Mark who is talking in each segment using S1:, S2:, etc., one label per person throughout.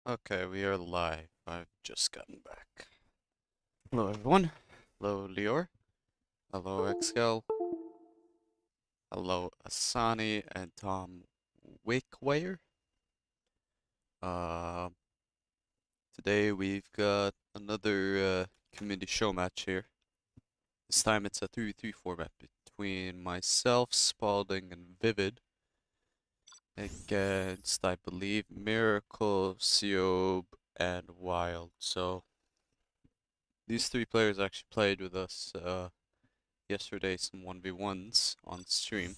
S1: Okay, we are live. I've just gotten back. Hello, everyone. Hello, Lior. Hello, Excal. Hello, Asani and Tom Wickwire. Uh, Today we've got another community show match here. This time it's a 3v3 format between myself, Spalding, and Vivid against, I believe, Miracle, Ceobe, and Wild. So these three players actually played with us yesterday, some 1v1s on stream.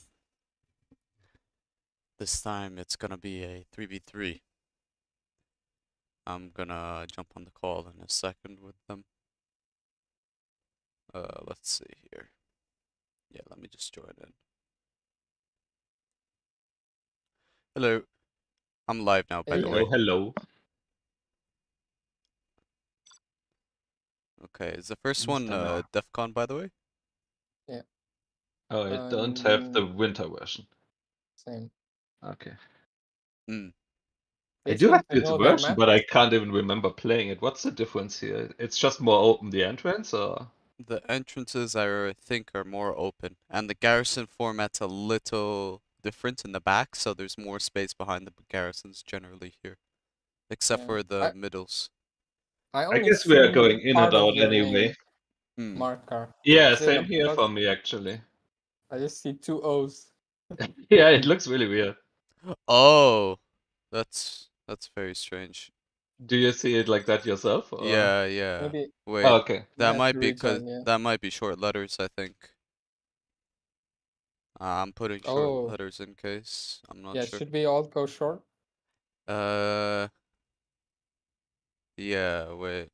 S1: This time it's gonna be a 3v3. I'm gonna jump on the call in a second with them. Let's see here. Yeah, let me just join in. Hello. I'm live now, by the
S2: Hello,
S1: way.
S2: hello.
S1: Okay, is the first one
S2: Mr. Miller.
S1: Defcon, by the way?
S3: Yeah.
S2: Oh, I don't have the winter version.
S3: Same.
S2: Okay.
S1: Hmm.
S2: I
S3: They
S2: do
S3: seem
S2: have
S3: to
S2: this
S3: know their
S2: version,
S3: map.
S2: but I can't even remember playing it. What's the difference here? It's just more open the entrance, or?
S1: The entrances, I think, are more open, and the garrison format's a little different in the back, so there's more space behind the garrisons generally here, except
S3: Yeah.
S1: for the middles.
S3: I
S2: I
S3: only
S2: guess we are
S3: see
S2: going in and
S3: part of
S2: out
S3: your
S2: anyway.
S3: name,
S1: Hmm.
S3: Marakar.
S2: Yeah,
S3: Is it
S2: same
S3: a
S2: here
S3: bug?
S2: for me, actually.
S3: I just see two O's.
S2: Yeah, it looks really weird.
S1: Oh, that's very strange.
S2: Do you see it like that yourself, or?
S1: Yeah, yeah.
S3: Maybe
S1: Wait,
S2: Oh, okay.
S3: you
S1: that
S3: have
S1: might
S3: to
S1: be 'cause
S3: rejoin, yeah.
S1: that might be short letters, I think. I'm putting short
S3: Oh,
S1: letters in case. I'm not
S3: yeah,
S1: sure.
S3: should we all go short?
S1: Uh, yeah, wait.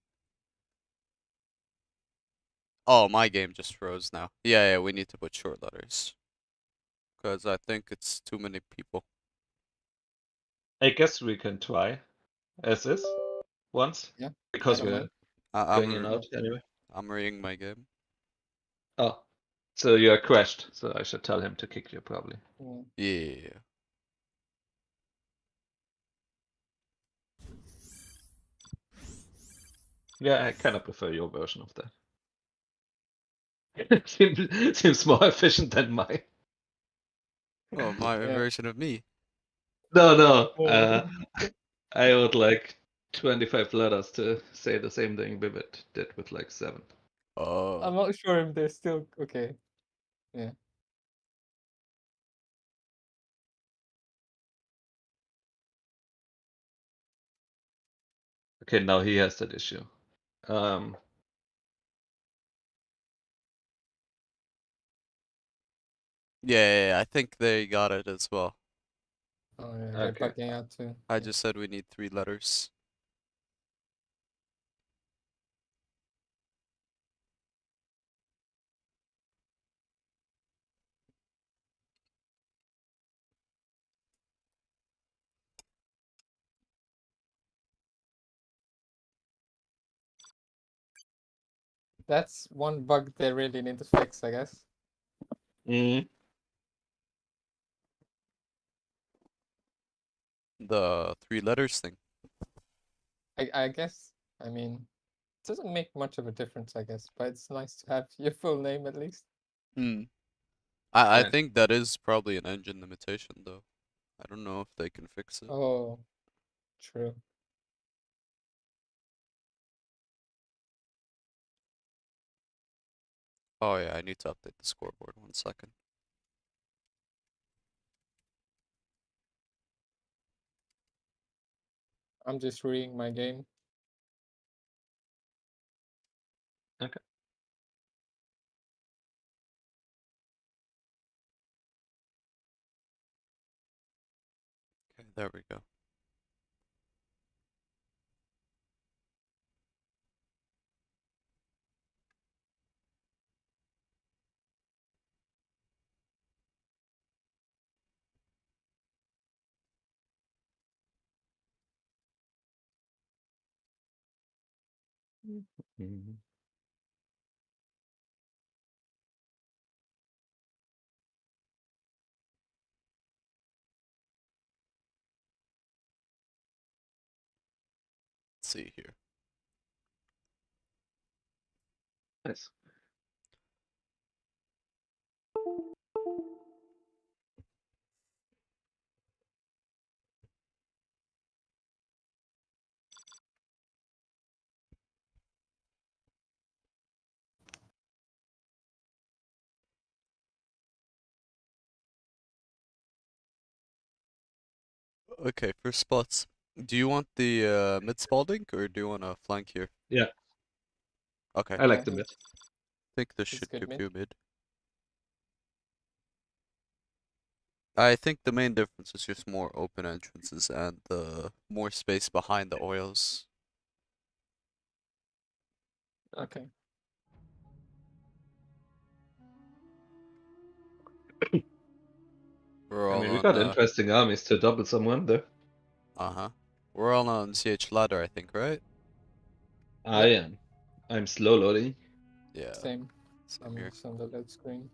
S1: Oh, my game just froze now. Yeah, yeah, we need to put short letters. 'Cause I think it's too many people.
S2: I guess we can try as is once,
S3: Yeah, I
S2: because
S3: don't
S2: we're
S3: mind.
S2: going in
S1: I'm
S2: and out anyway.
S1: I'm reading my game.
S2: Oh, so you're crashed, so I should tell him to kick you, probably.
S3: Yeah.
S1: Yeah.
S2: Yeah, I kind of prefer your version of that. Seems more efficient than mine.
S1: Oh, my
S3: Yeah.
S1: version of me.
S2: No.
S3: Oh.
S2: I would like 25 letters to say the same thing Vivid did with like 7.
S1: Oh.
S3: I'm not sure if they're still okay. Yeah.
S2: Okay, now he has that issue.
S1: Yeah, I think they got it as well.
S3: Oh yeah, they're
S2: Okay.
S3: bugging out too.
S1: I
S3: Yeah.
S1: just said we need 3 letters.
S3: That's one bug they really need to fix, I guess.
S2: Mm.
S1: The 3 letters thing.
S3: I guess. I mean, it doesn't make much of a difference, I guess, but it's nice to have your full name at least.
S1: Hmm. I
S2: Right.
S1: think that is probably an engine limitation though. I don't know if they can fix it.
S3: Oh, true.
S1: Oh yeah, I need to update the scoreboard 1 second.
S3: I'm just reading my game.
S2: Okay.
S1: Okay, there we go.
S2: Mhm.
S1: Let's see here.
S2: Nice.
S1: Okay, for spots. Do you want the mid Spalding or do you want to flank here?
S2: Yeah,
S1: Okay,
S2: I
S1: I
S2: like the mid.
S1: think this
S3: he's
S1: should
S3: good
S1: give
S3: mid.
S1: you mid. I think the main difference is just more open entrances and more space behind the oils.
S3: Okay.
S1: We're
S2: I
S1: all
S2: mean, we
S1: on
S2: got interesting armies to double someone there.
S1: uh-huh. We're all on CH ladder, I think, right?
S2: I am. I'm slow loading.
S1: Yeah,
S3: Same.
S1: same
S3: I'm
S1: here.
S3: just on the load screen.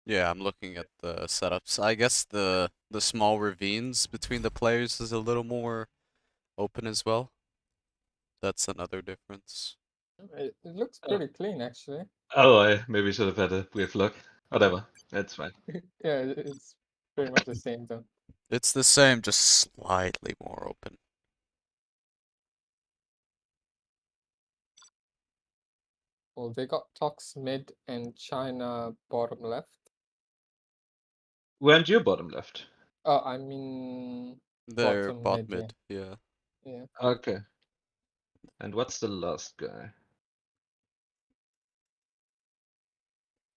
S1: Yeah, I'm looking at the setups. I guess the small ravines between the players is a little more open as well. That's another difference.
S3: It looks
S2: Oh,
S3: pretty clean, actually.
S2: I maybe should have had a weird luck. Whatever, that's fine.
S3: Yeah, it's pretty much the same though.
S1: It's the same, just slightly more open.
S3: Well, they got Tox mid and China bottom left.
S2: Weren't you bottom left?
S3: Oh, I mean
S1: They're
S3: bottom
S1: bot
S3: mid, yeah.
S1: mid, yeah.
S3: Yeah.
S2: Okay. And what's the last guy?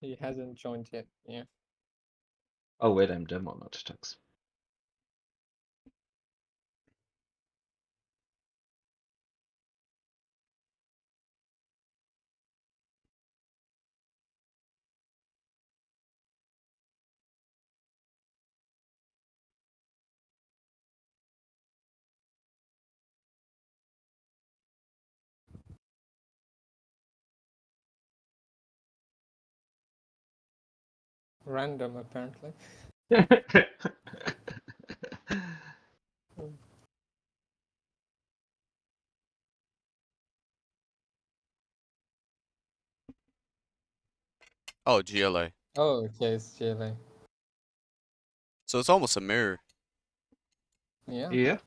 S3: He hasn't joined yet, yeah.
S2: Oh wait, I'm demo, not Tox.
S3: Random apparently.
S1: Oh, GLA.
S3: Oh, okay, it's GLA.
S1: So it's almost a mirror.
S3: Yeah.
S2: Yeah.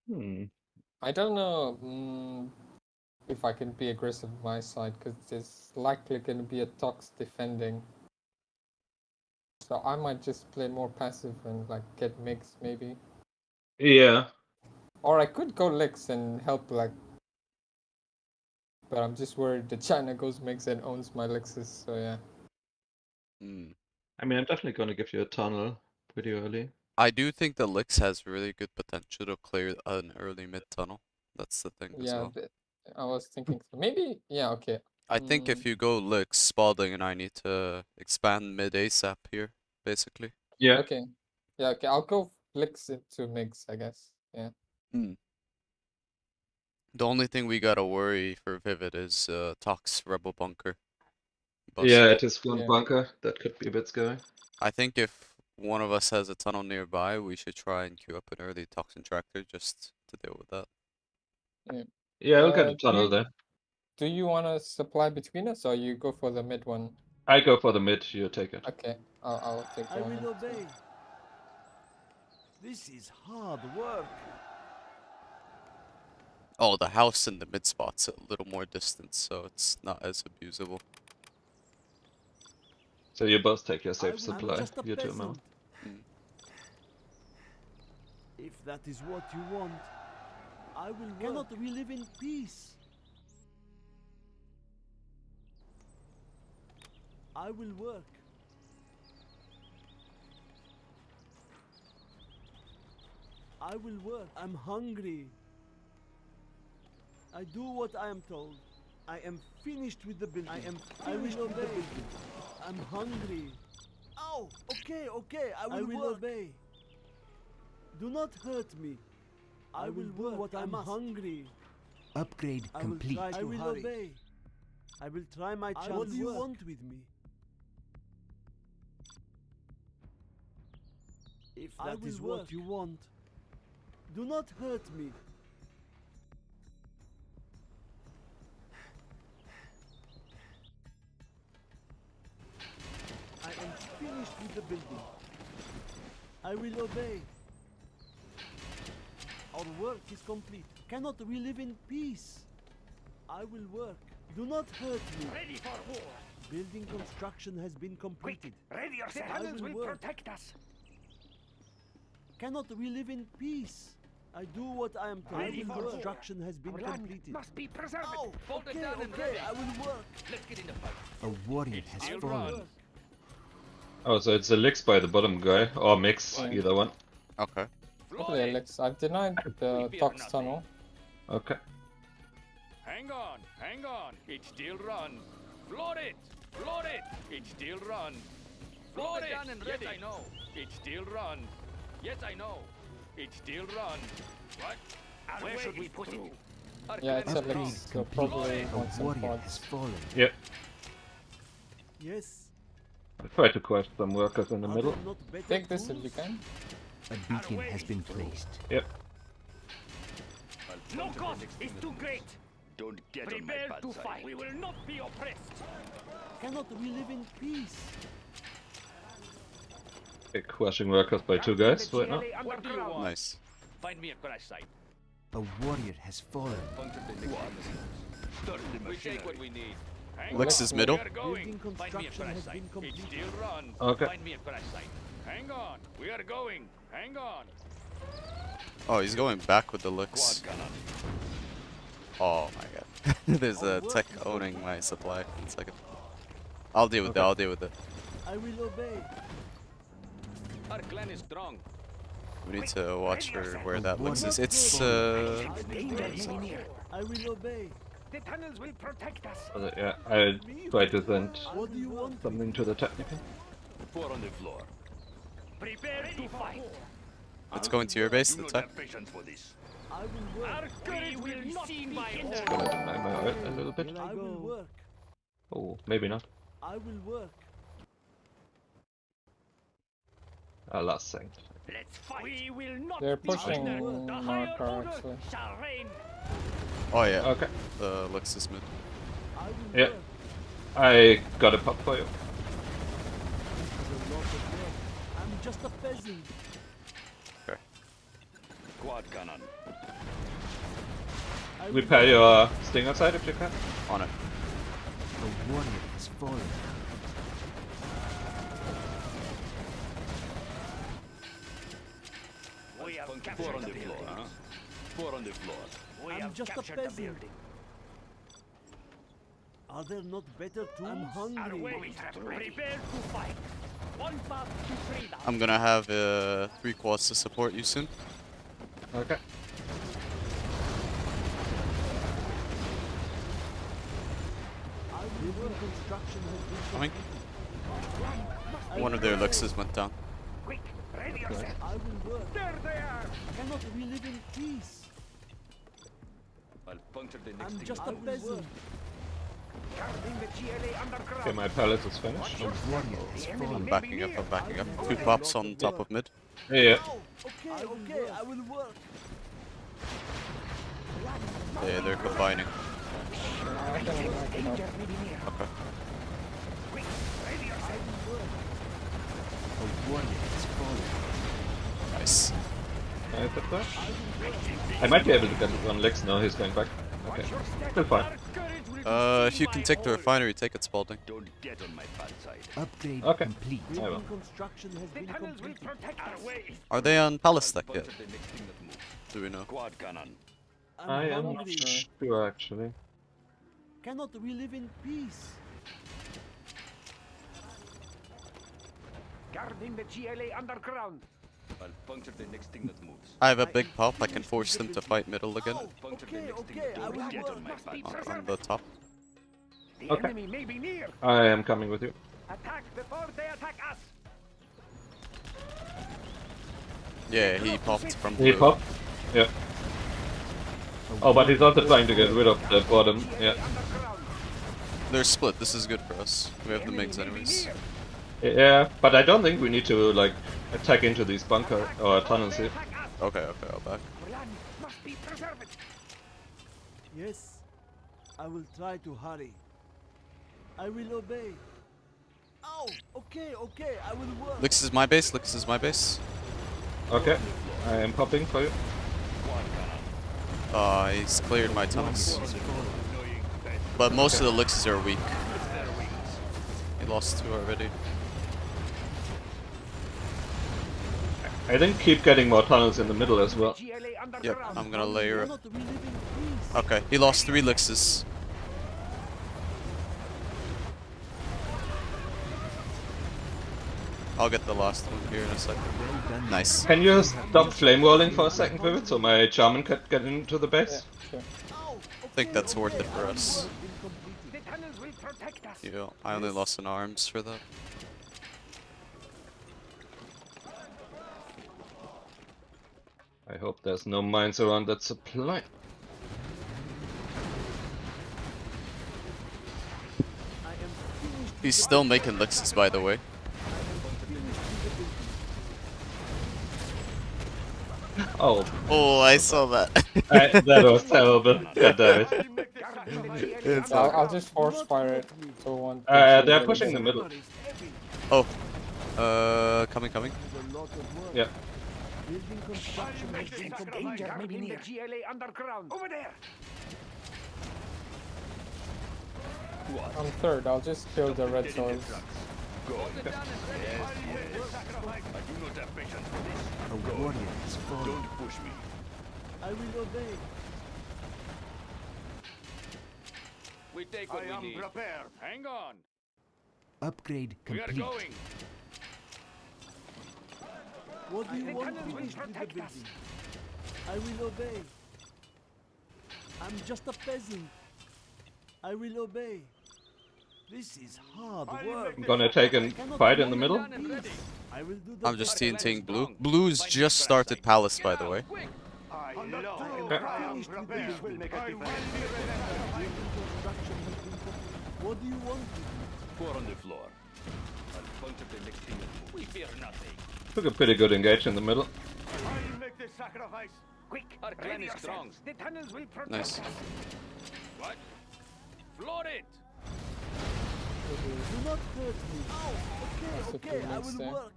S2: Hmm.
S3: I don't know if I can be aggressive on my side because there's likely going to be a Tox defending. So I might just play more passive and like get mix maybe.
S2: Yeah.
S3: Or I could go licks and help like, but I'm just worried that China goes mix and owns my lixes. So yeah.
S1: Hmm.
S2: I mean, I'm definitely gonna give you a tunnel pretty early.
S1: I do think the Lix has really good potential to clear an early mid tunnel. That's the thing as
S3: Yeah,
S1: well.
S3: I was thinking maybe. Yeah, okay.
S1: I think if you go Lix, Spalding and I need to expand mid ASAP here, basically.
S2: Yeah.
S3: Okay. Yeah, okay. I'll go licks into mix, I guess. Yeah.
S1: Hmm. The only thing we gotta worry for Vivid is Tox Rebel Bunker
S2: Yeah,
S1: bust.
S2: it is front
S3: Yeah.
S2: bunker. That could be a bit scary.
S1: I think if one of us has a tunnel nearby, we should try and queue up an early Toxin Tractor just to deal with that.
S3: Yeah.
S2: Yeah, I'll get a
S3: Do
S2: tunnel there.
S3: you want to supply between us, or you go for the mid one?
S2: I go for the mid, you take it.
S3: Okay, I'll take
S4: I
S3: the one.
S4: will
S3: in
S4: obey.
S3: between.
S4: This is hard work.
S1: Oh, the house in the mid spot's a little more distant, so it's not as abusable.
S2: So you both take your
S4: I'm
S2: safe supply,
S4: just a
S2: you two
S4: peasant.
S2: Mount.
S4: If that is what you want, I will work. Cannot we live in peace? I will work. I will work. I'm hungry. I do what I am told. I am finished with the building. I will obey. I'm hungry. Ow! Okay, okay, I will work. Obey. Do not hurt me. I will do what I must. I'm hungry.
S5: Upgrade complete.
S4: I will obey. I will try my chance. What do you want with me? If that is what you want, do not hurt me. I am finished with the building. I will obey. Our work is complete. Cannot we live in peace? I will work. Do not hurt me.
S6: Ready for war.
S4: Building construction has been completed.
S6: Ready yourself. The tunnels will protect us.
S4: Cannot we live in peace? I do what I am told.
S6: Ready for war.
S4: Construction has been
S6: Our land
S4: completed.
S6: must be preserved.
S4: Ow!
S6: Fold it
S4: Okay,
S6: down and
S4: okay,
S6: ready.
S4: I will work.
S6: Let's get in the fight.
S5: A warrior has
S6: Still
S5: fallen.
S6: run.
S2: Oh, so it's a Licks by the bottom guy, or Mix,
S3: Yeah.
S2: either one.
S1: Okay.
S3: Probably Alex. I've denied the Tox tunnel.
S2: Okay.
S6: Hang on, hang on. It still run. Floor it, floor it. It still run. Floor it. Yes, I know. It still run. Yes, I know. It still run. What? Where should we put it?
S3: Yeah, it's
S5: Upgrade
S3: Alex. So
S5: complete.
S3: probably
S5: A
S3: want some
S5: warrior has
S3: pods.
S5: fallen.
S2: Yep.
S4: Yes.
S2: I try to quest some workers in the
S4: Are
S2: middle.
S4: there not better
S3: Take this if you
S4: tools?
S3: can.
S5: A beacon has been placed.
S2: Yep.
S6: No cost is too great.
S7: Don't get on my
S6: Prepare
S7: bad
S6: to
S7: side.
S6: fight. We will not be oppressed.
S4: Cannot we live in peace?
S2: Okay, crushing workers by two guys right now.
S6: What do you want?
S1: Nice.
S6: Find me a crash site.
S5: A warrior has fallen.
S6: We take what we need. Hang
S1: Licks
S6: on.
S1: is middle.
S6: We are going.
S4: Building
S6: Find me a
S4: construction
S6: crash
S4: has
S6: site.
S4: been
S6: It
S4: completed.
S6: still run.
S2: Okay.
S6: Find me a crash site. Hang on. We are going. Hang on.
S1: Oh, he's going back with the licks. Oh my god. There's a tech owning my supply. 1 second. I'll deal with it. I'll deal with it.
S4: I will obey.
S6: Our clan is strong.
S1: We need to watch for where that licks is. It's
S6: Danger is near.
S4: I will obey.
S6: The tunnels will protect us.
S2: Yeah, I try to send
S4: What do you want?
S2: something to the technical.
S7: Four on the floor.
S6: Prepare to fight.
S1: it's going to your base.
S7: Do
S1: The
S7: not
S1: tech.
S7: have patience for this.
S4: I will work.
S6: Our courage will not be hindered.
S2: Gonna deny my ult a little bit.
S4: I will work.
S2: Oh, maybe not.
S4: I will work.
S2: Last second.
S6: Let's fight. We will not
S3: They're
S6: be
S3: pushing
S6: hindered. The higher
S3: Marakar
S6: order
S3: actually.
S6: shall reign.
S1: Oh yeah.
S2: Okay.
S1: The licks is mid.
S4: I will
S2: Yeah.
S4: work.
S2: I got a pop for you.
S4: There's a lot of work. I'm just a peasant.
S7: Quad cannon.
S4: I will
S2: Repair
S4: work.
S2: your stinger side if you can.
S1: On it.
S5: A warrior has fallen.
S6: We have
S7: Four
S6: captured
S7: on
S6: the
S7: the floor,
S6: building.
S7: huh? Four on the floor.
S6: We
S4: I'm
S6: have
S4: just a
S6: captured the
S4: peasant.
S6: building.
S4: Are there not better tools? I'm
S6: Our
S4: hungry.
S6: way. Prepare to fight. One path to freedom.
S1: I'm gonna have 3 quads to support you soon.
S2: Okay.
S4: Building construction has been
S1: Coming.
S4: completed.
S1: One of their licks went down.
S6: Quick, ready yourself.
S4: I will work.
S6: There they are.
S4: Cannot we live in peace?
S7: I'll puncture the next
S4: I'm
S7: thing.
S4: just
S7: you
S4: a
S7: do.
S4: peasant.
S6: Guarding the GLA underground.
S2: Okay, my palace is finished.
S5: A warrior has
S6: The enemy
S5: fallen.
S1: I'm
S6: may
S1: backing
S6: be
S1: up.
S6: near.
S1: I'm backing up. 2 pops on top of mid.
S2: Yeah.
S4: Ow! Okay, okay, I will work.
S1: They're combining.
S3: I can help.
S6: Danger may be near.
S1: Okay.
S6: Quick, ready yourself.
S5: A warrior has fallen.
S1: Nice.
S2: I might be able to get one Lex now, he's going back. Okay. Still fine.
S1: If you can take the refinery, take it, Spalding.
S7: Don't get on my bad side.
S5: Upgrade
S2: Okay.
S5: complete.
S2: I will.
S4: Building construction has been completed.
S1: Are they on palace deck
S7: Puncture
S1: yet?
S7: the next thing that moves.
S1: Do we know?
S7: Quad cannon.
S4: I'm
S2: I am not
S4: hungry.
S2: sure actually.
S4: Cannot we live in peace?
S6: Guarding the GLA underground.
S7: I'll puncture the next thing that moves.
S1: I have a big pop. I can force them to fight middle again
S4: Oh,
S7: Puncture the
S4: okay,
S7: next thing
S4: okay,
S7: that
S4: I
S7: moves.
S4: will
S7: Get
S4: work.
S7: on my bad
S1: on
S7: side.
S1: the top.
S6: The
S2: Okay.
S6: enemy may be near.
S2: I am coming with you.
S6: Attack before they attack us.
S1: Yeah, he popped from
S2: He
S1: blue.
S2: popped. Yeah. Oh, but he's also trying to get rid of the bottom. Yeah.
S6: Underground.
S1: They're split. This is good for us. We have the MiGs anyways.
S2: Yeah, but I don't think we need to like attack into these bunker or tunnels here.
S6: Attack us.
S1: Okay, okay, I'll back.
S6: Our land must be preserved.
S4: Yes, I will try to hurry. I will obey. Oh, okay, okay, I will work.
S1: Lix is my base. Lix is my base.
S2: Okay. I am popping for you.
S1: He's cleared my tunnels. But most of the Lixes are weak. He lost 2 already.
S2: I think keep getting more tunnels in the middle as well.
S6: GLA
S1: Yep,
S6: underground.
S1: I'm gonna layer it.
S4: Cannot we live in peace?
S1: Okay, he lost 3 Lixes. I'll get the last one here in a second.
S5: Well done.
S1: Nice.
S2: Can you stop flame walling for a second, Vivid, so my Charmin can get into the
S3: Yeah,
S2: base?
S3: sure.
S4: Oh,
S1: I think that's
S4: okay,
S1: worth it
S4: okay,
S1: for
S4: I will
S1: us.
S4: work in completing.
S6: The tunnels will protect us.
S1: Yeah, I only lost an arms for that.
S2: I hope there's no mines around that supply.
S4: I am finished with
S1: He's
S4: the
S1: still
S4: building.
S1: making Lixes, by the way.
S4: I am finished with the building.
S2: Oh,
S1: Oh, I saw that.
S2: that was terrible. God damn it.
S6: Guarding the GLA
S1: It's
S3: I'll
S6: underground.
S3: just force fire it to one.
S2: They're pushing the middle.
S1: Oh, coming.
S4: There's a lot of work.
S2: Yeah.
S4: Building construction has been completed.
S6: Danger may be near. GLA underground. Over there.
S3: I'm third. I'll just kill the red soils.
S7: I do not have patience for this.
S5: A warrior has fallen.
S7: Don't push me.
S4: I will obey.
S6: We take what we need.
S7: prepared.
S6: Hang on.
S5: Upgrade
S6: We are
S5: complete.
S6: going.
S4: What do you
S6: think
S4: want
S6: tunnels will
S4: finished with the
S6: protect us.
S4: building? I will obey. I'm just a peasant. I will obey. This is hard work.
S2: I'm gonna take a fight in the middle.
S4: I will do the
S1: I'm just
S4: best.
S1: TNTing blue. Blue's just started palace, by the way.
S6: Quick.
S4: Building construction has been completed. What do you want?
S7: Four on the floor. I'll puncture the next thing that moves.
S6: We fear nothing.
S2: Took a pretty good engage in the middle.
S6: Quick. Our clan is strong. The tunnels will protect
S1: Nice.
S6: us. What? Floor it.
S4: Do not hurt me.
S3: That's a
S4: Okay,
S3: few
S4: okay, I
S3: links
S4: will
S3: there.
S4: work.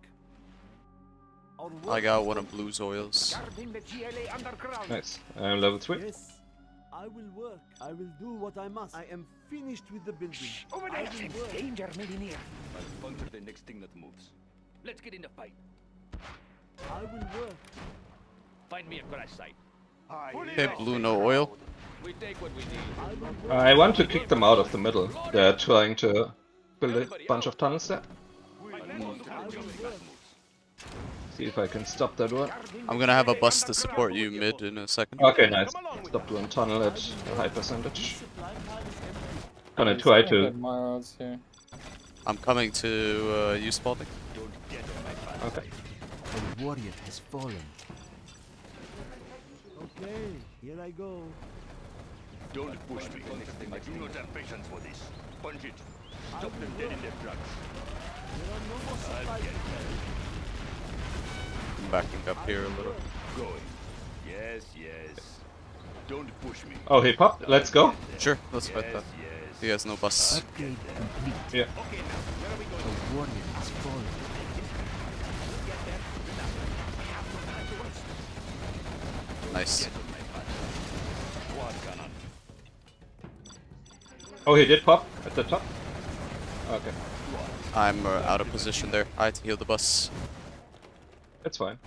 S4: Our
S1: I
S4: work
S1: got
S4: is
S1: one of
S4: done.
S1: blue's oils.
S6: Guarding the GLA underground.
S2: Nice. I'm level 3.
S4: Yes, I will work. I will do what I must. I am finished with the building.
S6: Over
S4: I
S6: there.
S4: will work.
S6: Danger may be near.
S7: I'll puncture the next thing that moves.
S6: Let's get in the fight.
S4: I will work.
S6: Find me a crash site.
S1: Okay, blue no oil.
S6: We take what we need.
S4: I will work.
S2: I want to kick them out of the middle. They're trying to build a bunch of tunnels there.
S4: I will work.
S2: See if I can stop that one.
S1: I'm gonna have a bus to support you mid in a second.
S2: Okay, nice. Stopped one tunnel at a high percentage.
S4: Supply pile is empty.
S2: Gonna
S3: He's
S2: try
S3: gonna
S2: to.
S3: get my odds here.
S1: I'm coming to you, Spalding.
S2: Okay.
S5: A warrior has fallen.
S4: Okay, here I go.
S7: Don't push me. I do not have patience for this. Punch it. Stop them dead in their tracks.
S4: There are no more supplies to carry.
S1: I'm backing up here a little.
S7: Going. Yes, yes. Don't push me.
S2: Oh, he popped. Let's go.
S1: Sure, let's fight
S7: Yes,
S1: that.
S7: yes.
S1: He has no bus.
S5: Upgrade complete.
S2: Yeah.
S5: A warrior has fallen.
S1: Nice.
S7: Quad cannon.
S2: Oh, he did pop at the top? Okay,
S1: I'm out of position there. I had to heal the bus.
S2: that's fine.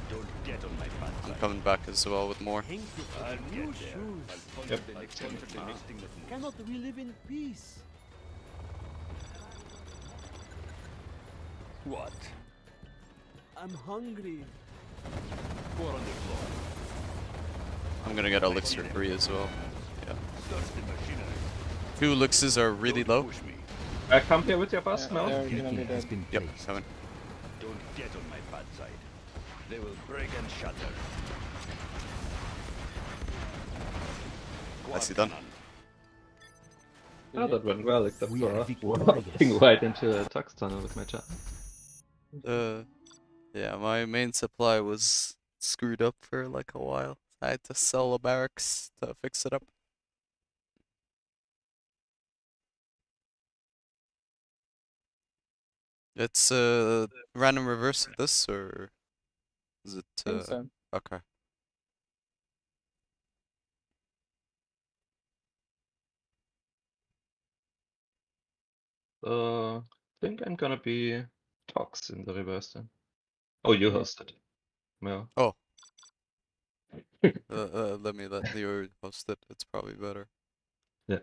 S7: Don't get on my bad
S1: I'm
S7: side.
S1: coming back as well with more.
S4: Thank you for
S7: I'll
S4: the
S7: get
S4: new
S7: there.
S4: shoes.
S7: I'll punch
S2: Yep.
S7: the next thing that moves.
S4: Cannot we live in peace?
S7: What?
S4: I'm hungry.
S7: Four on the floor.
S1: I'm gonna get elixir 3 as well. Yeah.
S7: Search the machinery.
S1: 2 elixirs are really
S7: Don't
S1: low.
S7: push me.
S2: Come here with your bus,
S3: Yeah,
S2: Mel.
S3: they're gonna be
S5: Beacon has
S3: dead.
S5: been
S1: Yep,
S5: placed.
S1: coming.
S7: Don't get on my bad side. They will break and shatter.
S1: Nicely done.
S2: Oh, that went well, except
S5: We
S2: for
S5: are
S2: walking
S5: victorious.
S2: right into a Tox tunnel with my chat.
S1: Yeah, my main supply was screwed up for like a while. I had to sell a barracks to fix it up. It's random reverse of this, or is it
S3: I think so.
S1: okay.
S2: I think I'm gonna be Tox in the reverse then. Oh, you
S3: Yeah.
S2: hosted. Mel.
S1: Oh. Let me let Leo host it. It's probably better.
S2: Yeah.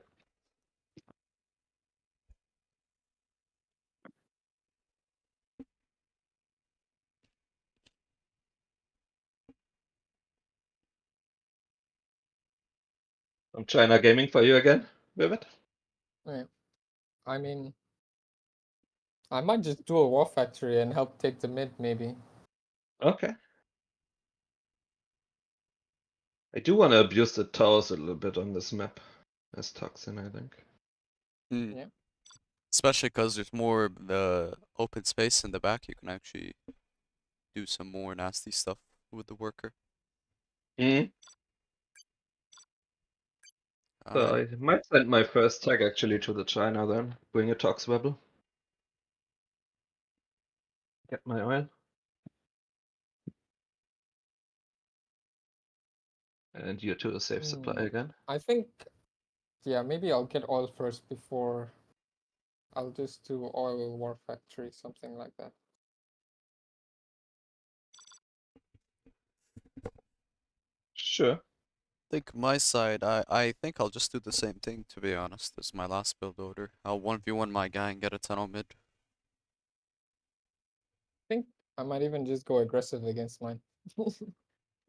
S2: I'm China gaming for you again, Vivid.
S3: Yeah. I mean, I might just do a war factory and help take the mid, maybe.
S2: Okay. I do want to abuse the towers a little bit on this map as Toxin, I think.
S1: Hmm.
S3: Yeah.
S1: Especially because there's more open space in the back. You can actually do some more nasty stuff with the worker.
S2: Mm. So
S1: Alrighty.
S2: I might send my first tag actually to the China then. Bring a Tox rebel. Get my oil. And you to a safe supply again.
S3: I think, yeah, maybe I'll get oil first before I'll just do oil war factory, something like that.
S2: Sure.
S1: Think my side, I think I'll just do the same thing, to be honest, as my last build order. I'll 1v1 my guy and get a tunnel mid.
S3: I think I might even just go aggressive against mine.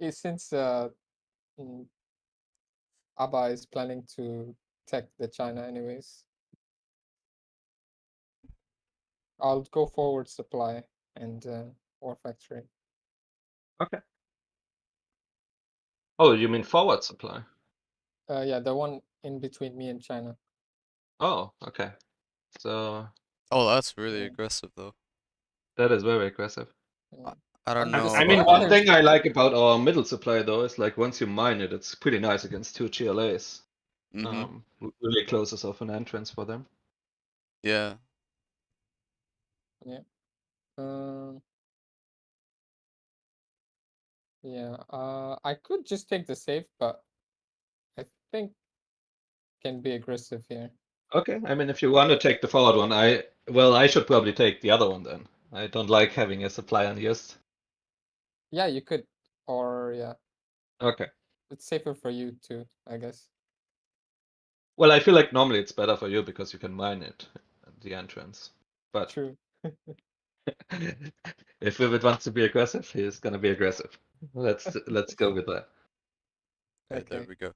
S3: Since mm, Abba is planning to tech the China anyways. I'll go forward supply and war factory.
S2: Okay. Oh, you mean forward supply?
S3: Yeah, the one in between me and China.
S2: Oh, okay. So
S1: Oh, that's really
S3: Yeah.
S1: aggressive, though.
S2: that is very aggressive.
S3: Yeah.
S1: I don't
S3: I'm
S1: know
S3: just
S2: I mean,
S1: about
S2: one
S1: the...
S3: there's
S2: thing I like about our middle supply though is like once you mine it, it's pretty nice against 2 GLAs.
S1: Mm-hmm.
S2: Really closes off an entrance for them.
S1: Yeah.
S3: yeah. Yeah. I could just take the safe, but I think can be aggressive here.
S2: Okay, I mean, if you want to take the forward one, I should probably take the other one then. I don't like having a supply unused.
S3: Yeah, you could, or yeah,
S2: Okay.
S3: it's safer for you too, I guess.
S2: Well, I feel like normally it's better for you because you can mine it at the entrance. But
S3: True.
S2: if Vivid wants to be aggressive, he's gonna be aggressive. Let's go with that.
S1: Okay, there
S3: Okay.
S1: we go.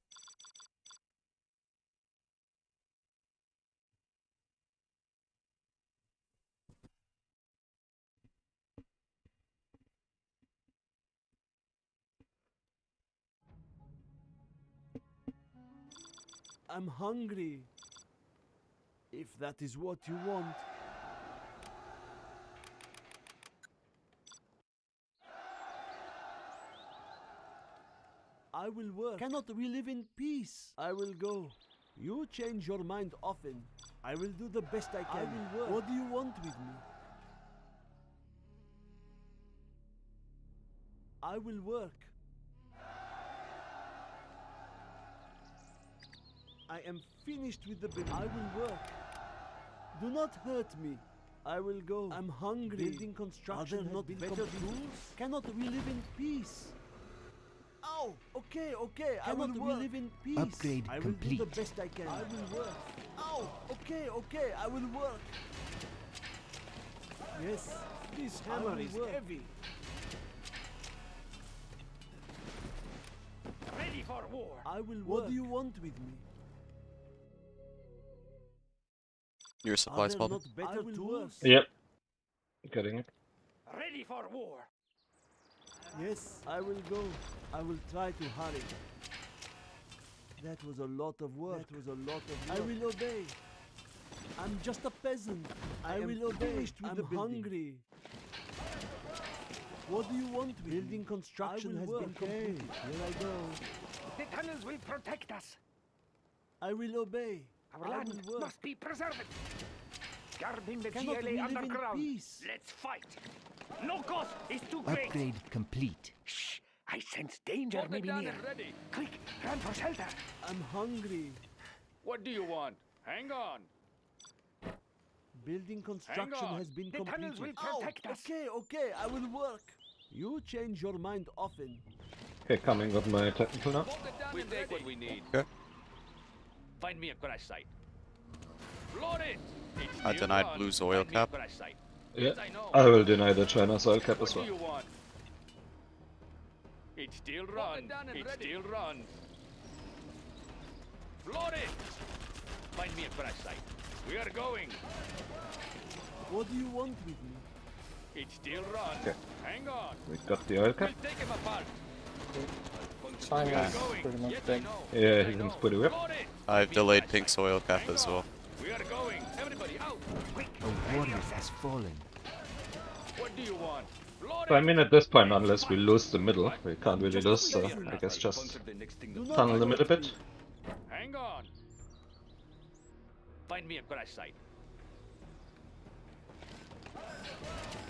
S4: I'm hungry. If that is what you want. I will work. Cannot we live in peace? I will go. You change your mind often. I will do the best I can. I will work. What do you want with me? I will work. I am finished with the building. I will work. Do not hurt me. I will go. I'm hungry. Building construction. Are there not better tools? Cannot we live in peace? Oh, okay, okay. Cannot we live in peace?
S5: Upgrade
S4: I will
S5: complete.
S4: do the best I can. I will work. Oh, okay, okay. I will work. Yes, this hammer is heavy.
S6: Ready for war.
S4: I will work. What do you want with me?
S1: Your supply,
S4: Are there
S1: Spalding?
S4: not better tools?
S2: Yep. Getting it.
S6: Ready for war.
S4: Yes, I will go. I will try to hurry. That was a lot of work. That was a lot of work. I will obey. I'm just a peasant. I will obey. I'm hungry. What do you want with building construction has been completed. Here I go.
S6: The tunnels will protect us.
S4: I will obey.
S6: Our
S4: I
S6: land
S4: will work.
S6: must be preserved. Guarding the
S4: Cannot we
S6: GLA
S4: live in
S6: underground.
S4: peace?
S6: Let's fight. No cost is too great.
S5: Upgrade complete.
S6: Shh! I sense danger may be near.
S8: Ready.
S6: Quick, run for shelter.
S4: I'm hungry.
S8: What do you want? Hang on.
S4: Building construction
S8: on.
S4: has been
S6: The
S4: completed.
S6: tunnels will protect us.
S4: Okay, okay, I will work. You change your mind often.
S2: Okay, coming with my technical now.
S8: Bolt it down we take what we need.
S1: Okay.
S8: Find me a crash site. Load it. It's
S1: I
S8: still
S1: denied
S8: on.
S1: Blue's oil
S8: Find me a
S1: cap.
S8: crash site.
S2: Yeah.
S8: Yes, I know.
S2: I will deny the China's oil cap
S8: What
S2: as
S8: do
S2: well.
S8: you want? It still runs. It still runs. Load it. Find me a crash site. We are going.
S4: What do you want with me?
S8: It still runs.
S2: Okay.
S8: Hang on.
S2: We got the oil cap.
S8: We'll take him apart.
S3: China
S8: We are
S3: is
S8: going.
S3: pretty much
S8: Yes, I
S3: dead.
S8: know.
S2: Yeah,
S8: Yes,
S2: he
S8: I
S2: seems
S8: know.
S2: pretty ripped.
S8: Load it.
S1: I've
S8: Find me a
S1: delayed
S8: crash
S1: Pink's
S8: site.
S1: oil cap
S8: Hang
S1: as
S8: on.
S1: well.
S8: We are going. Everybody out. Quick.
S5: A warrior has fallen.
S8: What do you want? Load
S2: So I
S8: it.
S2: mean, at this point, unless we lose the middle, we can't really lose, so I guess just
S4: Do not
S2: tunnel them a
S4: hurt
S2: bit.
S4: me.
S8: Hang on. Find me a crash site.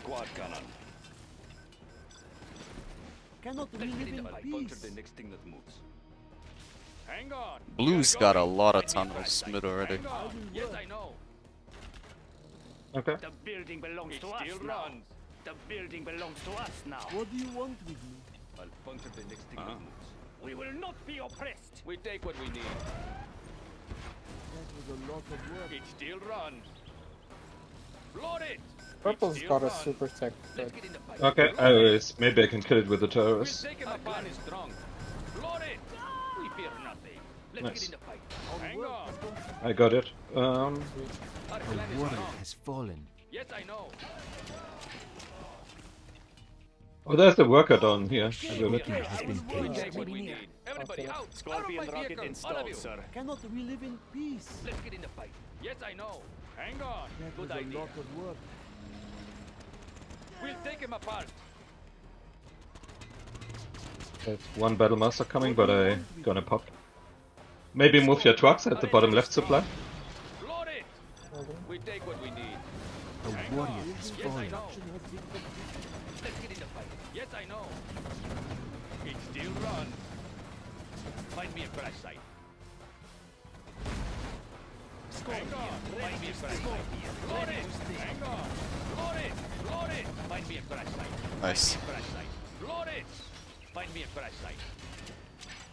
S7: Quad cannon.
S4: Cannot we live in peace?
S7: next thing that moves.
S8: Hang on.
S1: Blue's
S8: We are
S1: got a
S8: going.
S1: lot of
S8: Find me a crash
S1: tunnels
S8: site.
S1: mid already.
S8: Hang on. Yes, I know.
S2: Okay.
S6: The building belongs
S8: It
S6: to us
S8: still
S6: now.
S8: runs.
S6: The building belongs to us now.
S4: What do you want with me?
S7: I'll puncture the next thing that moves.
S6: We will not be oppressed.
S8: We take what we need.
S4: That was a lot of work.
S8: It still runs. Load it.
S3: Purple's
S8: still
S3: got a
S8: runs.
S3: super tech, but
S8: Let's get in the fight.
S2: Okay, maybe I can kill it with the
S8: We'll
S2: terrorists.
S8: take him apart. Is strong. Load it. We fear nothing. Let's
S2: Nice.
S8: get in the fight. Hang on.
S2: I got it.
S8: Our
S5: A
S8: clan is
S5: warrior
S8: strong.
S5: has fallen.
S8: Yes, I know.
S2: Oh, there's the worker down here. I will it.
S5: Working has been
S8: We
S5: caged.
S8: take what we need. Everybody
S3: Okay.
S8: out. Out of my vehicle. All of you.
S4: Cannot we live in peace?
S8: Let's get in the fight. Yes, I know. Hang on.
S4: That
S8: Good
S4: was a
S8: idea.
S4: lot of work.
S8: We'll take him apart.
S2: There's one battle master coming, but I gonna pop. Maybe move your trucks at the bottom left supply.
S8: Load it. We take what we need.
S5: A
S8: Hang
S5: warrior
S8: on.
S5: has
S8: Yes, I
S5: fallen.
S8: know. Let's get in the fight. Yes, I know. It still runs. Find me a crash site. Hang on. Find me a crash site. Load it. Hang on. Load it. Load it. Find me a crash site.
S1: Nice.
S8: Find me a crash site. Load it. Find me a crash site.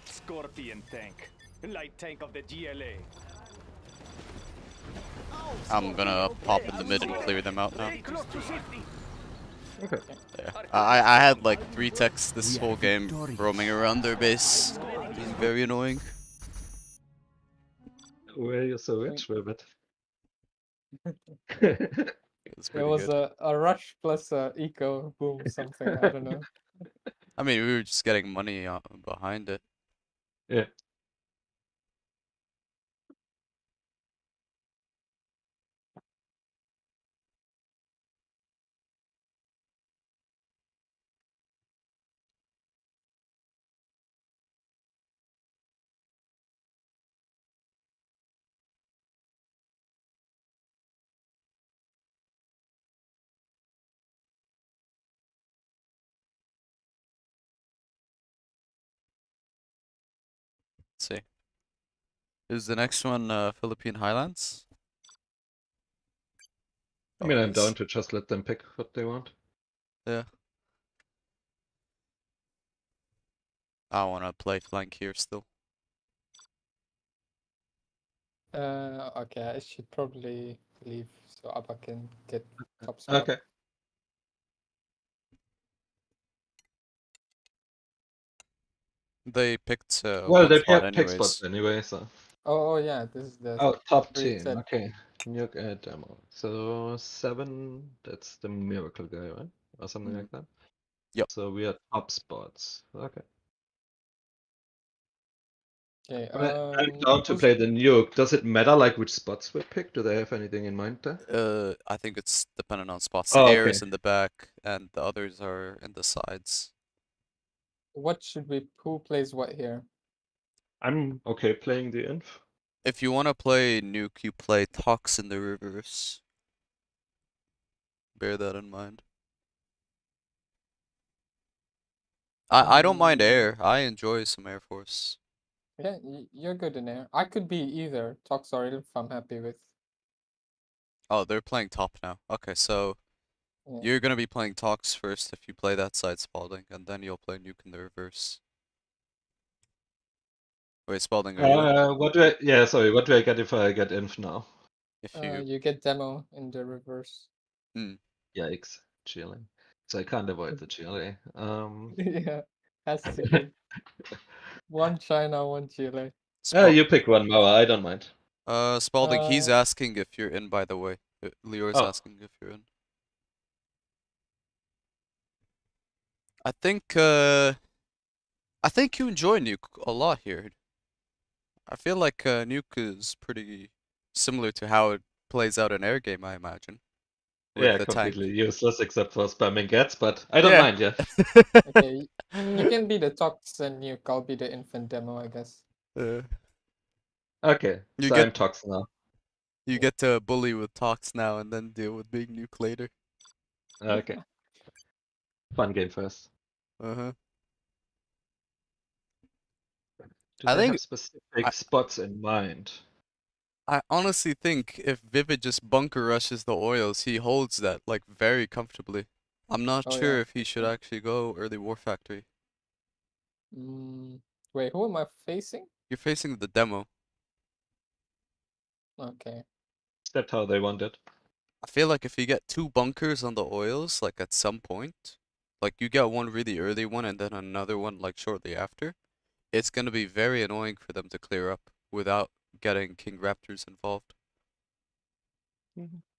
S6: Scorpion tank. Light tank of the GLA.
S1: I'm gonna pop in the mid and clear them out now.
S6: Very close to safety.
S2: Okay.
S1: Yeah. I had like 3 techs this
S5: We are
S1: whole game
S5: victorious.
S1: roaming around their base. Being very annoying.
S2: Where you're so rich, Wilbert.
S1: It's
S3: it
S1: pretty
S3: was
S1: good.
S3: a rush plus a eco boom something. I don't know.
S1: I mean, we were just getting money behind it.
S2: Yeah.
S1: Is the next one Philippine Highlands?
S2: I
S1: Oh,
S2: mean,
S1: it
S2: I'm down
S1: is.
S2: to just let them pick what they want.
S1: Yeah. I want to play flank here still.
S3: Okay, I should probably leave so Abba can get top spot.
S2: Okay.
S1: They picked
S2: Well,
S1: one
S2: they
S1: spot
S2: pick spots
S1: anyways.
S2: anyway, so.
S3: Oh yeah, this is the
S2: Oh, top team.
S3: reset.
S2: Okay. Nuke Air Demo. So 7, that's the miracle guy, right? Or something
S3: Mm.
S2: like that.
S1: Yep.
S2: So we are top spots. Okay.
S3: Okay,
S2: I'm down to play the Nuke. Does it matter like which spots we pick? Do they have anything in mind there?
S1: I think it's dependent on spots. The
S2: Oh,
S1: air
S2: okay.
S1: is in the back, and the others are in the sides.
S3: what should we? Who plays what here?
S2: I'm okay playing the Inf.
S1: If you want to play Nuke, you play Tox in the reverse. Bear that in mind. I don't mind air. I enjoy some Air Force.
S3: Yeah, you're good in air. I could be either Tox or Ilf. I'm happy with.
S1: Oh, they're playing top now. Okay, so
S3: Yeah.
S1: you're gonna be playing Tox first if you play that side Spalding, and then you'll play Nuke in the reverse. Wait, Spalding, are you in?
S2: What do I? Yeah, sorry. What do I get if I get Inf now?
S1: If you...
S3: You get demo in the reverse.
S2: Yikes, chilling. So I can't avoid the Chile.
S3: Yeah, has to be one China, one Chile.
S2: You pick one, Mara. I don't mind.
S1: Spalding, he's
S3: Uh,
S1: asking if you're in, by the way. Leroy's
S2: Oh.
S1: asking if you're in. I think you enjoy Nuke a lot here. I feel like Nuke is pretty similar to how it plays out in air game, I imagine, with
S2: Yeah,
S1: the tank.
S2: completely useless except for spamming gets, but I don't
S1: Yeah.
S2: mind, yeah.
S3: okay, you can be the Tox and Nuke. I'll be the infant demo, I guess.
S2: Okay,
S1: You
S2: so
S1: get
S2: I'm Tox now.
S1: you get to bully with Tox now and then deal with big Nuke later.
S2: Okay. Fun game first.
S1: Uh-huh.
S2: Do
S1: I
S2: they
S1: think
S2: have specific spots in mind?
S1: I honestly think if Vivid just bunker rushes the oils, he holds that like very comfortably. I'm not
S3: Oh
S1: sure
S3: yeah.
S1: if he should actually go early war factory.
S3: Wait, who am I facing?
S1: You're facing the demo.
S3: Okay.
S2: Is that how they want it?
S1: I feel like if you get two bunkers on the oils, like at some point, like you get one really early one and then another one like shortly after, it's gonna be very annoying for them to clear up without getting King Raptors involved.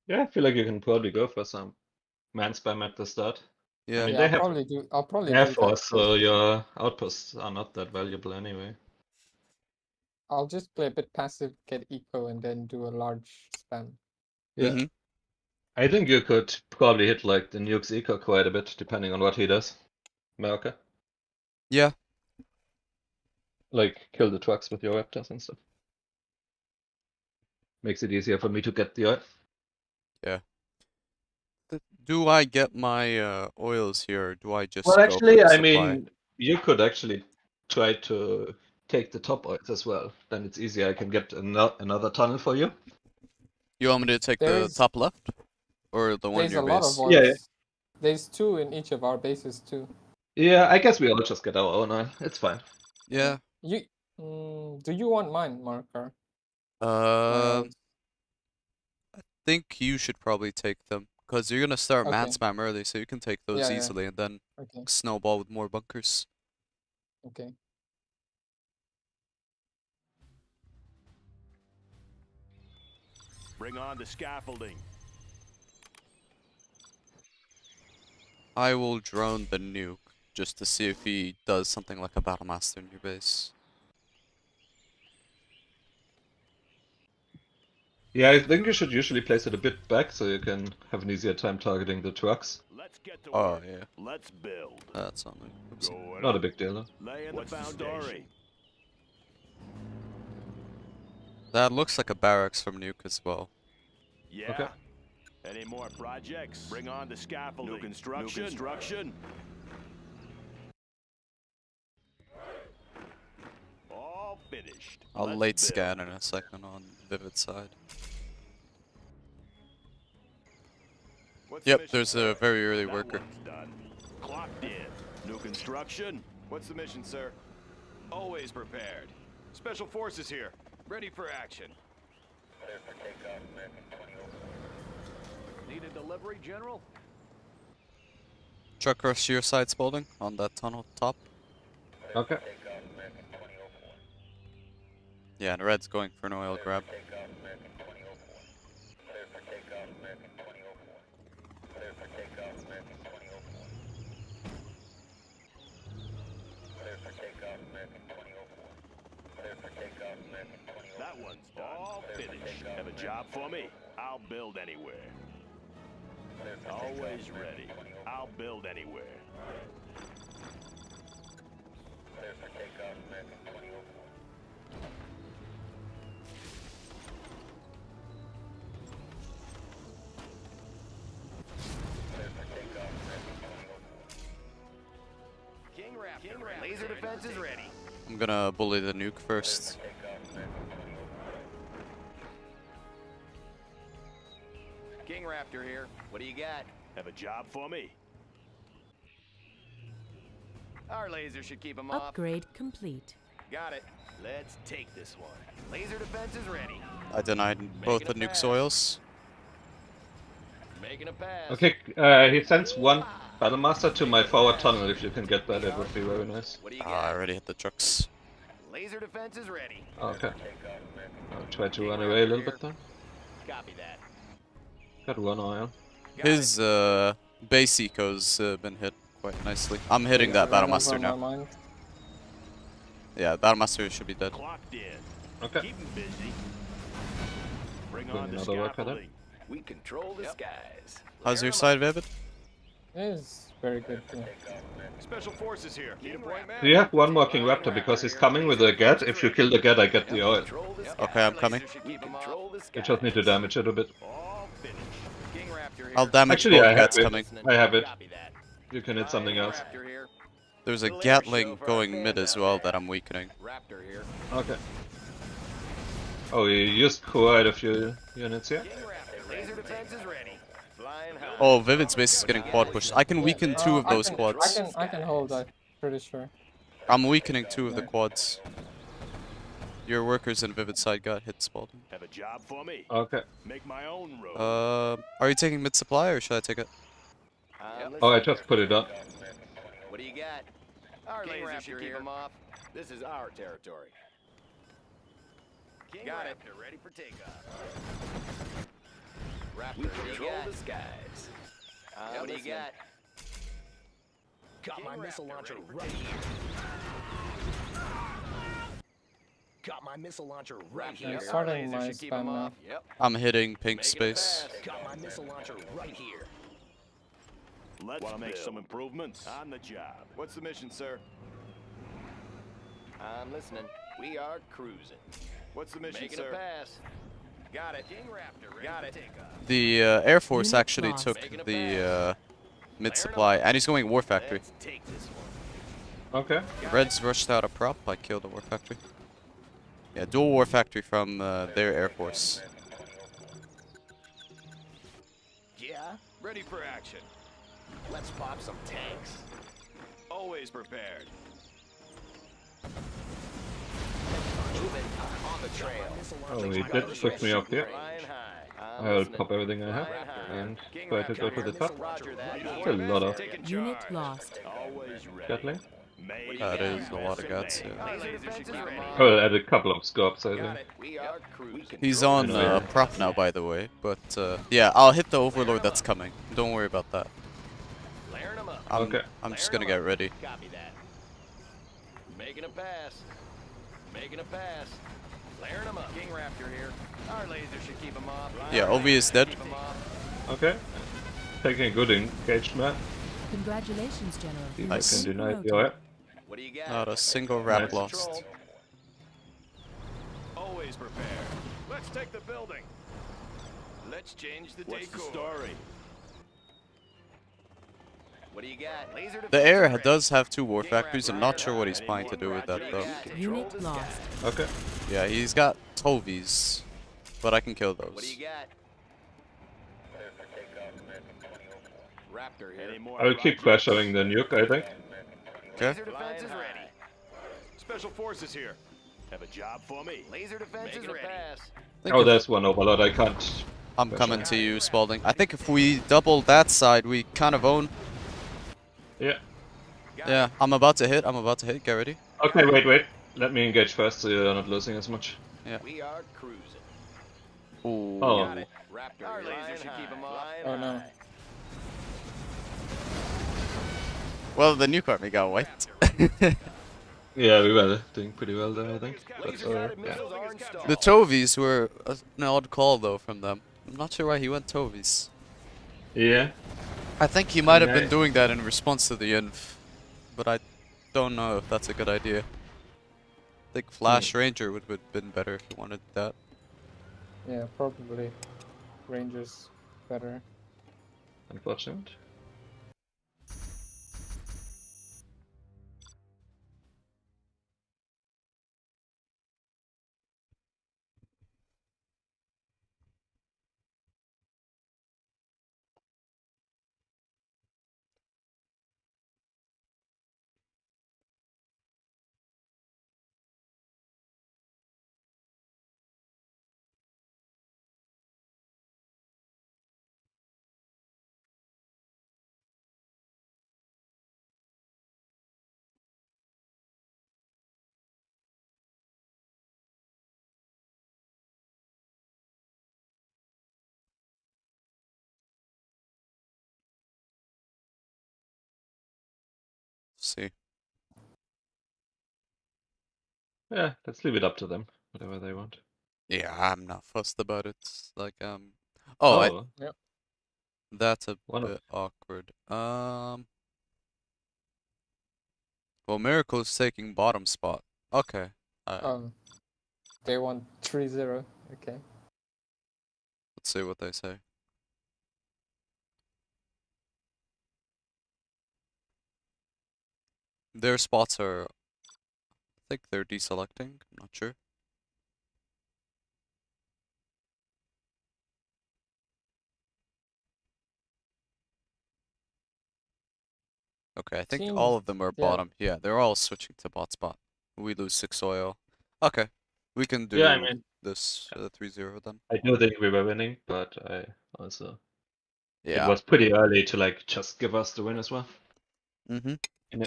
S2: Yeah, I feel like you can probably go for some man spam at the start.
S1: Yeah.
S2: I mean,
S3: Yeah,
S2: they have
S3: I'll probably
S2: Air
S3: do that.
S2: Force, so your outposts are not that valuable anyway.
S3: I'll just play a bit passive, get eco, and then do a large spam.
S2: Yeah.
S1: Mm-hmm.
S2: I think you could probably hit like the Nuke's eco quite a bit, depending on what he does. Marakar.
S1: Yeah.
S2: Like, kill the trucks with your raptors and stuff. Makes it easier for me to get the oil.
S1: Yeah. Do I get my oils here, or do I just
S2: Well,
S1: go for
S2: actually,
S1: the
S2: I
S1: supply?
S2: mean, you could actually try to take the top oils as well. Then it's easier. I can get another tunnel for you.
S1: You want me to take the
S3: There's
S1: top left? Or the one in
S3: there's a
S1: your
S3: lot of
S1: base?
S2: Yeah,
S3: oils. There's 2 in each of our bases too.
S2: yeah. I guess we all just get our own oil. It's fine.
S1: Yeah.
S3: You do you want mine, Marker? My
S1: Um,
S3: oils.
S1: I think you should probably take them. Because you're gonna start man
S3: Okay.
S1: spam early, so you can take those
S3: Yeah, yeah.
S1: easily and then
S3: Okay.
S1: snowball with more bunkers.
S3: Okay.
S7: Bring on the scaffolding.
S1: I will drone the nuke just to see if he does something like a battle master in your base.
S2: Yeah, I think you should usually place it a bit back so you can have an easier time targeting the trucks.
S7: Let's get to
S1: Oh
S7: work.
S1: yeah,
S7: Let's build.
S1: that's something. Oopsie.
S7: Going
S2: Not a
S7: up.
S2: big deal, though.
S7: Laying
S6: What's
S7: the
S6: the
S7: foundation.
S6: story?
S1: That looks like a barracks from nuke as well.
S7: Yeah.
S2: Okay.
S7: Any more projects? Bring on the scaffolding. New construction. New construction. All All finished.
S1: I'll
S7: Let's
S1: late
S7: build.
S1: scan in a second on Vivid's side.
S7: What's the
S1: Yep,
S7: mission,
S1: there's
S7: sir?
S1: a very early
S7: That
S1: worker.
S7: one's done. Clocked in. New construction.
S6: What's the mission, sir? Always prepared. Special forces here. Ready for action.
S8: Need a delivery, General?
S1: Truck rush to your side, Spalding, on that tunnel top.
S2: Okay.
S1: Yeah, and Red's going for an oil grab.
S7: That one's done. All finished. Have a job for me? I'll build anywhere. Always ready. I'll build anywhere.
S8: King Raptor, laser defense is ready.
S1: I'm gonna bully the nuke first.
S8: King Raptor here. What do you got?
S7: Have a job for me?
S8: Our laser should keep him off.
S9: Upgrade complete.
S8: Got it. Let's take this one. Laser defense is ready.
S1: I denied both the nuke's oils.
S8: Making a pass.
S2: Okay, he sends one Battlemaster to my forward tunnel. If you can get that, it would be very nice.
S8: What do you
S1: I
S8: got?
S1: already hit the trucks.
S8: Laser defense is ready.
S2: Okay. I'll try to run away a little bit then.
S8: Copy that.
S2: Got one oil.
S1: His base eco's been hit quite nicely. I'm hitting that Battlemaster now. Yeah, Battlemaster should be dead.
S7: Clocked in.
S2: Okay.
S7: Keep 'em busy. Bring
S2: Doing
S7: on the
S2: another worker then.
S7: scaffolding.
S8: We control the skies.
S1: How's your side, Vivid?
S3: It is very good. Yeah.
S6: Special forces here. Need a point man?
S2: Do you have one more King Raptor? Because he's coming with a Gat. If you kill the Gat, I get the oil.
S8: Control the skies.
S1: Okay, I'm coming.
S8: We control the
S2: You
S8: skies.
S2: just need to damage it a bit.
S7: All finished.
S8: King Raptor here.
S1: I'll damage
S2: Actually, I
S1: both
S2: have
S1: gats
S2: it.
S1: coming.
S2: I have it.
S8: Copy that.
S2: You can hit something else.
S8: Raptor here.
S1: There's a
S8: Little air show
S1: Gatling
S8: for our
S1: going
S8: fans
S1: mid as
S8: out
S1: well
S8: there.
S1: that I'm weakening.
S8: Raptor here.
S2: Okay. Oh, you used quite a few units here.
S8: King Raptor. Laser defense is ready. Flying high.
S1: Oh, Vivid's base is getting quad pushed. I can weaken two of those quads.
S3: I can hold. I'm pretty sure.
S1: I'm weakening two of the quads. Your workers in Vivid side got hit, Spalding.
S7: Have a job for me?
S2: Okay.
S7: Make my own road.
S1: Are you taking mid supply or should I take it?
S2: Oh, I just put it up.
S8: What do you got? Our
S6: King
S8: laser
S6: Raptor
S8: should keep
S6: here.
S8: him off. This is our territory. King got Raptor it. Ready for takeoff. Raptor, we control the skies. What do you got? Got my missile launcher right here. Got my missile launcher right here.
S3: I'm starting
S8: Laser
S3: my
S8: should keep
S3: spam
S8: him
S3: now.
S8: off. Yep.
S1: I'm hitting pink
S8: Making a
S1: space.
S8: pass. Got my missile launcher right here.
S7: Let's make some improvements. On the job.
S6: What's the mission, sir?
S8: I'm listening. We are cruising.
S6: What's the mission,
S8: Making
S6: sir?
S8: a pass. Got it. King Raptor ready
S6: Got
S8: for
S6: it.
S8: takeoff.
S1: The Air Force
S9: Unit
S1: actually
S9: lost.
S1: took
S8: Making a
S1: the mid supply, and he's going War Factory.
S8: Let's take this one.
S2: Okay.
S1: Red's rushed out a prop. I killed the War Factory. Yeah, dual War Factory from their Air Force.
S8: Yeah?
S6: Ready for action.
S8: Let's pop some tanks.
S6: Always prepared.
S8: Moving on the trail.
S2: Oh, he did push me up here.
S8: Flying high.
S2: I'll pop everything I have and try to go to the top. That's a lot of
S6: Taking
S9: Unit
S6: charge.
S9: lost.
S7: Always ready.
S2: Gatling.
S7: Made
S1: That is a lot of guts. Yeah.
S8: Our laser defense is ready.
S2: I'll add a couple of scopes, I
S8: Got
S2: think.
S8: it. We are cruising.
S1: He's on prop now, by the way. But yeah, I'll hit the Overlord that's coming. Don't worry about that.
S8: Layering them up.
S2: Okay.
S1: I'm just gonna get ready.
S8: Copy that. Making a pass. Making a pass. Layering them up. King Raptor here. Our laser should keep him off.
S1: Yeah, OV is dead.
S8: Keep him off.
S2: Okay. Taking a good engagement.
S9: Congratulations, General.
S2: See if
S1: Nice.
S2: I can deny the
S9: Promoted.
S2: oil.
S8: What do you got?
S1: Not a single rap
S2: Nice.
S1: lost.
S6: Always prepared. Let's take the building. Let's change the
S7: What's the
S6: decor.
S7: story?
S8: What do you got? Laser
S1: The
S8: defenses
S1: air
S8: ready.
S1: does have 2 war
S8: King
S1: factories. I'm
S8: Raptor
S1: not
S8: here.
S1: sure what he's
S8: Any
S1: planning to
S8: more
S1: do with that
S8: Raptor?
S1: though.
S8: Control
S9: Unit
S8: the
S9: lost.
S8: sky.
S2: Okay.
S1: Yeah, he's got Tovies, but I can kill
S8: What do you
S1: those.
S8: got? Raptor here.
S7: Any more
S2: I will keep
S7: projects?
S2: pressuring the nuke, I think.
S1: Okay.
S8: Laser defenses ready.
S7: Special forces here. Have a job for me?
S8: Laser defenses ready. Pass.
S1: Think
S2: Oh,
S1: if
S2: there's one overload. I can't.
S1: I'm
S2: pressure.
S1: coming to you, Spalding. I think if we double that side, we kind of own.
S2: Yeah.
S8: Got
S1: Yeah,
S8: it.
S1: I'm about to hit. I'm about to hit. Get ready.
S2: Okay, wait. Let me engage first so you're not losing as much.
S1: Yeah.
S8: We are cruising.
S1: Ooh.
S2: Oh.
S8: Got it. Raptor. Our laser should keep them off.
S3: Oh no.
S1: Well, the nuke army got wiped.
S2: Yeah, we were doing pretty well there, I think. But,
S8: Laser guided
S2: yeah.
S8: missiles are installed.
S1: The Tovies were an odd call though from them. I'm not sure why he went Tovies.
S2: Yeah.
S1: I think he might have
S2: mean,
S1: been doing that in response to the inf, but I don't know if that's a good idea. I think Flash Ranger would have been better if he wanted that.
S3: Yeah, probably. Rangers better.
S2: Unfortunate.
S1: See.
S2: Yeah, let's leave it up to them. Whatever they want.
S1: Yeah, I'm not fussed about it. Like Oh,
S2: Oh,
S1: that's a
S2: one of
S1: bit awkward. Well, Miracle's taking bottom spot. Okay.
S3: They want 3-0. Okay.
S1: Let's see what they say. Their spots are, I think they're deselecting. I'm not sure. Okay, I think
S3: Seems,
S1: all of them are
S3: yeah.
S1: bottom. Yeah, they're all switching to bot spot. We lose 6 oil. Okay, we can do
S2: Yeah, I mean,
S1: this 3-0 then.
S2: I do think we were winning, but I also it
S1: Yeah.
S2: was pretty early to like just give us the win as well.
S1: Mm-hmm.
S2: Yeah.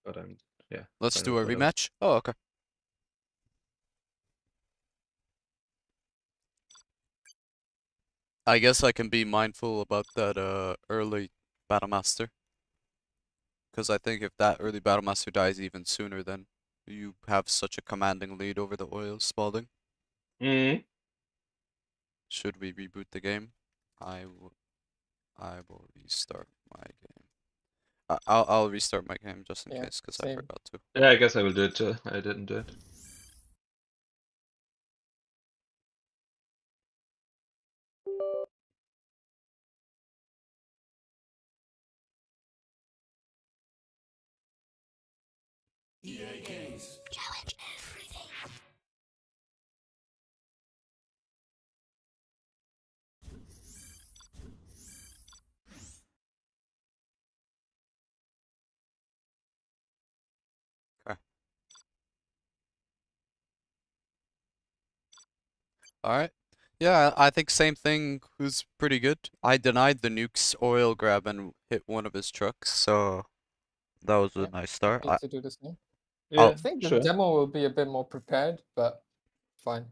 S2: But yeah.
S1: Let's
S2: fine
S1: do
S2: with
S1: a
S2: whatever.
S1: rematch. Oh, okay. I guess I can be mindful about that early Battlemaster. Because I think if that early Battlemaster dies even sooner, then you have such a commanding lead over the oils, Spalding.
S2: Mm.
S1: Should we reboot the game? I will restart my game. I'll restart my game just in
S3: Yeah,
S1: case, because I
S3: same.
S1: forgot to.
S2: Yeah, I guess I will do it too. I didn't do it.
S1: Okay. Alright. Yeah, I think same thing was pretty good. I denied the nuke's oil grab and hit one of his trucks, so that was a
S3: Yeah,
S1: nice start.
S3: Need to do the same.
S2: Yeah,
S3: I think the
S2: sure.
S3: demo will be a bit more prepared, but fine.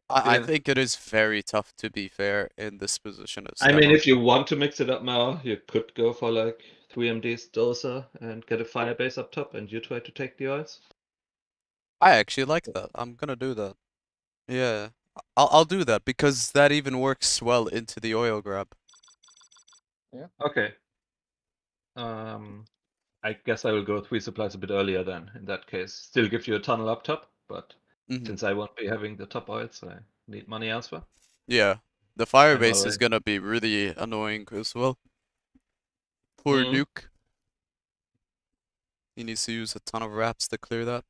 S1: I
S2: Yeah.
S1: think it is very tough to be fair in this position as
S2: I mean,
S1: demo.
S2: if you want to mix it up now, you could go for like 3 MDs doser and get a firebase up top, and you try to take the oils.
S1: I actually like that. I'm gonna do that. Yeah. I'll do that because that even works well into the oil grab.
S2: Okay. I guess I will go 3 supplies a bit earlier then. In that case, still give you a tunnel up top, but
S1: Mm-hmm.
S2: since I won't be having the top oils, I need money elsewhere.
S1: Yeah. The fire
S2: And
S1: base
S2: all
S1: is
S2: I-
S1: gonna be really annoying as well. Poor
S2: Mhm.
S1: Nuke. He needs to use a ton of wraps to clear that.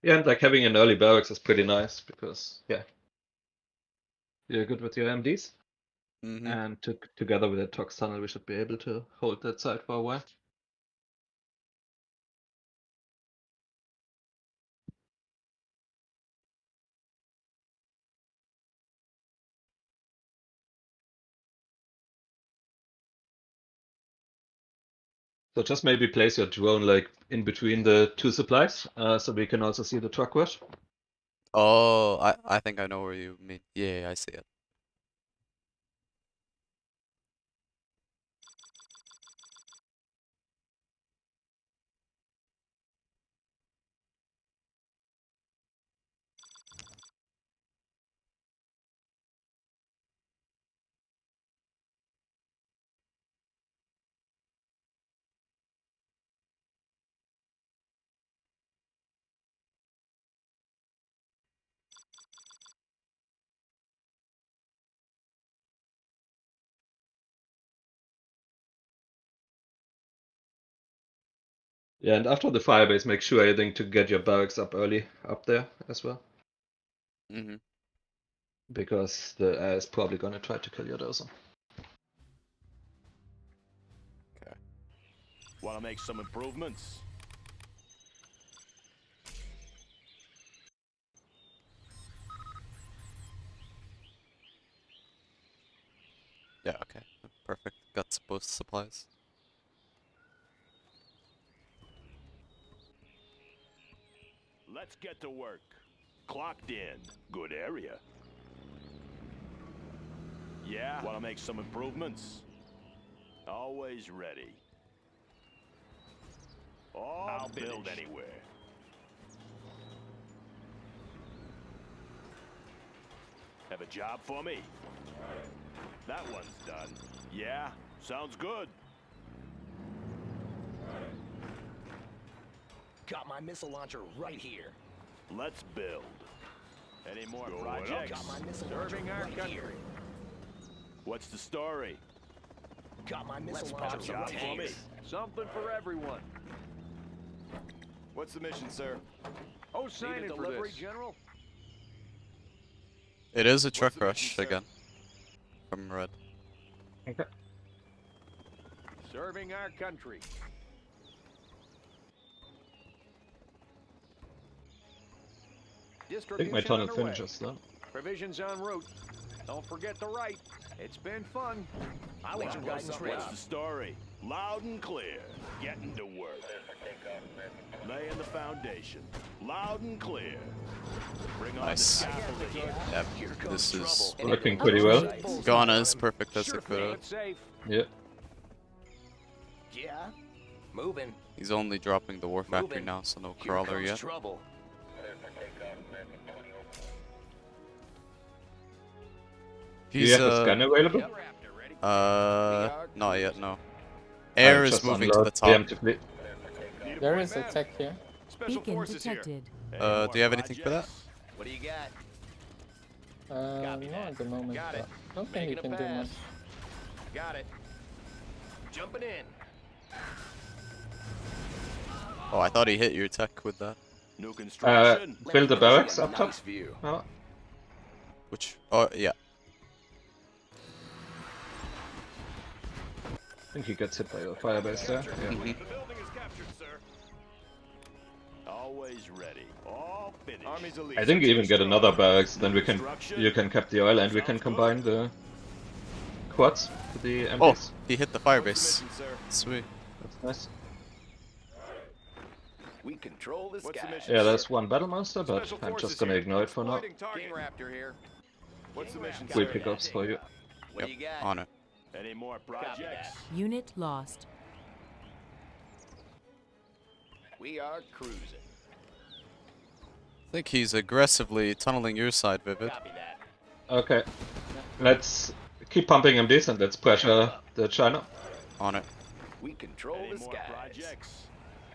S2: Yeah, and like having an early barracks is pretty nice because yeah, you're good with your MDs,
S1: Mm-hmm.
S2: and together with the Tox tunnel, we should be able to hold that side for a while. So just maybe place your drone like in between the two supplies, so we can also see the truck rush.
S1: Oh, I think I know where you mean. Yeah, I see it.
S2: Yeah, and after the firebase, make sure I think to get your barracks up early up there as well,
S1: Mm-hmm.
S2: because the air is probably gonna try to kill your dozer.
S7: Want to make some improvements?
S1: Yeah, okay. Perfect. Got both supplies.
S7: Let's get to work. Clocked in. Good area. Yeah? Want to make some improvements? Always ready. I'll build anywhere. Have a job for me? That one's done. Yeah? Sounds good.
S8: Got my missile launcher right here.
S7: Let's build. Any more
S8: Got
S7: projects?
S8: my missile launcher right here.
S7: What's the story?
S8: Got my missile
S7: Let's
S8: launcher
S7: pop job
S8: right
S7: for me.
S8: here.
S6: Something for everyone.
S10: What's the mission, sir?
S6: Oh, sign
S10: Need a
S6: in for
S10: delivery,
S6: this.
S10: General?
S1: It is a truck
S10: the mission,
S1: rush
S10: sir?
S1: again. From red.
S2: Okay.
S6: Serving our country.
S2: I think my tunnel
S6: underway.
S2: finishes though.
S6: Provisions en route. Don't forget the right. It's been fun.
S8: I want your guidance ready.
S7: What's the story? Loud and clear. Getting to work. Laying the foundation. Loud and clear. Bring on
S1: Nice.
S7: the scaffolding.
S1: Yep. This is
S2: Working pretty well.
S1: gone as perfect as
S8: Sure
S1: it could
S6: Keep
S1: have.
S6: it safe.
S2: Yeah.
S8: Yeah. Moving.
S1: He's only dropping the war factory
S8: Moving.
S1: now, so no
S8: Here
S1: crawler
S8: comes
S1: yet.
S8: trouble.
S2: Do you
S1: He's
S2: have a scan available?
S1: not yet, no. Air is
S2: just
S1: moving to
S2: unload
S1: the top.
S2: empty fleet.
S3: There is a tech here.
S7: Special
S9: Beacon
S7: forces here.
S9: detected.
S7: Any more
S1: Do you have anything for that?
S7: projects?
S8: What do you got?
S3: Not at the moment,
S6: Got
S3: but
S6: it.
S3: I don't think you
S6: Making a
S3: can do
S6: pass.
S3: much.
S6: Got it.
S8: Jumping in.
S1: Oh, I thought he hit your tech with that.
S7: New construction.
S2: Build the barracks up top.
S8: Nice view.
S2: Oh,
S1: Which? Oh, yeah.
S2: I think he gets hit by your firebase there. Yeah.
S7: The building is captured, sir. Always ready. All finished.
S10: Army's elite.
S2: I think you even get another barracks, then we can you can cap the oil and we can combine the quads to the
S1: Oh,
S2: MPs.
S1: he hit the
S10: What's the
S1: firebase.
S10: mission, sir?
S1: Sweet.
S2: That's nice.
S8: We control the
S10: What's the
S8: sky.
S10: mission?
S2: Yeah, there's one battle monster, but
S10: Special
S2: I'm
S10: forces
S2: just gonna
S10: here.
S2: ignore it for now.
S10: Exploiting target.
S6: King Raptor here.
S10: What's the mission,
S2: Free
S10: sir?
S2: pickups for you.
S8: What do you got?
S1: On it.
S7: Any more projects?
S9: Unit lost.
S8: We are cruising.
S1: I think he's aggressively tunneling your side, Vivid.
S8: Copy that.
S2: Okay, let's keep pumping MDs and let's pressure the China.
S1: On it.
S8: We control
S7: Any
S8: the
S7: more
S8: skies.
S7: projects?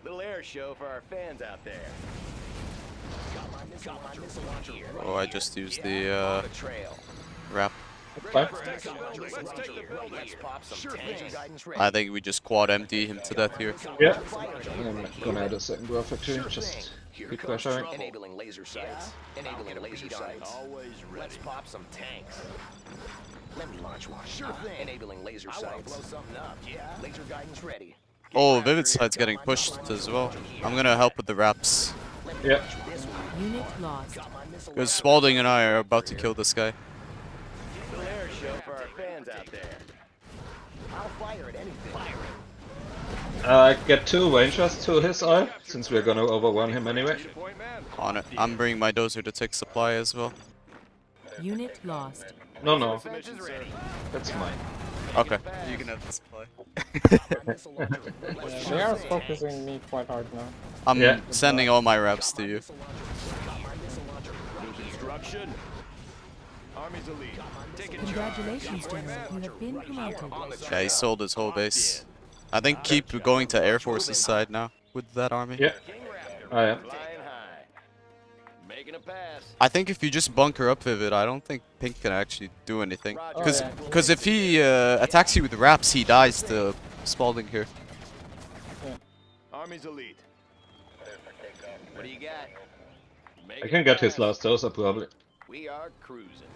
S8: Little air show for our fans out there. Got my
S1: Oh, I just used the wrap.
S2: Fine.
S1: I think we just quad empty him to death here.
S2: Yeah. I'm gonna add a second graph factory. Just keep pressuring.
S8: Enabling laser sights. Enabling laser sights.
S7: Always ready.
S8: Let's pop some tanks. Let me launch one. Sure thing. Enabling laser sights. Blow something up. Yeah. Laser guidance ready.
S1: Oh, Vivid Side's getting pushed as well. I'm gonna help with the wraps.
S2: Yeah.
S9: Unit lost.
S1: Because Spalding and I are about to kill this guy.
S8: Little air show for our fans out there. I'll fire at anything.
S2: Get 2 rangers to his eye, since we're gonna overrun him anyway.
S7: Point man.
S1: On it. I'm bringing my dozer to take supply as well.
S9: Unit lost.
S2: No, no,
S7: Submission, sir.
S2: that's mine.
S1: Okay. You can have the supply.
S3: Yeah, they are focusing me quite hard now.
S1: I'm
S2: Yeah.
S1: sending all my wraps to you.
S7: New construction. Army's elite. Taking
S9: Congratulations, General. You have been promoted.
S1: Yeah, he sold his whole base. I think keep going to Air Force's side now with that army.
S2: Yeah. I am.
S8: Flying high. Making a pass.
S1: I think if you just bunker up Vivid, I don't think Pink can actually do anything.
S3: Oh, yeah.
S1: Because if he attacks you with wraps, he dies to Spalding here.
S7: Army's elite.
S8: What do you got?
S2: I can get his last dozer probably.
S8: We are cruising.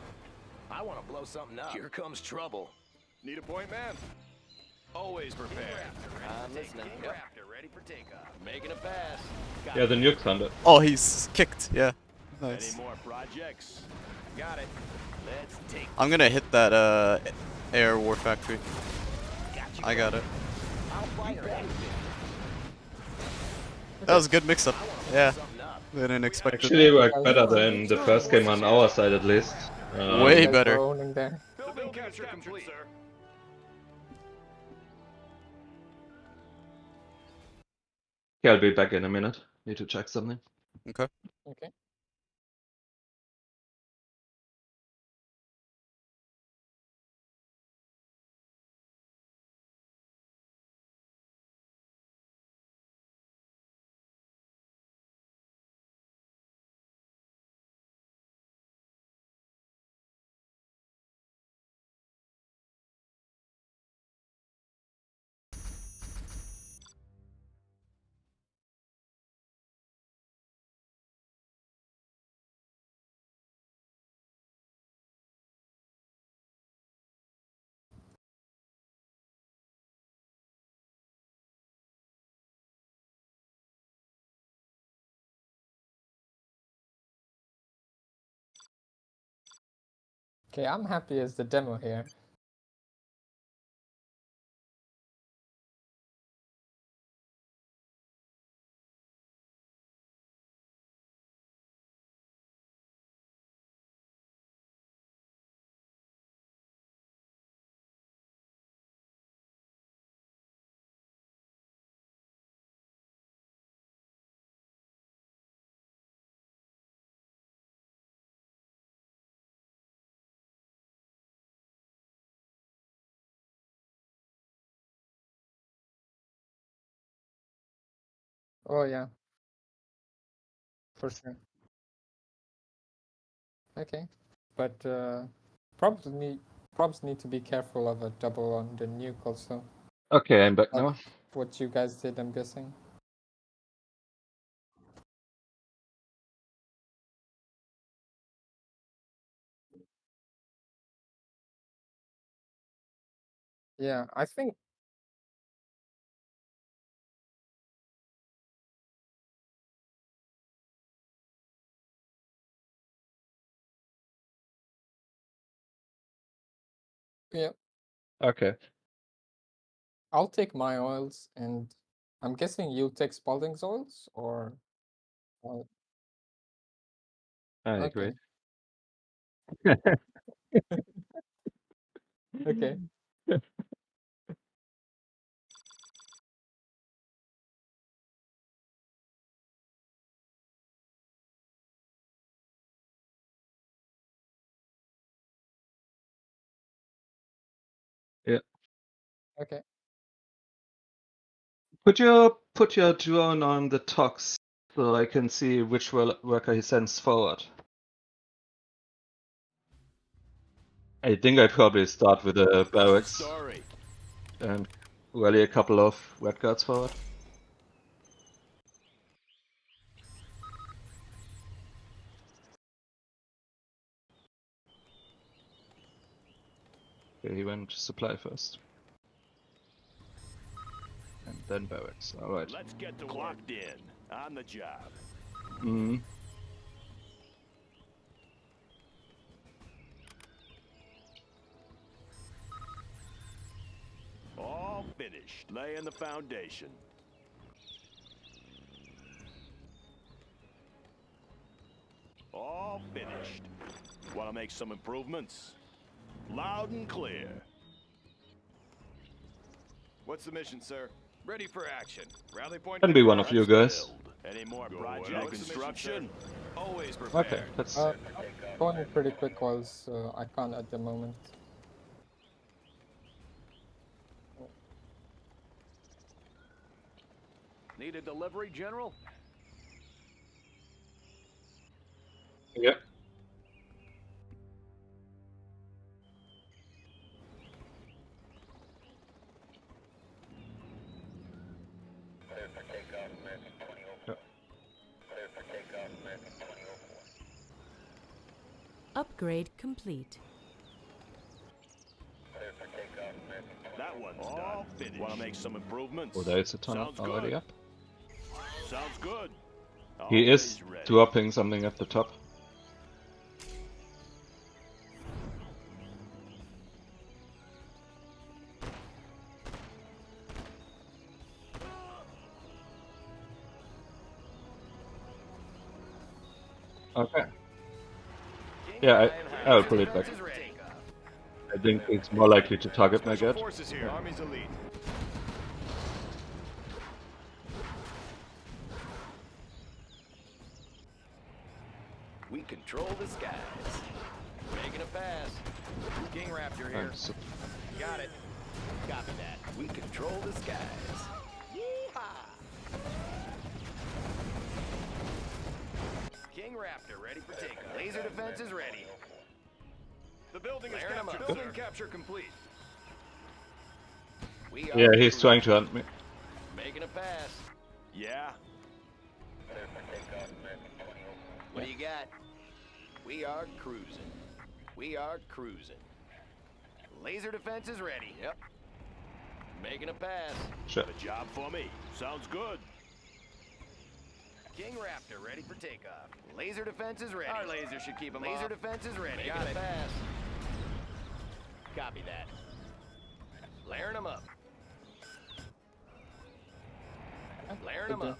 S8: I want to blow something up. Here comes trouble.
S7: Need a point man. Always prepared.
S8: I'm listening. Ready for takeoff. Making a pass.
S2: Yeah, the nuke's landed.
S1: Oh, he's kicked. Yeah. Nice.
S7: Any more projects?
S8: Got it. Let's take.
S1: I'm gonna hit that air war factory. I got it.
S8: I'll fire anything.
S1: That was a good mix-up. Yeah.
S8: Something up.
S1: I didn't expect it.
S2: Actually worked better than the first game on our side at least.
S1: Way
S3: You guys
S1: better.
S3: were owning there.
S7: Building capture complete, sir.
S2: Okay, I'll be back in a minute. Need to check something.
S1: Okay.
S3: Okay. Okay, I'm happy as the demo here. Oh yeah, for sure. Okay, but probs need to be careful of a double on the nuke also.
S2: Okay, I'm back
S3: Like
S2: now.
S3: what you guys did, I'm guessing. Yeah, I think. Yeah,
S2: Okay.
S3: I'll take my oils, and I'm guessing you'll take Spalding's oils, or.
S2: I
S3: Okay.
S2: agree.
S3: Okay.
S2: Yeah.
S3: Okay.
S2: Put your drone on the Tox so I can see which worker he sends forward. I think I'd probably start with a barracks
S7: Story.
S2: and rally a couple of red guards forward. Okay, he went supply first. And then barracks, alright.
S7: Let's get to clocked in. On the job.
S2: Mm.
S7: All finished. Laying the foundation. All finished. Want to make some improvements? Loud and clear.
S10: What's the mission, sir?
S6: Ready for action.
S10: Rally point.
S2: Can be one of you guys.
S7: Build. Any more
S10: Go
S7: project
S10: ahead.
S7: construction?
S6: Always prepared.
S2: Okay, that's
S3: Going pretty quick was I can't at the moment.
S8: Need a delivery, General?
S2: yep.
S9: Upgrade complete.
S7: That one's all finished. Want to make some improvements?
S2: Oh, there is a tunnel
S7: Sounds
S2: already
S7: good.
S2: up.
S7: Sounds good.
S2: He is
S7: Always ready.
S2: dropping something at the top. Okay. Yeah, I'll pull it back. I think it's more likely to target my
S10: Special
S2: gut.
S10: forces here. Army's elite.
S8: We control the skies. Making a pass. King Raptor here. Got it. Copy that. We control the skies. Yeehaw! King Raptor ready for takeoff. Laser defense is ready.
S10: The building is
S8: Layering 'em
S10: captured.
S8: up.
S10: Building capture complete.
S8: We are
S2: Yeah, he's trying to hunt me.
S8: making a pass.
S7: Yeah.
S8: What do you got? We are cruising. We are cruising. Laser defense is ready. Yep. Making a pass.
S2: Sure.
S7: Got a job for me. Sounds good.
S8: King Raptor ready for takeoff. Laser defense is ready.
S10: Our laser should keep him
S8: Laser
S10: off.
S8: defense is ready.
S10: Got
S8: Making
S10: it.
S8: a pass. Copy that. Layering them up. Layering them up.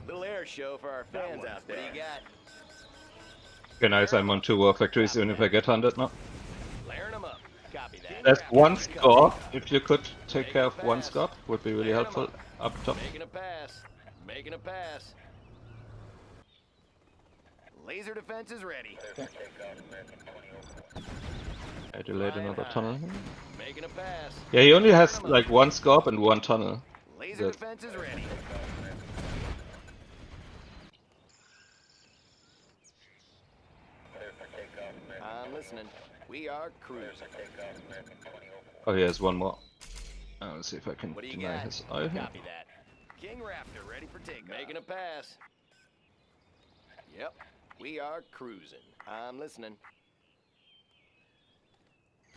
S8: Little air show for our fans out there. What do you got?
S2: Okay, nice, I'm on 2 war factories even if I get hunted now.
S8: Layering them up. Copy that.
S2: There's one score, if you could take care of one score, would be really helpful up top.
S8: Making a pass. Making a pass. Laser defense is ready.
S2: I delayed another tunnel.
S8: Making a pass.
S2: Yeah, he only has like 1 scope and 1 tunnel.
S8: Laser
S2: Good.
S8: defense is ready. I'm listening. We are cruising.
S2: Oh, he has 1 more. Let's see if I can
S8: What do you
S2: deny
S8: got?
S2: his eye here.
S8: Copy that. King Raptor ready for takeoff. Making a pass. Yep. We are cruising. I'm listening.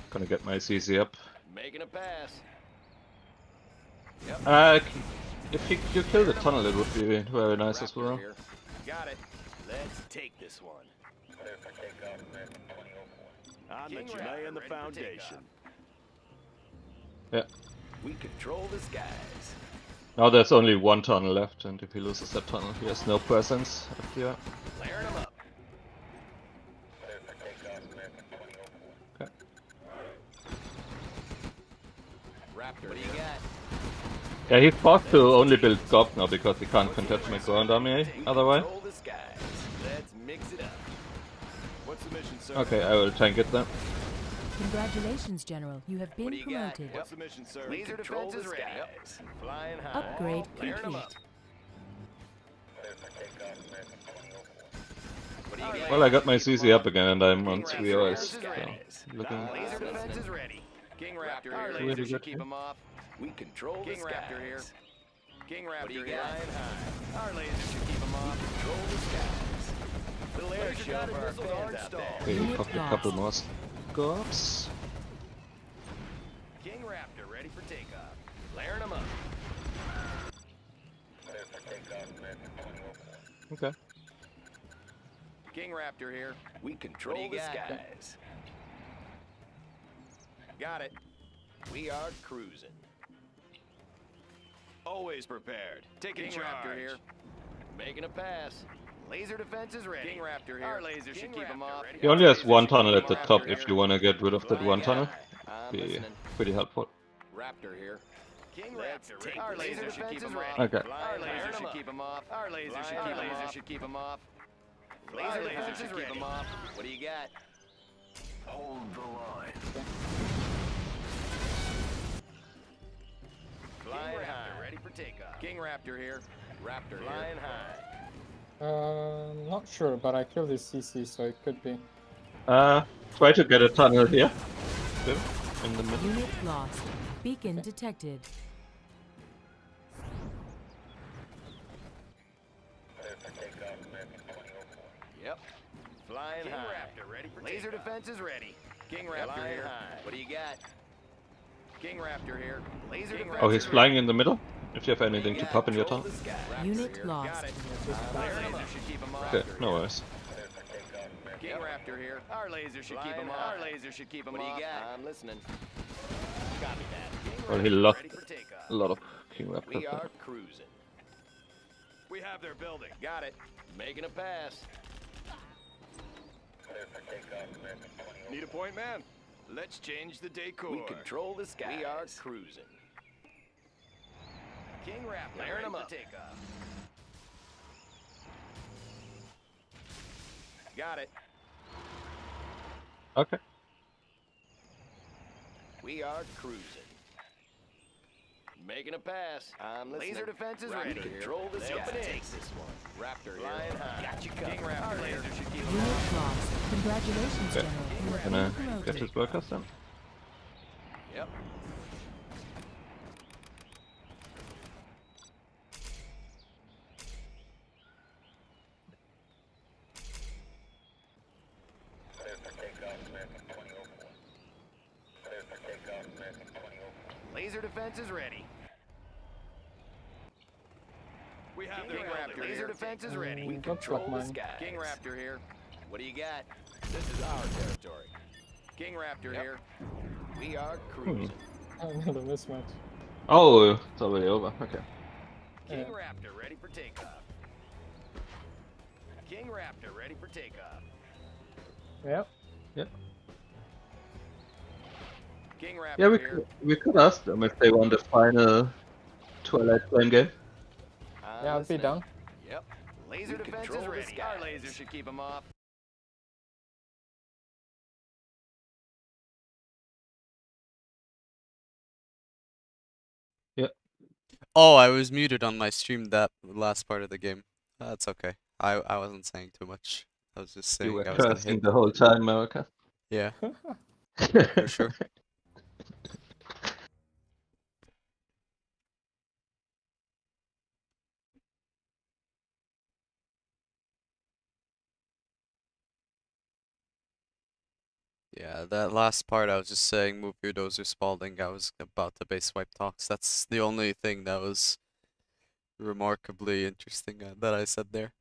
S2: Gonna get my CC up.
S8: Making a pass. Yep.
S2: If you kill the tunnel, it would be very nice as
S8: Raptor
S2: well.
S8: here. Got it. Let's take this one.
S7: On the
S8: King
S7: job.
S8: Raptor
S7: Laying the
S8: ready for
S7: foundation.
S2: Yeah.
S8: We control the skies.
S2: Now there's only 1 tunnel left, and if he loses that tunnel, he has no presence up here.
S8: Layering them up.
S2: Okay.
S8: Raptor, what do you got?
S2: Yeah, he's forced to only build scope now because he can't contest my ground army otherwise.
S8: Control the skies. Let's mix it up.
S10: What's the mission, sir?
S2: Okay, I will tank it then.
S9: Congratulations, General. You have
S8: What
S9: been
S8: do you got?
S9: promoted.
S10: What's the mission, sir?
S8: Laser
S10: Control
S8: defense is
S10: the
S8: ready.
S10: skies.
S8: Flying high.
S9: Upgrade
S8: Layering them
S9: complete.
S8: up.
S2: Well, I got my CC up again and I'm on 3 OS. So looking
S8: Laser defense is ready. King Raptor here.
S2: really
S8: Laser
S2: good
S8: should keep
S2: here.
S8: him off. We control King Raptor here. King Raptor here.
S10: Flying high.
S8: Our laser should keep him off. Control the skies. Little air show for our fans out there.
S2: Okay,
S9: Unit
S2: popped a
S9: lost.
S2: couple more scopes.
S8: King Raptor ready for takeoff. Layering him up.
S2: Okay.
S8: King Raptor here. We control the skies. Got it. We are cruising.
S10: Always prepared. Taking
S8: King
S10: charge.
S8: Raptor here. Making a pass. Laser defense is ready. King Raptor here. Our laser should keep him off.
S2: He only has one tunnel at the top if you want to get rid of that one tunnel.
S8: I'm
S2: Be
S8: listening.
S2: pretty helpful.
S8: Raptor here. King
S10: Let's
S8: Raptor
S10: take
S8: ready. Our
S10: this.
S8: laser
S10: Laser
S8: should keep him off.
S2: Okay.
S8: Our laser should keep him off. Our laser should keep him off. Should keep him off. Laser defense should keep him off. What do you got?
S7: Hold the line.
S8: Flying high. Ready for takeoff. King Raptor here. Raptor flying high.
S3: Not sure, but I killed his CC, so it could be.
S2: Try to get a tunnel here. In the middle.
S9: Unit lost. Beacon detected.
S8: Yep. Flying King high. Raptor ready for laser defense is ready. King Raptor here. High. What do you got? King Raptor here. Laser defense.
S2: Oh, he's flying in the middle. If you have anything to pop in your tunnel.
S9: Unit lost.
S2: Okay, no worries.
S8: King Raptor here. Our laser should keep him off. Our laser should keep him off. What do you got? I'm listening. Copy that. King
S2: Well, he
S8: Raptor
S2: lost
S8: ready for takeoff.
S2: a lot of King Raptor.
S8: We are cruising.
S10: We have their building.
S8: Got it. Making a pass.
S10: Need a point, man? Let's change the decor.
S8: We control the skies. We are cruising. King Raptor layering him up. Takeoff. Got it.
S2: Okay.
S8: We are cruising. Making a pass. I'm listening. Laser defense is ready. Control the skies. Take this one. Raptor flying high. Got you covered. King Raptor. Our laser should keep him
S9: Unit
S8: off.
S9: lost. Congratulations,
S2: Okay.
S9: General. You have
S2: Can
S9: been
S2: I get
S9: promoted.
S2: his workers then?
S8: Yep. Laser defense is ready.
S10: We have
S8: King
S10: their
S8: Raptor.
S10: building.
S8: Laser defense is ready. We
S3: Looks
S8: control
S3: like
S8: the
S3: mine.
S8: skies. King Raptor here. What do you got? This is our territory. King Raptor here. We are cruising.
S3: Another mismatch.
S2: Oh, it's already over. Okay.
S8: King
S3: Yeah.
S8: Raptor ready for takeoff. King Raptor ready for takeoff.
S3: Yep.
S8: King Raptor
S2: Yeah,
S8: here.
S2: we could ask them if they want the final Twilight Flame game.
S3: Yeah, I'll be down.
S8: Yep. Laser defense is ready. Our laser should keep him off.
S1: Oh, I was muted on my stream that last part of the game. That's okay. I wasn't saying too much. I was just
S2: You
S1: saying
S2: were
S1: I was gonna
S2: cursing
S1: hit.
S2: the whole time, Marakar.
S1: Yeah, for sure. Yeah, that last part I was just saying move your dozer Spalding. I was about to base swipe Tox. That's the only thing that was remarkably interesting that I said there.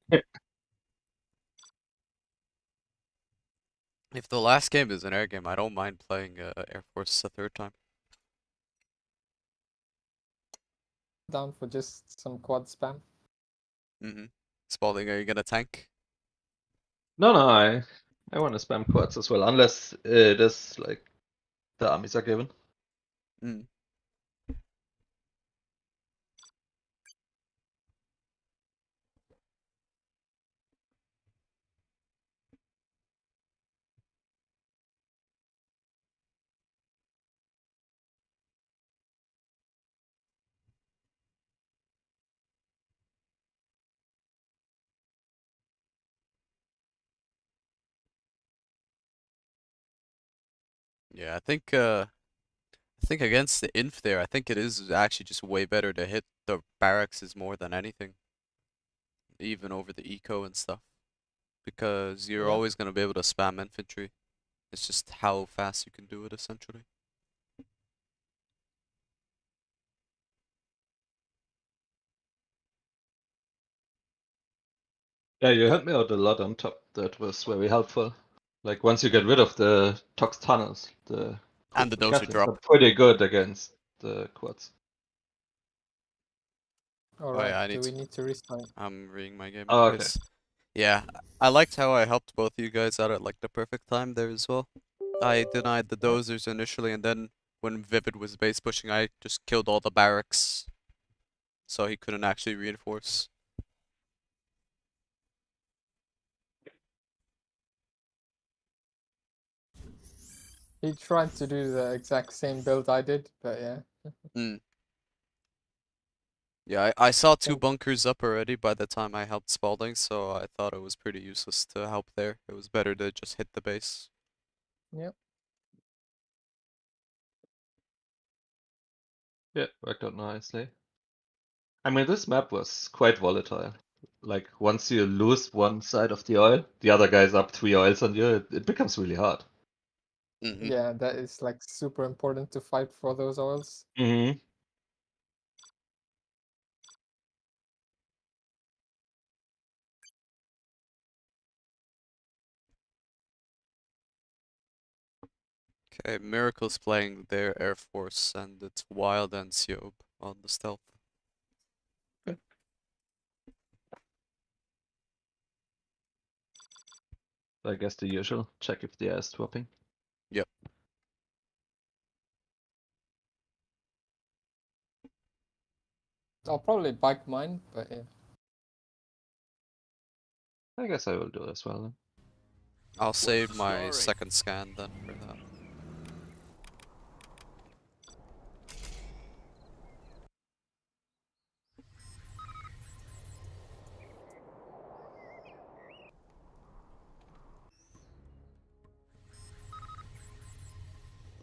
S1: If the last game is an air game, I don't mind playing Air Force a third time.
S3: Down for just some quad spam.
S1: Spalding, are you gonna tank?
S2: No, I want to spam quads as well, unless it is like the armies are given.
S1: Mm. Yeah, I think against the Inf there, I think it is actually just way better to hit the barracks more than anything, even over the eco and stuff, because you're
S3: Yeah.
S1: always gonna be able to spam infantry. It's just how fast you can do it essentially.
S2: Yeah, you helped me out a lot on top. That was very helpful. Like once you get rid of the Tox tunnels, the
S1: And the dozer
S2: Catholics are
S1: drop.
S2: pretty good against the quads.
S3: All
S1: Oh
S3: right.
S1: yeah, I
S3: Do
S1: need
S3: we
S1: to.
S3: need to restart?
S1: I'm reading my game
S2: Oh, okay.
S1: anyways. Yeah, I liked how I helped both of you guys out at like the perfect time there as well. I denied the
S3: Yeah.
S1: dozers initially, and then when Vivid was base pushing, I just killed all the barracks, so he couldn't actually reinforce.
S3: He tried to do the exact same build I did, but yeah.
S1: Mm. Yeah, I saw 2
S3: Oh.
S1: bunkers up already by the time I helped Spalding, so I thought it was pretty useless to help there. It was better to just hit the base.
S3: Yep.
S2: Yeah, worked out nicely. I mean, this map was quite volatile. Like once you lose one side of the oil, the other guy's up 3 oils on you. It becomes really hard.
S1: Mm-hmm.
S3: Yeah, that is like super important to fight for those oils.
S2: Mm-hmm.
S1: Okay, Miracle's playing their Air Force, and it's Wild and Ceobe on the stealth.
S2: I guess the usual. Check if the air is dropping.
S1: Yep.
S3: I'll probably bike mine, but yeah.
S2: I guess I will do as well then.
S1: I'll save
S7: the
S1: my
S7: story?
S1: second scan then for that.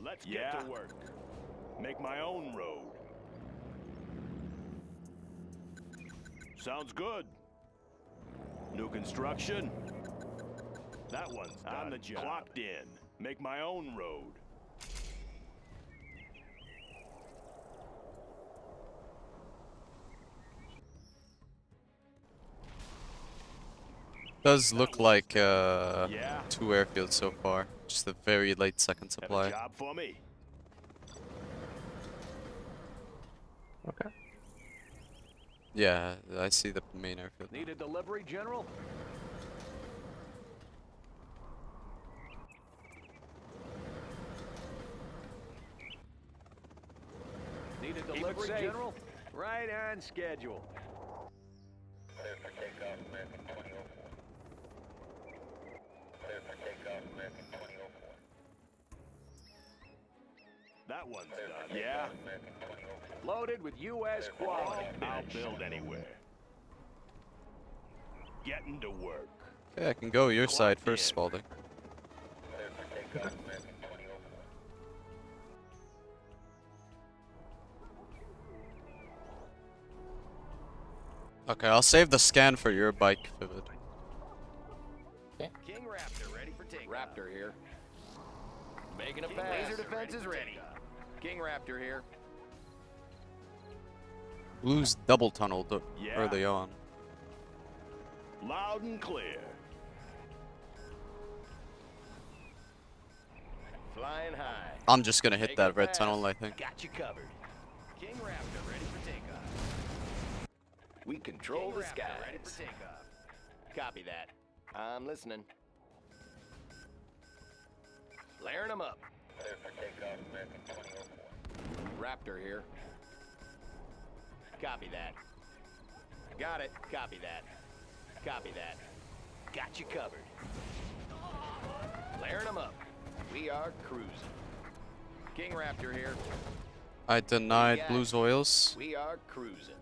S7: Let's get to work. Make my own road. Sounds good. New construction. That one's on the job. Clocked in. Make my own road.
S1: Does look like
S7: Yeah.
S1: 2 airfields so far. Just a very late second
S7: Have a
S1: supply.
S7: job for me.
S2: Okay.
S1: Yeah, I see the main airfield now.
S8: Need a delivery, General? Need a delivery, General? Right on schedule.
S7: That one's done. Yeah.
S8: Loaded with U.S. quality.
S7: I'll build anywhere. Getting to work.
S1: Okay, I can go your side
S7: Clocked
S1: first,
S7: in.
S1: Spalding. Okay, I'll save the scan for your bike, Vivid.
S8: King Raptor ready for takeoff. Raptor here. Making a pass. Laser defense is ready. King Raptor here.
S1: Blue's double tunneled
S7: Yeah.
S1: early on.
S7: Loud and clear.
S8: Flying high.
S1: I'm just gonna hit
S8: Making
S1: that
S8: a
S1: red
S8: pass.
S1: tunnel, I think.
S8: Got you covered. King Raptor ready for takeoff. We control the skies. Ready for takeoff. Copy that. I'm listening. Layering them up. Raptor here. Copy that. Got it. Copy that. Copy that. Got you covered. Layering them up. We are cruising. King Raptor here.
S1: I denied Blue's oils.
S8: We are cruising.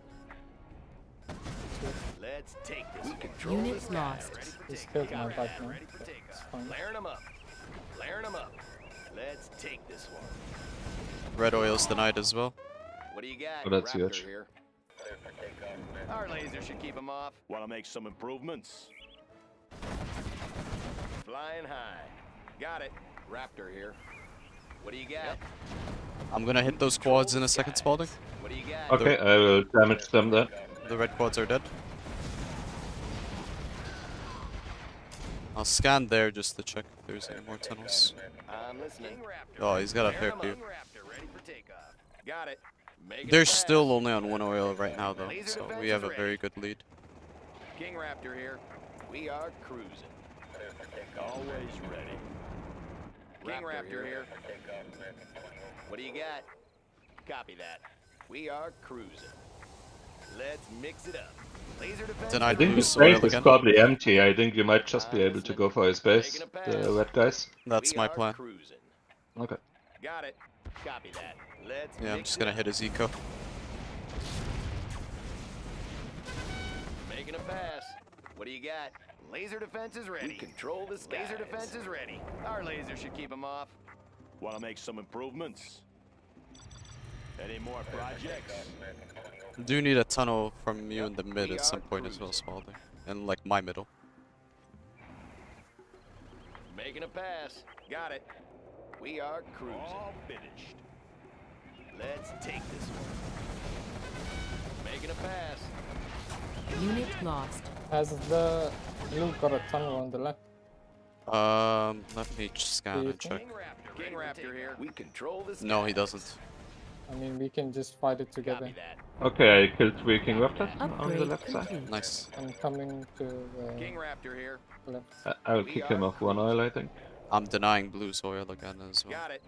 S8: Let's take this. We control
S9: Unit
S8: the skies.
S9: lost.
S8: Ready for
S3: He's
S8: takeoff.
S3: killed my
S8: Copy
S3: bike
S8: that.
S3: now.
S8: Ready for
S3: It's
S8: takeoff.
S3: fine.
S8: Layering them up. Layering them up. Let's take this one.
S1: Red oil's denied as well.
S8: What do you got?
S2: Oh, that's
S8: Raptor
S2: huge.
S8: here. Our laser should keep him off.
S7: Want to make some improvements?
S8: Flying high. Got it. Raptor here. What do you got?
S1: Yep. I'm gonna hit those quads in a second, Spalding.
S8: What do you got?
S2: Okay, I will damage them then.
S1: The red quads are dead. I'll scan there just to check if there's any more tunnels.
S8: I'm listening.
S1: Oh, he's got a fair few.
S8: Raptor ready for takeoff. Got it. Making
S1: They're
S8: it fast.
S1: still only on 1 oil right now though,
S8: Laser
S1: so
S8: defense
S1: we have
S8: is
S1: a very good lead.
S8: King Raptor here. We are cruising.
S7: Always ready.
S8: King Raptor here. What do you got? Copy that. We are cruising. Let's mix it up. Laser defense.
S1: Denied
S2: I think
S1: blue
S2: his
S1: soil
S2: base is
S1: again.
S2: probably empty. I think you might just be able to go for his base, the red guys.
S1: That's
S8: We
S1: my
S8: are
S1: plan.
S8: Cruising.
S2: Okay.
S8: Got it. Copy that. Let's
S1: Yeah, I'm
S8: mix
S1: just
S8: it
S1: gonna
S8: up.
S1: hit his eco.
S8: Making a pass. What do you got? Laser defense is ready. We control the skies. Laser defense is ready. Our laser should keep him off.
S7: Want to make some improvements? Any more projects?
S1: Do need a tunnel from you in the mid at some point as well, Spalding. And like my middle.
S8: Making a pass. Got it. We are cruising.
S7: All finished.
S8: Let's take this one. Making a pass.
S9: Unit lost.
S3: Has the blue got a tunnel on the left?
S1: Let me scan and check.
S8: King Raptor here. We control this.
S1: No, he doesn't.
S3: I mean, we can just fight it together.
S8: Copy that.
S2: Okay, I killed 3 King Raptors on the
S9: Upgrade
S2: left side.
S9: complete.
S1: Nice.
S3: I'm coming to
S8: King
S3: the
S8: Raptor here.
S3: left.
S2: I will kick him off 1 oil, I think.
S1: I'm denying blue soil again as well.
S8: Got it.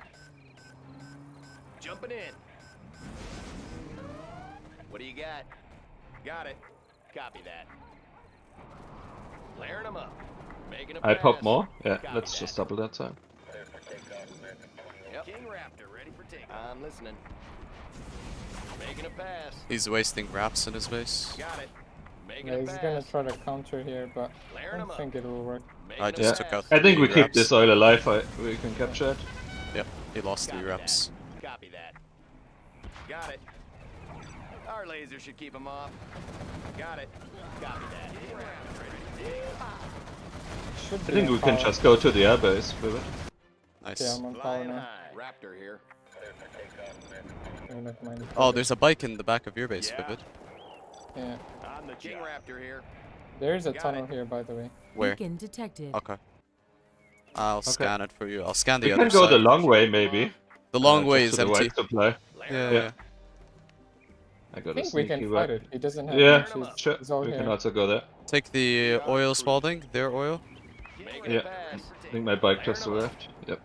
S8: Jumping in. What do you got? Got it. Copy that. Layering them up. Making a
S2: I
S8: pass.
S2: pop more? Yeah,
S8: Copy
S2: let's
S8: that.
S2: just double that time.
S8: Yep. King Raptor ready for takeoff. I'm listening. Making a pass.
S1: He's wasting wraps in his base.
S8: Got it. Making
S3: Yeah,
S8: a
S3: he's
S8: pass.
S3: gonna try to counter here, but I
S8: Layering 'em
S3: don't
S8: up.
S3: think it will work.
S8: Making
S1: I
S8: a
S1: just
S2: Yeah.
S1: took out
S2: I think we
S1: 3
S2: keep
S1: wraps.
S2: this oil alive, we can capture it.
S1: Yep, he lost 3
S8: Copy
S1: reps.
S8: that. Copy that. Got it. Our laser should keep him off. Got it. Copy that.
S3: Should
S2: I
S3: be
S2: think
S3: on
S2: we can
S3: power.
S2: just go to the airbase with it.
S1: Nice.
S3: Yeah, I'm on power
S8: Flying
S3: now.
S8: high. Raptor here.
S3: Unit minus
S1: Oh,
S3: power.
S1: there's a bike in the back of your base,
S7: Yeah.
S1: Vivid.
S3: Yeah,
S7: On the
S8: King
S7: job.
S8: Raptor here.
S3: there is a
S8: Got
S3: tunnel
S8: it.
S3: here, by the way.
S1: Where?
S9: Beacon detected.
S1: Okay. I'll scan it for you. I'll scan the
S2: We
S1: other
S2: can go
S1: side.
S2: the long way, maybe.
S1: The long way
S2: just
S1: is
S2: to the
S1: empty.
S2: white supply.
S1: Yeah,
S2: Yeah. I
S3: I
S2: got a
S3: think we
S2: sneaky
S3: can
S2: way.
S3: fight it. He doesn't have
S2: Yeah,
S3: much.
S2: sure.
S3: He's all
S2: We can
S3: here.
S2: also go there.
S1: Take the oil, Spalding. Their oil.
S8: Making
S2: Yeah.
S8: a pass.
S2: I think my bike just arrived. Yep.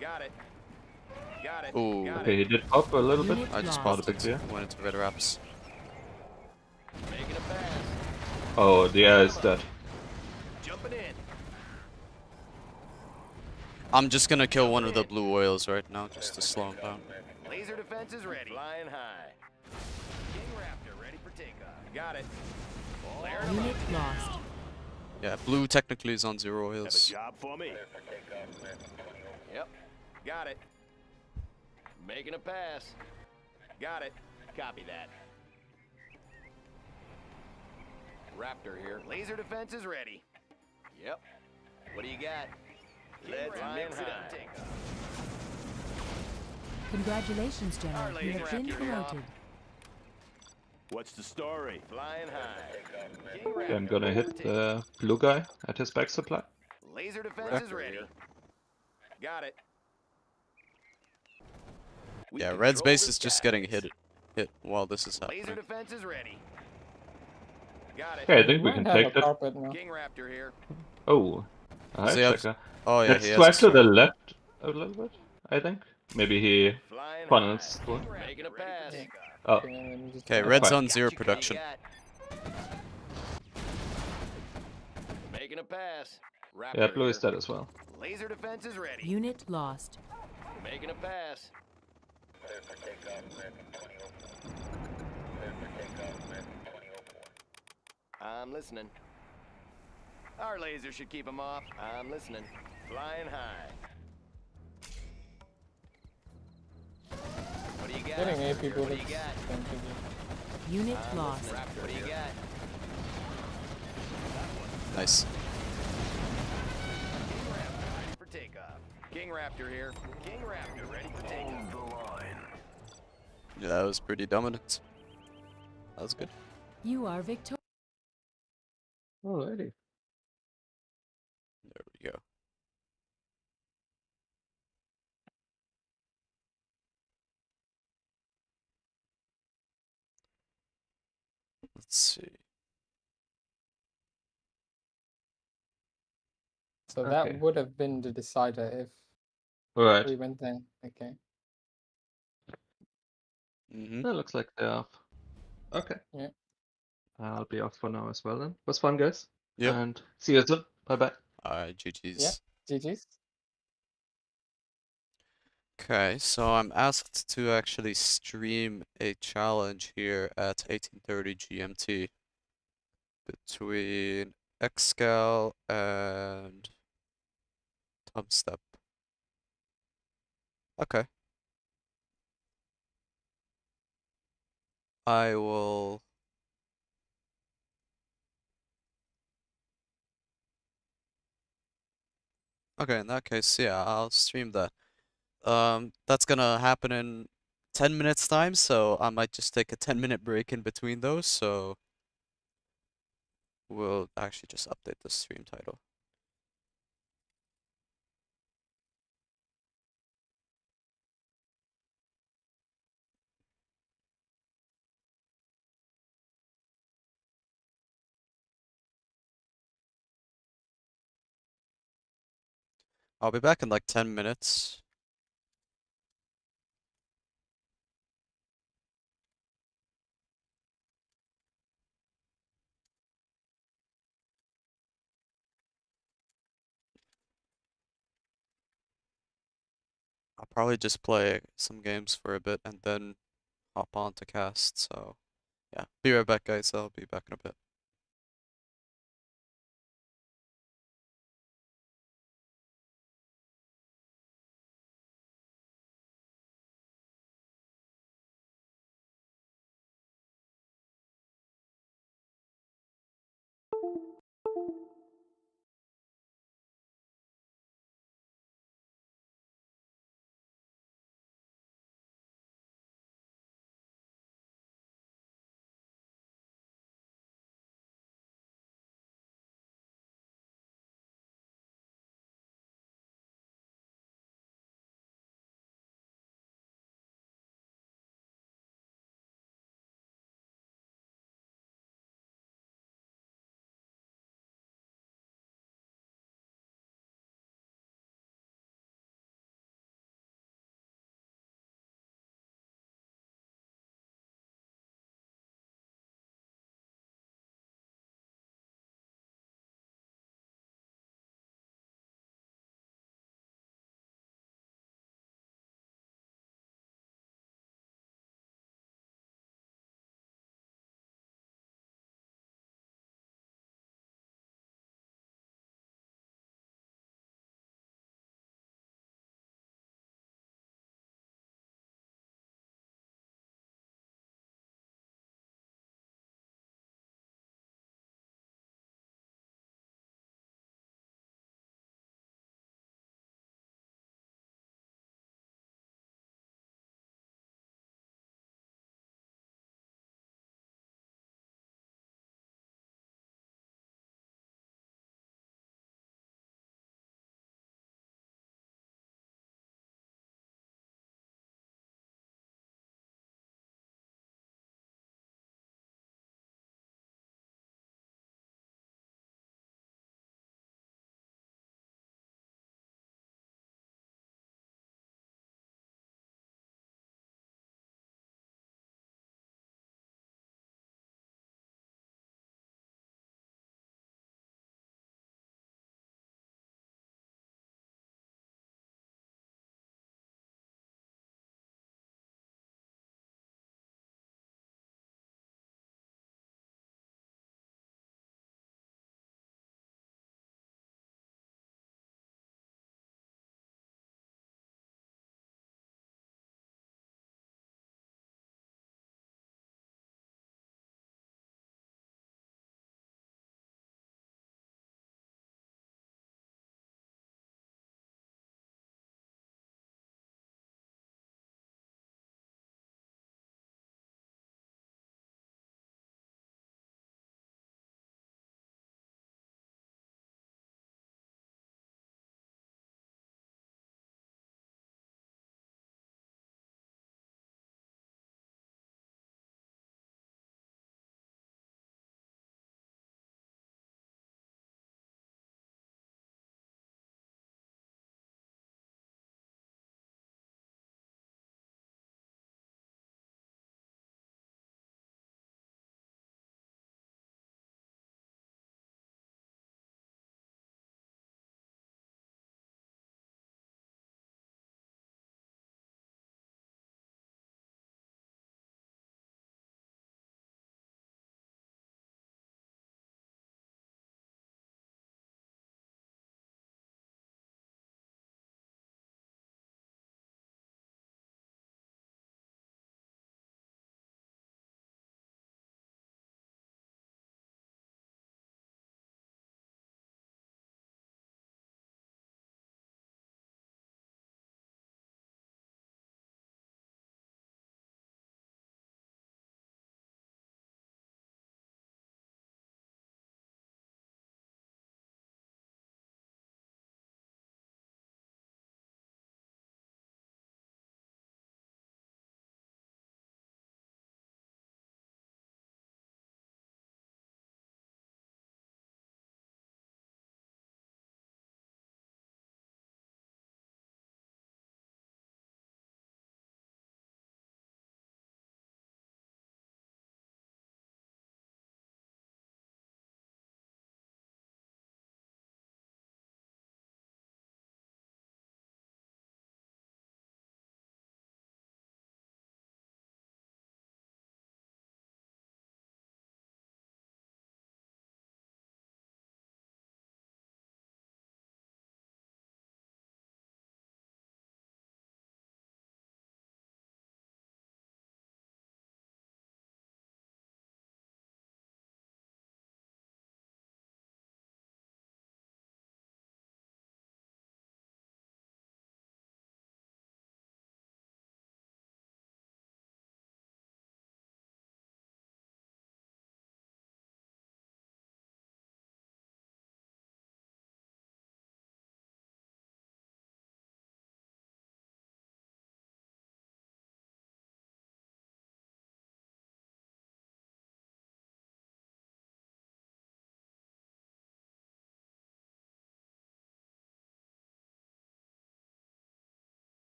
S8: Got it. Got it.
S1: Ooh.
S8: Got
S2: Okay, he did pop a little bit.
S9: Unit
S1: I just
S9: lost.
S1: popped
S2: Not a
S1: it.
S2: big deal.
S1: Went into red wraps.
S8: it. Making a pass.
S2: Oh, the air is dead.
S8: Jumping in.
S1: I'm just gonna kill one of the blue oils right now, just to slow him down.
S8: Laser defense is ready. Flying high. King Raptor ready for takeoff. Got it. Layering 'em
S9: Unit
S8: up.
S9: lost.
S1: Yeah, blue technically is on 0
S7: Have a
S1: oils.
S7: job for me?
S8: Yep. Got it. Making a pass. Got it. Copy that. Raptor here. Laser defense is ready. Yep. What do you got? Let's mix it up.
S9: Congratulations, General.
S8: Our
S9: You
S8: laser
S9: have been
S8: Raptor here.
S9: promoted.
S7: What's the story?
S8: Flying high. King
S2: Okay, I'm
S8: Raptor
S2: gonna
S8: ready
S2: hit
S8: for takeoff.
S2: the blue guy at his back supply.
S8: Laser defense is ready. Got it. We
S1: Yeah, red's
S8: control
S1: base
S8: the
S1: is just
S8: skies.
S1: getting hit while this is
S8: Laser
S1: happening.
S8: defense is ready. Got it.
S2: Okay, I think we
S3: Might
S2: can
S3: have
S2: take
S3: a
S2: that.
S3: carpet now.
S8: King Raptor here.
S2: Oh, a
S1: Does he have-
S2: hijacker.
S1: Oh yeah,
S2: Let's
S1: he has
S2: try
S1: a
S2: to the
S1: strike.
S2: left a little bit, I think. Maybe he
S8: Flying
S2: funnels
S8: high.
S2: one.
S8: Making a pass.
S2: Oh,
S3: Okay, let me just
S1: Okay,
S3: try-
S1: red's
S2: fine.
S1: on 0
S8: Got you,
S1: production.
S8: got. Making a pass. Raptor
S2: yeah, blue
S8: here.
S2: is dead as well.
S8: Laser defense is ready.
S9: Unit lost.
S8: Making a pass. I'm listening. Our laser should keep him off. I'm listening. Flying high. What do you got?
S3: Getting AP
S8: What do you
S3: bullets.
S8: got?
S3: Don't think it-
S9: Unit lost.
S8: Raptor, what do you got?
S1: Nice.
S8: Ready for takeoff. King Raptor here. King Raptor ready for takeoff.
S1: Yeah, that was pretty dominant. That was good.
S9: You are victorious.
S2: Alrighty.
S1: There we go. Let's see.
S3: So
S2: Okay.
S3: that would have been the decider if
S2: Alright.
S3: we went there. Okay.
S1: Mm-hmm.
S2: That looks like they're off. Okay.
S3: Yeah.
S2: I'll be off for now as well then. Was fun, guys.
S1: Yep.
S2: And see you soon. Bye bye.
S1: Alright,
S3: Yeah.
S1: GG's.
S3: GG's.
S1: Okay, so I'm asked to actually stream a challenge here at 18:30 GMT between Excal and Tumstep. Okay. I will. Okay, in that case, yeah, I'll stream that. That's gonna happen in 10 minutes time, so I might just take a 10-minute break in between those, so we'll actually just update the stream title. I'll be back in like 10 minutes. I'll probably just play some games for a bit and then hop on to cast, so yeah. Be right back, guys. I'll be back in a bit.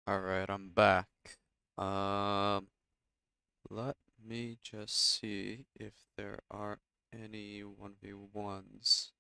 S1: Alright, I'm back. Let me just see if there are any 1v1s.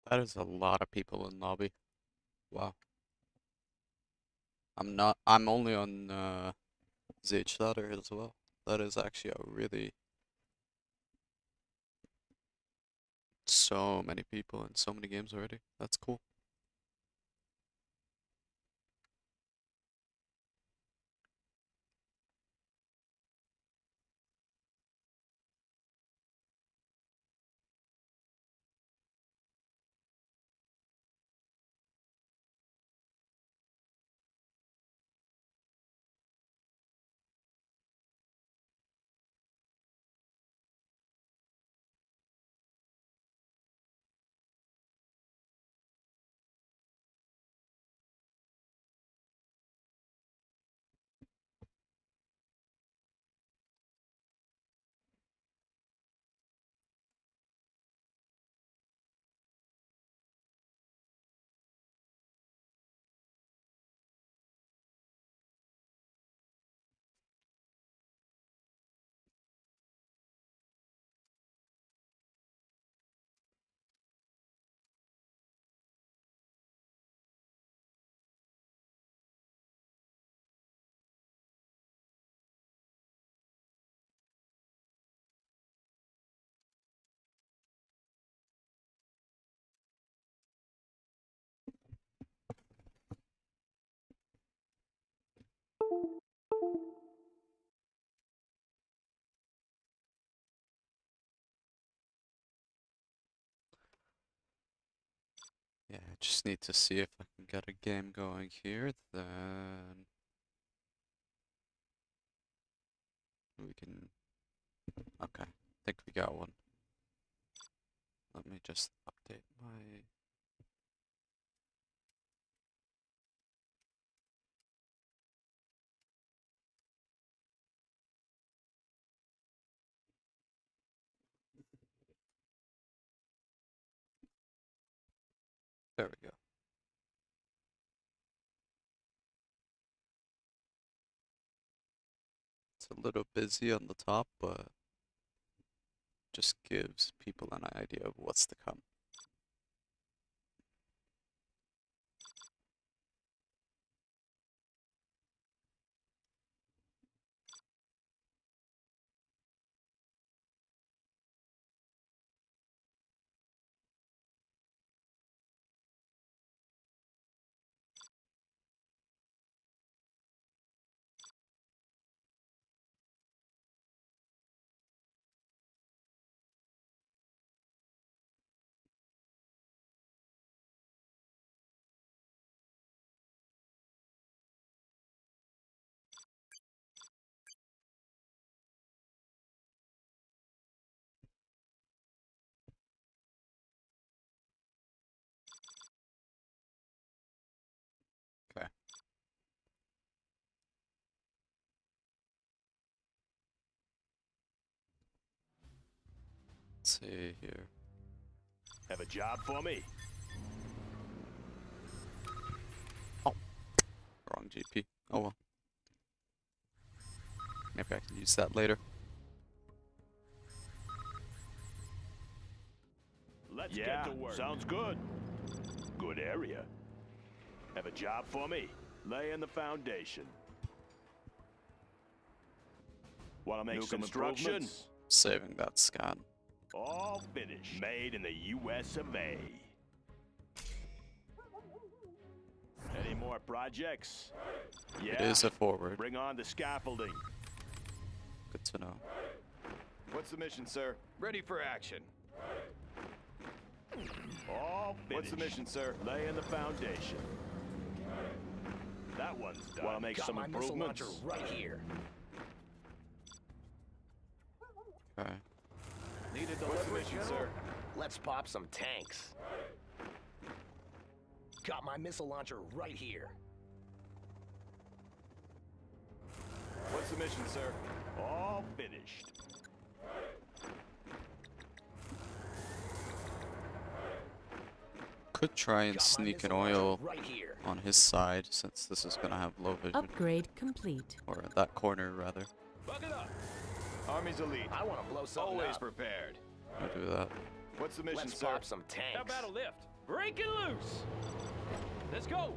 S1: That is a lot of people in lobby. Wow. I'm only on ZH ladder as well. That is actually a really so many people in so many games already. That's cool. Yeah, I just need to see if I can get a game going here, then we can... Okay, I think we got one. Let me just update my... There we go. It's a little busy on the top, but just gives people an idea of what's to come. see here.
S7: Have a job for me.
S1: Wrong GP. Oh well. Maybe I can use that later.
S7: Let's get to work. Sounds good. Good area. Have a job for me. Laying the foundation. Want to make
S10: Nuke
S7: some construction?
S1: Saving that scan.
S7: All finished. Made in the US of A. Any more projects? Yeah.
S1: It is a forward.
S7: Bring on the scaffolding.
S1: Good to know.
S10: What's the mission, sir? Ready for action.
S7: All finished.
S10: What's the mission, sir?
S7: Laying the foundation. That one's done. Want to make some improvements?
S8: Right here.
S1: Okay.
S10: Need a delivery, sir.
S8: Let's pop some tanks. Got my missile launcher right here.
S10: What's the mission, sir?
S7: All finished.
S1: Could try and
S8: Got my
S1: sneak an
S8: missile launcher
S1: oil
S8: right here.
S1: on his side since this is gonna have low vision.
S9: Upgrade complete.
S1: Or at that corner rather.
S10: Bucket up. Army's elite.
S8: I want to blow something
S10: Always
S8: up.
S10: prepared.
S1: I'll do that.
S10: What's the mission,
S8: Let's
S10: sir?
S8: pop some tanks.
S6: How about a lift? Break it loose. Let's go.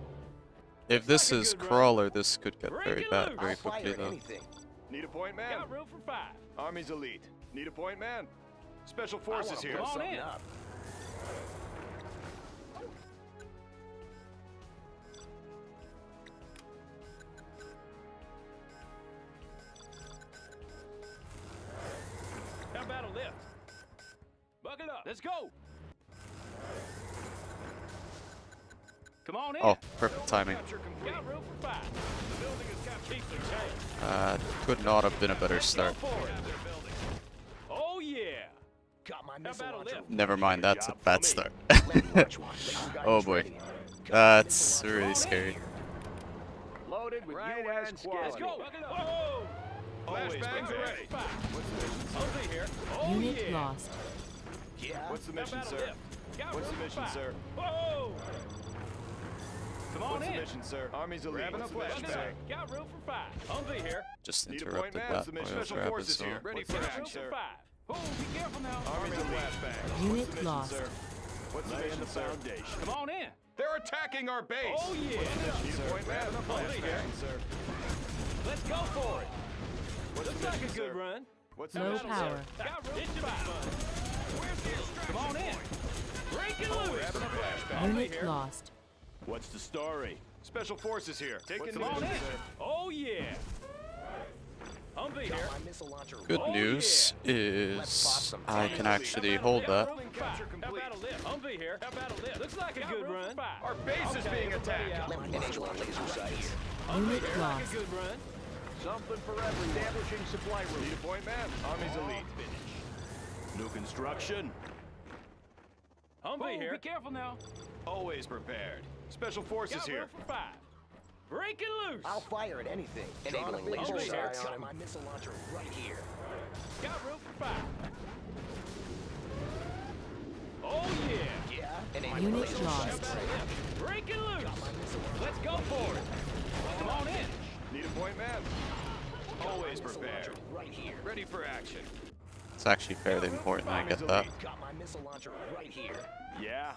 S1: If this
S6: like a
S1: is
S6: good run.
S1: crawler, this could get
S6: Break
S1: very
S6: it
S1: bad
S6: loose.
S1: very
S8: I'll fire
S1: quickly
S8: at
S1: though.
S8: anything.
S10: Need a point, man.
S6: Got room for 5.
S10: Army's elite. Need a point, man. Special
S8: I
S10: forces
S8: wanna
S10: here.
S8: blow
S6: Come on
S8: something
S6: in.
S8: up.
S6: How about a lift? Bucket up. Let's go. Come on in.
S1: Oh, perfect timing.
S6: Capture complete. Got room for 5. The building is captured. Keep the change.
S1: Could not have been a better start.
S6: Go for it. Oh yeah.
S8: Got my
S6: How
S8: missile
S6: about a
S8: launcher.
S6: lift?
S1: Never mind, that's a bad start.
S8: Let me launch one. Laser guidance
S1: Oh boy.
S8: ready.
S1: That's really scary.
S7: Loaded with
S10: Right
S7: US
S10: and
S7: quality.
S6: Let's go. Whoa.
S10: Always
S6: Flashbangs
S10: prepared.
S6: ready. What's the mission, sir? I'll be here. Oh
S9: Unit
S6: yeah.
S9: lost.
S8: Yeah.
S10: What's the
S6: How
S10: mission,
S6: about a
S10: sir?
S6: lift? Got
S10: What's the
S6: room for
S10: mission,
S6: 5.
S10: sir?
S6: Whoa. Come on
S10: What's the
S6: in.
S10: mission, sir? Army's elite.
S6: Grabbing a
S10: What's the mission,
S6: flashbang.
S10: sir?
S6: Got room for 5. I'll be here.
S1: Just
S10: Need a point,
S1: interrupted
S10: man.
S1: that
S10: What's the mission?
S1: oil
S10: Special
S1: grab
S10: forces
S1: as well.
S10: here. Ready for
S6: Got room
S10: action,
S6: for
S10: sir.
S6: 5. Oh, be careful now.
S10: Army's elite. Flashbang.
S9: Unit
S10: What's the mission,
S9: lost.
S10: sir? What's the
S7: Laying
S10: mission,
S7: the
S10: sir?
S7: foundation.
S6: Come on in.
S10: They're attacking our base.
S6: Oh yeah.
S10: Need a point, man.
S6: I'll be here.
S10: Sir.
S6: Let's go for it.
S10: What's
S6: Looks
S10: the
S6: like a
S10: mission,
S6: good
S10: sir?
S6: run.
S10: What's the
S9: Low
S10: mission,
S9: power.
S10: sir?
S6: Got room for 5. Where's the extraction? Come on in. Break it loose.
S10: Grabbing a flashbang.
S6: I'll be
S9: Unit
S6: here.
S9: lost.
S7: What's the story?
S10: Special forces here. Taking
S6: Come on in. Oh yeah. I'll be here.
S8: Got my missile launcher
S1: Good
S6: Oh,
S1: news is I can actually hold that.
S6: Rolling 5. How about a lift? I'll be here. How about a lift? Looks like a good run.
S10: Our base is being attacked.
S8: Let me enable on laser sights.
S9: Unit
S6: Like a
S9: lost.
S6: good run.
S7: Something for everyone. Establishing supply room.
S10: Need a point, man. Army's elite.
S7: New construction.
S6: I'll be here. Be careful now.
S10: Always prepared. Special forces
S6: Got
S10: here.
S6: room for 5. Break it loose.
S8: I'll fire at anything. Enabling
S6: big
S8: laser
S6: hole
S8: sights.
S6: here.
S8: Got my missile launcher right here.
S6: Got room for 5. Oh yeah.
S8: Yeah. Enabling
S9: Unit
S8: laser
S9: lost.
S6: How
S8: sights.
S6: about a lift? Break it loose.
S8: Got my missile launcher.
S6: Let's go for it. Come on in.
S10: Need a point, man. Always
S8: Missile
S10: prepared.
S8: launcher right here.
S10: Ready for action.
S1: It's actually fairly important I get that.
S8: Got my missile launcher right here.
S10: Yeah.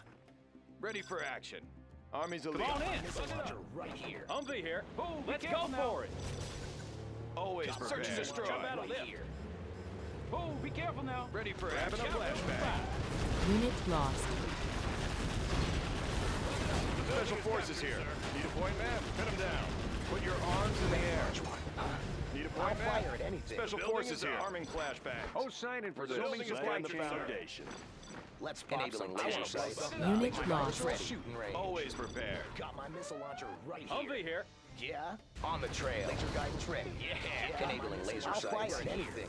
S10: Ready for action. Army's elite.
S6: Come on in.
S8: Missile launcher right here.
S6: I'll be here. Let's go for it.
S10: Always
S8: Got my
S10: prepared.
S8: missile
S10: Destroy.
S8: launcher
S6: How about a
S8: right
S6: lift?
S8: here.
S6: Oh, be careful now.
S10: Ready for
S6: Grabbing
S10: action.
S6: a flashbang.
S9: Unit lost.
S10: Special forces here. Need a point, man. Pin them down. Put your arms in the air. Need a
S8: I'll
S10: point, man.
S8: fire at anything.
S10: Special forces here. Arming flashbangs.
S7: Oh, sign in for this.
S10: Building is
S7: Laying the
S10: captured, sir.
S7: foundation.
S8: Let's pop some laser sights.
S9: Unit lost.
S8: Shooting range.
S10: Always prepared.
S8: Got my missile launcher right
S6: I'll
S8: here.
S6: be here.
S8: Yeah. On the trail. Laser guidance ready. Yeah. Enabling laser sights. I'll fire at anything.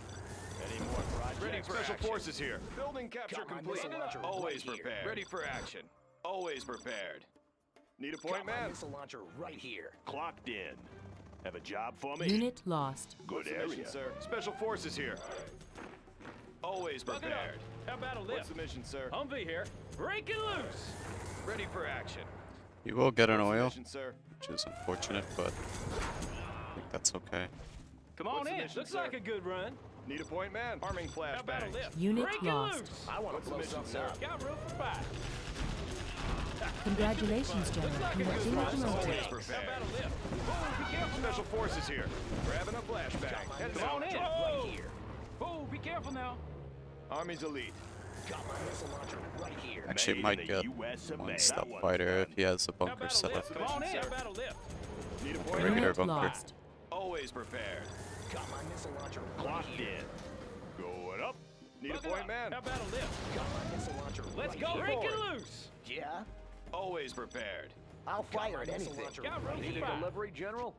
S10: Any more projects? Ready for special forces here. Building capture
S8: Got my
S10: complete.
S8: missile launcher
S10: Always
S8: right here.
S10: prepared. Ready for action. Always prepared. Need a
S8: Got
S10: point,
S8: my
S10: man.
S8: missile launcher right here.
S7: Clocked in. Have a job for me?
S9: Unit lost.
S7: Good
S10: What's the mission,
S7: area.
S10: sir. Special forces here. Always prepared.
S6: How about a lift?
S10: What's the mission, sir?
S6: Humvee here. Breaking loose.
S10: Ready for action.
S1: You will get an
S10: What's the
S1: oil,
S10: mission, sir?
S1: which is unfortunate, but I think that's okay.
S6: Come on
S10: What's the
S6: in.
S10: mission,
S6: Looks
S10: sir?
S6: like a good run.
S10: Need a point, man. Arming
S6: How about a
S10: flashbang.
S6: lift?
S9: Unit
S6: Breaking
S9: lost.
S6: loose.
S8: I want
S10: What's
S8: to
S10: the
S8: blow
S10: mission,
S8: something
S10: sir?
S8: up.
S6: Got room for 5.
S9: Congratulations, General.
S6: Looks like
S9: You
S6: a
S9: have
S6: good
S9: been
S6: run.
S9: promoted.
S10: Always
S6: How
S10: prepared.
S6: about a lift? Whoa, be careful now.
S10: Special forces here. Grabbing a flashbang. Head
S6: Come on in.
S10: down.
S6: Whoa. Whoa, be careful now.
S10: Army's elite.
S8: Got my missile launcher right here.
S1: Actually,
S7: Made
S1: might
S7: in
S1: get
S7: the US of
S1: one
S7: A.
S1: step
S7: That one's
S1: fighter if
S7: done.
S1: he has a
S6: How
S1: bunker
S6: about a
S1: set up.
S6: lift? Come on in. How about a lift?
S10: Need a
S1: A
S10: point,
S1: regular
S9: Unit
S1: bunker.
S9: lost.
S10: Always prepared.
S8: Got my missile launcher right
S7: Locked
S8: here.
S7: in. Going up.
S10: Need a
S6: Buckle
S10: point,
S6: up.
S10: man.
S6: How about a lift?
S8: Got my missile launcher
S6: Let's
S8: right
S6: go.
S8: here.
S6: Break it
S10: forward.
S6: loose.
S8: Yeah?
S10: Always prepared.
S8: I'll fire at anything.
S6: Got room
S8: Need
S6: for
S8: a
S6: 5.
S8: delivery, General?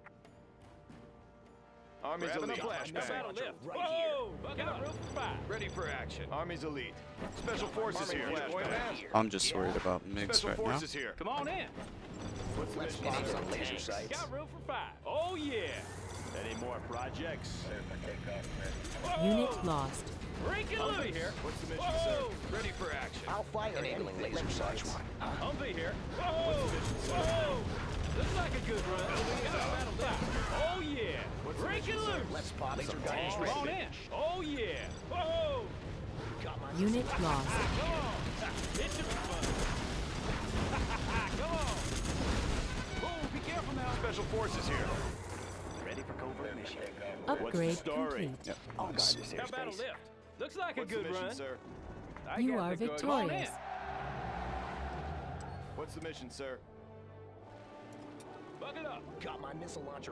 S10: Army's
S6: Grabbing a
S10: elite.
S6: How about a
S8: launcher
S6: lift?
S8: right
S6: Whoa, got room for 5.
S10: Ready for action. Army's elite. Special forces
S8: Army
S10: here. Point, man.
S1: I'm just worried about MiGs
S10: Special
S1: right now.
S10: forces here.
S6: Come on in.
S10: What's the
S8: Let's
S10: mission,
S8: spot
S10: sir?
S8: some laser sights.
S6: Got room for 5. Oh, yeah.
S7: Any more projects?
S6: Whoa.
S9: Unit lost.
S6: Break it
S10: Humvee
S6: loose.
S10: here. What's the mission,
S6: Whoa.
S10: sir? Ready for action.
S8: I'll fire at anything. Laser sights.
S6: Humvee here. Whoa. Whoa. Looks like a good run. Got about a lift. Oh, yeah. Break it loose.
S8: Let's spot laser guns
S6: Come on in. Oh, yeah. Whoa.
S8: Got my
S9: Unit lost.
S6: Come on. It should be fun. Come on. Whoa, be careful now.
S10: Special forces here.
S8: ready for covert mission.
S9: Upgrade
S7: story?
S9: complete.
S1: Yep.
S8: I'll guide
S1: nice.
S8: this
S6: How about a
S8: airspace.
S6: lift? Looks like
S10: What's
S6: a
S10: the
S6: good
S10: mission,
S6: run.
S10: sir?
S6: I
S9: You
S6: got
S9: are
S6: the goods. Come on in.
S9: victorious.
S10: What's the mission, sir?
S6: Buckle up.
S8: Got my missile launcher.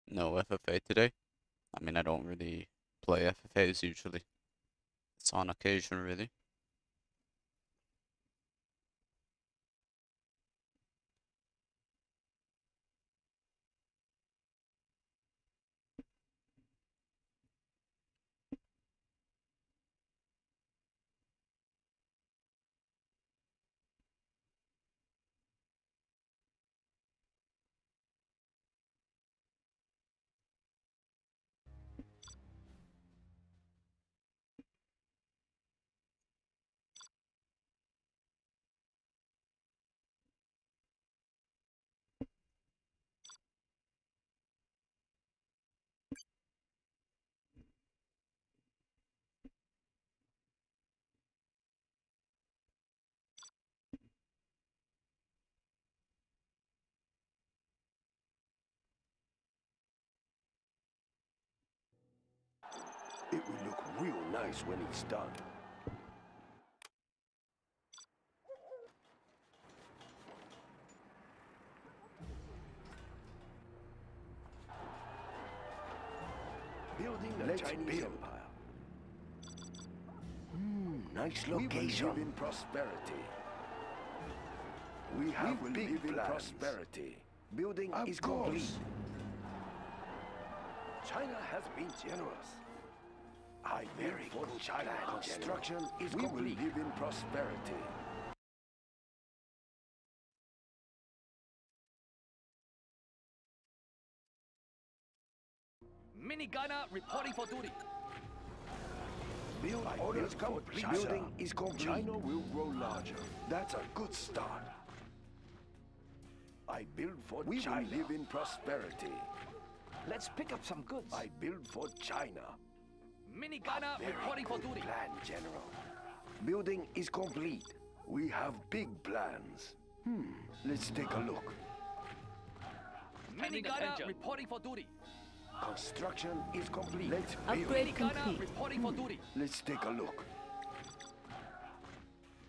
S1: No FFA today. I mean, I don't really play FFAs usually. It's on occasion, really.
S7: It will look real nice when it's done. Building a Chinese empire. Nice location. We will live in prosperity. We have big plans. Prosperity. Building is complete. China has been generous. I very good China. Construction is complete. We will live in prosperity.
S8: Minigunner reporting for duty.
S7: Orders complete. Building is complete. China will grow larger. That's a good start. I build for China. We will live in prosperity.
S8: Let's pick up some goods.
S7: I build for China.
S8: Minigunner
S7: Very
S8: reporting for
S7: good
S8: duty.
S7: plan, General. Building is complete. We have big plans. Let's take a look.
S8: Minigunner reporting for duty.
S7: Construction is complete. Let's build.
S9: Upgrade
S8: Minigunner
S9: complete.
S8: reporting for duty.
S7: Let's take a look.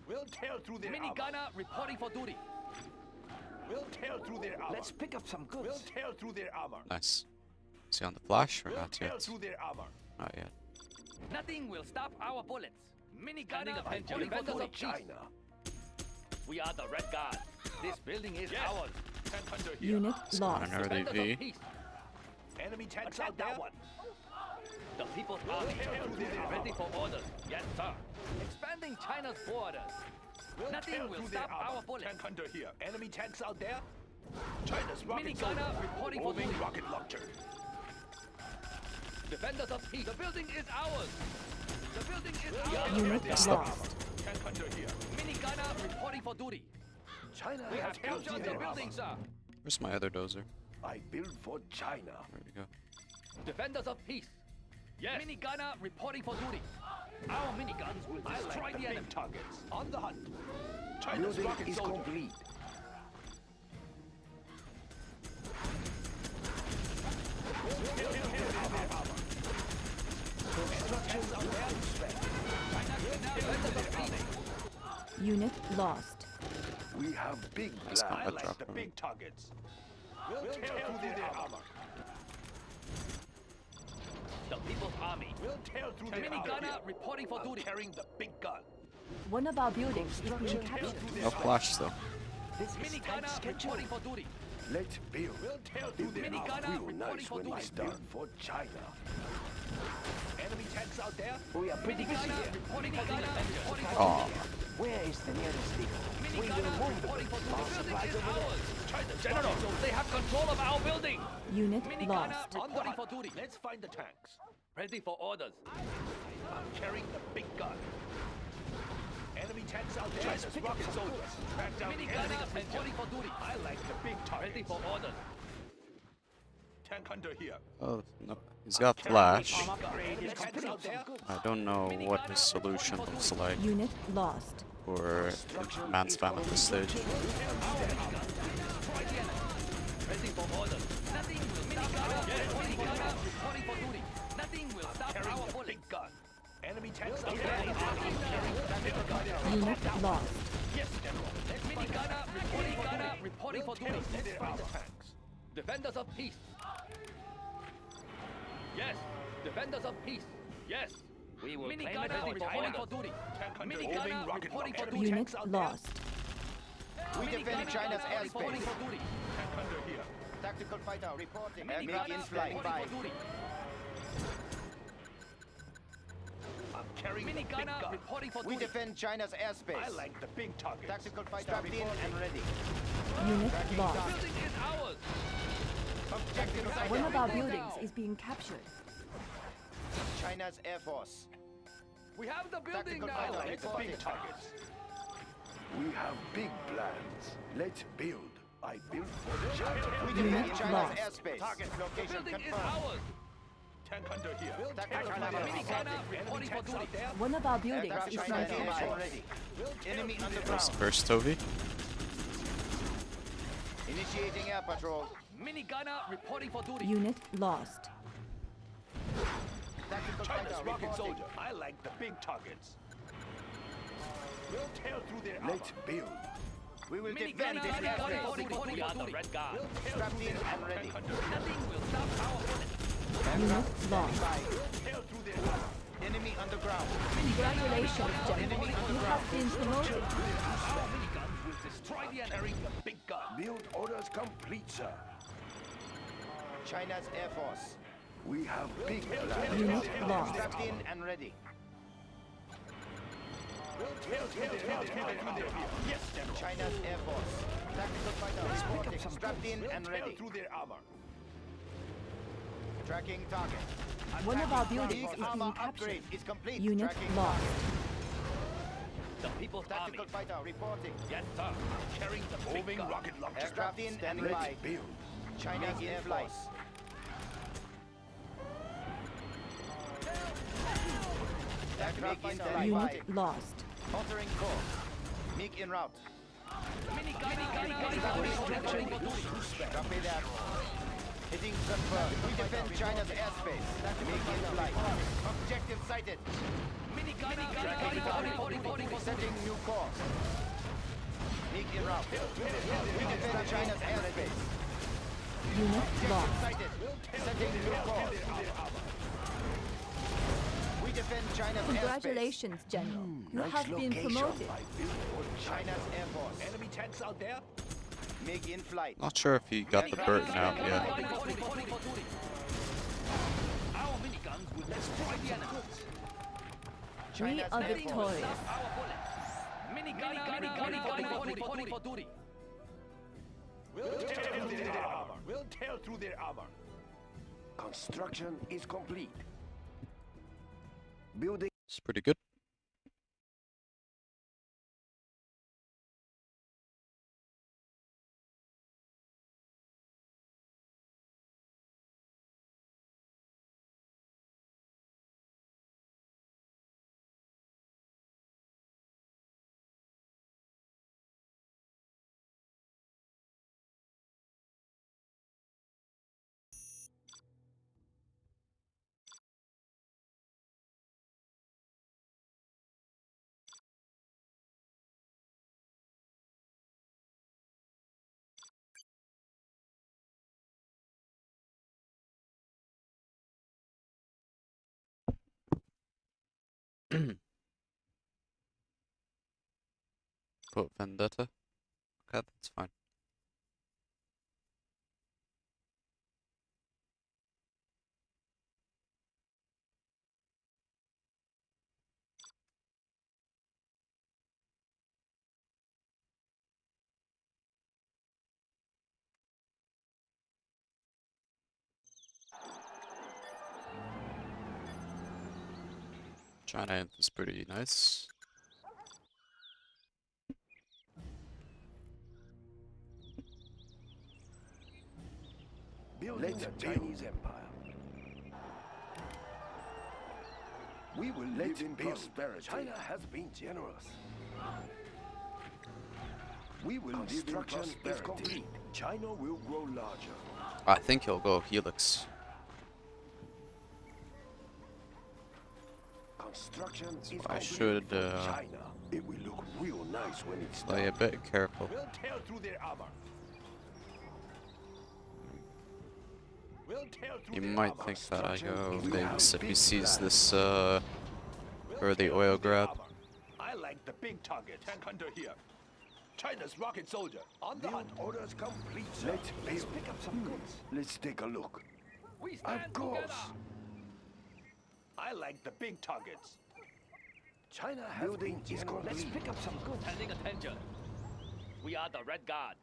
S7: We'll tear through their
S8: Minigunner reporting for duty.
S7: We'll tear through their armor.
S8: Let's pick up some goods.
S7: We'll tear through their armor.
S1: Nice. Is he on the flash or
S7: We'll
S1: not
S7: tear
S1: yet?
S7: through their armor.
S1: Not yet.
S8: Nothing will stop our bullets. Minigunner
S7: I
S8: reporting
S7: build
S8: for
S7: for
S8: duty.
S7: China.
S8: We are the Red Guard. This building is ours.
S9: Unit lost.
S1: An early V.
S7: Enemy tanks
S8: Attack
S7: out there.
S8: that one. The People's Army is ready for orders. Yes, sir. Expanding China's borders. Nothing will stop our bullets.
S7: Tank hunter here. Enemy tanks out there. China's rocket
S8: Minigunner reporting for
S7: moving
S8: duty.
S7: rocket launcher.
S6: Defenders of peace. The building is ours. The building is ours.
S9: Unit lost.
S10: Tank hunter here.
S6: Minigunner reporting for duty.
S7: China
S6: We have
S7: has
S6: captured the
S7: their
S6: building, sir.
S1: Where's my other dozer?
S7: I build for China.
S1: There we go.
S6: Defenders of peace. Yes. Minigunner reporting for duty. Our miniguns will
S10: I
S6: destroy
S10: like the
S6: the
S10: big
S6: enemy.
S10: targets. On the hunt. China's
S7: Building
S10: rocket
S7: is
S10: soldier.
S7: complete.
S9: Unit lost.
S7: We have big
S1: That's
S7: plans.
S1: not
S10: I
S1: a
S10: like
S1: drop
S10: the
S1: room.
S10: big targets. We'll tear through their armor.
S6: The People's Army.
S10: We'll tear through
S6: The
S10: their armor.
S6: minigunner reporting for
S10: I'm
S6: duty.
S10: carrying the big gun.
S9: One of our buildings is being captured.
S1: No flash though.
S6: Minigunner reporting for duty.
S7: Let's build.
S10: We'll tear through their armor.
S6: Minigunner
S7: Real
S6: reporting
S7: nice
S6: for
S7: when I
S6: duty.
S7: build for China.
S10: Enemy tanks out there.
S7: We are pretty busy
S6: Minigunner
S7: here.
S6: reporting for duty. Reporting for
S1: Aw.
S6: duty.
S7: Where is the nearest leader?
S6: Minigunner reporting for duty. The building is ours.
S10: China general.
S6: They have control of our building.
S9: Unit
S6: Minigunner
S9: lost.
S6: reporting for duty.
S10: Let's find the tanks.
S6: Ready for orders.
S10: I'm carrying the big gun. Enemy tanks out there. China's rocket soldiers. Track down the enemy
S6: Minigunner
S10: defender.
S6: reporting for duty.
S10: I like the big targets.
S6: Ready for orders.
S10: Tank hunter here.
S1: Oh no, he's got flash.
S10: Enemy tanks out there.
S1: I don't know what his solution looks like
S9: Unit lost.
S1: for man spam at this stage.
S6: Ready for orders. Nothing will stop our minigunner reporting for duty. Nothing will stop
S10: Carrying
S6: our
S10: the
S6: bullets.
S10: big gun. Enemy tanks out there.
S9: Unit lost.
S10: Yes, General.
S6: Minigunner reporting for duty.
S10: Let's find the tanks.
S6: Defenders of peace. Yes. Defenders of peace. Yes. We will minigunner reporting for duty.
S10: Tank hunter moving
S6: Minigunner
S10: rocket
S6: reporting for
S10: launcher.
S6: duty.
S9: Unit lost.
S11: We defend China's
S6: Reporting
S11: airspace.
S6: for duty.
S10: Tank hunter here.
S11: Tactical fighter reporting. Make
S6: Minigunner
S11: in flight.
S6: reporting for duty.
S10: I'm carrying the big
S6: Minigunner
S10: gun.
S6: reporting for
S11: We
S6: duty.
S11: defend China's airspace.
S7: I like the big targets.
S11: Tactical fighter
S7: Strapped in
S11: reporting and ready.
S9: Unit lost.
S6: Building is ours.
S11: Objective
S9: One
S11: sighted.
S9: of our buildings is being captured.
S11: China's air force.
S6: We have the building
S11: Tactical
S6: now.
S11: fighter
S10: Like the
S11: reporting.
S10: big targets.
S7: We have big plans. Let's build. I build for China.
S11: We defend
S9: Unit
S11: China's
S9: lost.
S11: airspace. Target
S6: The
S11: location
S6: building is
S11: confirmed.
S6: ours.
S10: Tank hunter here.
S11: Tactical fighter
S6: Minigunner
S11: reporting.
S6: reporting for duty.
S9: One of our buildings
S11: Aircraft
S9: is
S11: China
S9: being
S11: air
S9: captured.
S11: force ready. Enemy
S1: First,
S11: underground.
S1: first Toby.
S11: Initiating air patrol.
S6: Minigunner reporting for duty.
S9: Unit lost.
S11: Tactical
S10: China's
S11: fighter
S10: rocket
S11: reporting.
S10: soldier. I like the big targets. We'll tear through their armor.
S7: Let's build.
S11: We will defend
S6: Minigunner
S11: this airspace.
S6: reporting for duty. We are the red guard.
S10: We'll tear
S11: Strapped
S10: through
S11: in
S10: their
S11: and
S10: armor.
S11: ready.
S10: Tank hunter.
S6: Nothing will stop our bullets.
S9: Unit lost.
S10: Tear through their armor.
S11: Enemy underground.
S9: Congratulations, General. You have been promoted.
S6: Our miniguns will destroy the enemy.
S10: Carrying the big gun.
S7: Build orders complete, sir.
S11: China's air force.
S7: We have big plans.
S9: Unit lost.
S11: Strapped in and ready.
S10: We'll tear through their armor. Yes, General.
S11: China's air force. Tactical fighter reporting. Strapped in
S10: We'll
S11: and
S10: tear
S11: ready.
S10: through their armor.
S11: Tracking target.
S9: One of our buildings
S11: Big
S9: is being
S11: armor
S9: captured.
S11: upgrade is complete.
S9: Unit
S11: Tracking
S9: lost.
S6: The People's Army.
S11: Tactical fighter reporting.
S6: Yes, sir.
S10: Carrying the big
S7: Moving
S10: gun.
S7: rocket launcher.
S11: Aircraft in and by.
S7: Let's build.
S11: China's air flight. Aircraft in flight.
S9: Unit lost.
S11: Altering course. MiG en route.
S6: Minigunner reporting for duty.
S11: Copy that. Hitting confirmed. We defend China's airspace. MiG in flight. Objective sighted.
S6: Minigunner reporting for duty.
S11: Setting new course. MiG en route. We defend China's airspace.
S9: Unit
S11: Objective
S9: lost.
S11: sighted. Setting new course. We defend China's airspace.
S9: Congratulations, General. You
S7: Nice
S9: have been
S7: location.
S9: promoted.
S7: I build for China.
S11: China's air force.
S10: Enemy tanks out there.
S11: MiG in flight.
S1: Not sure if he got the Burton out yet.
S6: Reporting for duty. Our miniguns will destroy the enemy.
S9: We
S11: China's
S9: are
S11: air force.
S9: victorious.
S6: Our bullets. Minigunner reporting for duty.
S10: We'll tear through their armor. We'll tear through their armor.
S11: Construction is complete. Building.
S1: It's pretty good. Put Vendetta. Okay, that's fine. China Inf is pretty nice.
S11: Building the Chinese Empire. We will live in prosperity. China has been generous. We will live in prosperity. China will grow larger.
S1: I think he'll go Helix.
S11: Construction is
S1: I
S11: complete
S1: should
S11: for China. It will look real nice when it's
S1: play
S11: done.
S1: a bit careful.
S10: We'll tear through their armor. We'll tear through
S1: He
S10: their
S1: might
S10: armor.
S1: think that I go
S11: We
S1: big
S11: have
S1: if he
S11: big
S1: sees
S11: plans.
S1: this
S10: We'll
S1: early
S10: tear
S1: oil
S10: through their
S1: grab.
S10: armor. I like the big target. Tank hunter here. China's rocket soldier on the
S11: Build
S10: hunt.
S11: orders complete. Let's pick up some goods. Let's take a look.
S6: We stand
S11: Of course.
S6: together.
S10: I like the big targets.
S11: China has building is complete. Let's pick up some goods.
S6: Paying attention. We are the Red Guard.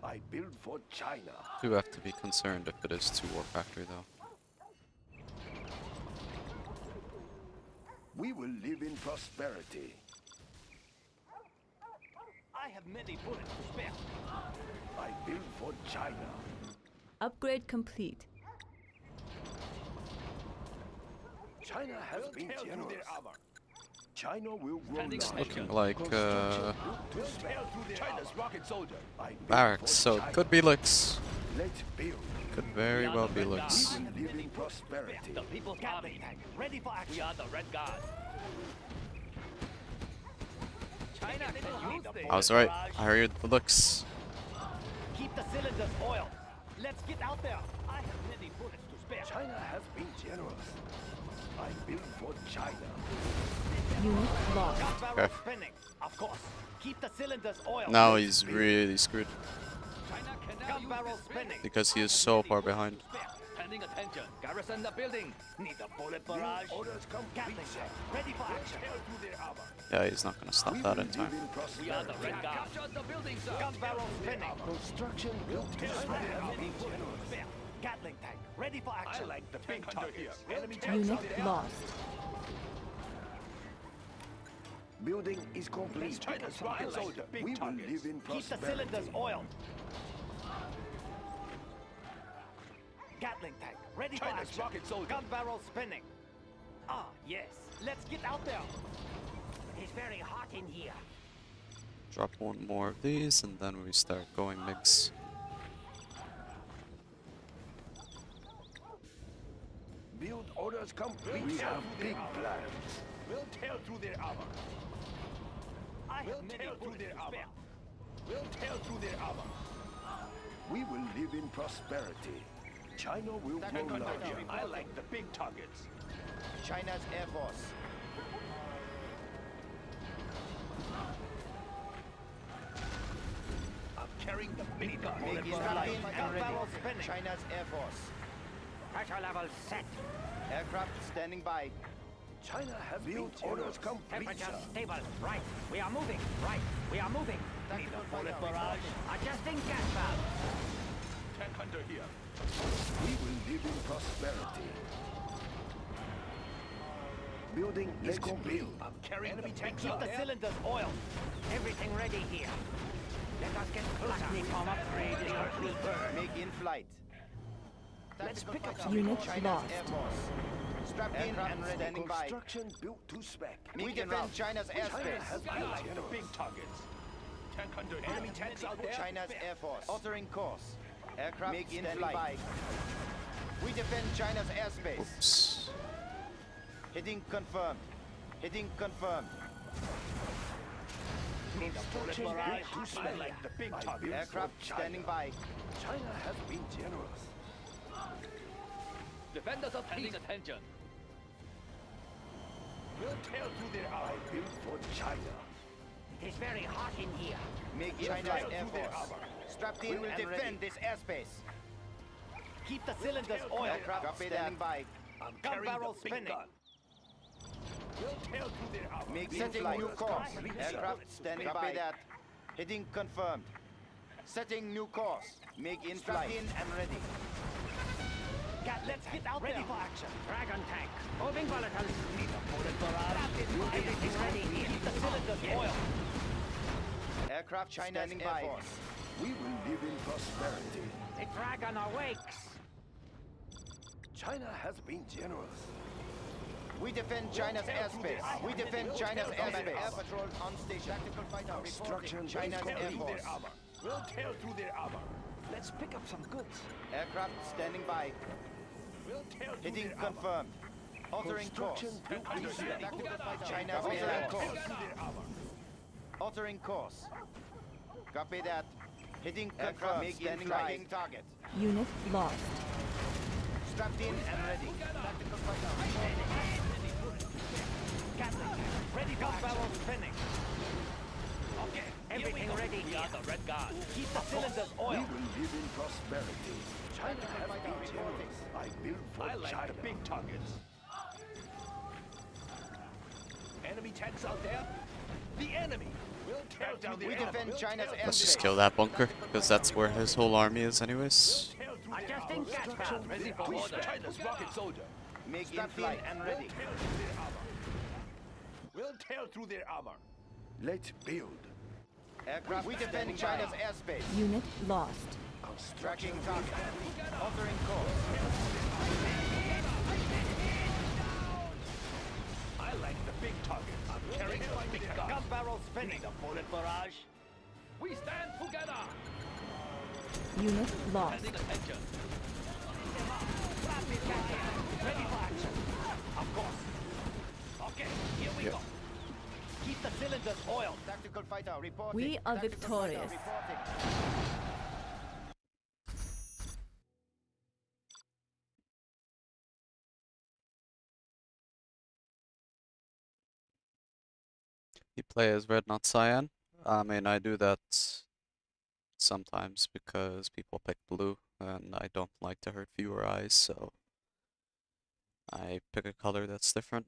S11: I build for China.
S1: Do have to be concerned if it is to War Factory though.
S11: We will live in prosperity.
S6: I have many bullets to spare.
S11: I build for China.
S9: Upgrade complete.
S11: China has
S10: We'll
S11: been
S10: tear through
S11: generous.
S10: their armor.
S11: China will grow
S6: Standing
S11: larger.
S1: Looking like
S10: We'll tear through their China's rocket soldier.
S11: I build
S1: barracks,
S11: for
S1: so
S11: China.
S1: it could be Lix.
S11: Let's build.
S1: Could very well be Lix.
S11: We will live in prosperity.
S6: The People's Army.
S11: Ready for action.
S6: We are the Red Guard. China can use the
S1: I was right. I heard the Lix.
S6: Keep the cylinders oiled. Let's get out there. I have many bullets to spare.
S11: China has been generous. I build for China.
S9: Unit lost.
S6: Gun barrel
S1: Okay.
S6: spinning. Of course. Keep the cylinders oiled.
S1: Now he's really screwed
S6: China can now gun barrel spinning.
S1: because he is so far behind.
S6: Paying attention. Garrison the building. Need a bullet barrage.
S11: Orders complete.
S6: Ready for action.
S10: Tear through their armor.
S1: Yeah, he's not gonna stop
S11: We
S1: that
S11: will
S1: in
S11: live
S1: time.
S11: in
S6: We are the
S11: prosperity.
S6: Red Guard. Capture the building, sir. Gun barrel spinning.
S11: Construction built to
S6: China
S11: spare.
S6: has many bullets to spare. Gatling tank. Ready for
S10: I
S6: action.
S10: like the big targets. Enemy
S9: Unit lost.
S11: Building is complete.
S10: China's rocket soldier.
S11: We
S10: Big
S11: will
S10: targets.
S11: live in
S6: Keep the
S11: prosperity.
S6: cylinders oiled. Gatling tank. Ready for
S10: China's
S6: action.
S10: rocket soldier.
S6: Gun barrel spinning. Ah, yes. Let's get out there. It's very hot in here.
S1: Drop one more of these and then we start going MiGs.
S11: Build orders complete. We have big plans.
S10: We'll tear through their armor.
S6: I
S10: We'll
S6: have many
S10: tear through
S6: bullets
S10: their
S6: to
S10: armor.
S6: spare.
S10: We'll tear through their armor.
S11: We will live in prosperity. China will grow
S10: Tank hunter
S11: larger.
S10: here. I like the big targets.
S11: China's Air Force.
S10: I'm carrying the big gun.
S11: Gun barrel spinning. China's Air Force.
S6: Pressure level set.
S11: Aircraft standing by. China has built orders complete.
S6: Temperature stable. Right. We are moving. Right. We are moving. Need a bullet barrage. Adjusting gas valve.
S10: Tank under here.
S7: We will live in prosperity. Building is complete.
S10: I'm carrying
S11: Enemy
S10: the
S11: tanks
S10: big
S11: out
S10: gun.
S11: the cylinders oiled. Everything ready here. Let us get closer. Upgrade will burn. Make in flight. Let's pick up some
S9: Unit
S11: China's
S9: lost.
S11: Air Force. Strapped in and standing by.
S7: Construction built to spec.
S11: We defend China's
S10: China
S11: airspace.
S10: has been the big targets. Tank under here. Enemy tanks out there.
S11: China's Air Force. Altering course. Aircraft make in flight. By. We defend China's airspace.
S1: Oops.
S11: Heading confirmed. Heading confirmed.
S10: Construction built to spec. I like the big targets.
S11: Aircraft standing by.
S7: China has been generous.
S6: Defenders are paying attention.
S10: We'll tear through their eye.
S7: Built for China.
S11: It is very hot in here. Make
S10: We'll
S11: China's
S10: tear
S11: Air
S10: through their
S11: Force.
S10: armor.
S11: Strapped in and defend this airspace. Keep the cylinders oiled. Aircraft standing by.
S10: I'm
S11: Gun
S10: carrying
S11: barrel
S10: the big
S11: spinning.
S10: gun. We'll tear through their armor.
S11: Make
S10: We'll
S11: setting
S10: fly
S11: new
S10: us.
S11: course.
S10: Complete
S11: Aircraft
S10: shot.
S11: standing by. That. Heading confirmed. Setting new course. Make in flight. In and ready. Let's get out ready for action. Dragon tank. Moving volatiles. Need a bullet barrage. Everything ready here. Keep the cylinders oiled. Aircraft standing by.
S7: We will live in prosperity.
S11: The dragon awakes.
S7: China has been generous.
S11: We defend China's airspace. We defend China's airspace. Air patrol on station. Tactical fighter reporting. China's Air Force.
S10: We'll tear through their armor. Let's pick up some goods.
S11: Aircraft standing by.
S10: We'll tear through
S11: Heading
S10: their armor.
S11: confirmed. Altering course.
S10: China's
S11: China's Air Course. Altering course. Copy that. Heading confirmed. Standing by. Target.
S9: Unit lost.
S11: Strapped in and ready. Tactical fighter. Gatling. Ready for barrel spinning. Okay. Everything ready.
S6: We are the Red Guard.
S11: Keep the cylinders
S7: We
S11: oiled.
S7: will live in prosperity. China has been generous. I built for
S10: I like
S7: China.
S10: the big targets. Enemy tanks out there. The enemy. We'll tear down the
S11: We defend China's airspace.
S1: Let's just kill that bunker, because that's where his whole army is anyways.
S11: Adjusting gas valve.
S10: Ready for order. China's rocket soldier.
S11: Make in flight and ready.
S10: We'll tear through their armor.
S7: Let's build.
S11: Aircraft. We defend China's airspace.
S9: Unit lost.
S11: Tracking target. Altering course.
S10: I like the big targets. I'm carrying the big gun.
S11: Gun barrel spinning.
S10: The bullet barrage.
S6: We stand together.
S9: Unit lost.
S6: Paying attention.
S11: Ready for action. Of course. Okay, here we go. Keep the cylinders oiled. Tactical fighter reporting.
S9: We are
S11: Tactical fighter
S9: victorious.
S11: reporting.
S1: You play as red, not cyan. I mean, I do that sometimes because people pick blue, and I don't like to hurt viewer eyes, so I pick a color that's different.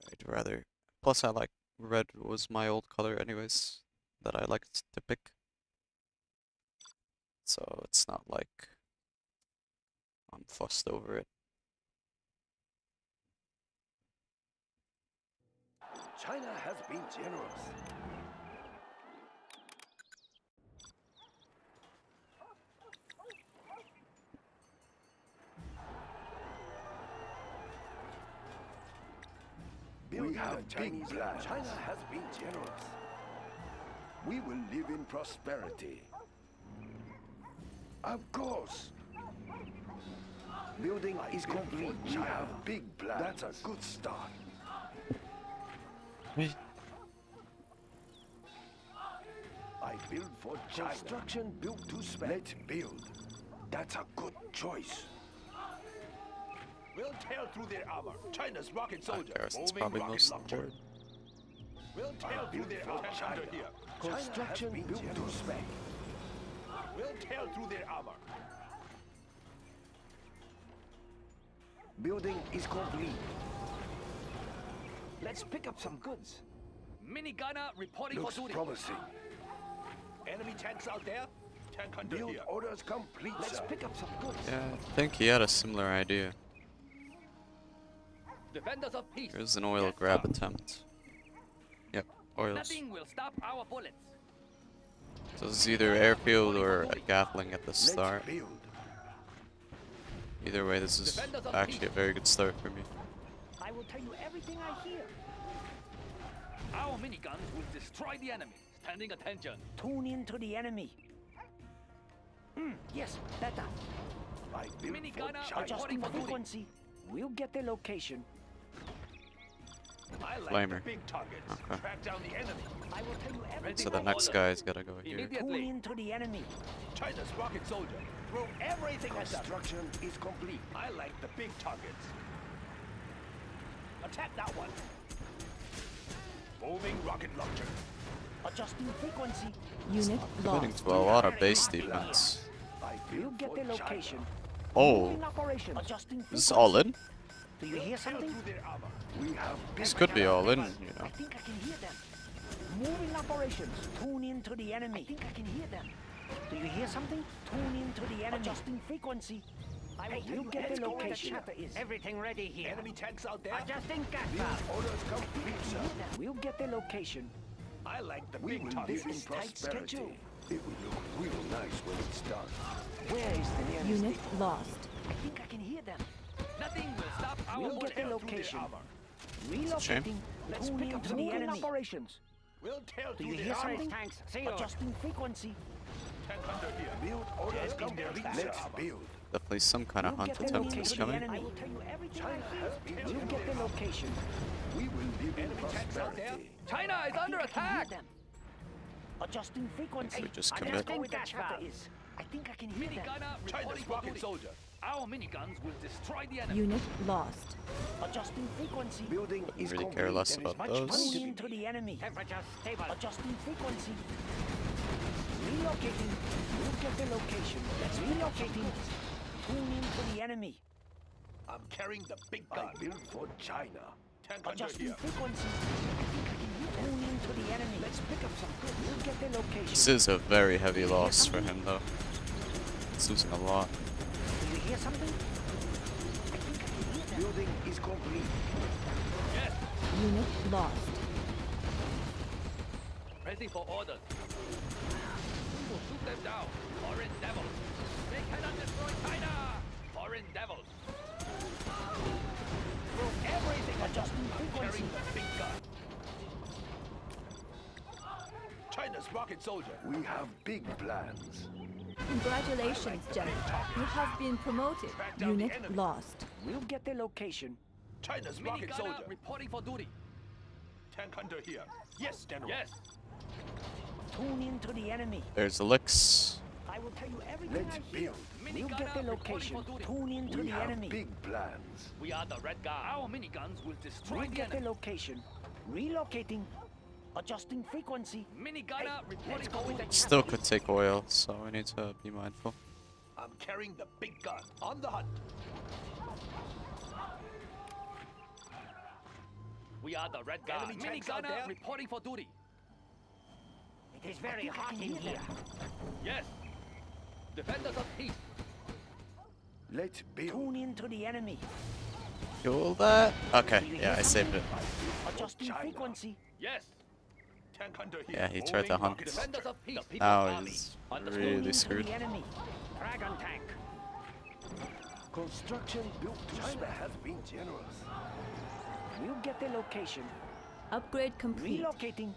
S1: I'd rather. Plus, I like red was my old color, anyways, that I liked to pick. So it's not like I'm fussed over it.
S7: China has been generous. We have big plans. China has been generous. We will live in prosperity. Of course. Building is complete. We have big plans. That's a good start. I build for China. Construction built to spec. Let's build. That's a good choice.
S10: We'll tear through their armor. China's rocket soldier.
S1: Garrison's
S10: Moving
S1: probably
S10: rocket
S1: most
S10: launcher.
S1: important.
S10: We'll tear through their armor.
S7: China.
S10: Under here.
S7: Construction built to spec.
S10: We'll tear through their armor.
S7: Building is complete.
S10: Let's pick up some goods.
S6: Mini gunner reporting
S7: Looks
S6: for duty.
S7: promising.
S10: Enemy tanks out there. Tank under
S7: Build
S10: here.
S7: orders complete,
S11: Let's
S7: sir.
S11: pick up some goods.
S1: Yeah, I think he had a similar idea.
S6: Defenders of peace.
S1: Here's an oil
S6: Yes,
S1: grab
S6: sir.
S1: attempt. Yep, oils.
S6: Nothing will stop our bullets.
S1: So this is either airfield or a Gatling at the start.
S7: Let's build.
S1: Either way, this is actually a very good start for me.
S11: I will tell you everything I hear.
S6: Our miniguns will destroy the enemy. Standing attention.
S11: Tune in to the enemy. Yes, better.
S7: I build for
S6: Minigunner
S7: China.
S11: Adjusting
S6: for duty.
S11: frequency. We'll get the location.
S10: I like
S1: Flamer.
S10: the big targets.
S1: Okay.
S10: Track down the enemy.
S11: I will tell you everything.
S1: So the
S11: I
S1: next
S11: hear.
S1: guy's gotta go here.
S11: Tune
S6: Immediately.
S11: in to the enemy.
S10: China's rocket soldier. Throw everything at them.
S7: Construction is complete.
S10: I like the big targets. Attack that one. Moving rocket launcher.
S11: Adjusting frequency.
S9: Unit
S1: Committing
S9: lost.
S1: to a lot of base defense.
S7: I
S11: We'll
S7: build
S11: get
S7: for
S11: the
S7: China.
S11: location.
S1: Oh,
S11: Moving operations. Adjusting
S1: this is
S11: frequency.
S1: all in?
S11: Do you hear something?
S10: Through their armor.
S7: We have
S1: This
S7: big
S1: could be all in, you
S11: I
S1: know.
S11: think I can hear them. Moving operations. Tune in to the enemy. I think I can hear them. Do you hear something? Tune in to the enemy. Adjusting frequency. I will tell you get the location. Everything ready here.
S10: Enemy tanks out there.
S11: Adjusting gas
S7: build orders complete, sir.
S11: We'll get the location.
S10: I like the
S7: We
S10: big
S7: will
S10: targets.
S7: live in prosperity. It will look real nice when it's done.
S11: Where is the nearest?
S9: Unit lost.
S11: I think I can hear them.
S6: Nothing will stop our
S11: We'll get the
S6: bullets.
S11: location.
S1: shame.
S11: Relocating.
S10: Let's
S11: Tune
S10: pick
S11: in
S10: up
S11: to
S10: some
S11: the
S10: goods.
S11: enemy. Operations.
S10: We'll tail
S11: Do
S10: through
S11: you
S10: their
S11: hear
S10: armor.
S11: something? Adjusting frequency.
S10: Tank under here.
S7: Build orders complete. Let's build.
S1: Definitely some kind of
S11: We'll
S1: hunt
S11: get the
S1: attempt is
S11: location.
S1: coming.
S11: I will tell you everything
S7: China
S11: I
S7: has
S11: hear.
S7: been
S11: We'll get the location.
S7: We will live in
S10: Enemy tanks out there.
S7: prosperity.
S6: China is
S11: I
S6: under
S11: think I can hear
S6: attack.
S11: them. Adjusting frequency.
S1: We just
S11: I
S1: commit.
S11: understand where that chopper is. I think I can hear them.
S6: Minigunner reporting
S10: China's
S6: for
S10: rocket
S6: duty.
S10: soldier.
S6: Our miniguns will destroy the enemy.
S9: Unit lost.
S11: Adjusting frequency.
S7: Building is
S1: Really
S7: complete.
S1: care less
S7: There is
S1: about
S7: much
S1: those.
S7: money to
S11: Tune
S7: be
S11: in to the enemy.
S6: Temperature stable.
S11: Adjusting frequency. Relocating. We'll get the location. Let's relocating. Tune in to the enemy.
S10: I'm carrying the big
S7: I
S10: gun.
S7: build for China.
S10: Tank under
S11: Adjusting
S10: here.
S11: frequency. Tune in to the enemy. Let's pick up some goods. We'll get the location.
S1: This is a very heavy loss for him though. It's losing a lot.
S11: Do you hear something? I think I can hear them.
S7: Building is complete.
S6: Yes.
S9: Unit lost.
S6: Ready for orders. We will shoot them down. Foreign devils. They cannot destroy China. Foreign devils.
S11: Throw everything. Adjusting frequency.
S10: Carrying the big gun. China's rocket soldier.
S7: We have big plans.
S9: Congratulations, General. You have been promoted.
S10: Track down the
S9: Unit
S10: enemy.
S9: lost.
S11: We'll get the location.
S10: China's rocket
S6: Minigunner
S10: soldier.
S6: reporting for duty.
S10: Tank under here. Yes, General.
S6: Yes.
S11: Tune in to the enemy.
S1: There's Elix.
S11: I will tell you everything
S7: Let's
S11: I hear.
S7: build.
S11: We'll get the
S6: Minigunner reporting
S11: location.
S6: for duty.
S11: Tune in to
S7: We
S11: the
S7: have
S11: enemy.
S7: big plans.
S6: We are the red guard. Our miniguns will destroy
S11: We'll
S6: the
S11: get the
S6: enemy.
S11: location. Relocating. Adjusting frequency.
S6: Minigunner reporting
S11: let's go
S6: for
S11: with
S6: duty.
S11: the
S1: Still could take oil, so we need to be mindful.
S10: I'm carrying the big gun. On the hunt.
S6: We are the red guard.
S10: Enemy tanks out there.
S6: Minigunner reporting for duty.
S11: It is very hot in here.
S6: Yes. Defenders of peace.
S7: Let's build.
S11: Tune in to the enemy.
S1: Kill that? Okay,
S11: Do you
S1: yeah,
S11: hear
S1: I saved it.
S11: Adjusting
S7: China.
S11: frequency.
S6: Yes.
S10: Tank under here.
S1: Yeah, he tried to
S10: Moving
S1: hunt.
S10: rocket
S6: Defenders of peace. The
S1: Now
S6: People's
S1: he's
S6: Army.
S11: Tune
S1: really
S11: in to
S1: screwed.
S11: the enemy.
S6: Dragon tank.
S7: Construction built to China has been generous.
S11: We'll get the location.
S9: Upgrade complete.
S11: Relocating.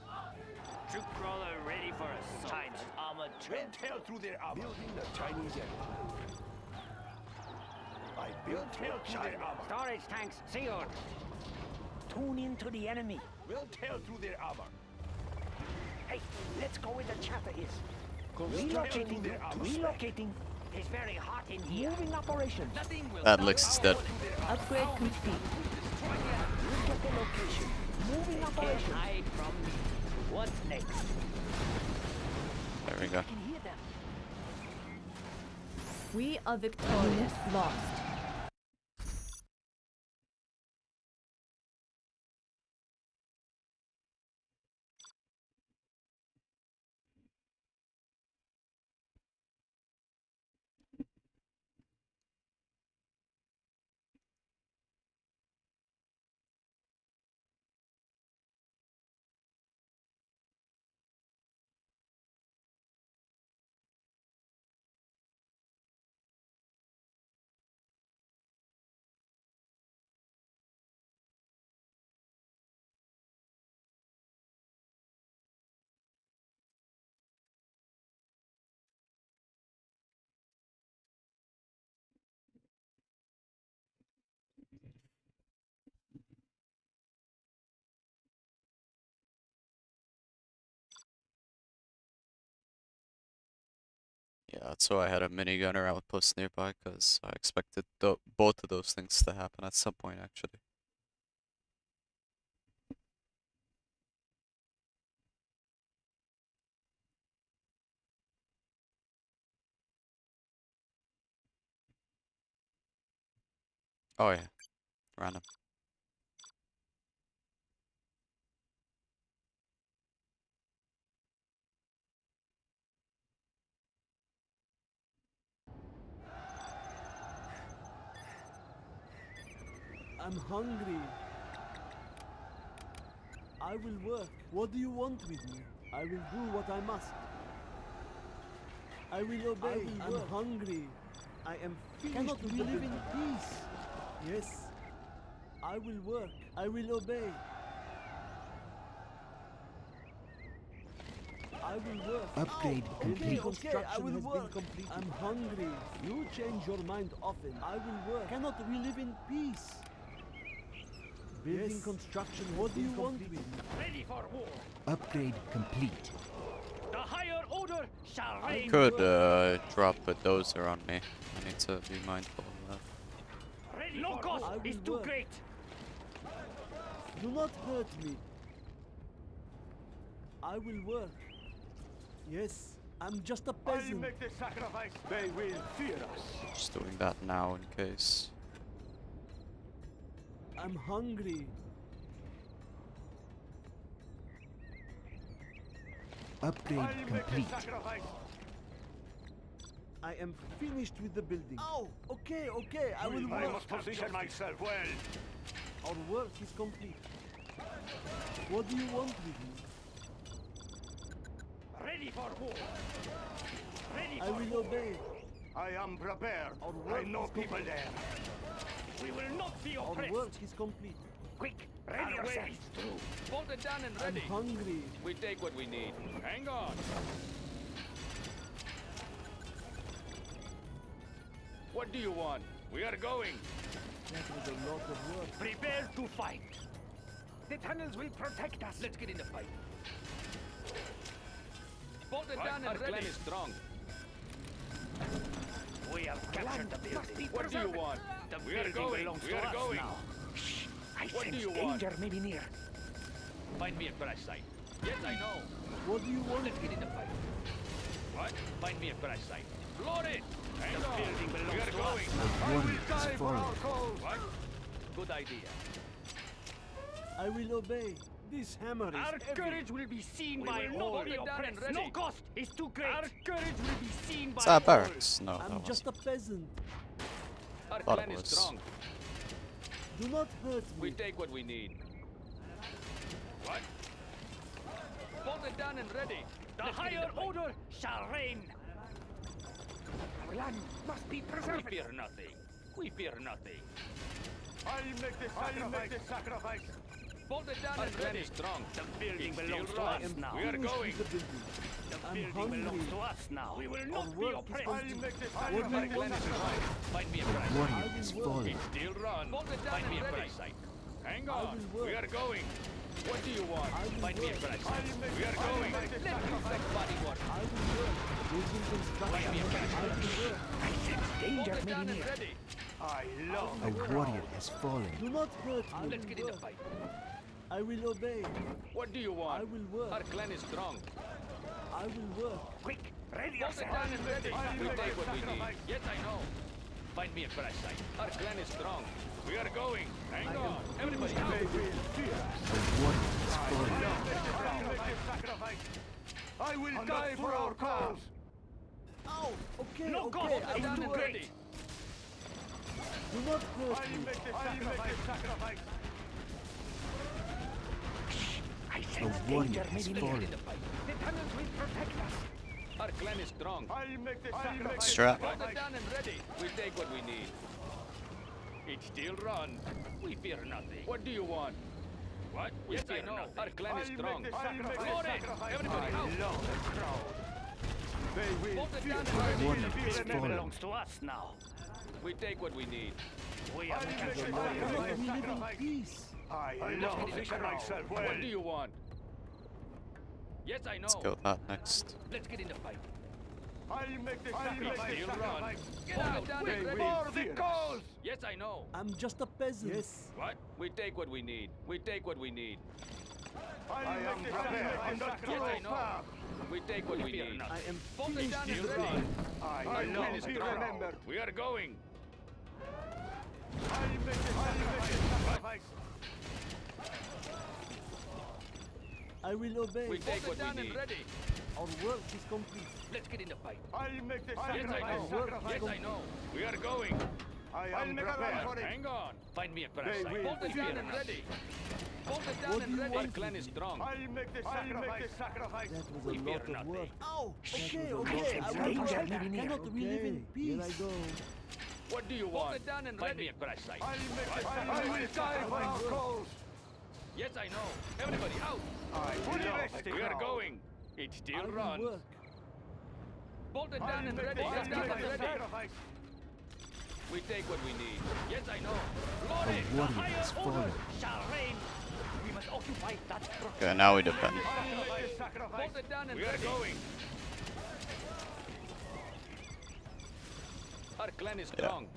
S6: Troop crawler ready for assault. China's armored
S10: We'll tail through their armor.
S7: Building the Chinese empire. I built
S10: Tail
S7: for
S10: through their
S7: China.
S10: armor.
S11: Storage tanks sealed. Tune in to the enemy.
S10: We'll tail through their armor.
S11: Hey, let's go where the chopper is.
S10: Construction
S11: Relocating.
S10: their armor.
S11: Relocating. It's very hot in here. Moving operations.
S6: Nothing will
S1: That
S6: stop
S1: Lix is
S6: our
S1: dead.
S6: bullets.
S9: Upgrade complete.
S6: Destroy the enemy.
S11: We'll get the location. Moving operations.
S6: Hide from me. What's next?
S1: There we go.
S11: I can hear them.
S9: We are victorious. Lost.
S1: That's why I had a minigunner outpost nearby, because I expected both of those things to happen at some point, actually. Oh yeah, random.
S4: I'm hungry. I will work. What do you want with me? I will do what I must. I will obey. I'm hungry. I am finished. Cannot we live in peace? Yes. I will work. I will obey. I will work.
S5: Upgrade complete.
S4: Okay, I will work. I'm hungry. You change your mind often. I will work. Cannot we live in peace? Building construction. What do you want with me?
S11: Ready for war.
S5: Upgrade complete.
S11: The higher order shall
S1: I
S11: reign.
S1: could drop a dozer on me. I need to be mindful of that.
S11: Ready no cost is too
S4: work.
S11: great.
S4: Do not hurt me. I will work. Yes, I'm just a peasant.
S10: I'll make the sacrifice. They will fear us.
S1: Just doing that now in case.
S4: I'm hungry.
S5: Upgrade
S10: I'll
S5: complete.
S10: make the sacrifice.
S4: I am finished with the building. Oh, okay, okay. I will
S10: I
S4: work.
S10: must position myself well.
S4: Our work is complete. What do you want with me?
S11: Ready for war. Ready
S4: I
S11: for
S4: will
S11: war.
S4: obey.
S10: I am prepared.
S4: Our
S10: I
S4: work
S10: know
S4: is
S10: people
S4: complete.
S10: there.
S11: We will not be
S4: Our
S11: oppressed.
S4: work is complete.
S11: Quick, ready
S6: Our way
S11: yourself.
S6: is through. Bolted down and
S4: I'm
S6: ready.
S4: hungry.
S6: We take what we need. Hang on. What do you want? We are going.
S4: That was a lot of work.
S11: Prepare to fight. The tunnels will protect us.
S6: Let's get in the fight. Bolted
S11: Right,
S6: down
S11: our
S6: and
S11: clan
S6: ready.
S11: is
S6: strong.
S11: We have captured the building.
S6: What do you want?
S11: The
S6: We are
S11: building
S6: going.
S11: belongs
S6: We
S11: to
S6: are
S11: us
S6: going.
S11: now. Shh. I
S6: What do
S11: sense
S6: you want?
S11: danger may be near.
S6: Find me a crash site. Yes, I know.
S4: What do you want?
S6: Let's get in the fight. What? Find me a crash site. Float it! Hang
S11: The
S6: on.
S11: building
S6: We
S11: belongs
S6: are
S11: to us
S6: going.
S11: now.
S5: Warrior is fallen.
S6: What? Good idea.
S4: I will obey. This hammer is
S11: Our
S4: heavy.
S11: courage will be seen
S6: We
S11: by
S6: will
S11: all
S6: hold
S11: the
S6: it down and
S11: oppressed.
S6: ready.
S11: No cost is too great. Our courage will be seen by
S1: Is that
S11: all.
S1: barracks? No,
S4: I'm
S1: that
S4: just
S1: wasn't.
S4: a peasant.
S6: Our
S1: Thought
S6: clan
S1: it
S6: is
S1: was.
S6: strong.
S4: Do not hurt
S6: We
S4: me.
S6: take what we need. What? Bolted down and ready.
S11: The
S6: Let's get in
S11: higher
S6: fight.
S11: order shall reign. Our land must be
S6: We
S11: preserved.
S6: fear nothing. We fear nothing.
S10: I'll make the sacrifice.
S6: Bolted down
S11: Our
S6: and
S11: clan
S6: ready.
S11: is strong. The building
S6: It's
S11: belongs
S6: still
S11: to
S6: run.
S11: us now.
S6: We are
S4: Finished
S6: going.
S4: with the building.
S11: The
S4: I'm
S11: building
S4: hungry.
S11: belongs to us now. We will not be
S4: work is
S11: oppressed.
S4: complete.
S10: I'll make the
S4: What do
S10: sacrifice.
S4: you want?
S6: Find me a crash.
S5: Warrior
S4: I
S5: is
S4: will
S5: fallen.
S6: It's still run. Bolted down Find me a and ready. crash site. Hang
S4: I
S6: on.
S4: will
S6: We
S4: work.
S6: are going. What do you want?
S4: I will
S6: Find me a
S4: work.
S6: crash site. We are going. Let's do some body work.
S4: I will work. Building construction.
S6: Find me a crash
S4: I
S6: site.
S4: will work.
S11: I sense danger
S6: Bolted
S11: may
S6: down
S11: be
S6: and
S11: near.
S6: ready.
S10: I love
S5: A warrior has fallen.
S4: Do not hurt me.
S6: Let's get in the fight.
S4: I will obey.
S6: What do you want?
S4: I will work.
S6: Our clan is strong.
S4: I will work.
S11: Quick, ready
S6: Bolted
S11: yourself.
S6: down and ready.
S10: I'll
S6: We
S10: make
S6: take
S10: the
S6: what we need.
S10: sacrifice.
S6: Yes, I know. Find me a crash site. Our clan is strong. We are going. Hang on. Everybody
S10: They
S6: out.
S10: will fear us.
S5: A warrior has fallen.
S10: I'll make the sacrifice. I will die for our cause.
S4: Oh, okay,
S11: No
S4: okay.
S11: cost
S4: I
S11: is
S4: will
S11: too
S6: and
S4: work.
S11: great.
S6: ready.
S4: Do not hurt
S10: I'll
S4: me.
S10: make the sacrifice.
S11: I sense
S5: warrior
S11: danger may
S5: has
S11: be near.
S5: fallen.
S11: The tunnels will protect us.
S6: Our clan is strong.
S10: I'll make the sacrifice.
S1: Strap.
S6: Bolted down and ready. We take what we need. It still runs. We fear nothing. What do you want? What? Yes, I know. Our clan is strong. Float it. Everybody out.
S10: love the crowd. They will
S6: Bolted
S10: fear
S6: down
S10: us.
S6: and ready.
S5: Warrior
S11: The
S5: has
S11: building
S5: fallen.
S11: belongs to us now.
S6: We take what we need.
S11: We
S10: I'll
S11: have
S10: make
S11: captured
S10: the
S11: the building.
S4: We live in
S10: sacrifice.
S4: peace.
S10: I
S6: Let's
S10: love
S6: get in
S10: the
S6: the crowd.
S10: myself well.
S6: What do you want? Yes, I know.
S1: Let's kill that next.
S6: Let's get in the fight.
S10: I'll make the
S6: Still run.
S10: Get out,
S6: Done
S10: wait,
S6: and ready.
S10: for the cause!
S6: Yes, I know.
S4: I'm just a peasant. Yes.
S6: What? We take what we need. We take what we need.
S10: I am prepared. I'm not
S6: Yes, I know. We take what we need.
S4: I am
S6: Bolt it
S4: finished
S6: down
S4: with
S6: and
S4: the
S6: ready.
S4: run.
S10: I
S6: know.
S10: will be remembered.
S6: We are going.
S10: I'll make the sacrifice.
S4: I will obey.
S6: We take what we need.
S3: ready.
S4: Our work is complete.
S6: Let's get in the fight.
S10: I'll make the
S6: Yes, I
S10: sacrifice.
S6: know. Yes, I know. We are going.
S10: I am prepared.
S6: Hang on. Find me a crash
S10: They
S6: site.
S10: will
S6: Bolt it
S10: fear
S6: down and
S10: us.
S6: ready. Bolt it down
S4: What do
S6: and
S4: you
S6: ready.
S4: want
S6: Our clan is strong.
S10: I'll make the sacrifice.
S4: That was
S6: We
S4: a
S6: fear
S4: lot of
S6: nothing.
S4: work.
S11: Oh,
S4: Okay,
S11: was a
S4: okay.
S11: lot
S4: I
S11: of
S4: will
S11: danger.
S4: help. Cannot we live in peace? Here I go.
S6: What do you
S3: Bolt
S6: want?
S3: it down and
S6: Find
S3: ready.
S6: me a crash site.
S10: I'll make the sacrifice. I will die for our cause.
S6: Yes, I know. Everybody out. We are going. It
S4: I
S6: still
S4: will
S6: runs.
S4: work.
S6: Bolt it
S10: I'll
S6: down and
S10: make
S6: ready.
S10: the
S6: Yes, down and ready.
S10: sacrifice.
S6: We take what we need. Yes, I know. Load
S5: A
S6: it.
S5: warrior
S6: Higher
S5: has
S6: order
S5: fallen.
S11: shall reign. We must occupy that structure.
S1: Okay, now we defend.
S6: Bolt it down and ready. We are going. Our clan is
S1: Yeah.
S6: strong.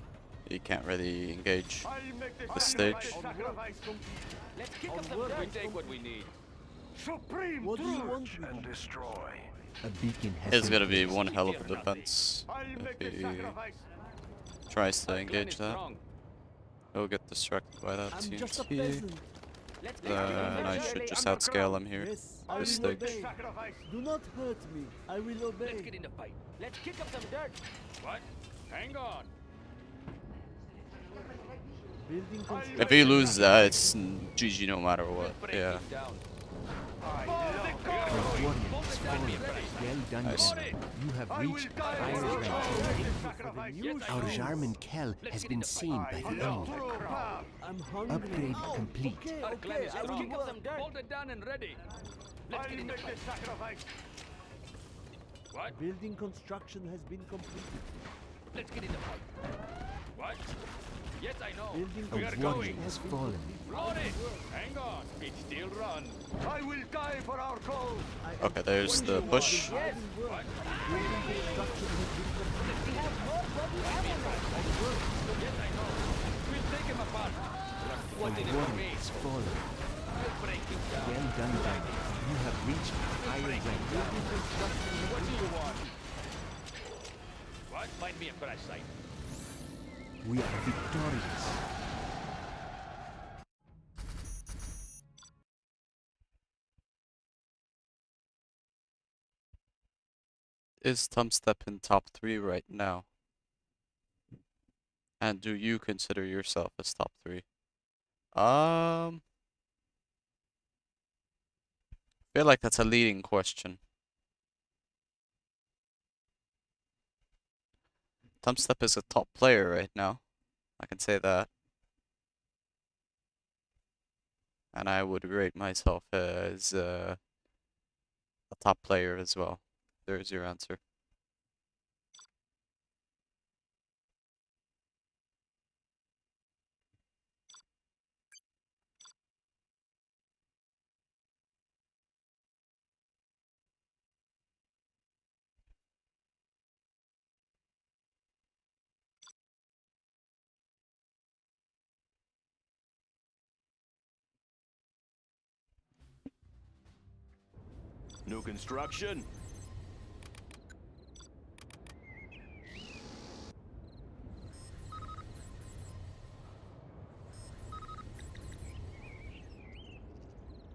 S1: You can't really engage
S10: I'll make the
S1: the stage.
S10: sacrifice.
S6: Let's kick up some dirt. We take what we need.
S10: Supreme
S4: What do you want
S10: truth
S4: with
S10: and
S4: me?
S10: destroy.
S5: A beacon has
S1: It's
S5: been
S1: gonna be
S5: placed.
S1: one hell of a defense
S10: I'll make the
S1: if he
S10: sacrifice.
S1: tries to
S6: Our clan
S1: engage
S6: is
S1: that.
S6: strong.
S1: He'll get distracted by that
S4: I'm just a
S1: TNT.
S4: peasant.
S1: And I should just outscale him here.
S4: Yes, I
S1: This
S4: will
S1: stage.
S4: obey.
S10: Sacrifice.
S4: Do not hurt me. I will
S6: Let's
S4: obey.
S6: get in the fight. Let's kick up some dirt. What? Hang on.
S4: Building
S1: If
S4: construction.
S1: he loses that, it's GG no matter what.
S6: Break
S1: Yeah.
S6: it down.
S5: A warrior has fallen. Well done,
S1: Nice.
S5: General. You have reached higher rank.
S6: Yes, I
S5: Our
S6: know.
S5: Jarman Kell has been seen by the enemy.
S4: I'm hungry.
S5: Upgrade
S4: Ow.
S5: complete.
S4: Okay,
S6: Our clan
S4: okay.
S6: is
S4: I will
S6: strong. Kick up
S4: work.
S6: some dirt. Bolt it down and ready. Let's get in the fight.
S10: sacrifice.
S6: What?
S4: Building construction has been completed.
S6: Let's get in the fight. What? Yes, I know.
S4: Building
S5: A
S6: We are
S5: warrior
S6: going.
S5: has fallen.
S6: Load it. Hang on. It still runs.
S10: I will die for our cause.
S1: Okay, there's the push.
S6: Yes. What? Yes, I know. We'll take him apart.
S5: A
S6: What did it
S5: warrior
S6: mean?
S5: has fallen.
S6: We'll break him down.
S5: Well done, General. You have reached higher rank.
S6: What do you want? What? Find me a crash site.
S5: We are victorious.
S1: Is Tumstep in top 3 right now? And do you consider yourself as top 3? Feel like that's a leading question. Tumstep is a top player right now. I can say that. And I would rate myself as a top player as well. There's your answer.
S7: New construction.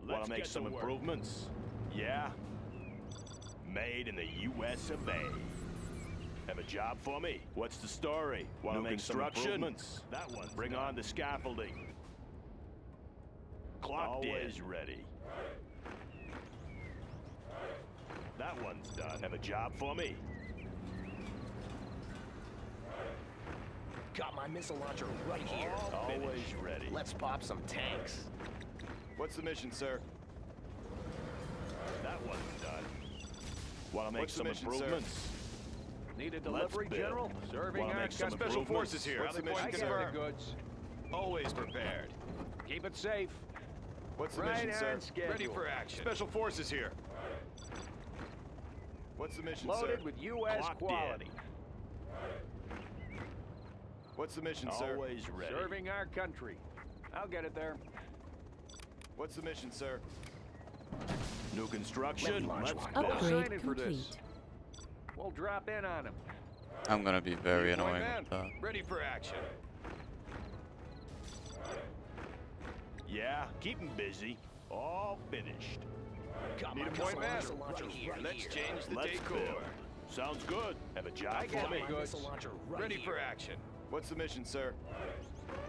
S7: Want to make some improvements? Yeah. Made in the U.S. of A. Have a job for me? What's the story? Want to make some improvements? That one. Bring on the scaffolding. Clocked Always ready. That one's done. Have a job for me?
S8: Got my missile launcher right here.
S7: Always ready.
S8: Let's pop some tanks.
S10: What's the mission, sir?
S7: That one's done. Want to make
S10: What's the
S7: some
S10: mission, sir?
S7: improvements?
S6: Need a
S7: Let's
S6: delivery,
S7: build.
S6: General? Serving
S7: Wanna
S6: our
S7: make some
S10: Special
S7: improvements?
S10: forces here.
S6: What's the mission,
S10: confirmed.
S6: the goods?
S10: Always prepared.
S6: Keep it safe.
S10: What's the
S6: Right
S10: mission, sir?
S6: on schedule.
S10: Ready for action. Special forces here. What's the mission,
S8: Loaded
S10: sir?
S8: with U.S.
S7: Clocked
S8: quality.
S10: What's the mission, sir?
S7: Always ready.
S6: Serving our country. I'll get it there.
S10: What's the mission, sir?
S7: New construction. Let's go.
S9: Upgrade
S6: Signing for
S9: complete.
S6: this. We'll drop in on him.
S1: I'm gonna be very
S10: Point
S1: annoying
S10: man,
S1: with that.
S10: ready for action.
S7: Yeah, keep 'em busy. All finished.
S10: Need a point man. Let's change the
S7: Let's
S10: decor.
S7: build. Sounds good. Have a job
S8: I got
S7: for me.
S8: my missile launcher right
S10: Ready for
S8: here.
S10: action. What's the mission, sir?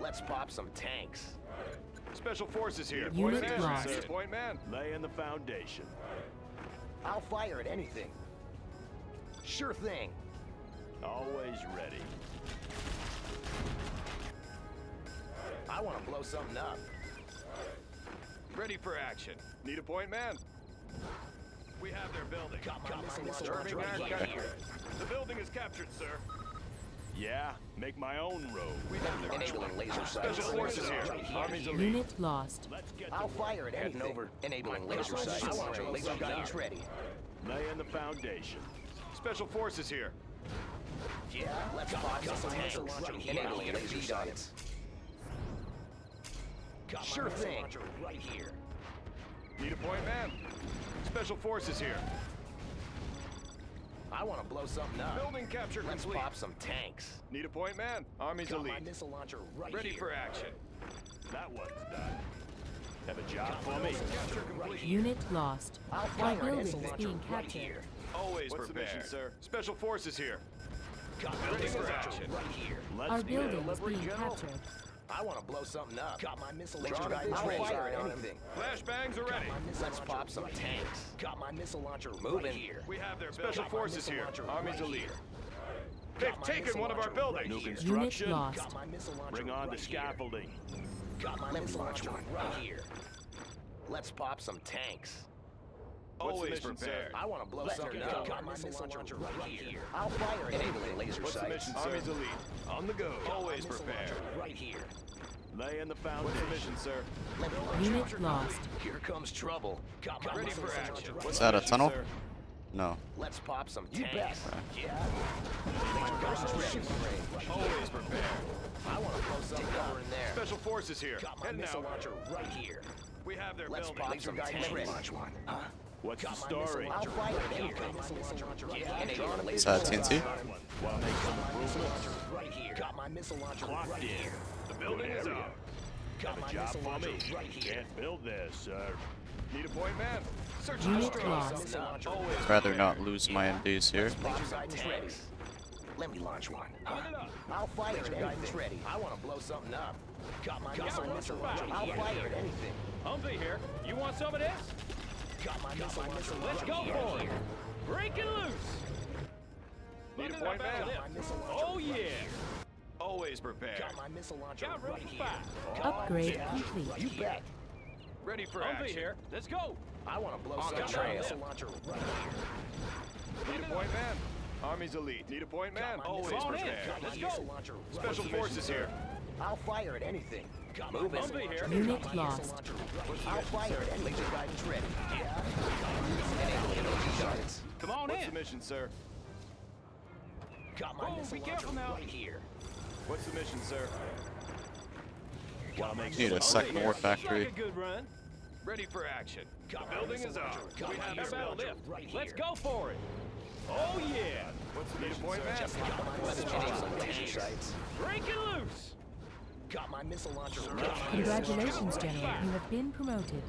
S8: Let's pop some tanks.
S10: Special forces here.
S9: Unit
S10: Point man,
S9: lost.
S10: sir. Point man.
S7: Laying the foundation.
S8: I'll fire at anything. Sure thing.
S7: Always ready.
S8: I want to blow something up.
S10: Ready for action. Need a point man. We have their building.
S8: Got my missile launcher
S10: Serving our
S8: right
S10: country.
S8: here.
S10: The building is captured, sir.
S7: Yeah, make my own road.
S10: We have their
S8: Enabling laser
S10: Special
S8: sights.
S10: forces here. Army's elite.
S9: Unit lost.
S7: Let's get
S8: I'll
S7: to work.
S8: fire at anything.
S6: over.
S8: Enabling laser sights. I want your laser guns ready.
S7: Laying the foundation.
S10: Special forces here.
S8: Yeah, let's pop some tanks. Enabling laser sights. Sure thing. Right here.
S10: Need a point man. Special forces here.
S8: I want to blow something up.
S10: Building capture
S8: Let's
S10: complete.
S8: pop some tanks.
S10: Need a point man. Army's
S8: Got my
S10: elite.
S8: missile launcher right
S10: Ready
S8: here.
S10: for action.
S7: That one's done. Have a job for me.
S10: Capture complete.
S9: Unit lost.
S8: I'll
S9: Our
S8: fire at
S9: building
S8: missile
S9: is
S8: launcher
S9: being
S8: right
S9: captured.
S8: here.
S10: Always What's prepared. The mission, sir? Special forces here.
S8: Got my
S10: Ready
S8: missile
S10: for
S8: launcher
S10: action.
S8: right here.
S7: Let's
S9: Our
S7: go.
S9: building is being captured.
S8: I want to blow something up. Got my missile launcher
S10: Roger,
S8: guidance
S10: I'll
S8: ready.
S10: fire
S8: on
S10: anything.
S8: anything.
S10: Flashbangs are ready.
S8: Let's pop some tanks. Got my missile launcher right here.
S10: We have their special
S8: Got my
S10: forces
S8: missile
S10: here.
S8: launcher
S10: Army's
S8: right
S10: elite.
S8: here.
S10: They've
S8: Got my
S10: taken
S8: missile
S10: one of our
S8: launcher
S10: buildings.
S7: New
S8: right here.
S9: Unit
S7: construction.
S9: lost.
S8: Got my missile launcher
S7: Bring on
S8: right
S7: the
S8: here.
S7: scaffolding.
S8: Got my missile launcher right here. Let's pop some tanks.
S10: Always prepared.
S8: I want to blow something up. Got my missile launcher right here. I'll fire enabling laser
S10: What's the
S8: sights.
S10: mission, sir? Army's elite. On the go.
S8: Got my
S10: Always
S8: missile
S10: prepared.
S8: launcher right here.
S7: Laying the
S10: What's the
S7: foundation.
S10: mission, sir?
S8: Let me launch
S9: Unit
S8: it.
S9: lost.
S8: Here comes trouble. Got my
S10: Ready
S8: missile
S10: for
S8: launcher
S10: action.
S8: right
S10: What's
S1: Is
S10: the
S1: that a
S10: mission,
S1: tunnel?
S10: sir?
S1: No.
S8: Let's pop some tanks.
S10: bet.
S8: Yeah.
S10: Always prepared.
S8: I want to blow something over in there.
S10: Special forces here.
S8: Got my
S10: Heading
S8: missile
S10: out.
S8: launcher right here.
S10: We have their
S8: Let's
S10: building.
S8: pop some tanks. Launch one.
S7: What's the
S8: Got my missile
S7: story?
S8: launcher right here. Got my missile launcher right here.
S1: Is that TNT?
S7: Wanna make some improvements?
S8: Right here. Got my missile launcher
S7: Clocked
S8: right
S7: in.
S8: here.
S10: The building is
S7: area.
S10: up.
S8: Got
S7: Have
S8: my
S7: a job
S8: missile
S7: for
S8: launcher
S7: me.
S8: right here.
S7: Can't build this, sir.
S10: Need a point man. Search and
S9: Unit
S10: destroy.
S9: lost.
S10: Always
S1: I'd rather not lose my MDs here.
S8: Pop guidance ready. Let me launch one. I'll fire at guidance ready. I want to blow something up. Got my missile launcher right here. I'll fire at anything.
S6: Humvee here. You want some of this?
S8: Got my missile launcher
S6: Let's
S8: right
S6: go
S8: here.
S6: for it. Break it loose.
S10: Need a
S6: Look at
S10: point
S6: that
S10: man.
S6: lift.
S8: My missile launcher
S6: Oh
S8: right
S6: yeah.
S8: here.
S10: Always prepared.
S8: Got my missile launcher
S6: Got room
S8: right
S6: for
S8: here.
S6: five.
S9: Upgrade complete.
S8: You bet.
S10: Ready for
S6: Humvee
S10: action.
S6: here. Let's go.
S8: I want to blow
S10: On the
S8: something.
S10: trail.
S8: Missile launcher right here.
S10: Need a point man. Army's elite. Need a point man.
S8: Got my
S10: Always
S8: missile
S6: on in.
S8: launcher.
S10: prepared.
S8: Got my
S6: Let's go.
S8: missile launcher right
S10: Special
S8: here.
S10: forces here.
S8: I'll fire at anything. Got my
S6: Moving.
S8: missile
S6: Humvee
S8: launcher.
S6: here.
S9: Unit
S8: Got my missile
S9: lost.
S8: launcher right here. I'll fire at anything. Laser guidance ready. Yeah. Enabling laser sights.
S6: Come on
S10: What's the
S6: in.
S10: mission, sir?
S8: Got my
S6: Oh,
S8: missile
S6: be careful
S8: launcher
S6: now.
S8: right here.
S10: What's the mission, sir?
S7: Wanna make
S1: Need a
S7: some
S1: second war
S6: Looks like
S1: factory.
S6: a good run.
S10: Ready for action. The
S8: Got my
S10: building
S8: missile
S10: is up.
S8: launcher. Got
S10: We
S8: my
S10: have
S6: How
S10: their
S8: missile
S6: about a
S10: building.
S8: launcher
S6: lift?
S8: right
S6: Let's
S8: here.
S6: go for it. Oh yeah.
S10: What's the mission, point man?
S8: Got my missile launcher laser sights.
S6: Break it loose.
S8: Got my missile launcher.
S9: Congratulations, General. You have been promoted.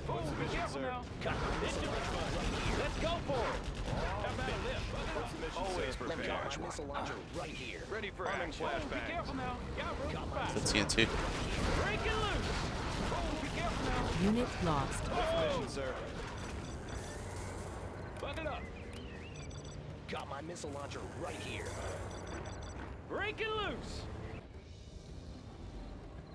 S6: Oh, be careful now. This should be fun. Let's go for it. How about a lift?
S10: What's the mission,
S8: Let
S10: sir?
S8: me
S10: Prepared.
S8: got my missile launcher right here.
S10: Ready for
S6: Oh,
S10: action.
S6: be
S10: Flashbang.
S6: careful now. Got room for
S1: The
S6: five.
S1: TNT.
S6: Break it loose. Oh, be careful now.
S9: Unit lost.
S10: Mission, sir.
S6: Buck it up.
S8: Got my missile launcher right here.
S6: Break it loose.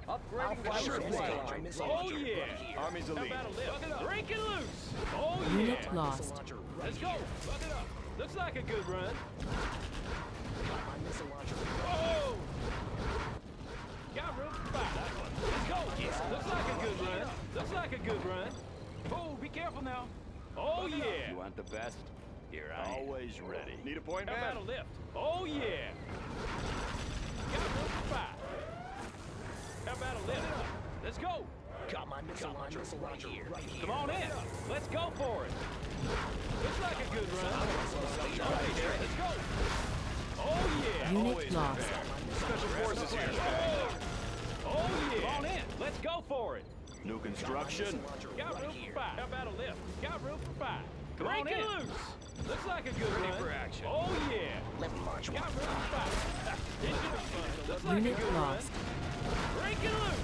S8: I'll
S6: Upgrading the
S8: fire
S6: sure
S8: at anything.
S6: thing.
S8: My missile
S6: Oh
S8: launcher
S6: yeah.
S8: right here.
S10: Army's
S6: How
S10: elite.
S6: about a lift? Break it loose. Oh yeah.
S9: Unit lost.
S8: Missile launcher right
S6: Let's go.
S8: here.
S6: Buck it up. Looks like a good run.
S8: Got my missile launcher.
S6: Oh. Got room for five. Let's go. Looks like a good run. Looks like a good run. Oh, be careful now. Oh yeah.
S10: You want the best?
S8: Here I am.
S7: Always ready.
S10: Need a point,
S6: How
S10: man?
S6: about a lift? Oh, yeah. Got room for 5. How about a lift? Let's go.
S8: Got my missile launcher right here.
S6: Come on in. Let's go for it. Looks like a good run. Let's go. Oh, yeah.
S9: Unit lost.
S10: Special forces here.
S6: Oh, yeah. Come on in. Let's go for it.
S7: New construction.
S6: Got room for 5. How about a lift? Got room for 5. Come on in. Loose. Looks like a good run.
S10: for action.
S6: Oh, yeah.
S8: Let me launch one.
S6: Got room for 5. This should be fun. Looks like a
S9: Unit
S6: good
S9: lost.
S6: run. Break it loose.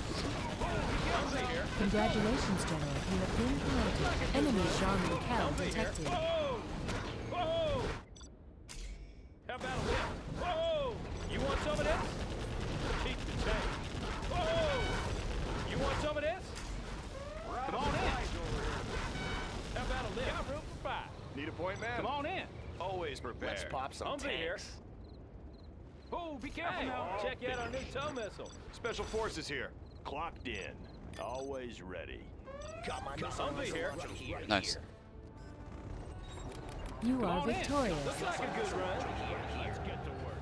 S6: Here.
S9: Congratulations, General. You have been promoted. Enemy Jean-Luc detected.
S6: Whoa! Whoa! How about a lift? Whoa! You want some of this? Keep the change. Whoa! You want some of this? Come on in. How about a lift? Got room for 5.
S10: Need a point, man?
S6: Come on in.
S10: Always prepared.
S8: Let's pop some
S6: Humvee here.
S8: tanks.
S6: Oh, be careful now. Check out our new tow missile.
S10: Special forces here.
S7: Clocked in. Always ready.
S8: Got my missile
S6: Humvee here.
S8: launcher here.
S1: Nice.
S9: You
S6: Come
S9: are
S6: on in.
S9: victorious.
S6: Looks like a good run.
S8: Let's get to work.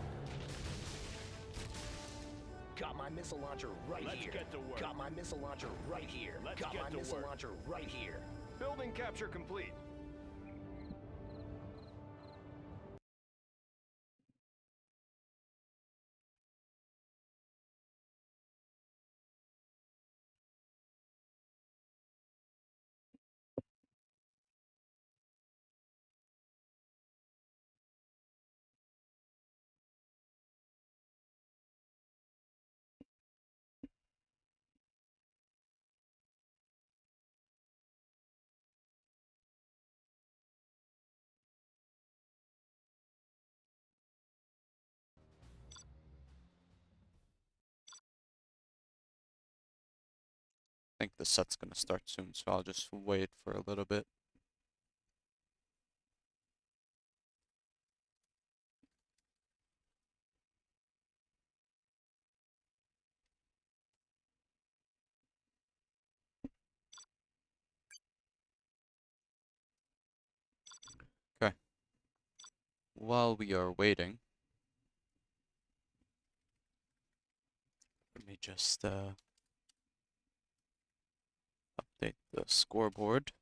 S8: Got my missile launcher right
S7: Let's
S8: here.
S7: get to work.
S8: Got my missile launcher right here.
S7: Let's
S8: Got
S7: get
S8: my
S7: to
S8: missile
S7: work.
S8: launcher right here.
S10: Building capture complete.
S1: I think the set's gonna start soon, so I'll just wait for a little bit. Okay. While we are waiting, let me just update the scoreboard.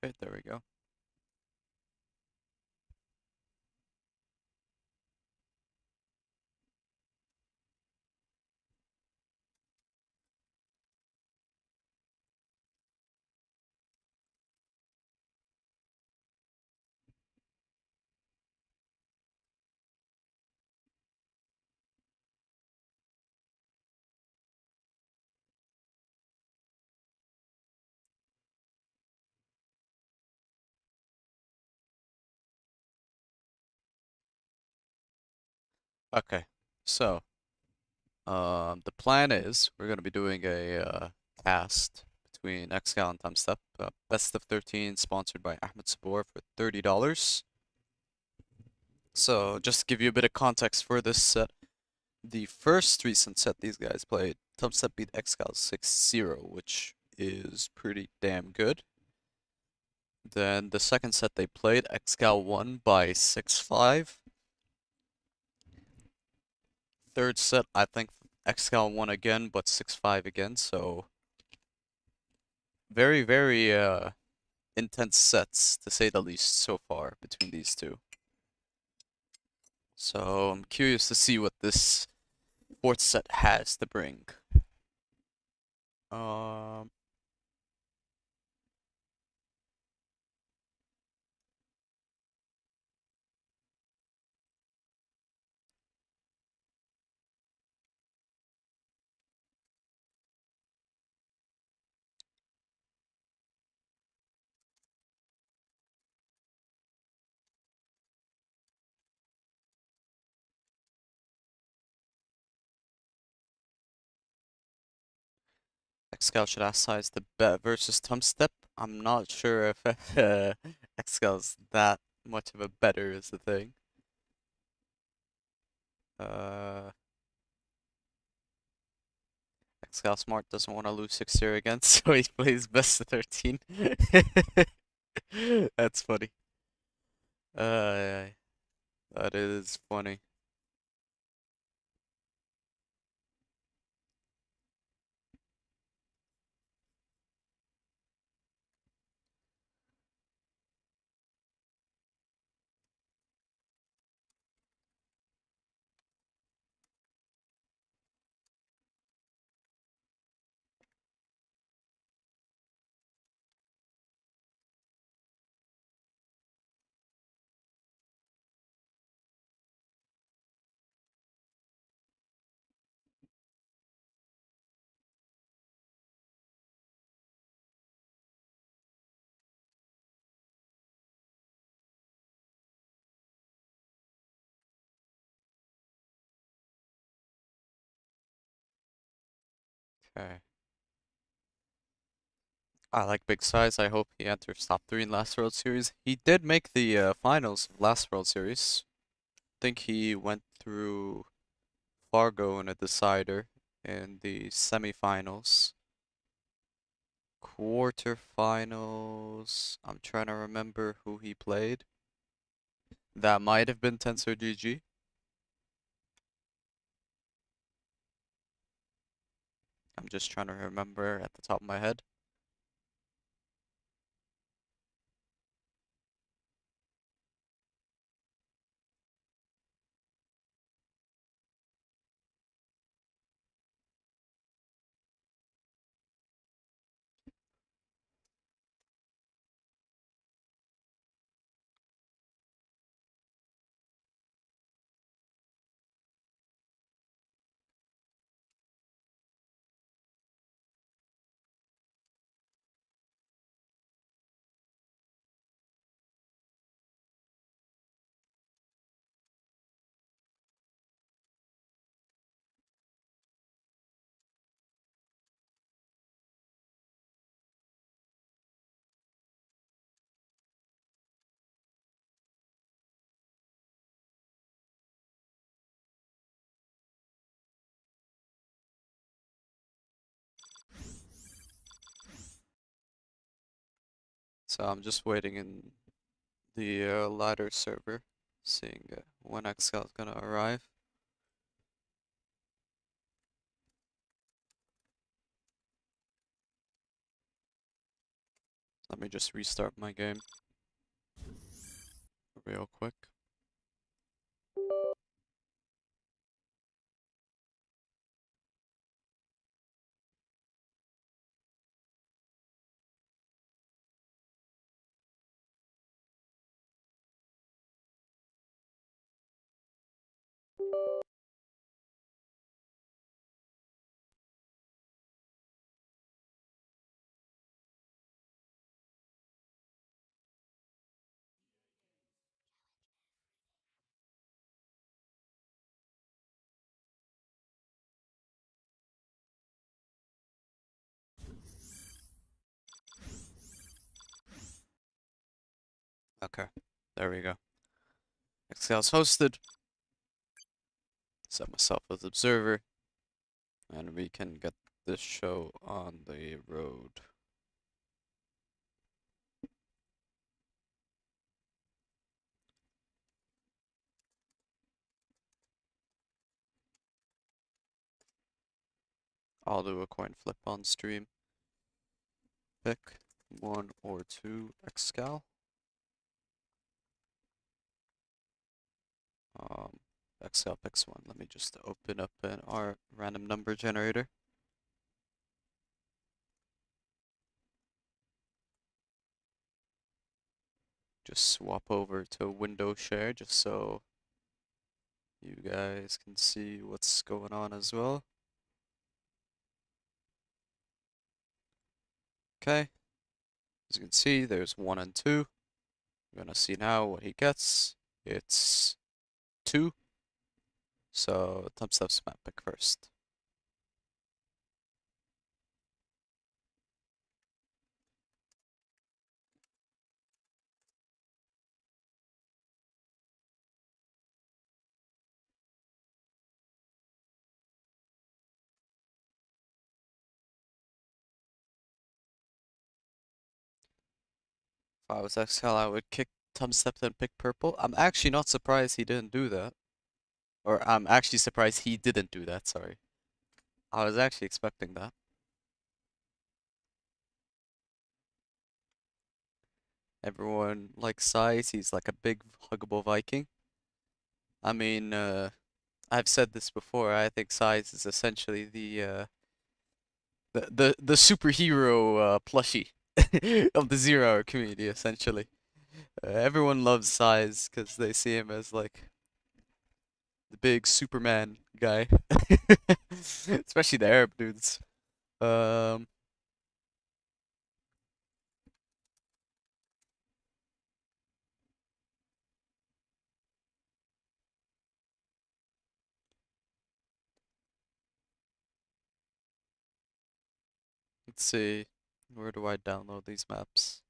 S1: Okay, there we go. Okay, so the plan is we're gonna be doing a cast between Excal and Tumstep, best of 13, sponsored by Ahmed Sabor for $30. So just to give you a bit of context for this set, the first recent set these guys played, Tumstep beat Excal 6-0, which is pretty damn good. Then the second set they played, Excal won by 6-5. Third set, I think Excal won again, but 6-5 again, so very, very intense sets, to say the least, so far between these two. So I'm curious to see what this fourth set has to bring. Excal should ask size the bet versus Tumstep. I'm not sure if Excal's that much of a better is the thing. Excal Smart doesn't want to lose 6-0 again, so he plays best of 13. That's funny. That is funny. Okay. I like Big Size. I hope he enters top 3 in last World Series. He did make the finals of last World Series. I think he went through Fargo in a decider in the semifinals. Quarterfinals. I'm trying to remember who he played. That might have been Tensor GG. I'm just trying to remember at the top of my head. So I'm just waiting in the ladder server, seeing when Excal is gonna arrive. Let me just restart my game real quick. Okay, there we go. Excal's hosted. Set myself as observer, and we can get this show on the road. I'll do a coin flip on stream. Pick 1 or 2 Excal. Excal picks 1. Let me just open up our random number generator. Just swap over to window share just so you guys can see what's going on as well. Okay, as you can see, there's 1 and 2. We're gonna see now what he gets. It's 2. So Tumstep's map pick first. If I was Excal, I would kick Tumstep and pick purple. I'm actually not surprised he didn't do that. Or I'm actually surprised he didn't do that, sorry. I was actually expecting that. Everyone likes size. He's like a big, huggable Viking. I mean, I've said this before. I think size is essentially the superhero plushie of the 0 hour community, essentially. Everyone loves size because they see him as like the big Superman guy, especially the Arab dudes. Um, let's see, where do I download these maps?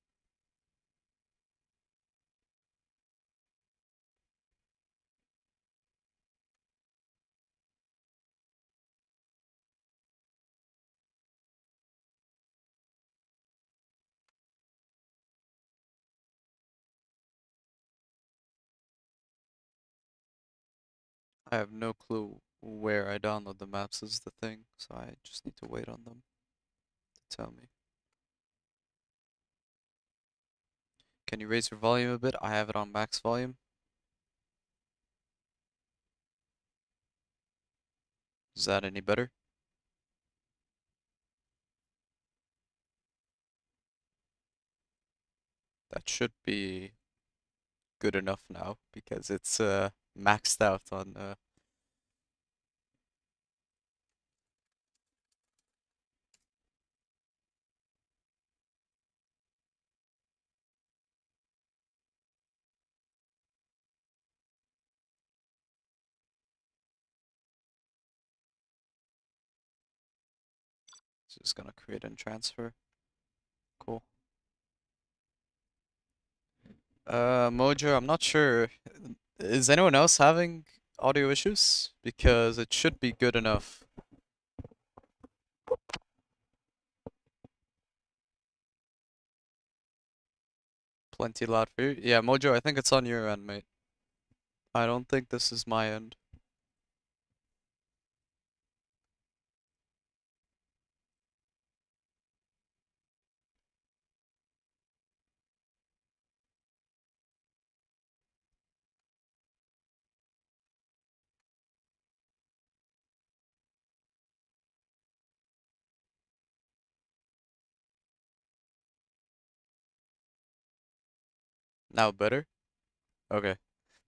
S1: I have no clue where I download the maps is the thing, so I just need to wait on them to tell me. Can you raise your volume a bit? I have it on max volume. Is that any better? That should be good enough now because it's maxed out on just gonna create and transfer. Cool. Mojo, I'm not sure. Is anyone else having audio issues? Because it should be good enough. Plenty loud for you. Yeah, Mojo, I think it's on your end, mate. I don't think this is my end. Now better? Okay.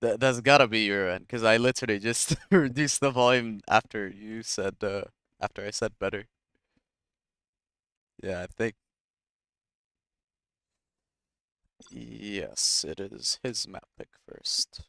S1: That's gotta be your end, because I literally just reduced the volume after you said, after I said better. Yeah, I think. Yes, it is his map pick first.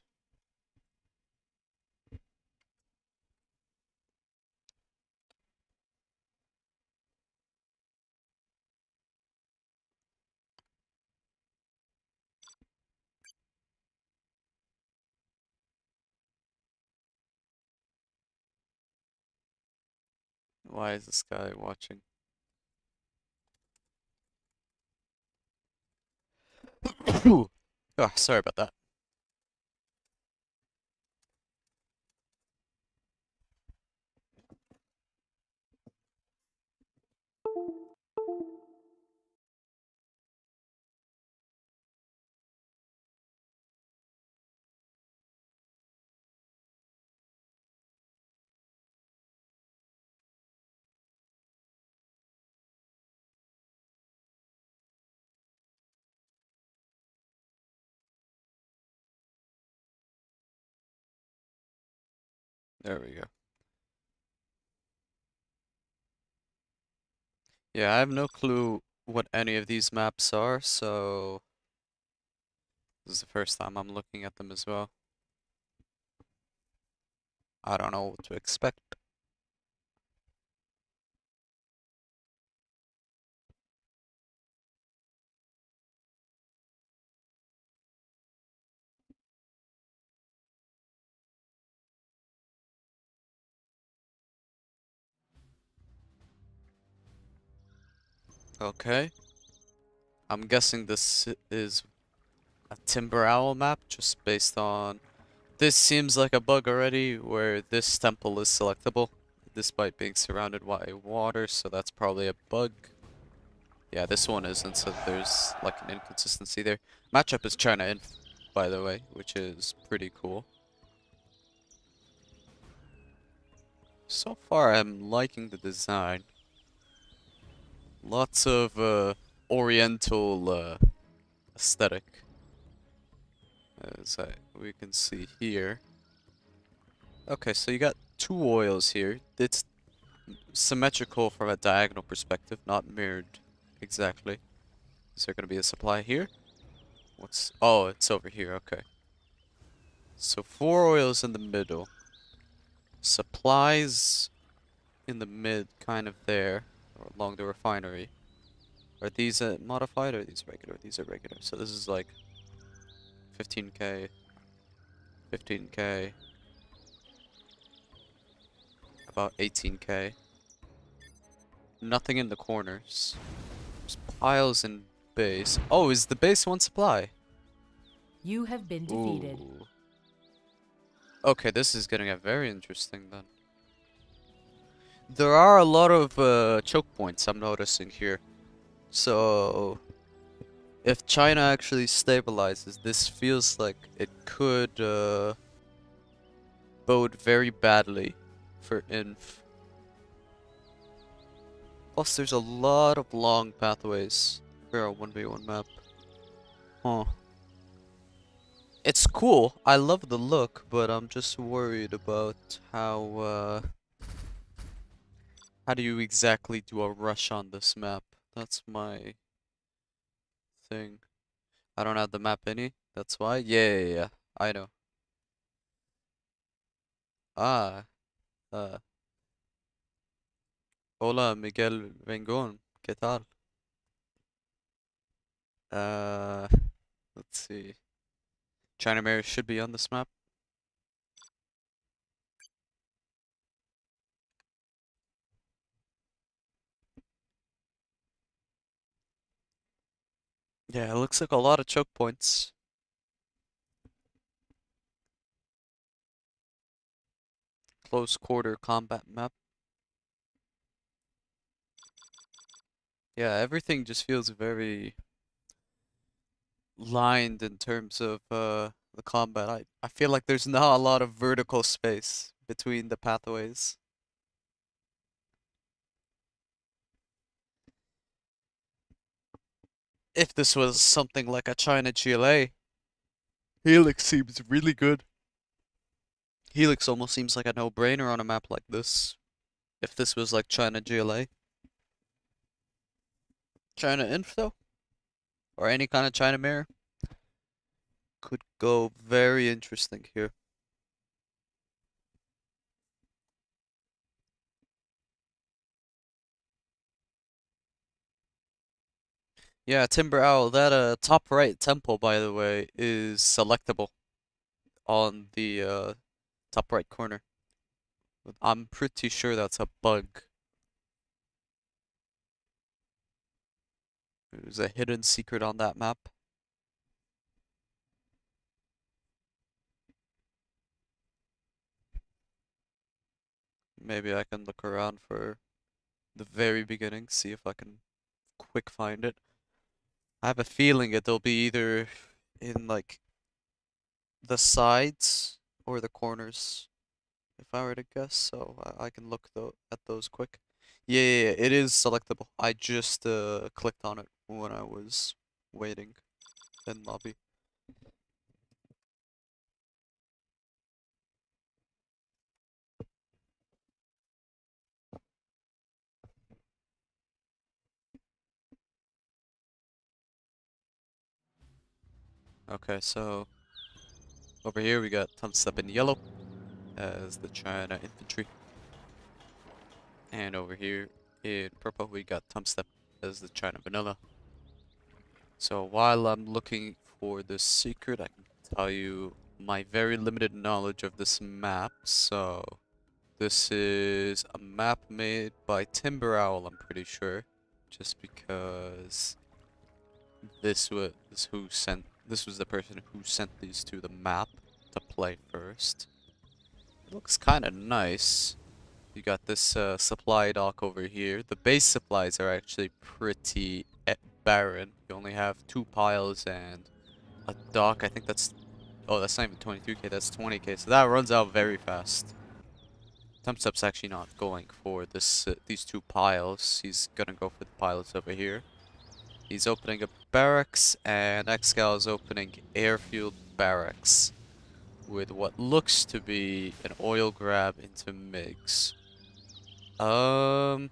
S1: Why is this guy watching? Oh, sorry about that. There we go. Yeah, I have no clue what any of these maps are, so this is the first time I'm looking at them as well. I don't know what to expect. Okay. I'm guessing this is a Timber Owl map just based on... This seems like a bug already, where this temple is selectable, despite being surrounded by water, so that's probably a bug. Yeah, this one isn't, so there's like an inconsistency there. Matchup is China Inf, by the way, which is pretty cool. So far, I'm liking the design. Lots of oriental aesthetic, as we can see here. Okay, so you got two oils here. It's symmetrical from a diagonal perspective, not mirrored exactly. Is there going to be a supply here? What's... Oh, it's over here, okay. So 4 oils in the middle. Supplies in the mid, kind of there, or along the refinery. Are these modified or are these regular? These are regular. So this is like 15k, 15k, about 18k. Nothing in the corners. There's piles in base. Oh, is the base one supply?
S9: You have been defeated.
S1: Ooh. Okay, this is gonna get very interesting then. There are a lot of choke points I'm noticing here. So if China actually stabilizes, this feels like it could bode very badly for Inf. Plus there's a lot of long pathways for a 1v1 map. Huh. It's cool. I love the look, but I'm just worried about how do you exactly do a rush on this map? That's my thing. I don't have the map any. That's why. Yeah. I know. Ah. Hola, Miguel Vengon. ¿Qué tal? Let's see. China Mare should be on this map. Yeah, it looks like a lot of choke points. Close quarter combat map. Yeah, everything just feels very lined in terms of the combat. I feel like there's not a lot of vertical space between the pathways. If this was something like a China GLA, Helix seems really good. Helix almost seems like a no-brainer on a map like this. If this was like China GLA. China Inf though? Or any kind of China Mirror? Could go very interesting here. Yeah, Timber Owl, that top right temple, by the way, is selectable on the top right corner. I'm pretty sure that's a bug. There's a hidden secret on that map. Maybe I can look around for the very beginning, see if I can quick find it. I have a feeling it'll be either in like the sides or the corners, if I were to guess, so I can look at those quick. Yeah, it is selectable. I just clicked on it when I was waiting in lobby. Okay, so over here we got Tumstep in yellow as the China infantry. And over here in purple we got Tumstep as the China vanilla. So while I'm looking for the secret, I can tell you my very limited knowledge of this map. So this is a map made by Timber Owl, I'm pretty sure. Just because this was who sent This was the person who sent these to the map to play first. It looks kind of nice. You got this supply dock over here. The base supplies are actually pretty barren. You only have 2 piles and a dock. I think that's... Oh, that's not even 22k, that's 20k. So that runs out very fast. Tumstep's actually not going for this these 2 piles. He's gonna go for the piles over here. He's opening a barracks, and Excal is opening airfield barracks with what looks to be an oil grab into MiGs. I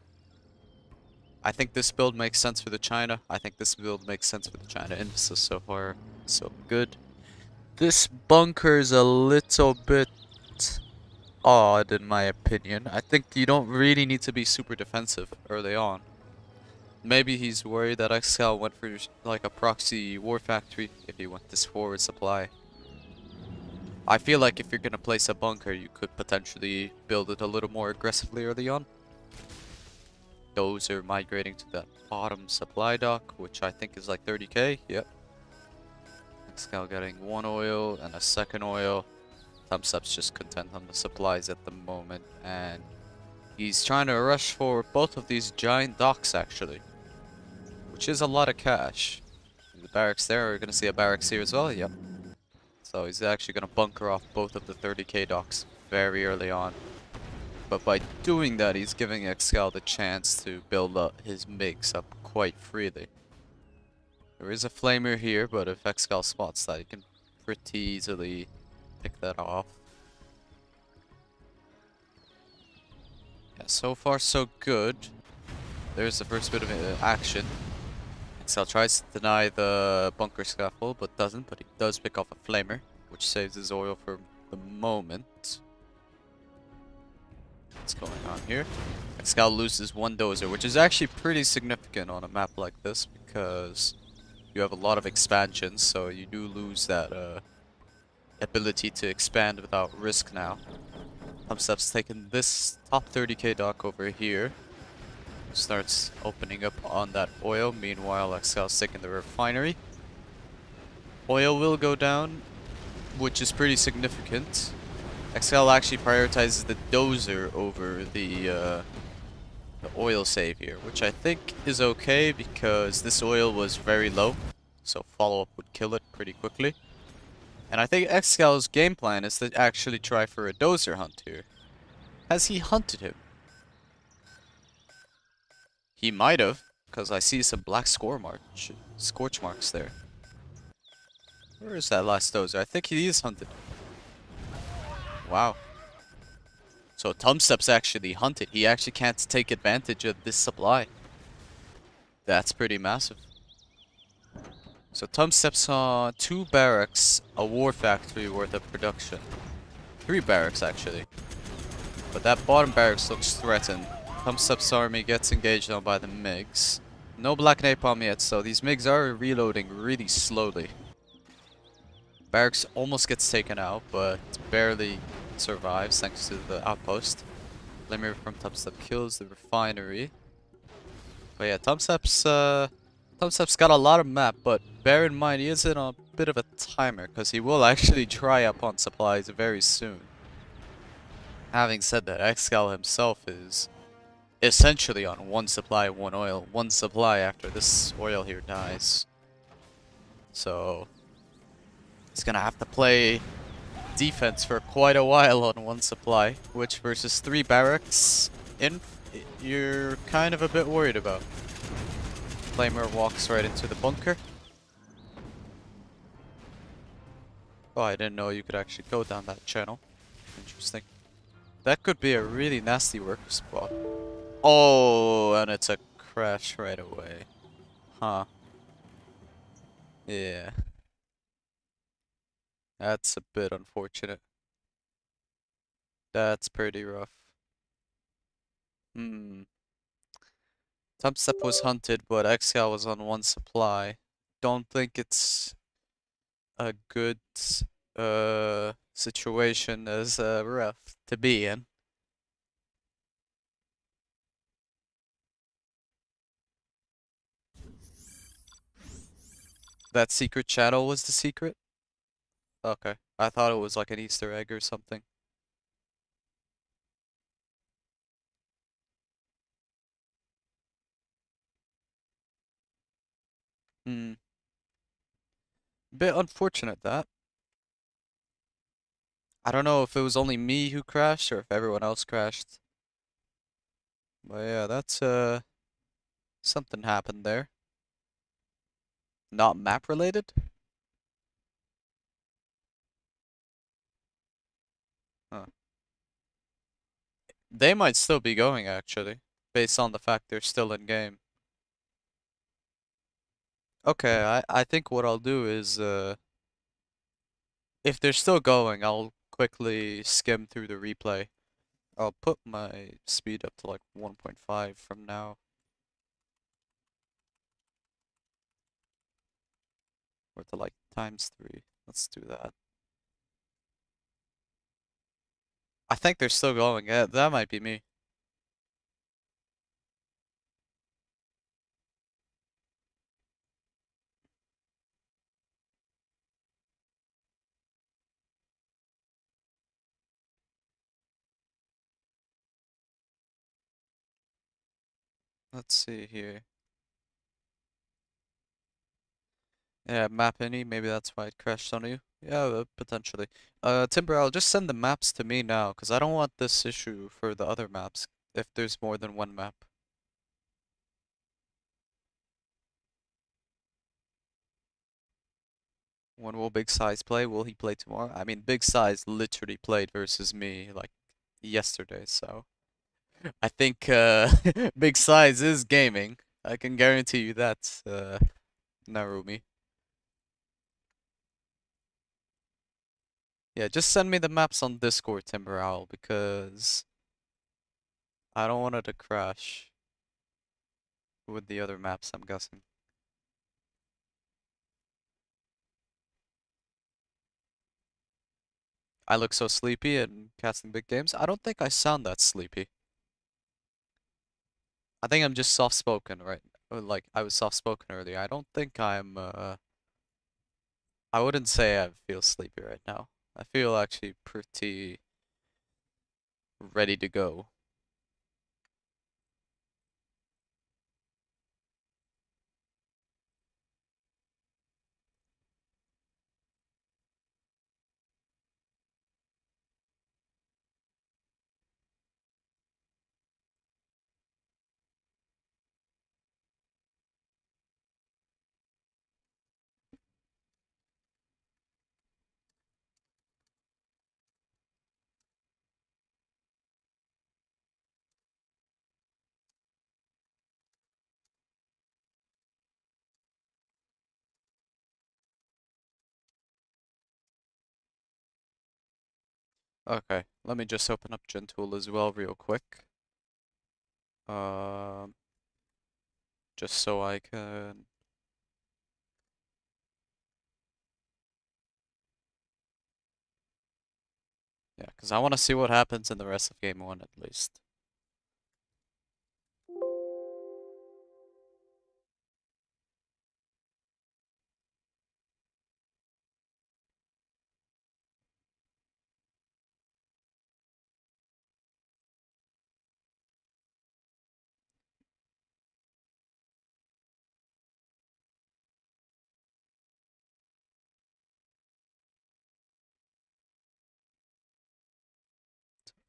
S1: think this build makes sense for the China. I think this build makes sense for the China Inf, so far so good. This bunker is a little bit odd in my opinion. I think you don't really need to be super defensive early on. Maybe he's worried that Excal went for like a proxy war factory if he went this forward supply. I feel like if you're gonna place a bunker, you could potentially build it a little more aggressively early on. Those are migrating to that bottom supply dock, which I think is like 30k. Yep. Excal getting 1 oil and a 2nd oil. Tumstep's just content on the supplies at the moment, and he's trying to rush for both of these giant docks actually, which is a lot of cash. The barracks there, we're gonna see a barracks here as well. Yep. So he's actually gonna bunker off both of the 30k docks very early on. But by doing that, he's giving Excal the chance to build up his MiGs up quite freely. There is a flamer here, but if Excal spots that, he can pretty easily pick that off. Yeah, so far so good. There's the first bit of action. Excal tries to deny the bunker scaffold, but doesn't. But he does pick off a flamer, which saves his oil for the moment. What's going on here? Excal loses 1 dozer, which is actually pretty significant on a map like this because you have a lot of expansions, so you do lose that ability to expand without risk now. Tumstep's taking this top 30k dock over here. Starts opening up on that oil. Meanwhile, Excal's taking the refinery. Oil will go down, which is pretty significant. Excal actually prioritizes the dozer over the oil save here, which I think is okay because this oil was very low, so follow-up would kill it pretty quickly. And I think Excal's game plan is to actually try for a dozer hunt here. Has he hunted him? He might have, because I see some black scorch marks there. Where is that last dozer? I think he is hunted. Wow. So Tumstep's actually hunted. He actually can't take advantage of this supply. That's pretty massive. So Tumstep saw 2 barracks, a war factory worth of production. 3 barracks actually. But that bottom barracks looks threatened. Tumstep's army gets engaged on by the MiGs. No black napalm yet, so these MiGs are reloading really slowly. Barracks almost gets taken out, but barely survives thanks to the outpost. Flamer from Tumstep kills the refinery. But yeah, Tumstep's got a lot of map, but bear in mind he is in a bit of a timer because he will actually dry up on supplies very soon. Having said that, Excal himself is essentially on 1 supply, 1 oil, 1 supply after this oil here dies. So he's gonna have to play defense for quite a while on 1 supply, which versus 3 barracks you're kind of a bit worried about. Flamer walks right into the bunker. Oh, I didn't know you could actually go down that channel. Interesting. That could be a really nasty work spot. Oh, and it's a crash right away. Huh. Yeah. That's a bit unfortunate. That's pretty rough. Tumstep was hunted, but Excal was on 1 supply. Don't think it's a good situation as a ref to be in. That secret channel was the secret? Okay. I thought it was like an Easter egg or something. Hmm. Bit unfortunate that. I don't know if it was only me who crashed or if everyone else crashed. But yeah, that's something happened there. Not map related? Huh. They might still be going actually, based on the fact they're still in game. Okay, I think what I'll do is if they're still going, I'll quickly skim through the replay. I'll put my speed up to like 1.5 from now. Or to like ×3. Let's do that. I think they're still going. Yeah, that might be me. Let's see here. Yeah, map any, maybe that's why it crashed on you. Yeah, potentially. Timber, I'll just send the maps to me now, because I don't want this issue for the other maps, if there's more than one map. When will Big Size play? Will he play tomorrow? I mean, Big Size literally played versus me, like, yesterday, so... I think, Big Size is gaming. I can guarantee you that, Narumi. Yeah, just send me the maps on Discord, Timber Owl, because I don't want it to crash with the other maps, I'm guessing. I look so sleepy and casting big games. I don't think I sound that sleepy. I think I'm just soft-spoken, right? Or like, I was soft-spoken earlier. I don't think I'm, I wouldn't say I feel sleepy right now. I feel actually pretty ready to go. Okay, let me just open up Gentool as well real quick. Um, just so I can... Yeah, because I want to see what happens in the rest of Game 1 at least.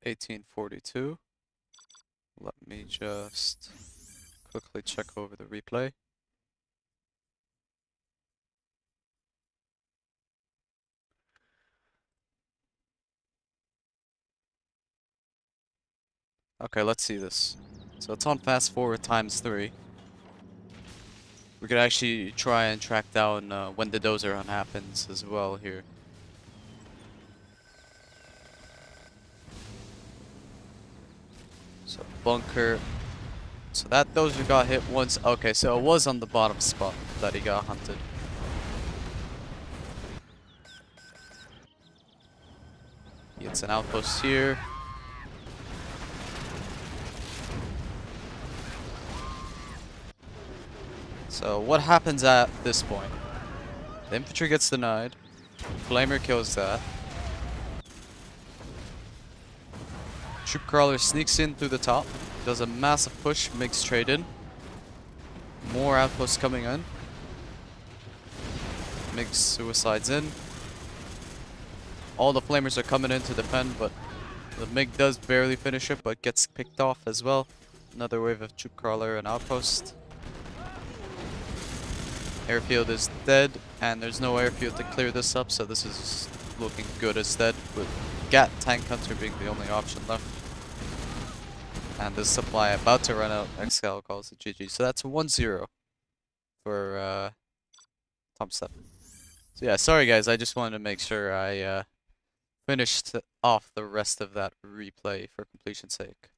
S1: $18.42. Let me just quickly check over the replay. Okay, let's see this. So it's on fast forward ×3. We could actually try and track down when the dozer run happens as well here. So bunker. So that dozer got hit once. Okay, so it was on the bottom spot that he got hunted. He hits an outpost here. So what happens at this point? The infantry gets denied. Flamer kills that. Troop crawler sneaks in through the top. Does a massive push. Makes trade in. More outposts coming in. Makes suicides in. All the flamers are coming in to defend, but the MiG does barely finish it, but gets picked off as well. Another wave of troop crawler and outpost. Airfield is dead, and there's no airfield to clear this up, so this is looking good instead, with Gat Tank Hunter being the only option left. And this supply about to run out. Excal calls it GG. So that's 1-0 for Tumstep. So yeah, sorry guys, I just wanted to make sure I finished off the rest of that replay for completion's sake.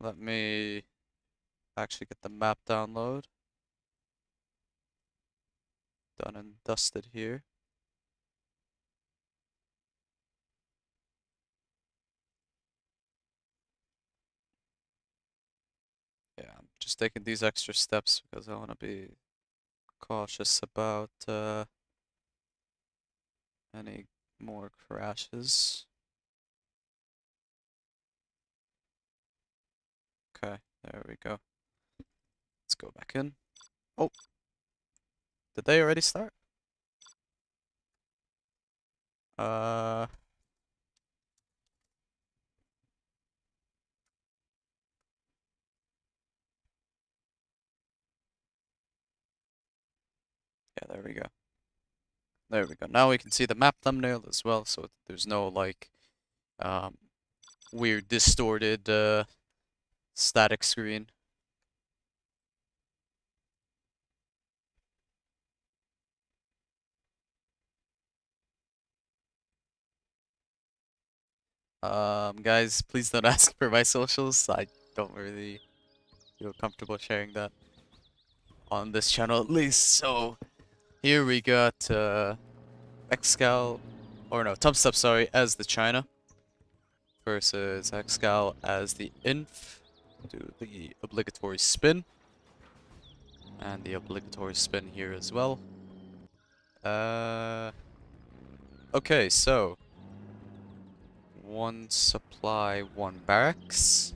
S1: Let me actually get the map download. Done and dusted here. Yeah, I'm just taking these extra steps because I want to be cautious about any more crashes. Okay, there we go. Let's go back in. Oh, did they already start? Yeah, there we go. There we go. Now we can see the map thumbnail as well, so there's no like weird distorted static screen. Guys, please don't ask for my socials. I don't really feel comfortable sharing that on this channel at least. So here we got Excal, or no, Tumstep, sorry, as the China versus Excal as the Inf. Do the obligatory spin. And the obligatory spin here as well. Okay, so one supply, one barracks.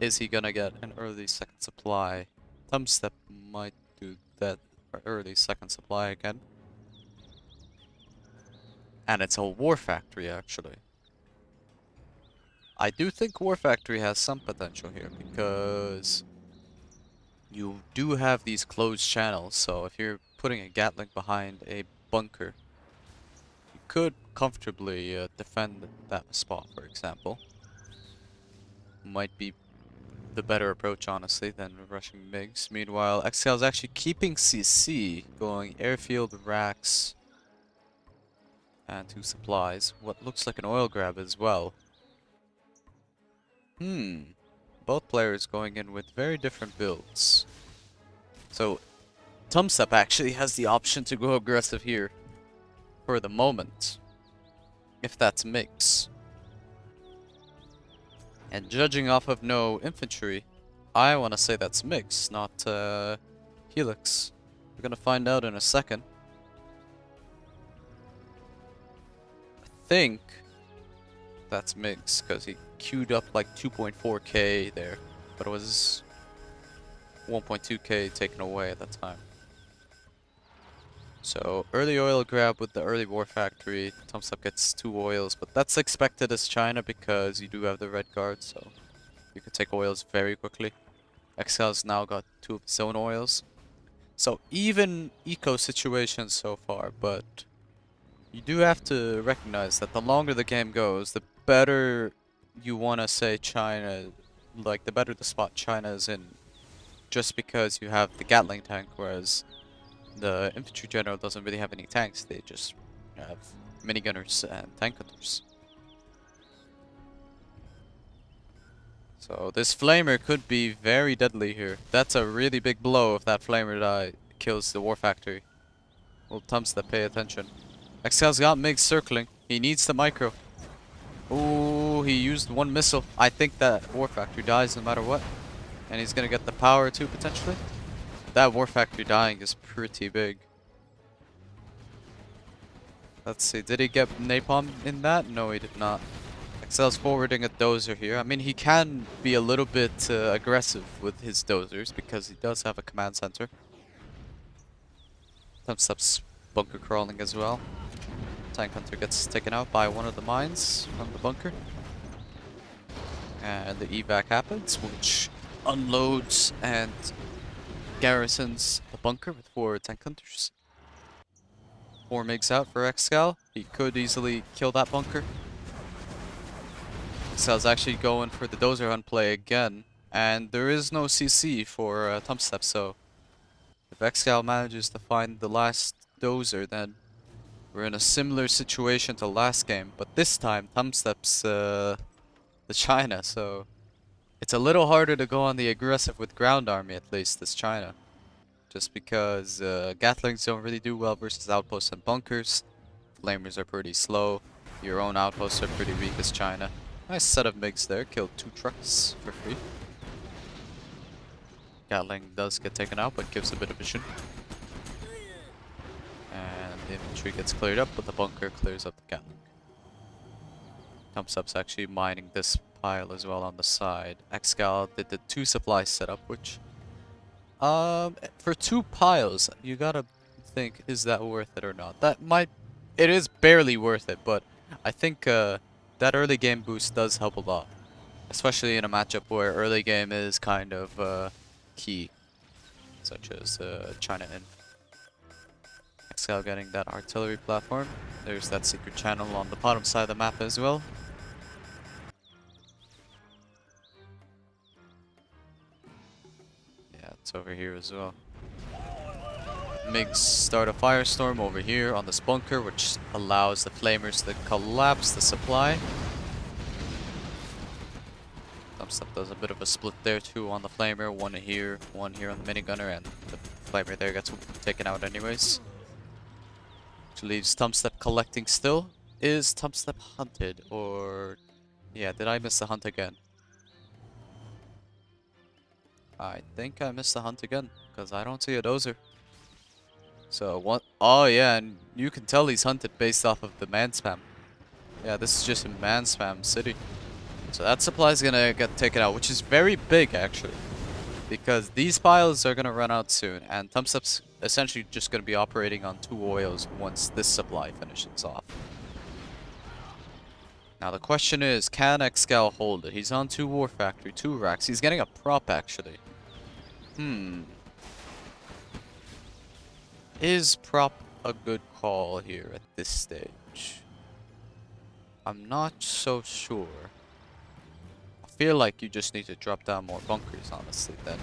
S1: Is he gonna get an early second supply? Tumstep might do that early second supply again. And it's a war factory actually. I do think war factory has some potential here because you do have these closed channels, so if you're putting a Gatling behind a bunker, you could comfortably defend that spot, for example. Might be the better approach, honestly, than rushing MiGs. Meanwhile, Excal is actually keeping CC, going airfield, racks, and 2 supplies. What looks like an oil grab as well. Both players going in with very different builds. So, Tumstep actually has the option to go aggressive here for the moment, if that's mix. And judging off of no infantry, I want to say that's mix, not Helix. We're gonna find out in a second. I think that's mix because he queued up like 2.4k there, but it was 1.2k taken away at that time. So early oil grab with the early war factory. Tumstep gets 2 oils, but that's expected as China because you do have the red guard, so you can take oils very quickly. Excal's now got 2 of his own oils. So even eco situation so far, but you do have to recognize that the longer the game goes, the better you want to say China, like the better the spot China is in, just because you have the Gatling tank, whereas the infantry general doesn't really have any tanks. They just have minigunners and tank hunters. So this flamer could be very deadly here. That's a really big blow if that flamer kills the war factory. Will Tumstep pay attention? Excal's got MiG circling. He needs the micro. Ooh, he used 1 missile. I think that war factory dies no matter what. And he's gonna get the power too, potentially. that War Factory dying is pretty big. Let's see, did he get napalm in that? No, he did not. Excel's forwarding a dozer here. I mean, he can be a little bit aggressive with his dozers because he does have a command center. Tumstep's bunker crawling as well. Tank Hunter gets taken out by one of the mines from the bunker. And the evac happens, which unloads and garrisons the bunker with 4 tank hunters. 4 MiGs out for Excal. He could easily kill that bunker. Excel's actually going for the dozer hunt play again. And there is no CC for Tumstep, so if Excal manages to find the last dozer, then we're in a similar situation to last game. But this time, Tumstep's the China, so it's a little harder to go on the aggressive with ground army, at least, as China. Just because Gatlings don't really do well versus outposts and bunkers. Flamers are pretty slow. Your own outposts are pretty weak as China. Nice set of MiGs there. Killed 2 trucks for free. Gatling does get taken out, but gives a bit of vision. And the infantry gets cleared up, but the bunker clears up the Gatling. Tumstep's actually mining this pile as well on the side. Excal did the 2 supply setup, which for 2 piles, you gotta think, is that worth it or not? It is barely worth it, but I think that early game boost does help a lot. Especially in a matchup where early game is kind of key, such as China Inf. Excal getting that artillery platform. There's that secret channel on the bottom side of the map as well. Yeah, it's over here as well. MiGs start a firestorm over here on this bunker, which allows the flamers to collapse the supply. Tumstep does a bit of a split there too on the flamer, one here on the minigunner, and the flamer there gets taken out anyways. Which leaves Tumstep collecting still. Is Tumstep hunted, or... yeah, did I miss the hunt again? I think I missed the hunt again, because I don't see a dozer. So what? Oh yeah, and you can tell he's hunted based off of the man spam. Yeah, this is just a man spam city. So that supply is gonna get taken out, which is very big actually, because these piles are gonna run out soon, and Tumstep's essentially just gonna be operating on 2 oils once this supply finishes off. Now the question is, can Excal hold it? He's on 2 War Factory, 2 racks. He's getting a prop actually. Is prop a good call here at this stage? I'm not so sure. I feel like you just need to drop down more bunkers, honestly, than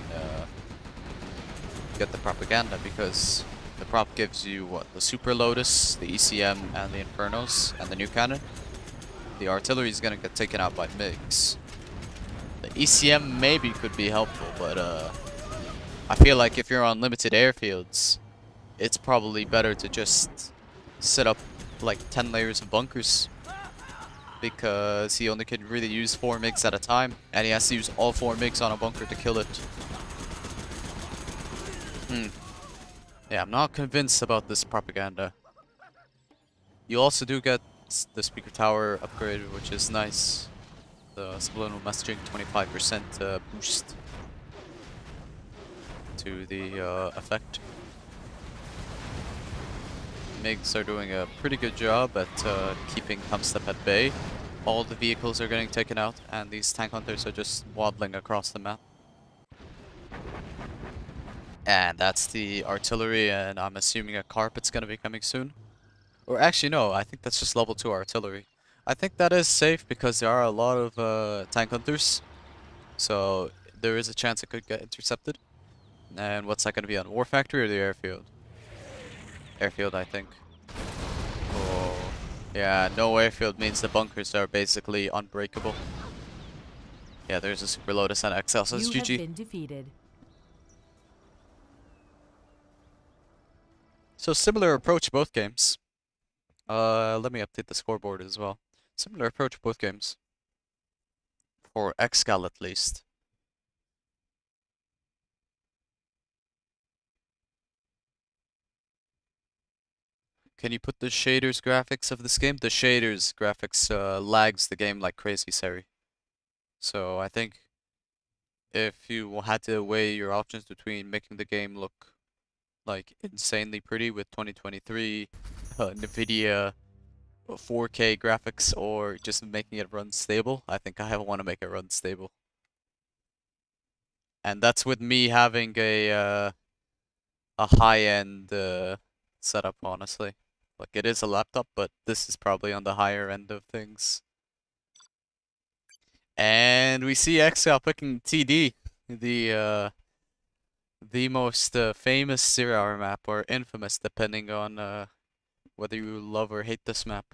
S1: get the propaganda, because the prop gives you, what, the Super Lotus, the ECM, and the Infernos, and the new cannon. The artillery is gonna get taken out by MiGs. The ECM maybe could be helpful, but I feel like if you're on limited airfields, it's probably better to just set up like 10 layers of bunkers, because he only can really use 4 MiGs at a time, and he has to use all 4 MiGs on a bunker to kill it. Yeah, I'm not convinced about this propaganda. You also do get the speaker tower upgrade, which is nice. The subliminal messaging, 25% boost to the effect. MiGs are doing a pretty good job at keeping Tumstep at bay. All the vehicles are getting taken out, and these tank hunters are just waddling across the map. And that's the artillery, and I'm assuming a carpet's gonna be coming soon. Or actually no, I think that's just level 2 artillery. I think that is safe because there are a lot of tank hunters, so there is a chance it could get intercepted. And what's that gonna be on, War Factory or the airfield? Airfield, I think. Oh, yeah, no airfield means the bunkers are basically unbreakable. Yeah, there's a Super Lotus and Excal, so it's GG.
S9: You have been defeated.
S1: So similar approach both games. Let me update the scoreboard as well. Similar approach both games. For Excal at least. Can you put the shaders graphics of this game? The shaders graphics lags the game like crazy, Seri. So I think if you had to weigh your options between making the game look like insanely pretty with 2023 NVIDIA 4K graphics or just making it run stable, I think I want to make it run stable. And that's with me having a high-end setup, honestly. Like it is a laptop, but this is probably on the higher end of things. And we see Excal picking TD, the most famous 0-hour map, or infamous, depending on whether you love or hate this map.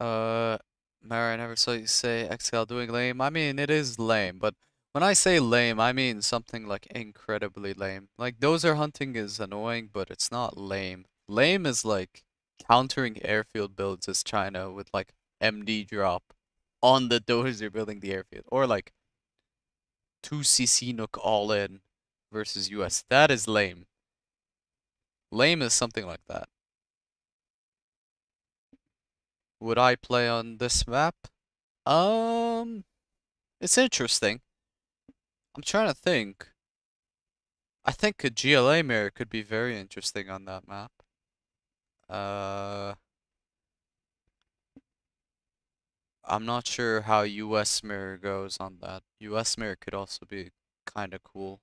S1: Uh, Mara, I never saw you say Excal doing lame. I mean, it is lame, but when I say lame, I mean something like incredibly lame. Like, dozer hunting is annoying, but it's not lame. Lame is like countering airfield builds as China with like MD drop on the dozer building the airfield. Or like 2cc Nuke all in versus US. That is lame. Lame is something like that. Would I play on this map? It's interesting. I'm trying to think. I think a GLA mirror could be very interesting on that map. I'm not sure how US mirror goes on that. US mirror could also be kind of cool.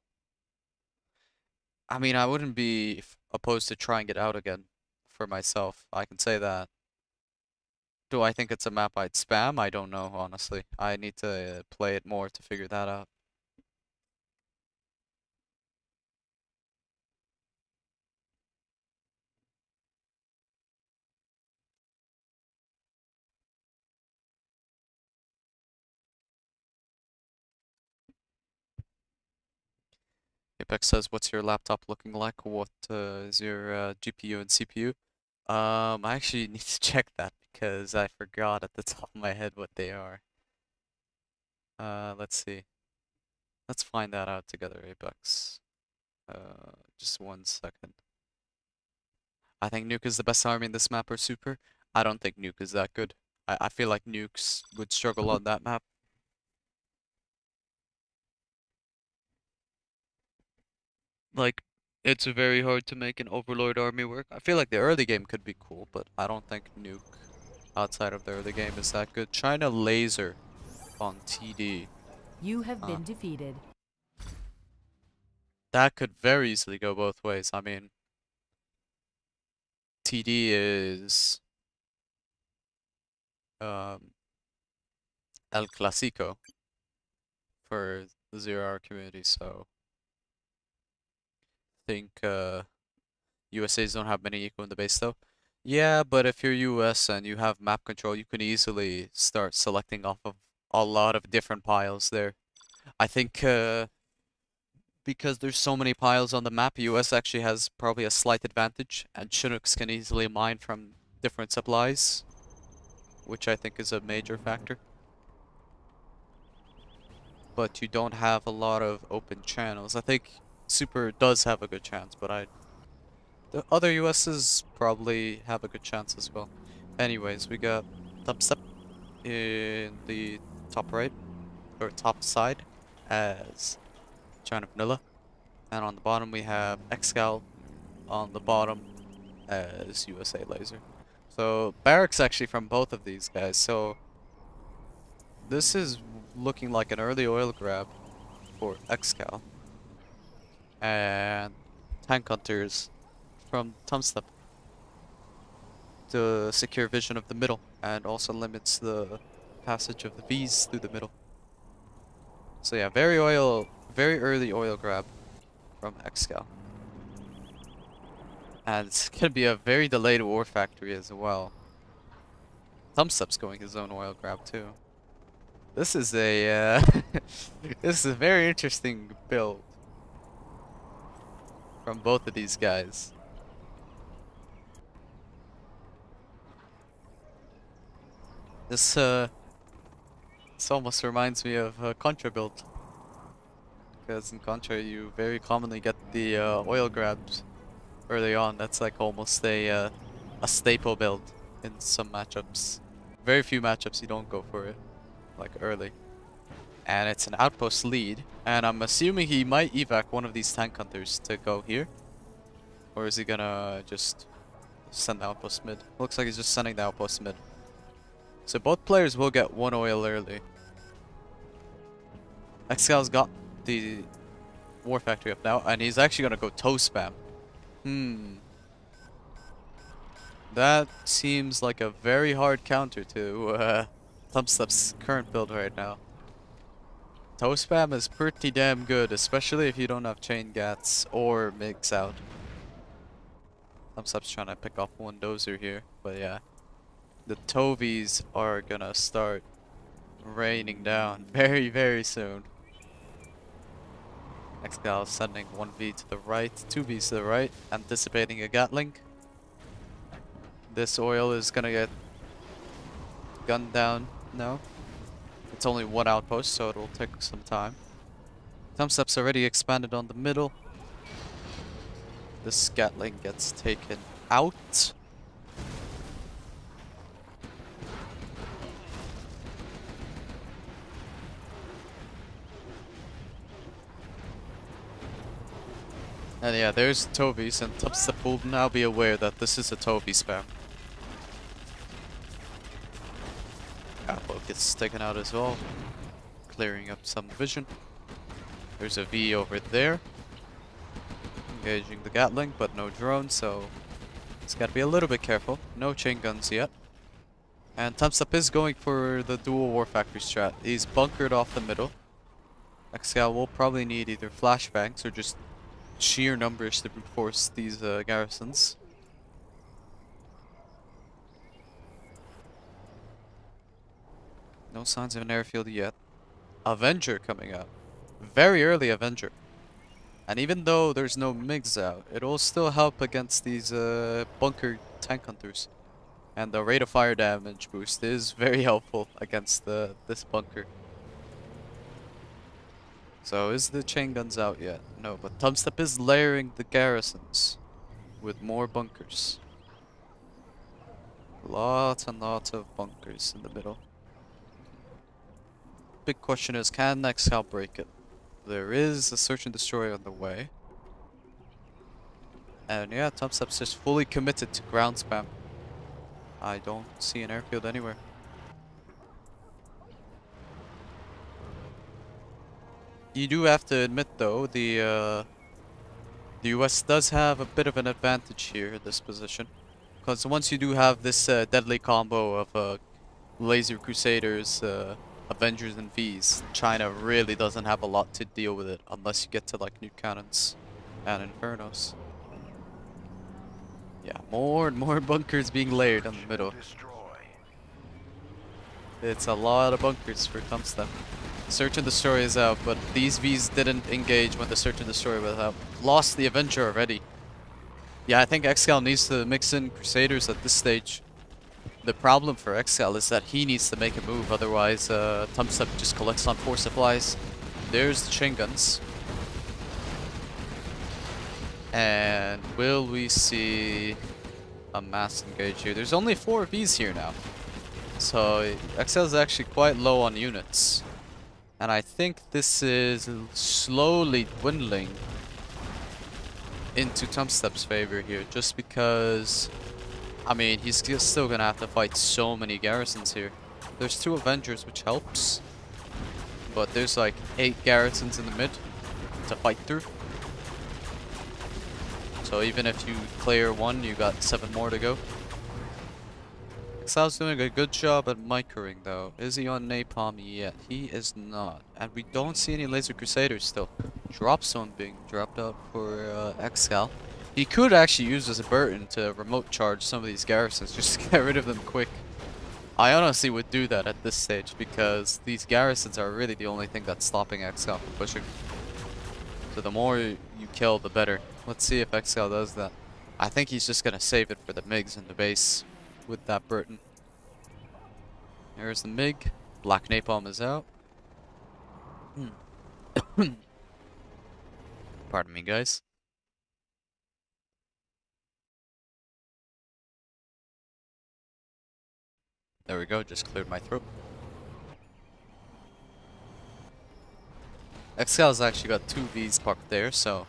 S1: I mean, I wouldn't be opposed to trying it out again for myself. I can say that. Do I think it's a map I'd spam? I don't know, honestly. I need to play it more to figure that out. Apex says, what's your laptop looking like? What is your GPU and CPU? I actually need to check that because I forgot at the top of my head what they are. Let's see. Let's find that out together, Apex. Just 1 second. I think Nuke is the best army in this map or super. I don't think Nuke is that good. I feel like Nukes would struggle on that map. Like, it's very hard to make an Overlord army work. I feel like the early game could be cool, but I don't think Nuke outside of the early game is that good. China laser on TD.
S9: You have been defeated.
S1: That could very easily go both ways. I mean, TD is El Clasico for the 0-hour community, so I think USAs don't have many eco in the base though. Yeah, but if you're US and you have map control, you can easily start selecting off of a lot of different piles there. I think because there's so many piles on the map, US actually has probably a slight advantage, and Chinooks can easily mine from different supplies, which I think is a major factor. But you don't have a lot of open channels. I think Super does have a good chance, but the other USs probably have a good chance as well. Anyways, we got Tumstep in the top right, or top side, as China Vanilla. And on the bottom we have Excal on the bottom as USA Laser. So barracks actually from both of these guys. So this is looking like an early oil grab for Excal. And tank hunters from Tumstep to secure vision of the middle and also limits the passage of the V's through the middle. So yeah, very early oil grab from Excal. And it's gonna be a very delayed war factory as well. Thumbstep's going his own oil grab too. This is a this is a very interesting build from both of these guys. This almost reminds me of Contra build. Because in Contra you very commonly get the oil grabs early on. That's like almost a staple build in some matchups. Very few matchups you don't go for it, like early. And it's an outpost lead, and I'm assuming he might evac one of these tank hunters to go here. Or is he gonna just send the outpost mid? Looks like he's just sending the outpost mid. So both players will get one oil early. Excal's got the war factory up now, and he's actually gonna go toe spam. That seems like a very hard counter to Tumstep's current build right now. Toe spam is pretty damn good, especially if you don't have chain gats or MIGs out. Tumstep's trying to pick off one dozer here, but yeah. The Tovies are gonna start raining down very, very soon. Excal sending 1V to the right, 2Vs to the right, anticipating a Gatling. This oil is gonna get gunned down. No. It's only one outpost, so it'll take some time. Tumstep's already expanded on the middle. This Gatling gets taken out. And yeah, there's Tovies, and Tumstep will now be aware that this is a Tovie spam. Apple gets taken out as well, clearing up some vision. There's a V over there, engaging the Gatling, but no drone, so it's gotta be a little bit careful. No chain guns yet. And Tumstep is going for the dual war factory strat. He's bunkered off the middle. Excal will probably need either flashbangs or just sheer numbers to reinforce these garrisons. No signs of an airfield yet. Avenger coming out. Very early Avenger. And even though there's no MIGs out, it'll still help against these bunker tank hunters. And the rate of fire damage boost is very helpful against this bunker. So is the chain guns out yet? No, but Tumstep is layering the garrisons with more bunkers. Lots and lots of bunkers in the middle. Big question is, can Excal break it? There is a search and destroy on the way. And yeah, Tumstep's just fully committed to ground spam. I don't see an airfield anywhere. You do have to admit though, the US does have a bit of an advantage here in this position. Because once you do have this deadly combo of Laser Crusaders, Avengers and Vs, China really doesn't have a lot to deal with it unless you get to like Nuke Cannons and Infernos. Yeah, more and more bunkers being layered in the middle. It's a lot of bunkers for Tumstep. Search and Destroy is out, but these Vs didn't engage when the Search and Destroy was out. Lost the Avenger already. Yeah, I think Excal needs to mix in Crusaders at this stage. The problem for Excal is that he needs to make a move, otherwise Tumstep just collects on 4 supplies. There's the chain guns. And will we see a mass engage here? There's only 4 Vs here now. So Excal is actually quite low on units. And I think this is slowly dwindling into Tumstep's favor here, just because, I mean, he's still gonna have to fight so many garrisons here. There's 2 Avengers, which helps, but there's like 8 garrisons in the mid to fight through. So even if you clear 1, you got 7 more to go. Excel's doing a good job at microing though. Is he on Napalm yet? He is not. And we don't see any Laser Crusaders still. Drop zone being dropped out for Excal. He could actually use this Burton to remote charge some of these garrisons just to get rid of them quick. I honestly would do that at this stage because these garrisons are really the only thing that's stopping Excal from pushing. So the more you kill, the better. Let's see if Excal does that. I think he's just gonna save it for the MIGs in the base with that Burton. There's the MiG. Black Napalm is out. Pardon me, guys. There we go, just cleared my throat. Excal's actually got 2 Vs parked there, so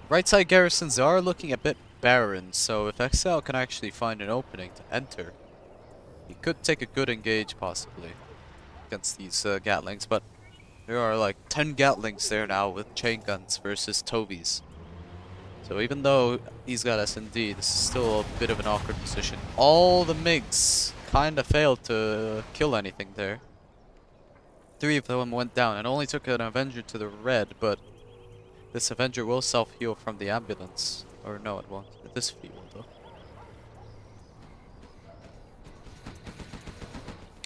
S1: right side garrisons are looking a bit barren, so if Excal can actually find an opening to enter, he could take a good engage possibly against these Gatlings, but there are like 10 Gatlings there now with chain guns versus Tovies. So even though he's got S&D, this is still a bit of an awkward position. All the MiGs kind of failed to kill anything there. 3 of them went down. It only took an Avenger to the red, but this Avenger will self-heal from the ambulance. Or no, it won't. This field, though.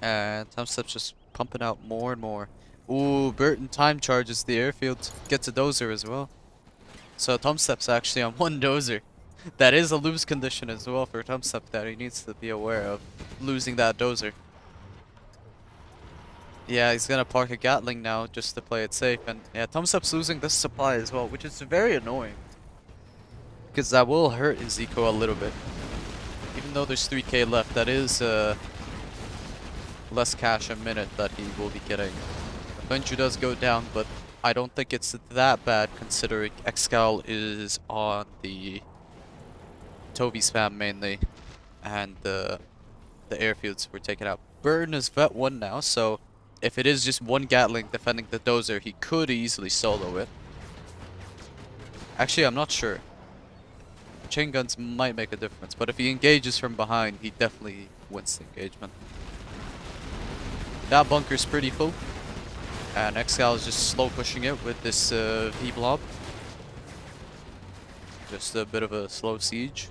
S1: And Tumstep's just pumping out more and more. Ooh, Burton time charges the airfield. Gets a dozer as well. So Tumstep's actually on 1 dozer. That is a lose condition as well for Tumstep that he needs to be aware of. Losing that dozer. Yeah, he's gonna park a Gatling now just to play it safe. And yeah, Tumstep's losing this supply as well, which is very annoying. Because that will hurt his eco a little bit. Even though there's 3k left, that is less cash a minute that he will be getting. Avenger does go down, but I don't think it's that bad considering Excal is on the Tovi spam mainly. And the airfields were taken out. Burton is vet 1 now, so if it is just 1 Gatling defending the dozer, he could easily solo it. Actually, I'm not sure. Chain guns might make a difference, but if he engages from behind, he definitely wins the engagement. That bunker's pretty full, and Excal is just slow pushing it with this V-blob. Just a bit of a slow siege.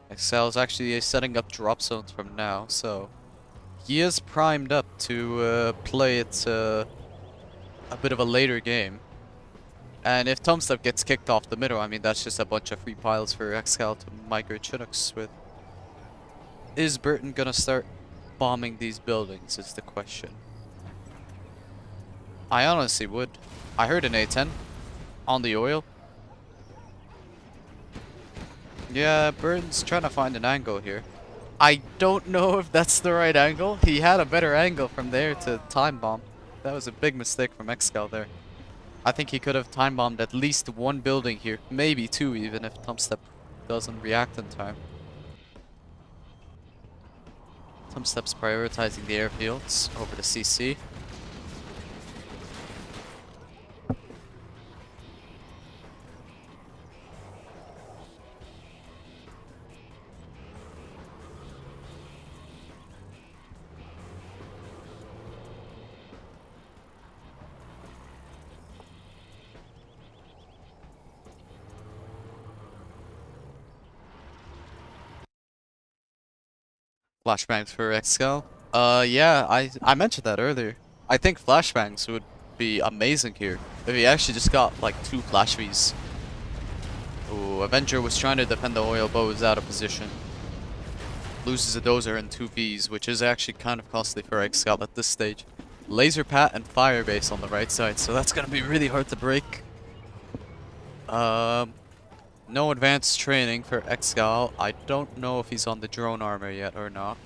S1: Excal is actually setting up drop zones from now, so he is primed up to play it a bit of a later game. And if Tumstep gets kicked off the middle, I mean, that's just a bunch of free piles for Excal to migrate Chinooks with. Is Burton gonna start bombing these buildings is the question. I honestly would. I heard an A10 on the oil. Yeah, Burton's trying to find an angle here. I don't know if that's the right angle. He had a better angle from there to time bomb. That was a big mistake from Excal there. I think he could have time bombed at least 1 building here. Maybe 2 even if Tumstep doesn't react in time. Tumstep's prioritizing the airfields over the CC. Flashbangs for Excal. Yeah, I mentioned that earlier. I think flashbangs would be amazing here if he actually just got like 2 flash Vs. Ooh, Avenger was trying to defend the oil, but was out of position. Loses a dozer and 2 Vs, which is actually kind of costly for Excal at this stage. Laser pat and firebase on the right side, so that's gonna be really hard to break. No advanced training for Excal. I don't know if he's on the drone armor yet or not.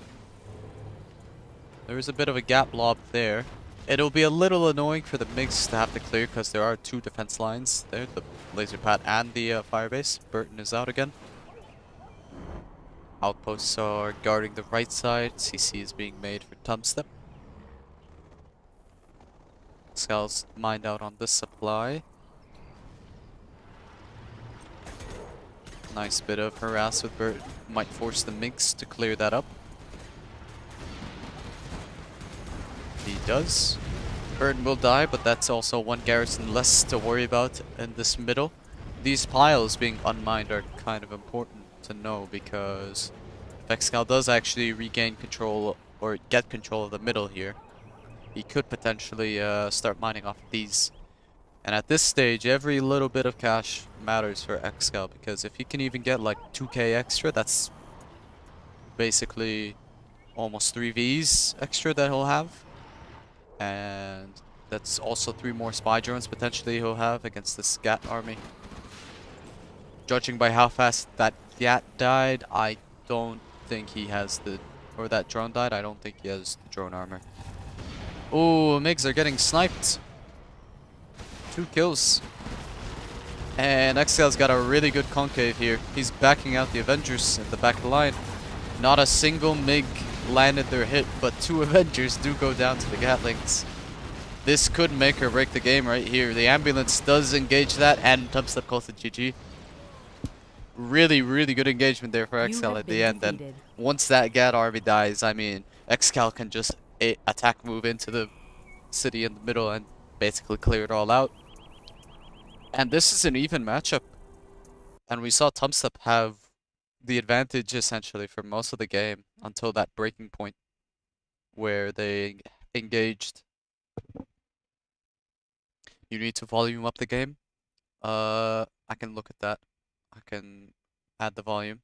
S1: There is a bit of a gap blob there. It'll be a little annoying for the MiGs to have to clear because there are 2 defense lines there, the laser pad and the firebase. Burton is out again. Outposts are guarding the right side. CC is being made for Tumstep. Excal's mined out on this supply. Nice bit of harass with Burton. Might force the MiGs to clear that up. He does. Burton will die, but that's also 1 garrison less to worry about in this middle. These piles being unmined are kind of important to know because if Excal does actually regain control or get control of the middle here, he could potentially start mining off these. And at this stage, every little bit of cash matters for Excal because if he can even get like 2k extra, that's basically almost 3 Vs extra that he'll have. And that's also 3 more spy drones potentially he'll have against the Scat army. Judging by how fast that Gat died, I don't think he has the... Or that drone died, I don't think he has the drone armor. Oh, MiGs are getting sniped. 2 kills. And Excal's got a really good concave here. He's backing out the Avengers in the back line. Not a single MiG landed their hit, but 2 Avengers do go down to the Gatlings. This could make or break the game right here. The ambulance does engage that, and Tumstep calls it GG. Really, really good engagement there for Excal at the end. And once that Gat army dies, I mean, Excal can just attack move into the city in the middle and basically clear it all out. And this is an even matchup. And we saw Tumstep have the advantage essentially for most of the game until that breaking point where they engaged. You need to volume up the game. I can look at that. I can add the volume.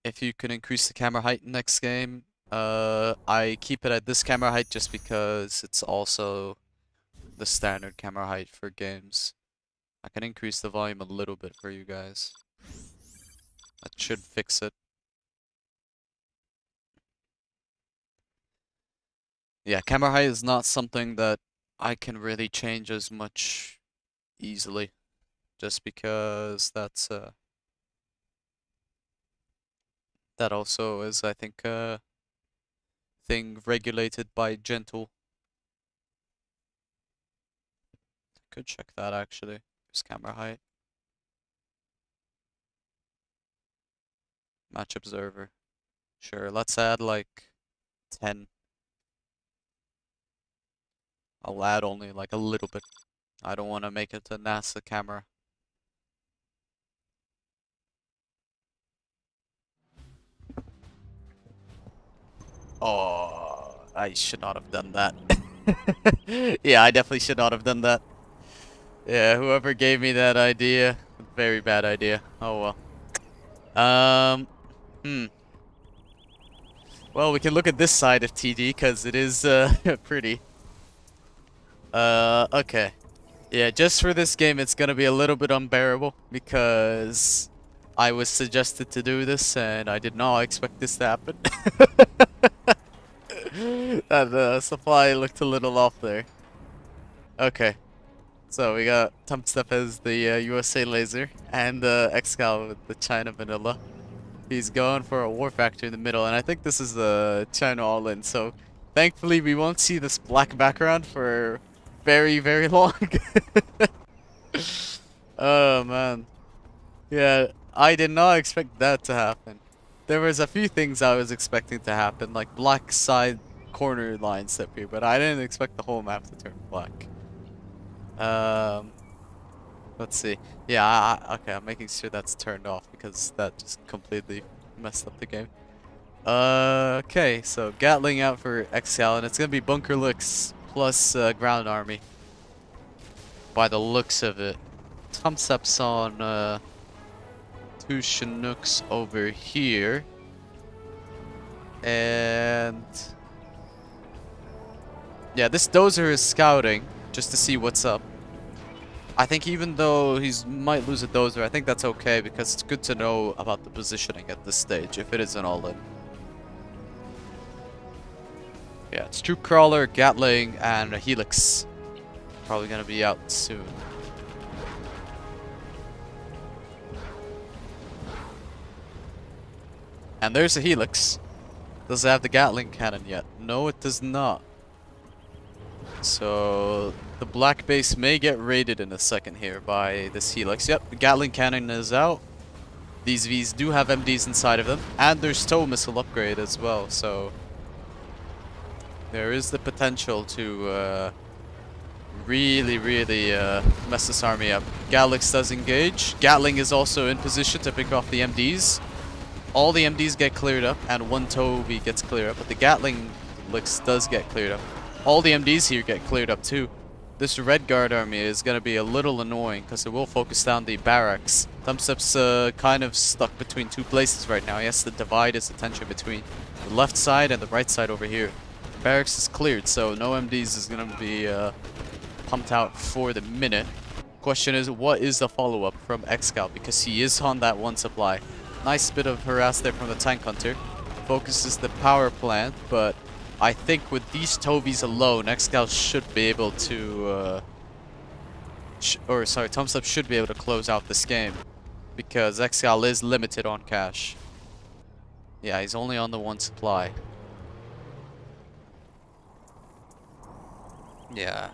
S1: If you can increase the camera height next game, I keep it at this camera height just because it's also the standard camera height for games. I can increase the volume a little bit for you guys. That should fix it. Yeah, camera height is not something that I can really change as much easily. Just because that's that also is, I think, a thing regulated by Gentle. Could check that actually. Just camera height. Match observer. Sure, let's add like 10. I'll add only like a little bit. I don't want to make it a NASA camera. Oh, I should not have done that. Yeah, I definitely should not have done that. Yeah, whoever gave me that idea, very bad idea. Oh well. Well, we can look at this side of TD because it is pretty. Okay. Yeah, just for this game, it's gonna be a little bit unbearable because I was suggested to do this and I did not expect this to happen. That supply looked a little off there. Okay. So we got Tumstep as the USA laser and Excal with the China vanilla. He's going for a war factor in the middle, and I think this is the China all-in. So thankfully we won't see this black background for very, very long. Oh man. Yeah, I did not expect that to happen. There was a few things I was expecting to happen, like black side corner lines that appear, but I didn't expect the whole map to turn black. Let's see. Yeah, okay, I'm making sure that's turned off because that just completely messed up the game. Okay, so Gatling out for Excal, and it's gonna be Bunker Looks plus Ground Army. By the looks of it. Tumstep's on 2 Chinooks over here. And yeah, this Dozer is scouting just to see what's up. I think even though he might lose a Dozer, I think that's okay because it's good to know about the positioning at this stage if it is an all-in. Yeah, it's Troop Crawler, Gatling, and a Helix. Probably gonna be out soon. And there's a Helix. Does it have the Gatling cannon yet? No, it does not. So the black base may get raided in a second here by this Helix. Yep, the Gatling cannon is out. These Vs do have MDs inside of them, and there's TOW missile upgrade as well. So there is the potential to really mess this army up. Galix does engage. Gatling is also in position to pick off the MDs. All the MDs get cleared up, and 1 Toby gets cleared up, but the Gatling does get cleared up. All the MDs here get cleared up too. this red guard army is going to be a little annoying because it will focus down the barracks. Tumstep's kind of stuck between two places right now. He has to divide his attention between the left side and the right side over here. Barracks is cleared, so no MDs is going to be pumped out for the minute. Question is, what is the follow-up from Excal? Because he is on that one supply. Nice bit of harass there from the tank hunter. Focuses the power plant, but I think with these Tovies alone, Excal should be able to, Tumstep should be able to close out this game. Because Excal is limited on cash. Yeah, he's only on the one supply. Yeah.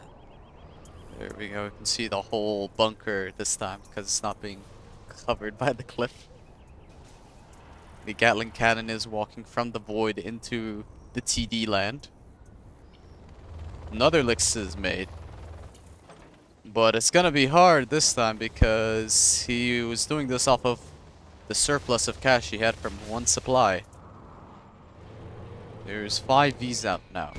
S1: There we go. You can see the whole bunker this time because it's not being covered by the cliff. The Gatling cannon is walking from the void into the TD land. Another Lix is made. But it's gonna be hard this time because he was doing this off of the surplus of cash he had from one supply. There's 5 Vs out now.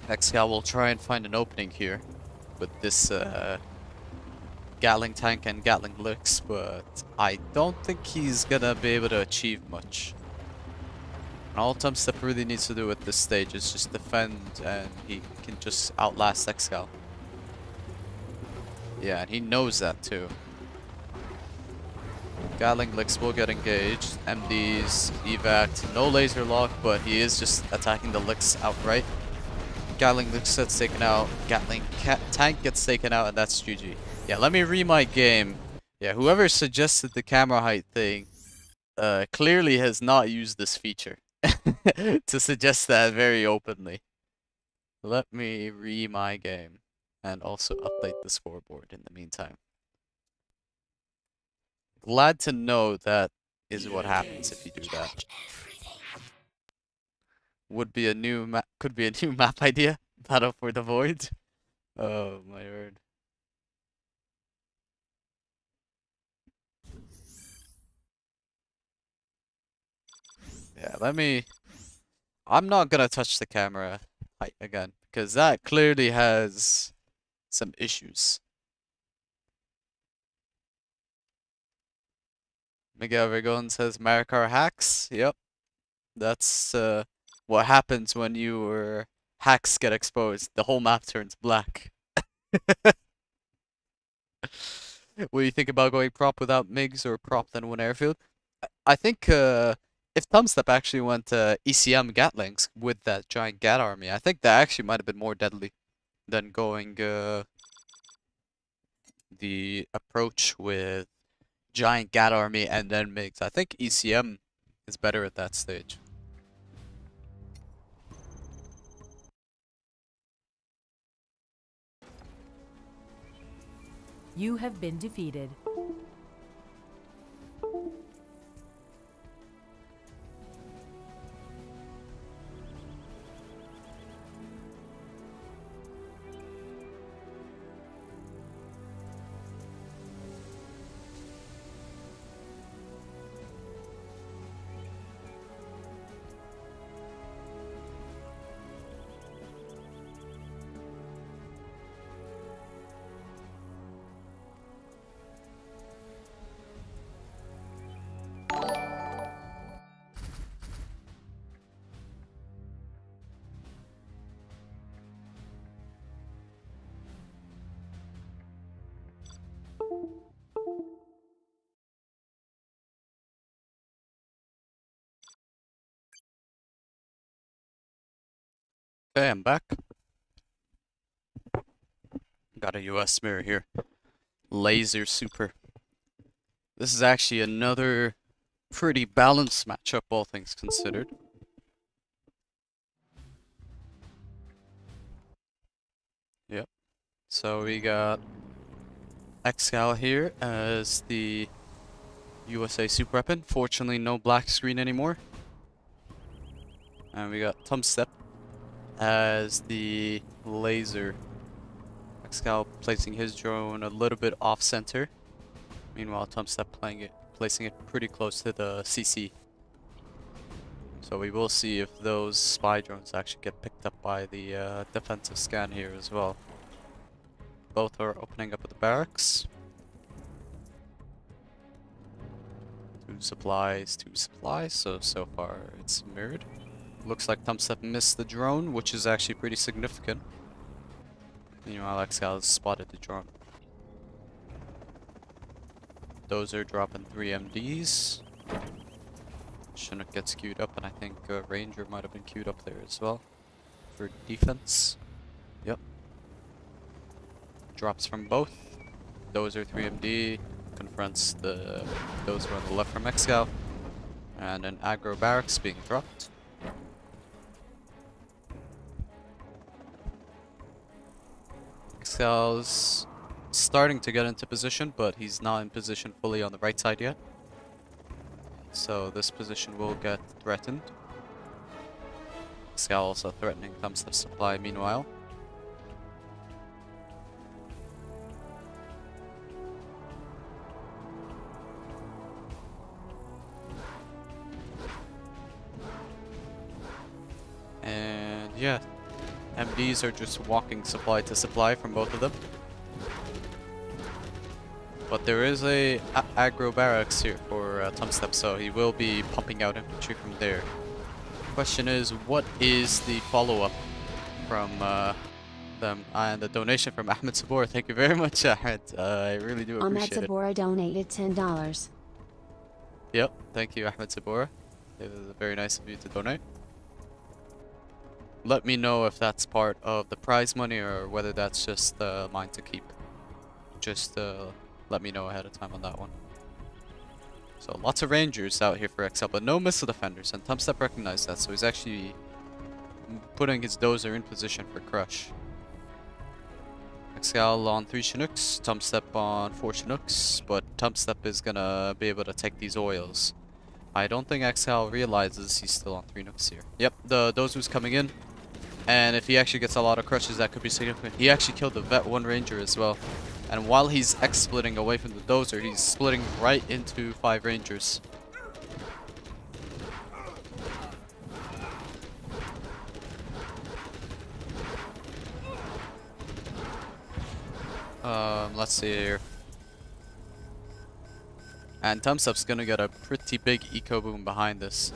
S1: Excal will try and find an opening here with this Gatling tank and Gatling Lix, but I don't think he's gonna be able to achieve much. And all Tumstep really needs to do at this stage is just defend, and he can just outlast Excal. Yeah, and he knows that too. Gatling Lix will get engaged. MDs, evac, no laser lock, but he is just attacking the Lix outright. Gatling Lix gets taken out. Gatling tank gets taken out, and that's GG. Yeah, let me read my game. Yeah, whoever suggested the camera height thing clearly has not used this feature to suggest that very openly. Let me read my game and also update the scoreboard in the meantime. Glad to know that is what happens if you do that. Would be a new map, could be a new map idea. Battle for the Void. Oh my word. Yeah, I'm not gonna touch the camera height again because that clearly has some issues. Miguel Rigon says Marakar hacks. Yep. That's what happens when your hacks get exposed. The whole map turns black. What do you think about going prop without MiGs or prop then one airfield? I think if Tumstep actually went ECM Gatlings with that giant Gat army, I think that actually might have been more deadly than going the approach with giant Gat army and then MiGs. I think ECM is better at that stage.
S9: You have been defeated.
S1: Okay, I'm back. Got a US mirror here. Laser super. This is actually another pretty balanced matchup, all things considered. Yep. So we got Excal here as the USA super weapon. Fortunately, no black screen anymore. And we got Tumstep as the laser. Excal placing his drone a little bit off center. Meanwhile, Tumstep placing it pretty close to the CC. So we will see if those spy drones actually get picked up by the defensive scan here as well. Both are opening up at the barracks. Two supplies, so far it's mirrored. Looks like Tumstep missed the drone, which is actually pretty significant. Meanwhile, Excal has spotted the drone. Those are dropping 3 MDs. Chinook gets queued up, and I think Ranger might have been queued up there as well for defense. Yep. Drops from both. Those are 3 MD. Confronts the those who are on the left from Excal. And an aggro barracks being dropped. Excal's starting to get into position, but he's not in position fully on the right side yet. So this position will get threatened. Excal also threatening Tumstep supply meanwhile. And yeah, MDs are just walking supply to supply from both of them. But there is a aggro barracks here for Tumstep, so he will be pumping out infantry from there. Question is, what is the follow-up from them? And the donation from Ahmed Sabor. Thank you very much, Ahmed. I really do appreciate it.
S9: Ahmed Sabora donated $10.
S1: Yep, thank you, Ahmed Sabora. It was very nice of you to donate. Let me know if that's part of the prize money or whether that's just mine to keep. Just let me know ahead of time on that one. So lots of Rangers out here for Excal, but no missile defenders, and Tumstep recognized that, so he's actually putting his dozer in position for crush. Excal on 3 Chinooks, Tumstep on 4 Chinooks, but Tumstep is gonna be able to take these oils. I don't think Excal realizes he's still on 3 Nooks here. Yep, the dozu's coming in. And if he actually gets a lot of crushes, that could be significant. He actually killed the Vet 1 Ranger as well. And while he's X-splitting away from the dozer, he's splitting right into 5 Rangers. Let's see here. And Tumstep's gonna get a pretty big eco boom behind this.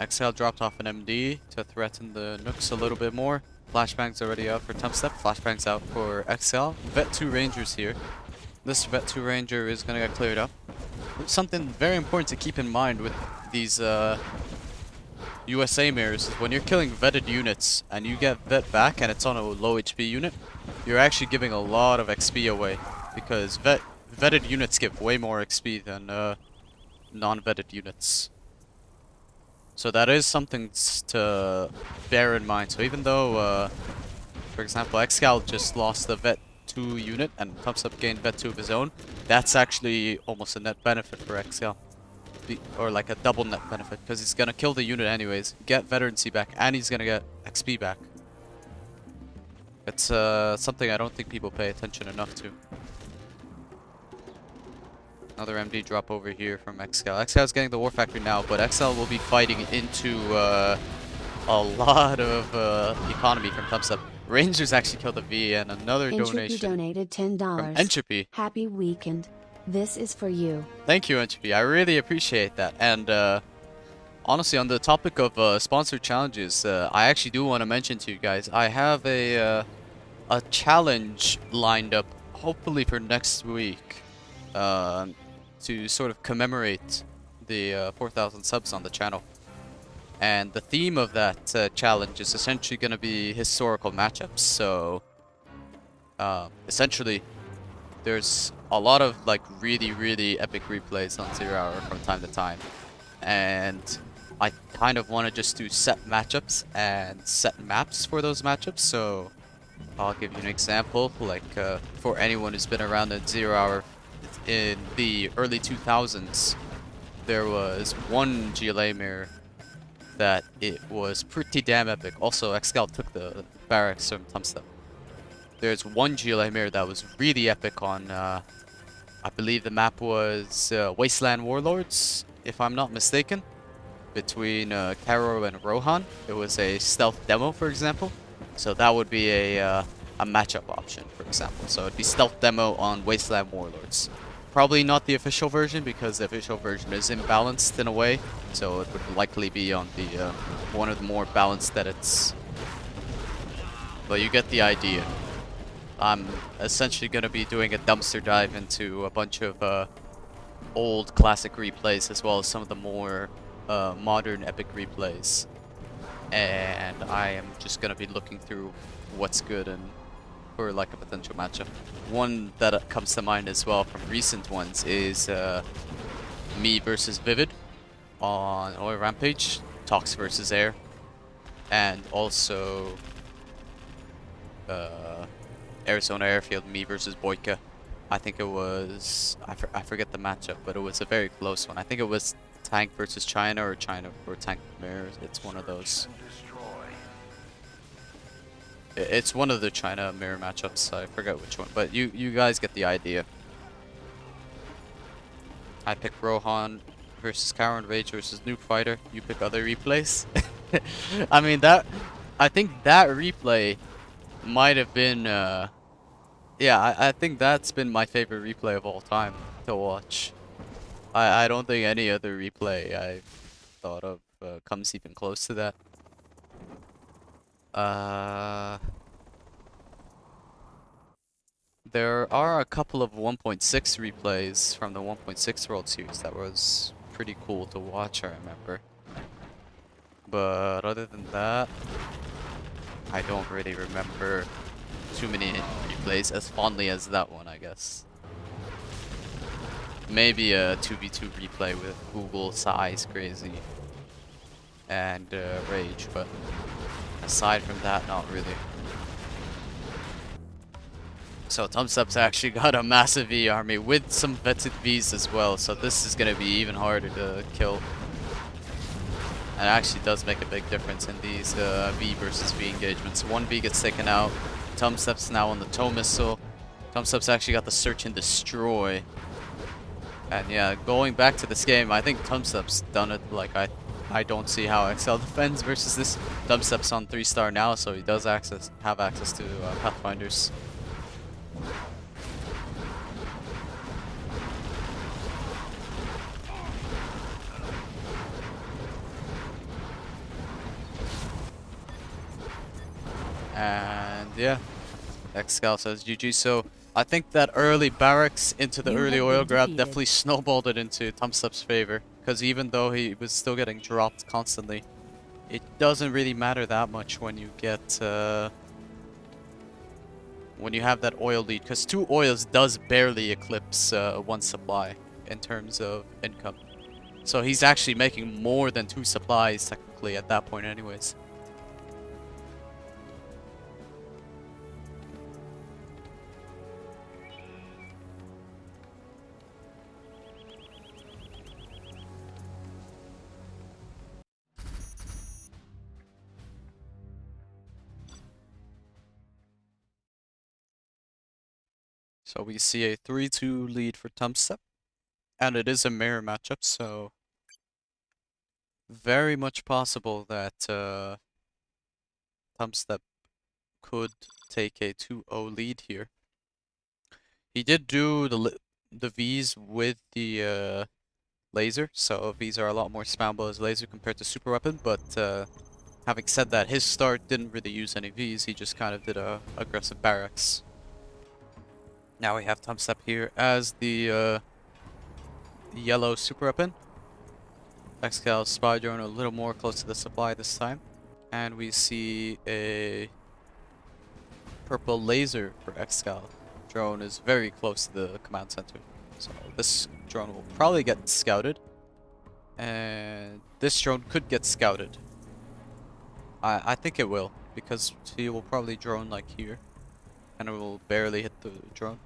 S1: Excal dropped off an MD to threaten the Nooks a little bit more. Flashbang's already out for Tumstep. Flashbang's out for Excal. Vet 2 Rangers here. This Vet 2 Ranger is gonna get cleared up. Something very important to keep in mind with these USA mirrors is when you're killing vetted units and you get vet back and it's on a low HP unit, you're actually giving a lot of XP away because vetted units give way more XP than non-vetted units. So that is something to bear in mind. So even though, for example, Excal just lost the Vet 2 unit and Tumstep gained Vet 2 of his own, that's actually almost a net benefit for Excal. Or like a double net benefit, because he's going to kill the unit anyways, get veterancy back, and he's going to get XP back. It's something I don't think people pay attention enough to. Another MD drop over here from Excal. Excal's getting the War Factory now, but Excal will be fighting into a lot of economy from Tumstep. Rangers actually killed the V, and another
S9: Entropy
S1: donation
S9: donated $10.
S1: from Entropy.
S9: Happy weekend. This is for you.
S1: Thank you, Entropy. I really appreciate that. And honestly, on the topic of sponsored challenges, I actually do want to mention to you guys, I have a challenge lined up, hopefully for next week, to sort of commemorate the 4,000 subs on the channel. And the theme of that challenge is essentially going to be historical matchups. So, essentially, there's a lot of like really epic replays on 0 Hour from time to time. And I kind of want to just do set matchups and set maps for those matchups. So, I'll give you an example. Like, for anyone who's been around at 0 Hour in the early 2000s, there was one GLA mirror that it was pretty damn epic. Also, Excal took the barracks from Tumstep. There's one GLA mirror that was really epic on, I believe the map was Wasteland Warlords, if I'm not mistaken. between Karo and Rohan. It was a stealth demo, for example. So that would be a matchup option, for example. So it'd be stealth demo on Wasteland Warlords. Probably not the official version because the official version is imbalanced in a way. So it would likely be on the one of the more balanced edits. But you get the idea. I'm essentially going to be doing a dumpster dive into a bunch of old classic replays as well as some of the more modern epic replays. And I am just going to be looking through what's good and for like a potential matchup. One that comes to mind as well from recent ones is me versus Vivid on Oil Rampage, Tox versus Air, and also Arizona Airfield, me versus Boyka. I think it was, I forget the matchup, but it was a very close one. I think it was Tank versus China or China or Tank Mirror. It's one of those. It's one of the China mirror matchups. I forget which one, but you guys get the idea. I pick Rohan versus Karen Rage versus Nuke Fighter. You pick other replays. I mean I think that replay might have been yeah, I think that's been my favorite replay of all time to watch. I don't think any other replay I've thought of comes even close to that. There are a couple of 1.6 replays from the 1.6 World Series that was pretty cool to watch, I remember. But other than that, I don't really remember too many replays as fondly as that one, I guess. Maybe a 2v2 replay with Google, Size, Crazy, and Rage, but aside from that, not really. So Tumstep's actually got a massive V army with some vetted Vs as well, so this is going to be even harder to kill. And it actually does make a big difference in these V versus V engagements. One V gets taken out. Tumstep's now on the tow missile. Tumstep's actually got the search and destroy. And yeah, going back to this game, I think Tumstep's done it. Like I don't see how Excal defends versus this. Tumstep's on 3-star now, so he does have access to Pathfinders. And yeah, Excal says GG. So I think that early barracks into the early oil grab definitely snowballed it into Tumstep's favor. Because even though he was still getting dropped constantly, it doesn't really matter that much when you get when you have that oil lead. Because 2 oils does barely eclipse 1 supply in terms of income. So he's actually making more than 2 supplies technically at that point anyways. So we see a 3-2 lead for Tumstep, and it is a mirror matchup, so very much possible that Tumstep could take a 2-0 lead here. He did do the Vs with the laser, so Vs are a lot more spammable as laser compared to super weapon, but having said that, his start didn't really use any Vs, he just kind of did a aggressive barracks. Now we have Tumstep here as the yellow super weapon. Excal spy drone a little more close to the supply this time. And we see a purple laser for Excal. Drone is very close to the command center. So this drone will probably get scouted. And this drone could get scouted. I think it will, because he will probably drone like here. And it will barely hit the drone.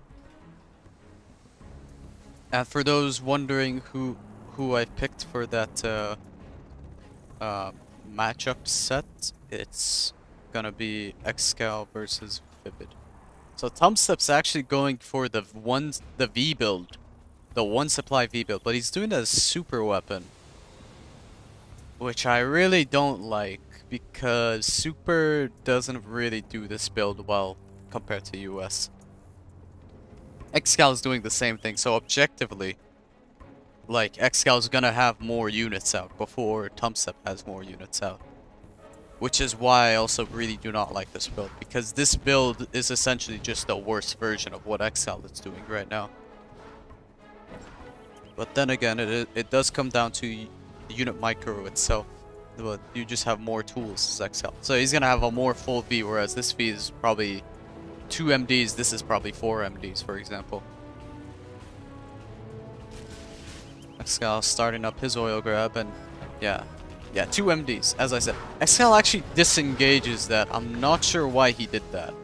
S1: And for those wondering who I picked for that matchup set, it's gonna be Excal versus Vivid. So Tumstep's actually going for the V build, the 1 supply V build, but he's doing that as super weapon. which I really don't like because Super doesn't really do this build well compared to US. Excal is doing the same thing, so objectively, like, Excal is gonna have more units out before Tumstep has more units out. Which is why I also really do not like this build, because this build is essentially just a worse version of what Excal is doing right now. But then again, it does come down to the unit micro itself. But you just have more tools as Excal. So he's gonna have a more full V, whereas this V is probably 2 MDs, this is probably 4 MDs, for example. Excal starting up his oil grab, and yeah, 2 MDs, as I said. Excal actually disengages that. I'm not sure why he did that.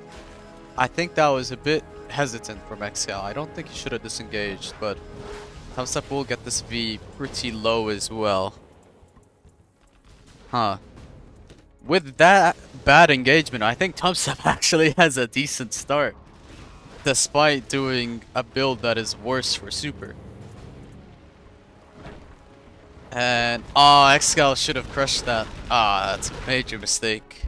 S1: I think that was a bit hesitant from Excal. I don't think he should have disengaged, but Tumstep will get this V pretty low as well. Huh. With that bad engagement, I think Tumstep actually has a decent start, despite doing a build that is worse for Super. And, Excal should have crushed that. That's a major mistake.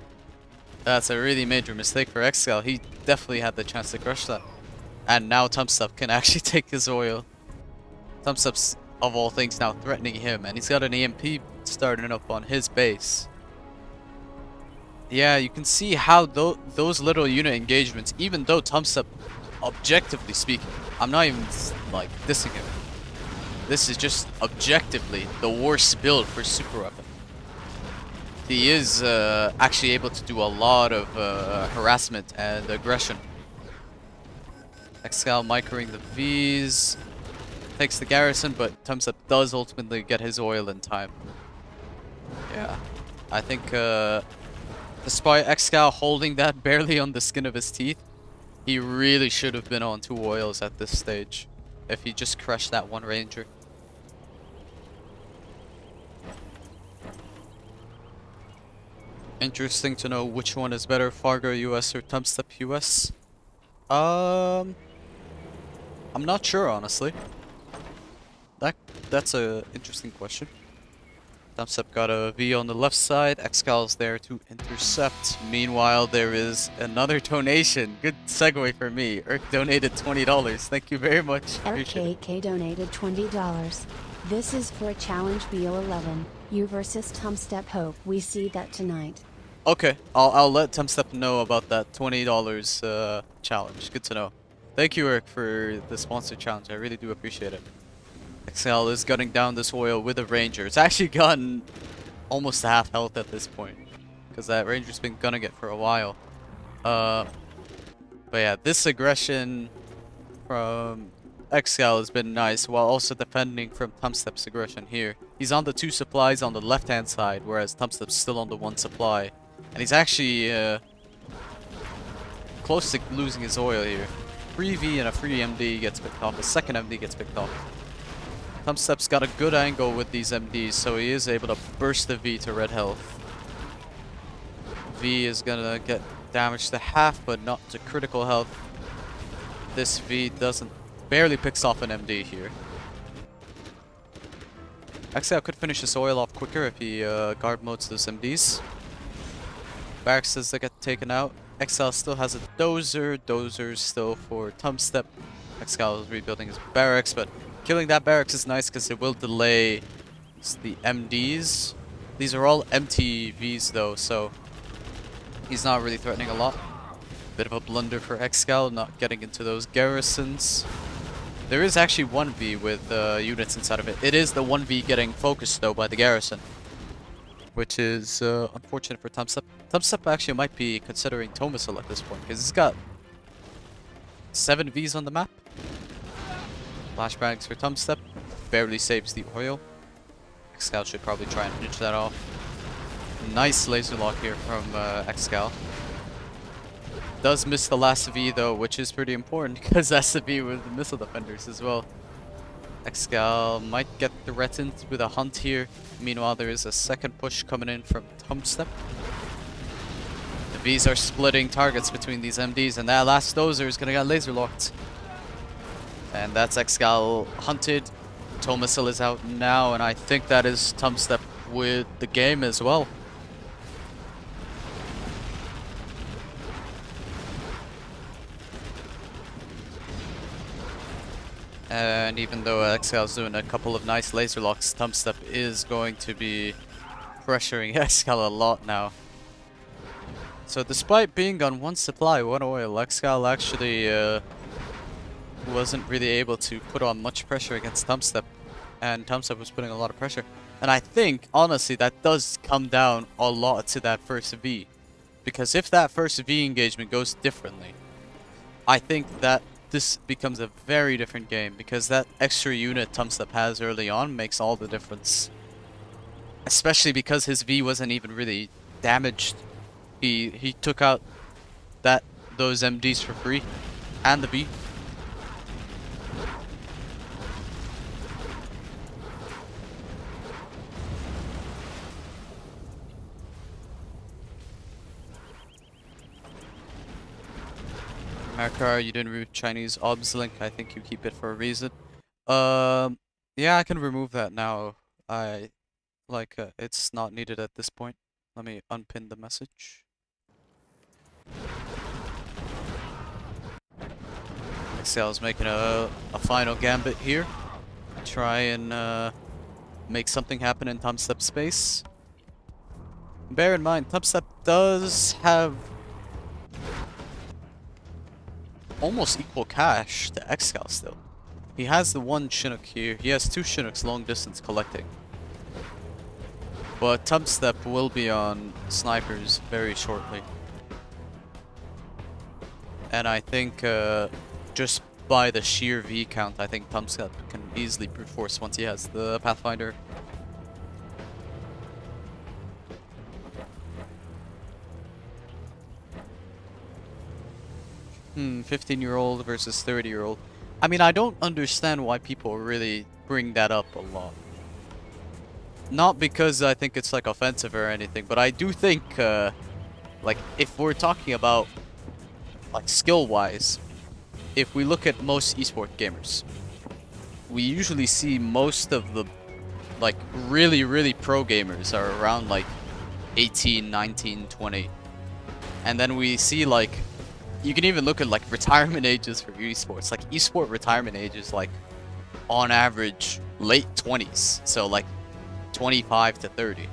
S1: That's a really major mistake for Excal. He definitely had the chance to crush that. And now Tumstep can actually take his oil. Tumstep's, of all things, now threatening him. And he's got an EMP starting up on his base. Yeah, you can see how those little unit engagements, even though Tumstep, objectively speaking, I'm not even, like, dissing him. This is just objectively the worst build for Super Weapon. He is actually able to do a lot of harassment and aggression. Excal microing the Vs, takes the garrison, but Tumstep does ultimately get his oil in time. Yeah, I think despite Excal holding that barely on the skin of his teeth, he really should have been on 2 oils at this stage if he just crushed that one ranger. Interesting to know which one is better, Fargo US or Tumstep US. I'm not sure, honestly. That's a interesting question. Tumstep got a V on the left side. Excal's there to intercept. Meanwhile, there is another donation. Good segue for me. Urk donated $20. Thank you very much.
S9: RKK donated $20. This is for a challenge BO11. You versus Tumstep. Hope we see that tonight.
S1: Okay, I'll let Tumstep know about that $20 challenge. Good to know. Thank you, Urk, for the sponsored challenge. I really do appreciate it. Excal is gutting down this oil with a ranger. It's actually gotten almost to half health at this point, because that ranger's been gunning it for a while. But yeah, this aggression from Excal has been nice, while also defending from Tumstep's aggression here. He's on the 2 supplies on the left-hand side, whereas Tumstep's still on the 1 supply. And he's actually close to losing his oil here. Free V and a free MD gets picked off. A second MD gets picked off. Tumstep's got a good angle with these MDs, so he is able to burst the V to red health. V is gonna get damage to half, but not to critical health. This V barely picks off an MD here. Actually, I could finish this oil off quicker if he guard modes those MDs. Barracks that get taken out. Excal still has a dozer. Dozer's still for Tumstep. Excal is rebuilding his barracks, but killing that barracks is nice because it will delay the MDs. These are all empty Vs though, so he's not really threatening a lot. Bit of a blunder for Excal, not getting into those garrisons. There is actually 1V with units inside of it. It is the 1V getting focused though by the garrison, which is unfortunate for Tumstep. Tumstep actually might be considering Tomasil at this point, because he's got 7 Vs on the map. Flashbangs for Tumstep. Barely saves the oil. Excal should probably try and finish that off. Nice laser lock here from Excal. Does miss the last V though, which is pretty important, because that's the V with the missile defenders as well. Excal might get threatened with a hunt here. Meanwhile, there is a second push coming in from Tumstep. The Vs are splitting targets between these MDs, and that last dozer is gonna get laser locked. And that's Excal hunted. Tomasil is out now, and I think that is Tumstep with the game as well. And even though Excal's doing a couple of nice laser locks, Tumstep is going to be pressuring Excal a lot now. So despite being on 1 supply, 1 oil, Excal actually wasn't really able to put on much pressure against Tumstep. And Tumstep was putting a lot of pressure. And I think, honestly, that does come down a lot to that first V. Because if that first V engagement goes differently, I think that this becomes a very different game, because that extra unit Tumstep has early on makes all the difference. Especially because his V wasn't even really damaged. He took out those MDs for free, and the V. Marakar, you didn't remove Chinese OBS link. I think you keep it for a reason. Yeah, I can remove that now. It's not needed at this point. Let me unpin the message. Excel's making a final gambit here. Try and make something happen in Tumstep space. Bear in mind, Tumstep does have almost equal cash to Excal still. He has the 1 Chinook here. He has 2 Chinooks long distance collecting. But Tumstep will be on snipers very shortly. And I think just by the sheer V count, I think Tumstep can easily brute force once he has the Pathfinder. 15-year-old versus 30-year-old. I mean, I don't understand why people really bring that up a lot. Not because I think it's like offensive or anything, but I do think like if we're talking about like skill-wise, if we look at most esport gamers, we usually see most of the like really pro gamers are around like 18, 19, 20. And then we see like, you can even look at like retirement ages for esports. Like esport retirement age is like on average late 20s. So like 25 to 30.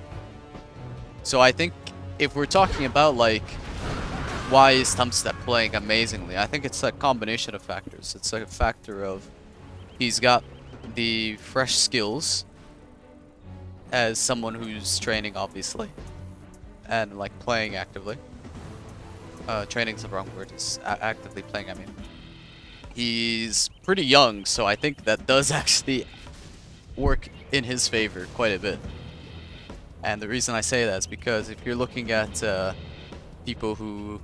S1: So I think if we're talking about like why is Tumstep playing amazingly, I think it's a combination of factors. It's a factor of he's got the fresh skills as someone who's training obviously and like playing actively. Training's the wrong word. It's actively playing, I mean. He's pretty young, so I think that does actually work in his favor quite a bit. And the reason I say that is because if you're looking at people who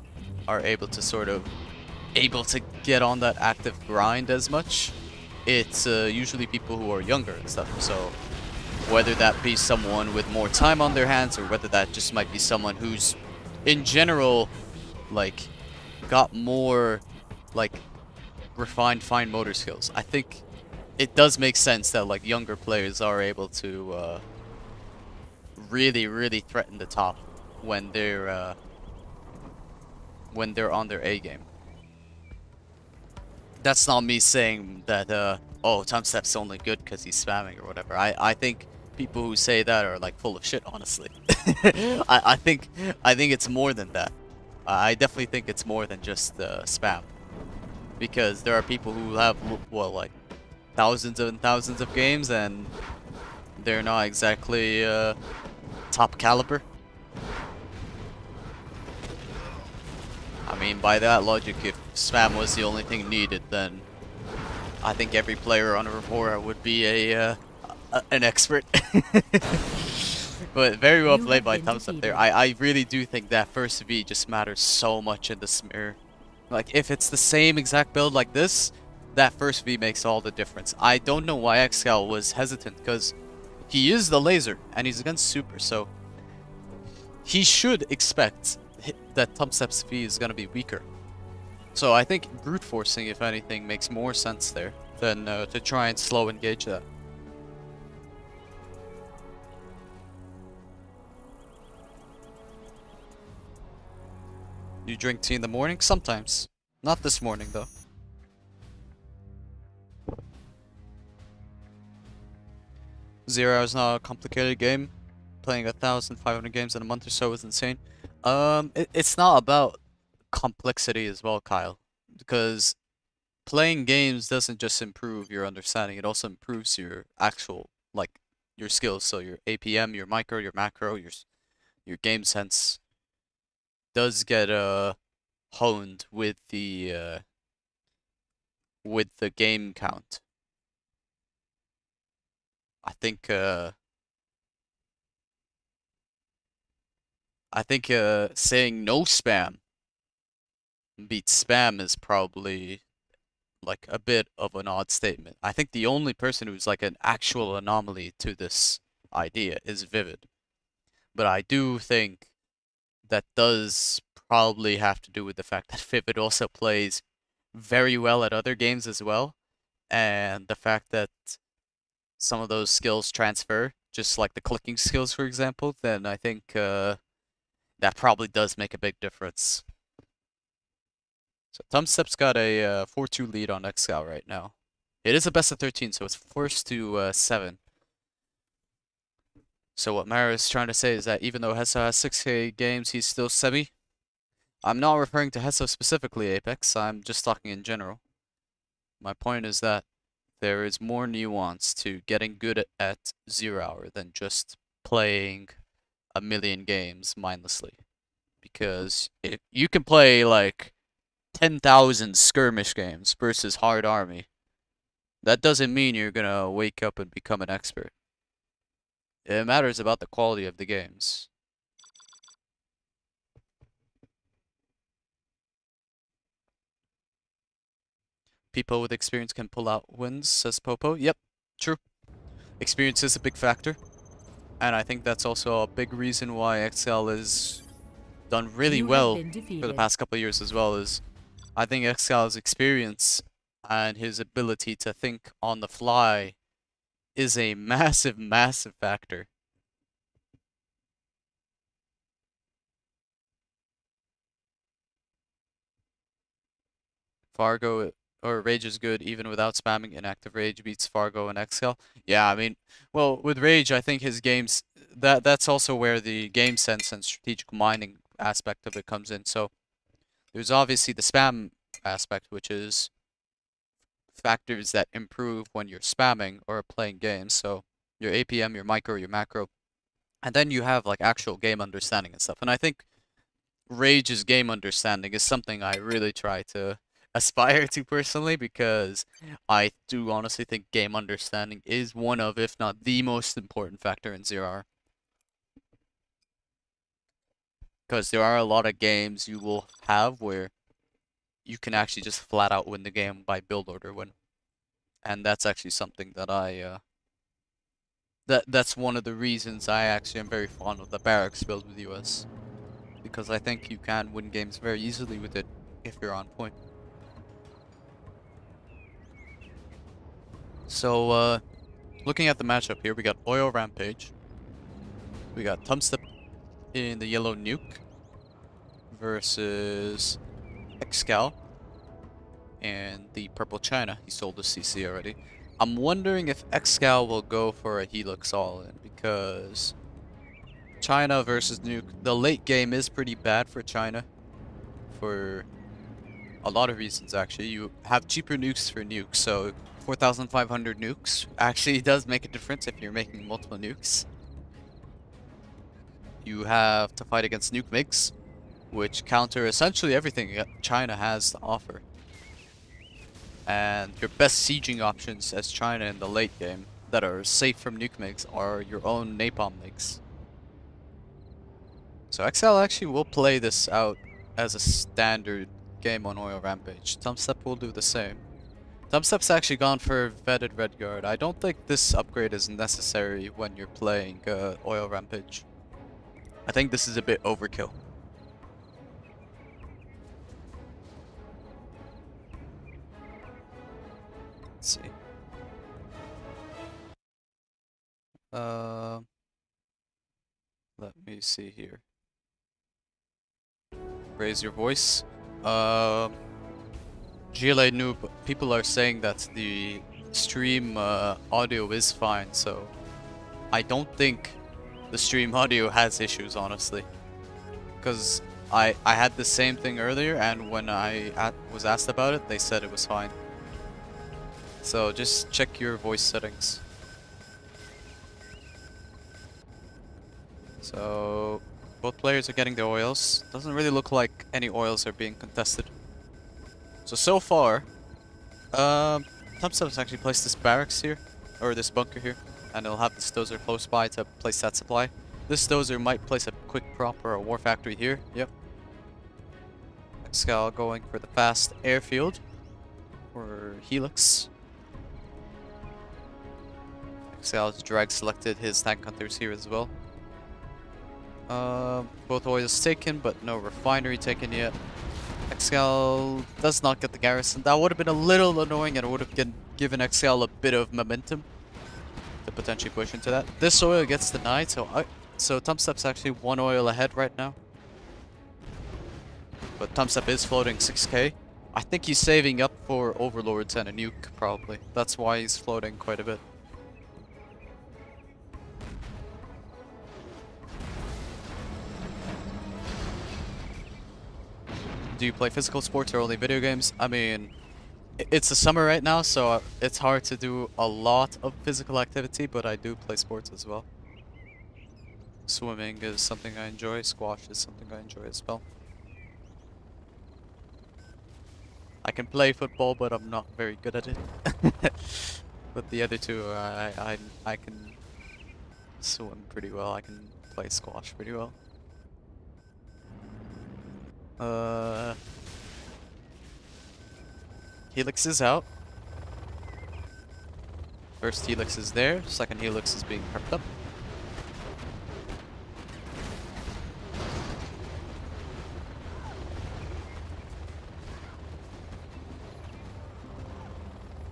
S1: are able to get on that active grind as much, it's usually people who are younger and stuff. So whether that be someone with more time on their hands, or whether that just might be someone who's in general like got more like refined fine motor skills. I think it does make sense that like younger players are able to really threaten the top when they're on their A game. That's not me saying that oh, Tumstep's only good because he's spamming or whatever. I think people who say that are like full of shit, honestly. I think it's more than that. I definitely think it's more than just spam, because there are people who have, well, like thousands and thousands of games and they're not exactly top caliber. I mean, by that logic, if spam was the only thing needed, then I think every player on Aurora would be an expert. But very well played by Tumstep there. I really do think that first V just matters so much in the smear. Like, if it's the same exact build like this, that first V makes all the difference. I don't know why Excal was hesitant, because he is the laser, and he's against super, so he should expect that Tumstep's V is going to be weaker. So I think brute forcing, if anything, makes more sense there than to try and slow engage that. You drink tea in the morning? Sometimes. Not this morning, though. Zero is not a complicated game. Playing 1,500 games in a month or so is insane. It's not about complexity as well, Kyle. Because playing games doesn't just improve your understanding, it also improves your actual, like, your skills. So your APM, your micro, your macro, your game sense does get honed with the game count. I think saying no spam beats spam is probably like a bit of an odd statement. I think the only person who's like an actual anomaly to this idea is Vivid. But I do think that does probably have to do with the fact that Vivid also plays very well at other games as well, and the fact that some of those skills transfer, just like the clicking skills, for example, then I think that probably does make a big difference. So Tumstep's got a 4-2 lead on Excal right now. It is a best of 13, so it's forced to 7. So what Mara is trying to say is that even though Hesso has 6K games, he's still semi. I'm not referring to Hesso specifically, Apex. I'm just talking in general. My point is that there is more nuance to getting good at 0 hour than just playing a million games mindlessly. Because if you can play like 10,000 skirmish games versus hard army, that doesn't mean you're gonna wake up and become an expert. It matters about the quality of the games. People with experience can pull out wins, says Popo. Yep, true. Experience is a big factor. And I think that's also a big reason why Excal has done really well for the past couple of years as well. Is I think Excal's experience and his ability to think on the fly is a massive, massive factor. Fargo or Rage is good even without spamming. Inactive Rage beats Fargo and Excal. Yeah, I mean, well, with Rage, I think his games, that's also where the game sense and strategic mining aspect of it comes in. So there's obviously the spam aspect, which is factors that improve when you're spamming or playing games. So your APM, your micro, your macro. And then you have like actual game understanding and stuff. And I think Rage's game understanding is something I really try to aspire to personally, because I do honestly think game understanding is one of, if not the most important factor in 0R. Because there are a lot of games you will have where you can actually just flat out win the game by build order win. And that's actually something that that's one of the reasons I actually am very fond of the barracks build with US. Because I think you can win games very easily with it if you're on point. So, looking at the matchup here, we got Oil Rampage. We got Tumstep in the yellow Nuke versus Excal and the purple China. He sold the CC already. I'm wondering if Excal will go for a Helix all-in, because China versus Nuke, the late game is pretty bad for China for a lot of reasons actually. You have cheaper nukes for nukes, so 4,500 nukes actually does make a difference if you're making multiple nukes. You have to fight against nuke MiGs, which counter essentially everything China has to offer. And your best sieging options as China in the late game that are safe from nuke MiGs are your own napalm MiGs. So Excal actually will play this out as a standard game on Oil Rampage. Tumstep will do the same. Tumstep's actually gone for vetted Red Guard. I don't think this upgrade is necessary when you're playing Oil Rampage. I think this is a bit overkill. Let's see. Let me see here. raise your voice. GLA noob, people are saying that the stream audio is fine, so I don't think the stream audio has issues, honestly. Because I had the same thing earlier, and when I was asked about it, they said it was fine. So just check your voice settings. So both players are getting the oils. Doesn't really look like any oils are being contested. So far, Tumstep has actually placed this barracks here, or this bunker here, and it'll have this dozer close by to place that supply. This dozer might place a quick prop or a war factory here. Yep. Excal going for the fast airfield for Helix. Excal's drag selected his tank hunters here as well. Both oils taken, but no refinery taken yet. Excal does not get the garrison. That would have been a little annoying, and it would have given Excal a bit of momentum to potentially push into that. This oil gets denied, so Tumstep's actually 1 oil ahead right now. But Tumstep is floating 6k. I think he's saving up for overlords and a nuke, probably. That's why he's floating quite a bit. Do you play physical sports or only video games? I mean, it's the summer right now, so it's hard to do a lot of physical activity, but I do play sports as well. Swimming is something I enjoy, squash is something I enjoy as well. I can play football, but I'm not very good at it. But the other two, I can swim pretty well, I can play squash pretty well. Helix is out. First Helix is there, second Helix is being prepped up.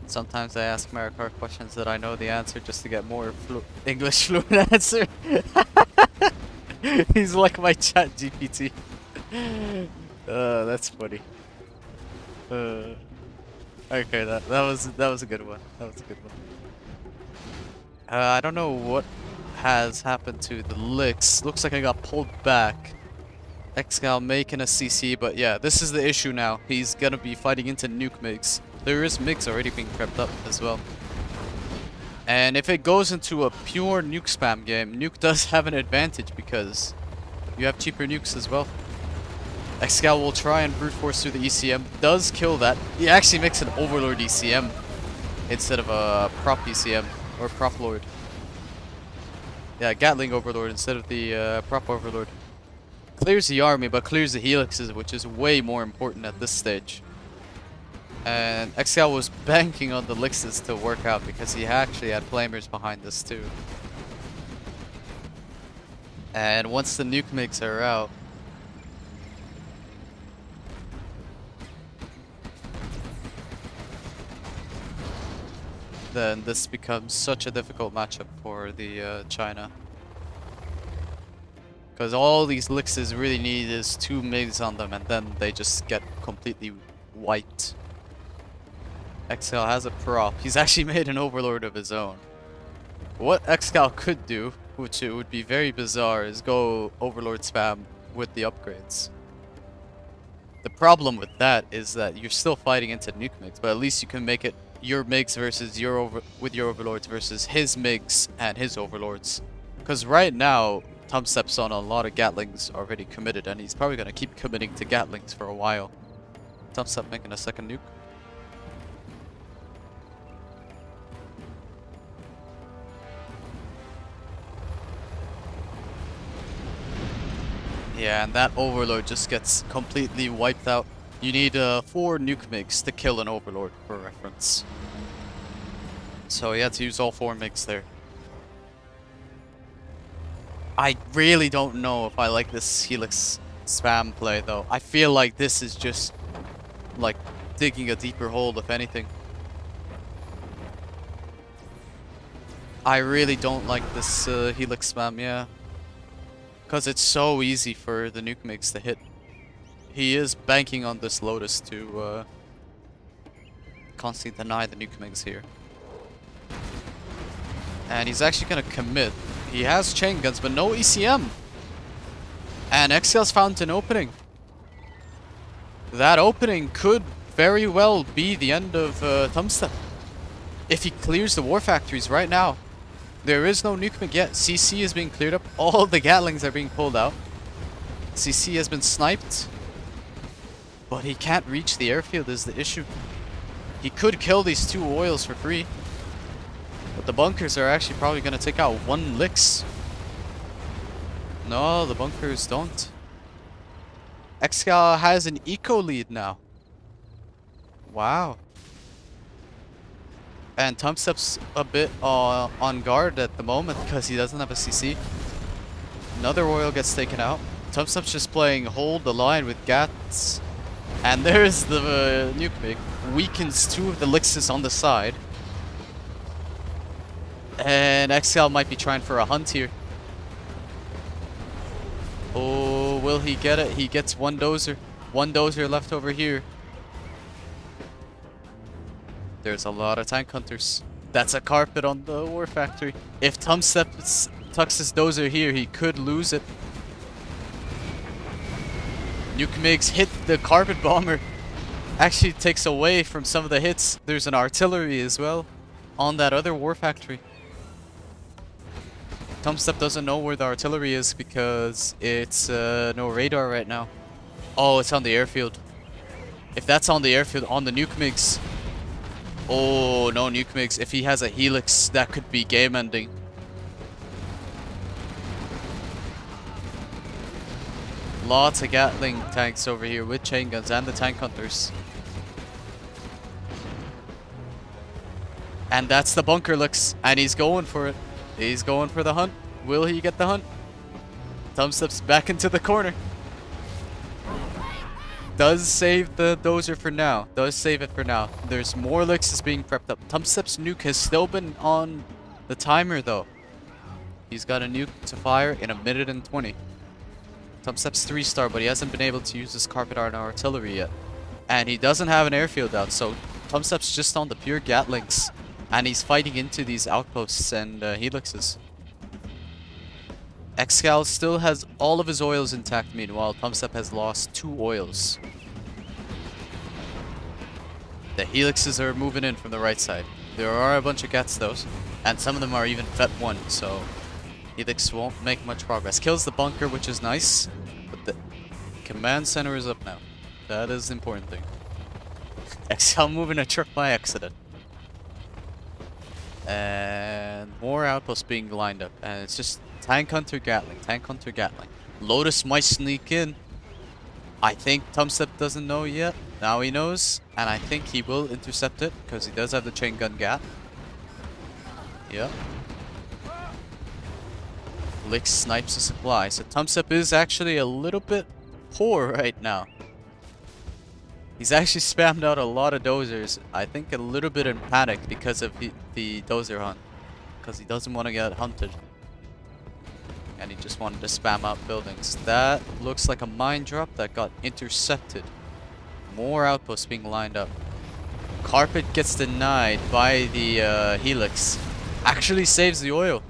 S1: Sometimes I ask Marakar questions that I know the answer just to get more English fluent answer. He's like my chat GPT. That's funny. Okay, that was a good one. That was a good one. I don't know what has happened to the licks. Looks like I got pulled back. Excal making a CC, but yeah, this is the issue now. He's gonna be fighting into nuke MiGs. There is MiGs already being prepped up as well. And if it goes into a pure nuke spam game, Nuke does have an advantage because you have cheaper nukes as well. Excal will try and brute force through the ECM. Does kill that. He actually makes an Overlord ECM instead of a prop ECM or prop lord. Yeah, Gatling Overlord instead of the prop Overlord. Clears the army, but clears the helixes, which is way more important at this stage. And Excal was banking on the Lixes to work out because he actually had flamers behind this too. And once the nuke MiGs are out, then this becomes such a difficult matchup for the China. Because all these Lixes really need is 2 MiGs on them, and then they just get completely wiped. Excal has a prop. He's actually made an Overlord of his own. What Excal could do, which it would be very bizarre, is go Overlord spam with the upgrades. The problem with that is that you're still fighting into nuke MiGs, but at least you can make it your MiGs versus your Overlords versus his MiGs and his Overlords. Because right now, Tumstep's on a lot of Gatlings already committed, and he's probably going to keep committing to Gatlings for a while. Tumstep making a second nuke. Yeah, and that Overlord just gets completely wiped out. You need 4 nuke MiGs to kill an Overlord, for reference. So he had to use all 4 MiGs there. I really don't know if I like this Helix spam play, though. I feel like this is just, like, digging a deeper hole, if anything. I really don't like this Helix spam, yeah. Because it's so easy for the nuke MiGs to hit he is banking on this Lotus to constantly deny the Nuke Migs here. And he's actually gonna commit. He has chain guns, but no ECM. And Excal's found an opening. That opening could very well be the end of Tumstep. If he clears the war factories right now. There is no Nuke Mig yet. CC is being cleared up. All the Gatlings are being pulled out. CC has been sniped. But he can't reach the airfield is the issue. He could kill these 2 oils for free. But the bunkers are actually probably going to take out 1 licks. No, the bunkers don't. Excal has an eco lead now. Wow. And Tumstep's a bit on guard at the moment because he doesn't have a CC. Another oil gets taken out. Tumstep's just playing hold the line with Gats. And there's the Nuke Mig. Weakens 2 of the Lixes on the side. And Excal might be trying for a hunt here. Oh, will he get it? He gets 1 dozer. 1 dozer left over here. There's a lot of tank hunters. That's a carpet on the war factory. If Tumstep tucks his dozer here, he could lose it. Nuke Migs hit the carpet bomber. Actually takes away from some of the hits. There's an artillery as well on that other war factory. Tumstep doesn't know where the artillery is because it's no radar right now. Oh, it's on the airfield. If that's on the airfield, on the Nuke Migs. Oh, no Nuke Migs. If he has a Helix, that could be game ending. Lots of Gatling tanks over here with chain guns and the tank hunters. And that's the bunker looks, and he's going for it. He's going for the hunt. Will he get the hunt? Tumstep's back into the corner. Does save the dozer for now. Does save it for now. There's more Lixes being prepped up. Tumstep's nuke has still been on the timer though. He's got a nuke to fire in 1:20 minutes. Tumstep's 3-star, but he hasn't been able to use his carpet iron artillery yet. And he doesn't have an airfield out, so Tumstep's just on the pure Gatlings. And he's fighting into these outposts and helixes. Excal still has all of his oils intact, meanwhile Tumstep has lost 2 oils. The helixes are moving in from the right side. There are a bunch of Gats though, and some of them are even Vet 1, so Helix won't make much progress. Kills the bunker, which is nice, but the command center is up now. That is the important thing. Excal moving a truck by accident. And more outposts being lined up, and it's just Tank Hunter Gatling, Tank Hunter Gatling. Lotus might sneak in. I think Tumstep doesn't know yet. Now he knows, and I think he will intercept it because he does have the chain gun Gat. Yep. Lick snipes a supply. So Tumstep is actually a little bit poor right now. He's actually spammed out a lot of dozers. I think a little bit in panic because of the dozer hunt. Because he doesn't want to get hunted. And he just wanted to spam out buildings. That looks like a mine drop that got intercepted. More outposts being lined up. Carpet gets denied by the Helix. Actually saves the oil.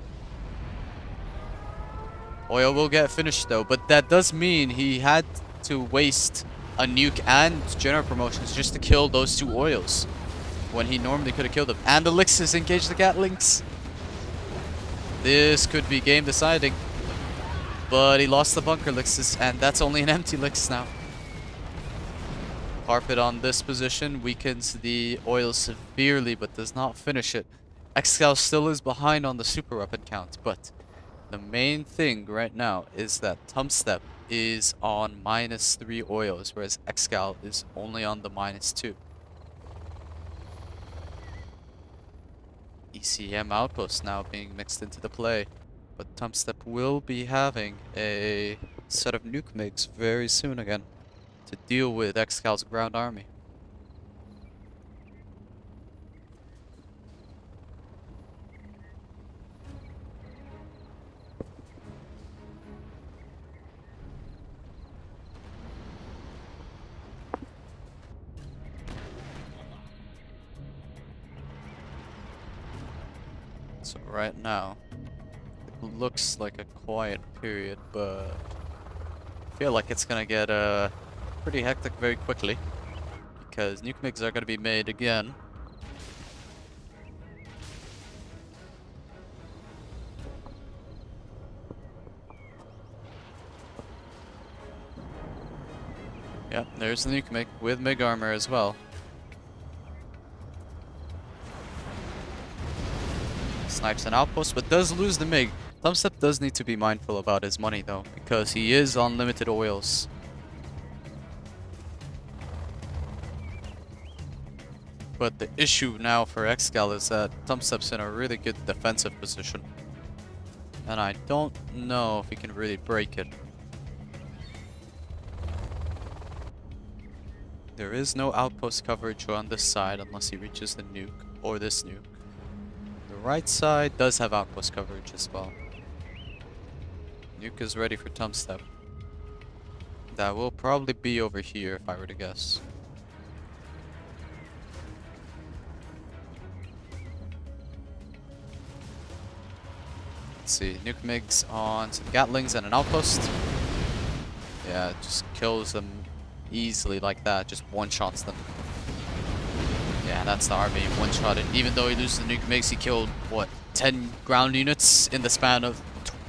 S1: Oil will get finished though, but that does mean he had to waste a nuke and general promotions just to kill those 2 oils when he normally could have killed them. And the Lixes engage the Gatlings. This could be game deciding, but he lost the bunker Lixes, and that's only an empty Lix now. Carpet on this position weakens the oil severely, but does not finish it. Excal still is behind on the super weapon count, but the main thing right now is that Tumstep is on -3 oils, whereas Excal is only on the -2. ECM outpost now being mixed into the play, but Tumstep will be having a set of nuke migs very soon again to deal with Excal's ground army. So right now, it looks like a quiet period, but I feel like it's gonna get pretty hectic very quickly, because nuke MiGs are gonna be made again. Yep, there's the nuke MiG with MiG armor as well. Snipes an outpost, but does lose the MiG. Tumstep does need to be mindful about his money though, because he is on limited oils. But the issue now for Excal is that Tumstep's in a really good defensive position. And I don't know if he can really break it. There is no outpost coverage on this side unless he reaches the nuke or this nuke. The right side does have outpost coverage as well. Nuke is ready for Tumstep. That will probably be over here if I were to guess. Let's see, nuke MiGs on some Gatlings and an outpost. Yeah, it just kills them easily like that, just one-shots them. Yeah, that's the army, one-shotted. Even though he loses the nuke MiGs, he killed, what, 10 ground units in the span of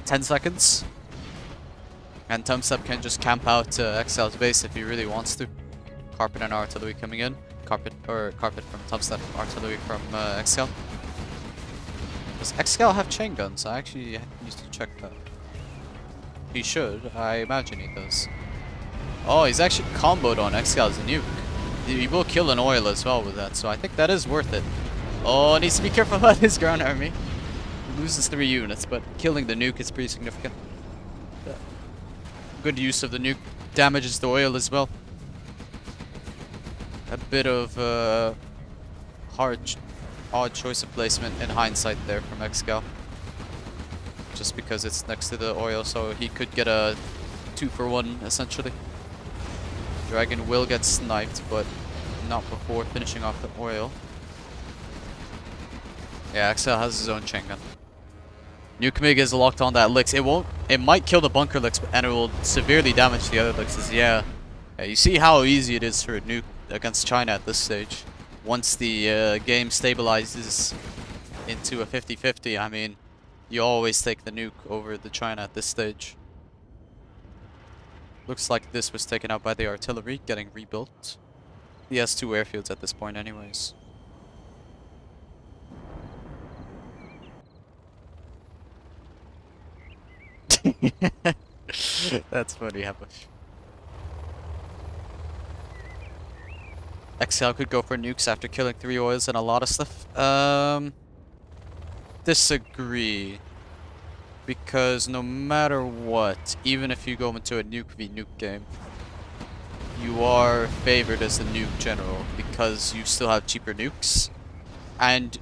S1: 10 seconds? And Tumstep can just camp out Excal's base if he really wants to. Carpet and artillery coming in. Carpet from Tumstep, artillery from Excal. Does Excal have chain guns? I actually need to check that. He should. I imagine he does. Oh, he's actually comboed on Excal's nuke. He will kill an oil as well with that, so I think that is worth it. Oh, needs to be careful about his ground army. He loses 3 units, but killing the nuke is pretty significant. Good use of the nuke. Damages the oil as well. A bit of odd choice of placement in hindsight there from Excal. Just because it's next to the oil, so he could get a 2-for-1 essentially. Dragon will get sniped, but not before finishing off the oil. Yeah, Excal has his own chain gun. Nuke MiG is locked on that Licks. It might kill the bunker Licks, and it will severely damage the other Lickses. Yeah, you see how easy it is for a nuke against China at this stage. Once the game stabilizes into a 50-50, I mean, you always take the nuke over the China at this stage. Looks like this was taken out by the artillery, getting rebuilt. He has 2 airfields at this point anyways. That's funny, Habush. Excal could go for nukes after killing 3 oils and a lot of stuff. Disagree. Because no matter what, even if you go into a nuke v nuke game, you are favored as the nuke general because you still have cheaper nukes. And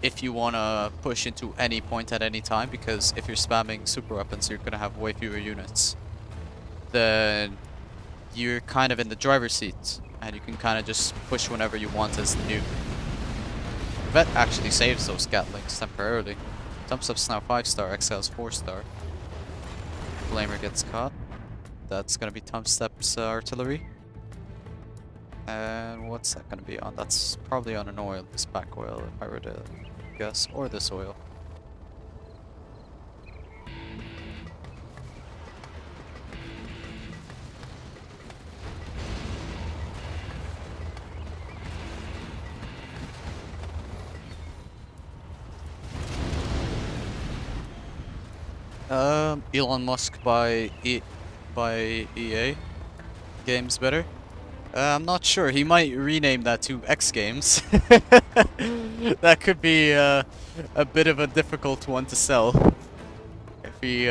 S1: if you want to push into any point at any time, because if you're spamming super weapons, you're going to have way fewer units, then you're kind of in the driver's seat, and you can kind of just push whenever you want as the nuke. Vet actually saves those Gatlings temporarily. Tumstep's now 5-star, Excal's 4-star. Flamer gets caught. That's going to be Tumstep's artillery. And what's that going to be on? That's probably on an oil, this back oil, if I were to guess, or this oil. Elon Musk by EA Games better. I'm not sure. He might rename that to X Games. That could be a bit of a difficult one to sell. If he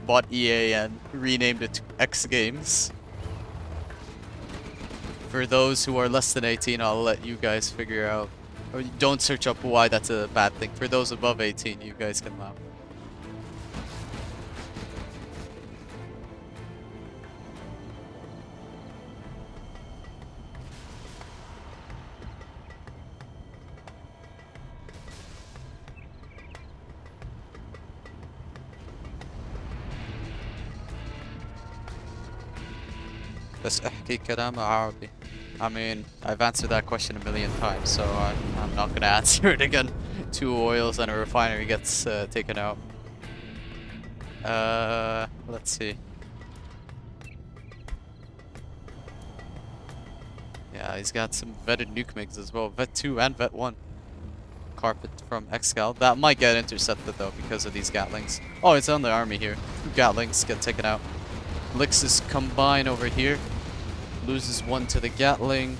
S1: bought EA and renamed it to X Games. For those who are less than 18, I'll let you guys figure out. Or don't search up why that's a bad thing. For those above 18, you guys can laugh. بس احكي كلام عربي. I mean, I've answered that question a million times, so I'm not gonna answer it again. 2 oils and a refinery gets taken out. Let's see. Yeah, he's got some vetted nuke migs as well. Vet 2 and Vet 1. Carpet from Excal. That might get intercepted though because of these Gatlings. Oh, it's on the army here. 2 Gatlings get taken out. Lixes combine over here. Loses 1 to the Gatling.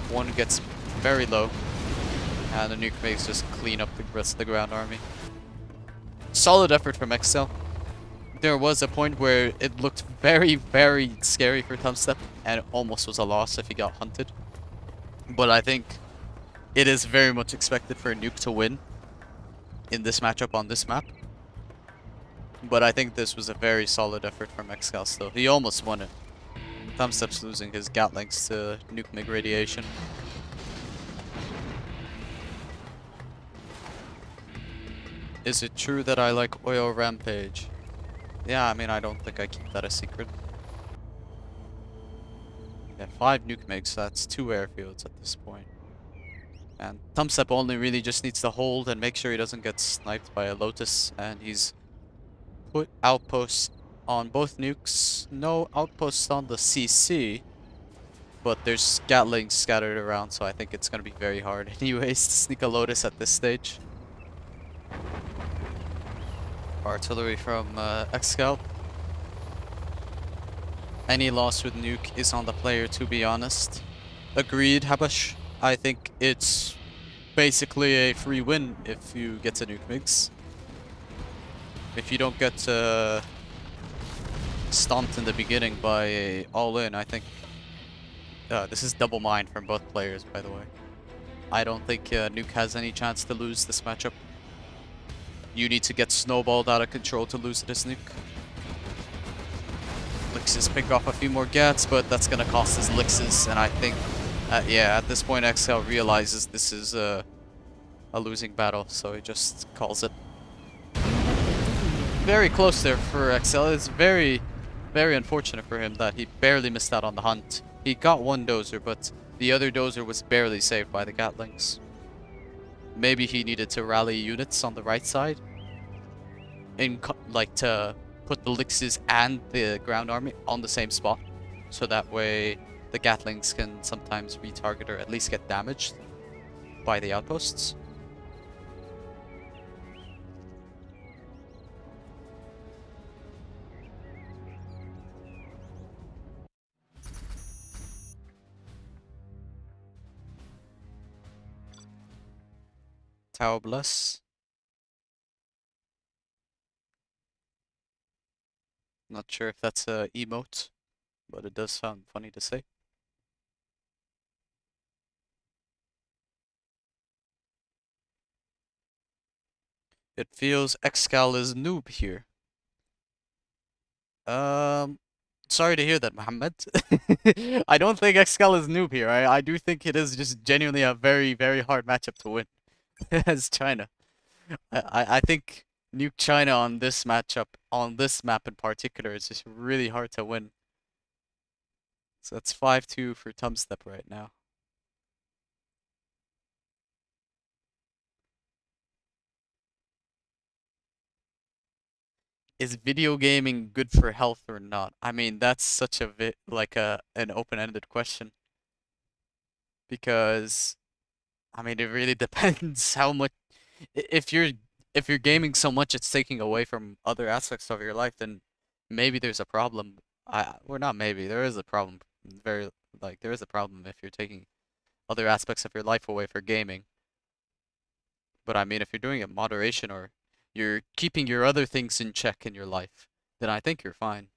S1: 1 gets very low. And the nuke migs just clean up the rest of the ground army. Solid effort from Excal. There was a point where it looked very, very scary for Tumstep, and it almost was a loss if he got hunted. But I think it is very much expected for Nuke to win in this matchup on this map. But I think this was a very solid effort from Excal still. He almost won it. Tumstep's losing his Gatlings to Nuke MiG radiation. Is it true that I like Oil Rampage? Yeah, I mean, I don't think I keep that a secret. Yeah, 5 nuke MiGs, that's 2 airfields at this point. And Tumstep only really just needs to hold and make sure he doesn't get sniped by a Lotus. And he's put outposts on both nukes. No outposts on the CC. But there's Gatlings scattered around, so I think it's going to be very hard anyways to sneak a Lotus at this stage. Artillery from Excal. Any loss with nuke is on the player, to be honest. Agreed, Habash. I think it's basically a free win if you get to nuke MiGs. If you don't get stomped in the beginning by a all-in, I think... this is double mine from both players, by the way. I don't think Nuke has any chance to lose this matchup. You need to get snowballed out of control to lose this Nuke. Lixes pick off a few more Gats, but that's going to cost his Lixes, and I think, yeah, at this point Excal realizes this is a losing battle, so he just calls it. Very close there for Excal. It's very, very unfortunate for him that he barely missed out on the hunt. He got 1 dozer, but the other dozer was barely saved by the Gatlings. Maybe he needed to rally units on the right side, like to put the Lixes and the ground army on the same spot, so that way the Gatlings can sometimes retarget or at least get damaged by the outposts. Tau bless. Not sure if that's a emote, but it does sound funny to say. It feels Excal is noob here. Sorry to hear that, Mohammed. I don't think Excal is noob here. I do think it is just genuinely a very, very hard matchup to win as China. I think Nuke China on this matchup, on this map in particular, is just really hard to win. So that's 5-2 for Tumstep right now. Is video gaming good for health or not? I mean, that's such a an open-ended question. Because I mean, it really depends how much if you're gaming so much it's taking away from other aspects of your life, then maybe there's a problem. Or not maybe, there is a problem. There is a problem if you're taking other aspects of your life away for gaming. But I mean, if you're doing it in moderation or you're keeping your other things in check in your life, then I think you're fine.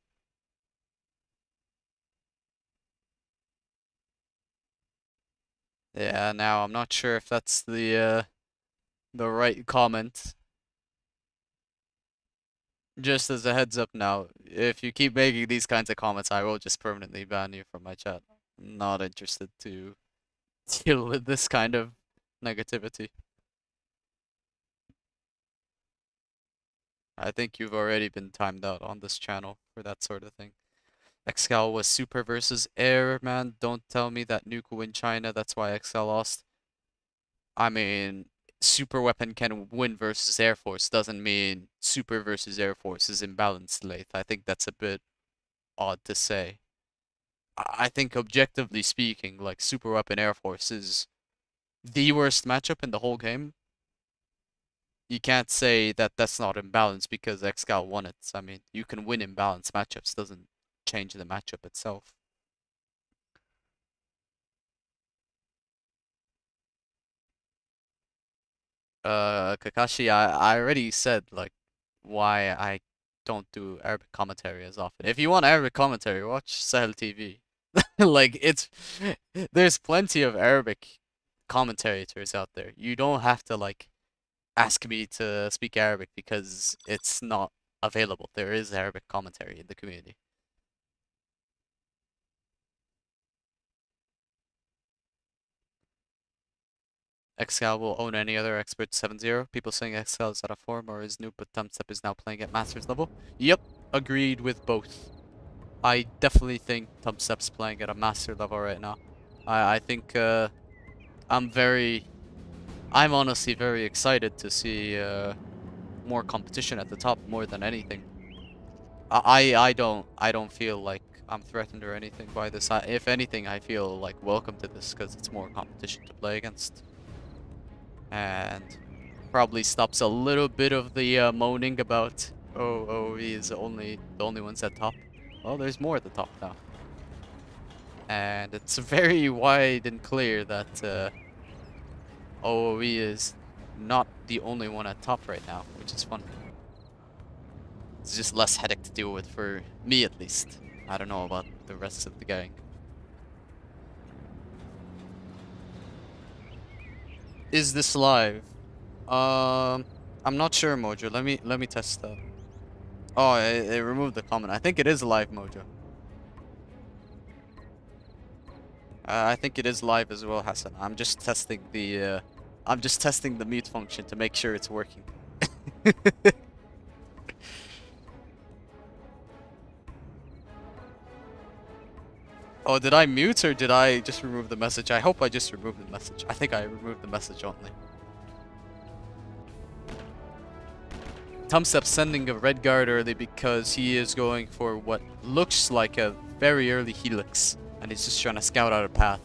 S1: Yeah, now I'm not sure if that's the right comment. Just as a heads up now, if you keep making these kinds of comments, I will just permanently ban you from my chat. I'm not interested to deal with this kind of negativity. I think you've already been timed out on this channel for that sort of thing. Excal was super versus air, man. Don't tell me that Nuke will win China. That's why Excal lost. I mean, super weapon can win versus Air Force doesn't mean super versus Air Force is imbalanced late. I think that's a bit odd to say. I think objectively speaking, like super weapon Air Force is the worst matchup in the whole game. You can't say that that's not imbalanced because Excal won it. I mean, you can win imbalanced matchups, doesn't change the matchup itself. Kakashi, I already said like why I don't do Arabic commentary as often. If you want Arabic commentary, watch Sahel TV. Like there's plenty of Arabic commentators out there. You don't have to like ask me to speak Arabic because it's not available. There is Arabic commentary in the community. Excal will own any other expert 7-0. People saying Excal is out of form or is new, but Tumstep is now playing at Masters level. Yep, agreed with both. I definitely think Tumstep's playing at a Master level right now. I think I'm honestly very excited to see more competition at the top more than anything. I don't feel like I'm threatened or anything by this. If anything, I feel like welcome to this because it's more competition to play against. And probably stops a little bit of the moaning about he is the only ones at top. Well, there's more at the top now, and it's very wide and clear that OOE is not the only one at top right now, which is fun. It's just less headache to deal with for me at least. I don't know about the rest of the gang. Is this live? I'm not sure, Mojo. Let me test that. Oh, it removed the comment. I think it is live, Mojo. I think it is live as well, Hassan. I'm just testing the mute function to make sure it's working. Oh, did I mute or did I just remove the message? I hope I just removed the message. I think I removed the message only. Tumstep sending a red guard early because he is going for what looks like a very early helix. And he's just trying to scout out a path.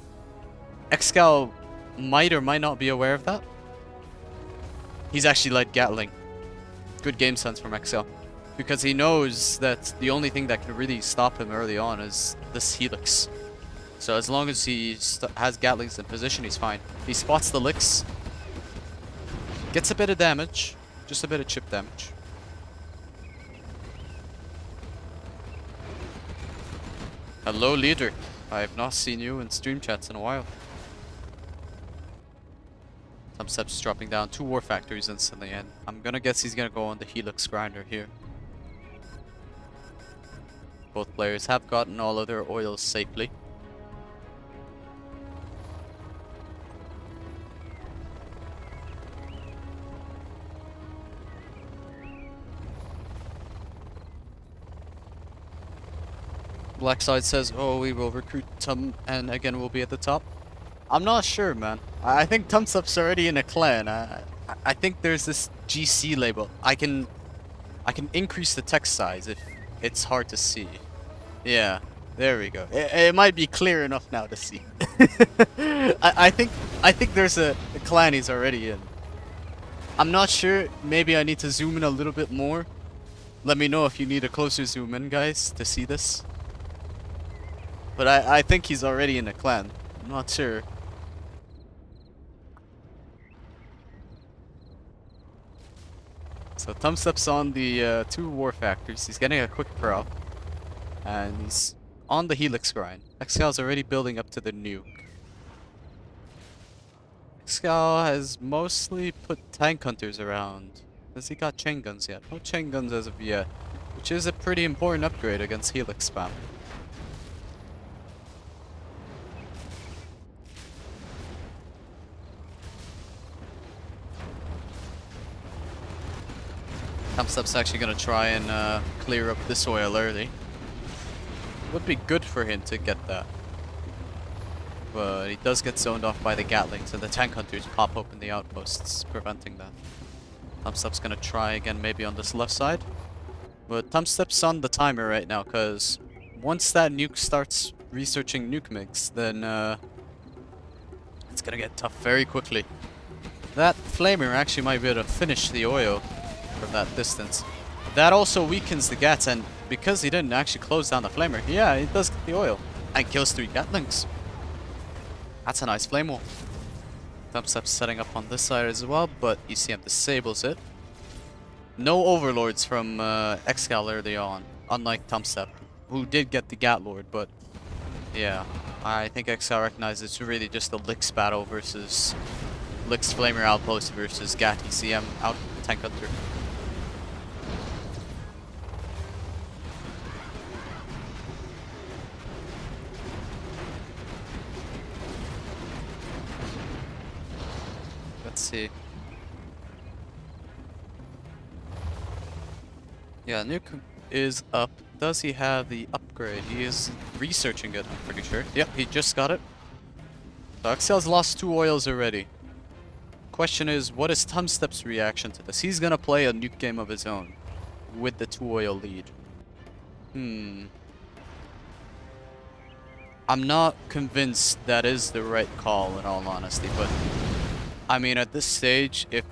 S1: Excal might or might not be aware of that. He's actually led Gatling. Good game sense from Excal. Because he knows that the only thing that can really stop him early on is this helix. So as long as he has Gatlings in position, he's fine. He spots the licks. Gets a bit of damage. Just a bit of chip damage. Hello, leader. I have not seen you in stream chats in a while. Tumstep's dropping down 2 war factories instantly, and I'm gonna guess he's gonna go on the helix grinder here. Both players have gotten all of their oils safely. Blackside says, oh, we will recruit Tum and again we'll be at the top. I'm not sure, man. I think Tumstep's already in a clan. I think there's this GC label. I can increase the text size if it's hard to see. Yeah, there we go. It might be clear enough now to see. I think there's a clan he's already in. I'm not sure. Maybe I need to zoom in a little bit more. Let me know if you need a closer zoom in, guys, to see this. But I think he's already in a clan. I'm not sure. So Tumstep's on the 2 war factories. He's getting a quick prop. And he's on the helix grind. Excal's already building up to the nuke. Excal has mostly put tank hunters around. Has he got chain guns yet? No chain guns as of yet. Which is a pretty important upgrade against helix spam. Tumstep's actually gonna try and clear up this oil early. Would be good for him to get that. But he does get zoned off by the Gatlings, and the tank hunters pop open the outposts, preventing that. Tumstep's gonna try again maybe on this left side. But Tumstep's on the timer right now, because once that nuke starts researching nuke mix, then it's gonna get tough very quickly. That flamer actually might be able to finish the oil from that distance. That also weakens the Gats, and because he didn't actually close down the flamer, yeah, he does get the oil. And kills 3 Gatlings. That's a nice flame wall. Tumstep's setting up on this side as well, but ECM disables it. No overlords from Excal early on, unlike Tumstep, who did get the Gat Lord, but yeah, I think Excal recognizes it's really just a Licks battle versus Licks Flamer Outpost versus Gat ECM out Tank Hunter. Let's see. Yeah, Nuke is up. Does he have the upgrade? He is researching it, I'm pretty sure. Yep, he just got it. So Excel's lost 2 oils already. Question is, what is Tumstep's reaction to this? He's gonna play a nuke game of his own with the 2 oil lead. I'm not convinced that is the right call in all honesty, but I mean, at this stage, if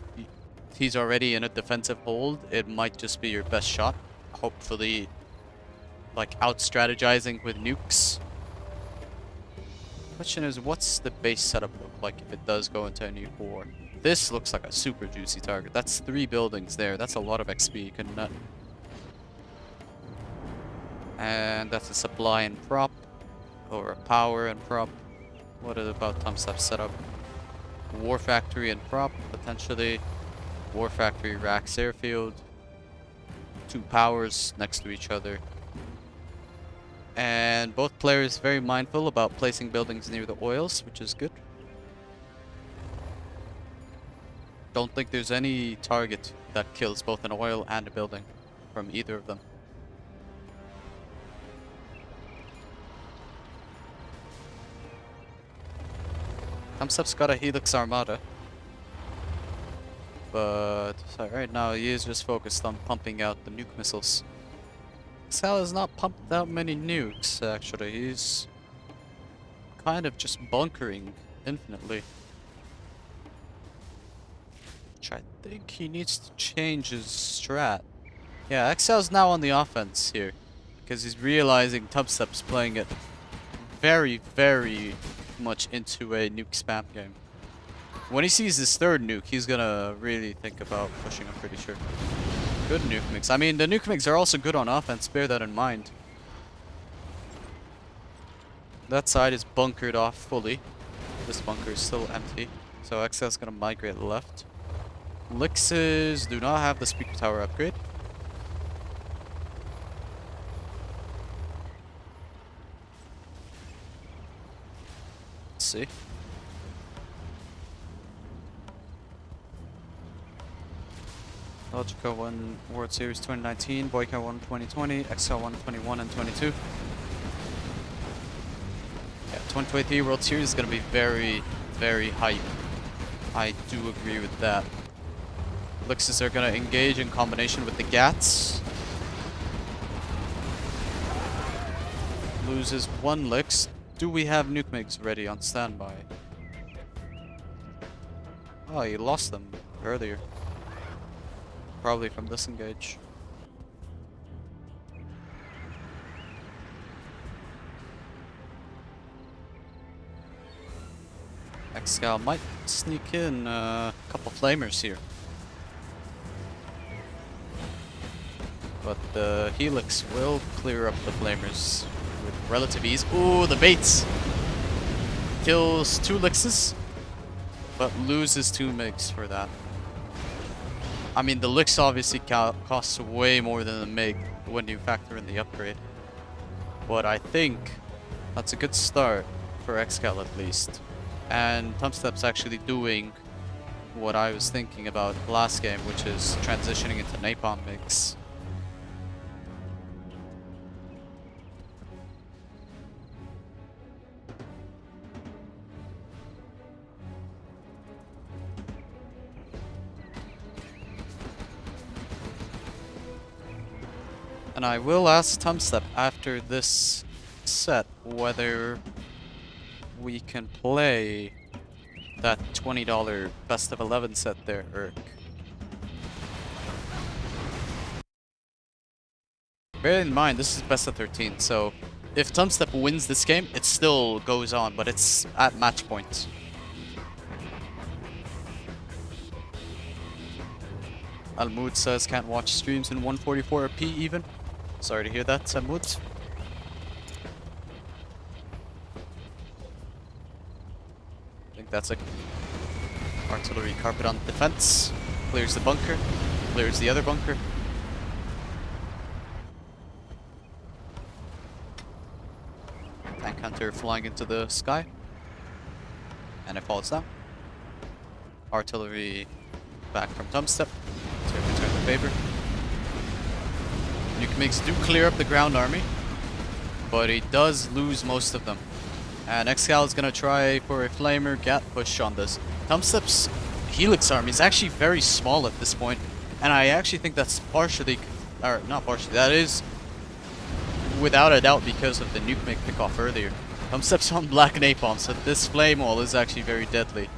S1: he's already in a defensive hold, it might just be your best shot. Hopefully, like, out-strategizing with nukes. Question is, what's the base setup look like if it does go into a nuke war? This looks like a super juicy target. That's 3 buildings there. That's a lot of XP you can nut. And that's a supply and prop. Or a power and prop. What about Tumstep's setup? War factory and prop, potentially. War factory racks airfield. 2 powers next to each other. And both players very mindful about placing buildings near the oils, which is good. Don't think there's any target that kills both an oil and a building from either of them. Tumstep's got a Helix Armada. But right now he is just focused on pumping out the nuke missiles. Excal has not pumped out many nukes, actually. He's kind of just bunkering infinitely. Which I think he needs to change his strat. Yeah, Excel's now on the offense here. Because he's realizing Tumstep's playing it very, very much into a nuke spam game. When he sees his 3rd nuke, he's gonna really think about pushing, I'm pretty sure. Good nuke mix. I mean, the nuke mix are also good on offense, bear that in mind. That side is bunkered off fully. This bunker is still empty. So Excel's gonna migrate left. Lixes do not have the speaker tower upgrade. Let's see. Logica won World Series 2019, Boyka won 2020, Excal won 21 and 22. Yeah, 2023 World Series is going to be very, very hype. I do agree with that. Lixes are going to engage in combination with the Gats. Loses 1 Lix. Do we have nuke migs ready on standby? Oh, he lost them earlier. Probably from disengage. Excal might sneak in a couple flamers here. But the Helix will clear up the flamers with relative ease. Ooh, the baits! Kills 2 Lixes, but loses 2 MIGs for that. I mean, the Lix obviously costs way more than the MIG when you factor in the upgrade. But I think that's a good start for Excal at least. And Tumstep's actually doing what I was thinking about last game, which is transitioning into Napalm mix. And I will ask Tumstep after this set whether we can play that $20 best of 11 set there, Urk. Bear in mind, this is best of 13, so if Tumstep wins this game, it still goes on, but it's at match point. Almud says can't watch streams in 144p even. Sorry to hear that, Almud. I think that's a artillery carpet on defense. Clears the bunker. Clears the other bunker. Tank hunter flying into the sky. And it falls down. Artillery back from Tumstep to return the favor. Nuke makes do clear up the ground army, but he does lose most of them. And Excal is gonna try for a flamer gat push on this. Tumstep's Helix army is actually very small at this point, and I actually think that's partially, or not partially, that is without a doubt because of the nuke make pickoff earlier. Tumstep's on black napalm, so this flame wall is actually very deadly.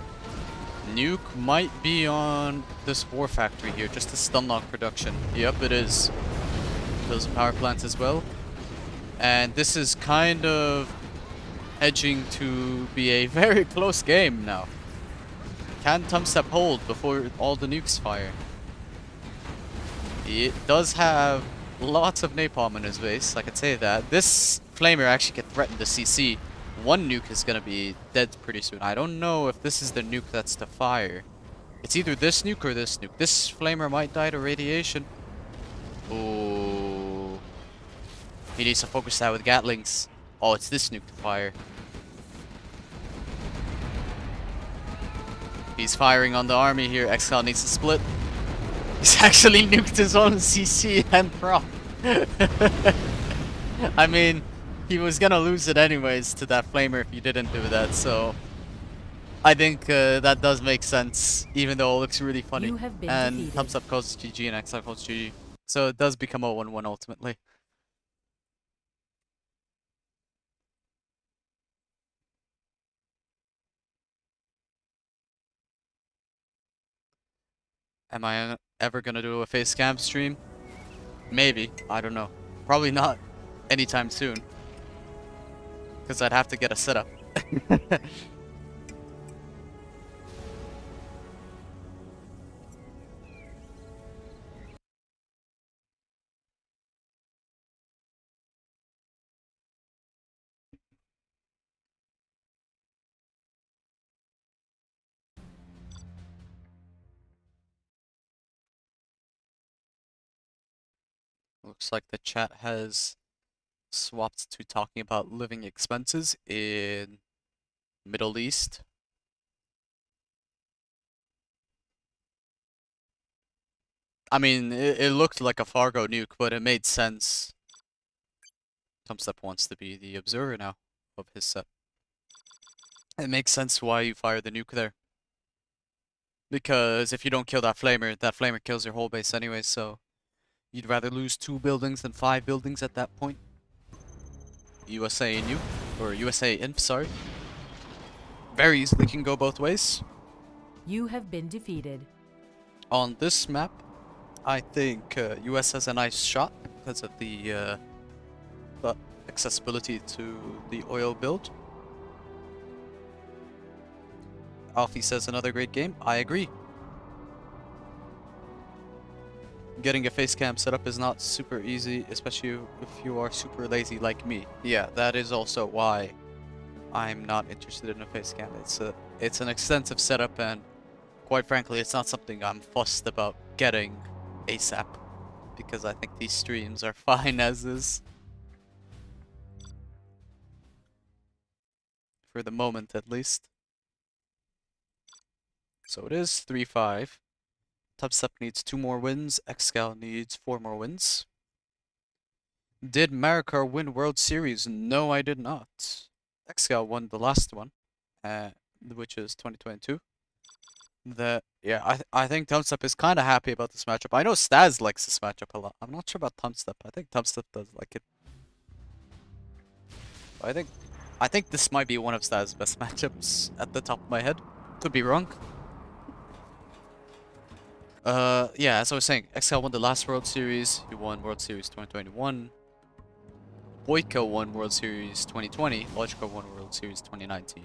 S1: Nuke might be on this war factory here, just to stun lock production. Yep, it is. Kills a power plant as well. And this is kind of edging to be a very close game now. Can Tumstep hold before all the nukes fire? It does have lots of napalm in his base, I can say that. This flamer actually can threaten the CC. One nuke is gonna be dead pretty soon. I don't know if this is the nuke that's to fire. It's either this nuke or this nuke. This flamer might die to radiation. Ooh. He needs to focus that with Gatlings. Oh, it's this nuke to fire. He's firing on the army here. Excal needs to split. He's actually nuked his own CC and prop. I mean, he was gonna lose it anyways to that flamer if he didn't do that, so I think that does make sense, even though it looks really funny. And Tumstep calls GG and Excal calls GG. So it does become a 1-1 ultimately. Am I ever gonna do a face cam stream? Maybe. I don't know. Probably not anytime soon. Because I'd have to get a setup. Looks like the chat has swapped to talking about living expenses in Middle East. I mean, it looked like a Fargo nuke, but it made sense. Tumstep wants to be the observer now of his set. It makes sense why you fire the nuke there. Because if you don't kill that flamer kills your whole base anyway, so you'd rather lose 2 buildings than 5 buildings at that point. USA and or USA Inf, sorry. Very easily can go both ways.
S12: You have been defeated.
S1: On this map, I think US has a nice shot because of the accessibility to the oil build. Alfie says another great game. I agree. Getting a face cam set up is not super easy, especially if you are super lazy like me. Yeah, that is also why I'm not interested in a face cam. It's an extensive setup, and quite frankly, it's not something I'm fussed about getting ASAP, because I think these streams are fine as is. For the moment, at least. So it is 3-5. Tumstep needs 2 more wins. Excal needs 4 more wins. Did Marakar win World Series? No, I did not. Excal won the last one, which is 2022. I think Tumstep is kind of happy about this matchup. I know Staz likes this matchup a lot. I'm not sure about Tumstep. I think Tumstep does like it. I think this might be one of Staz's best matchups at the top of my head. Could be wrong. Yeah, as I was saying, Excal won the last World Series. He won World Series 2021. Boyko won World Series 2020. Logico won World Series 2019.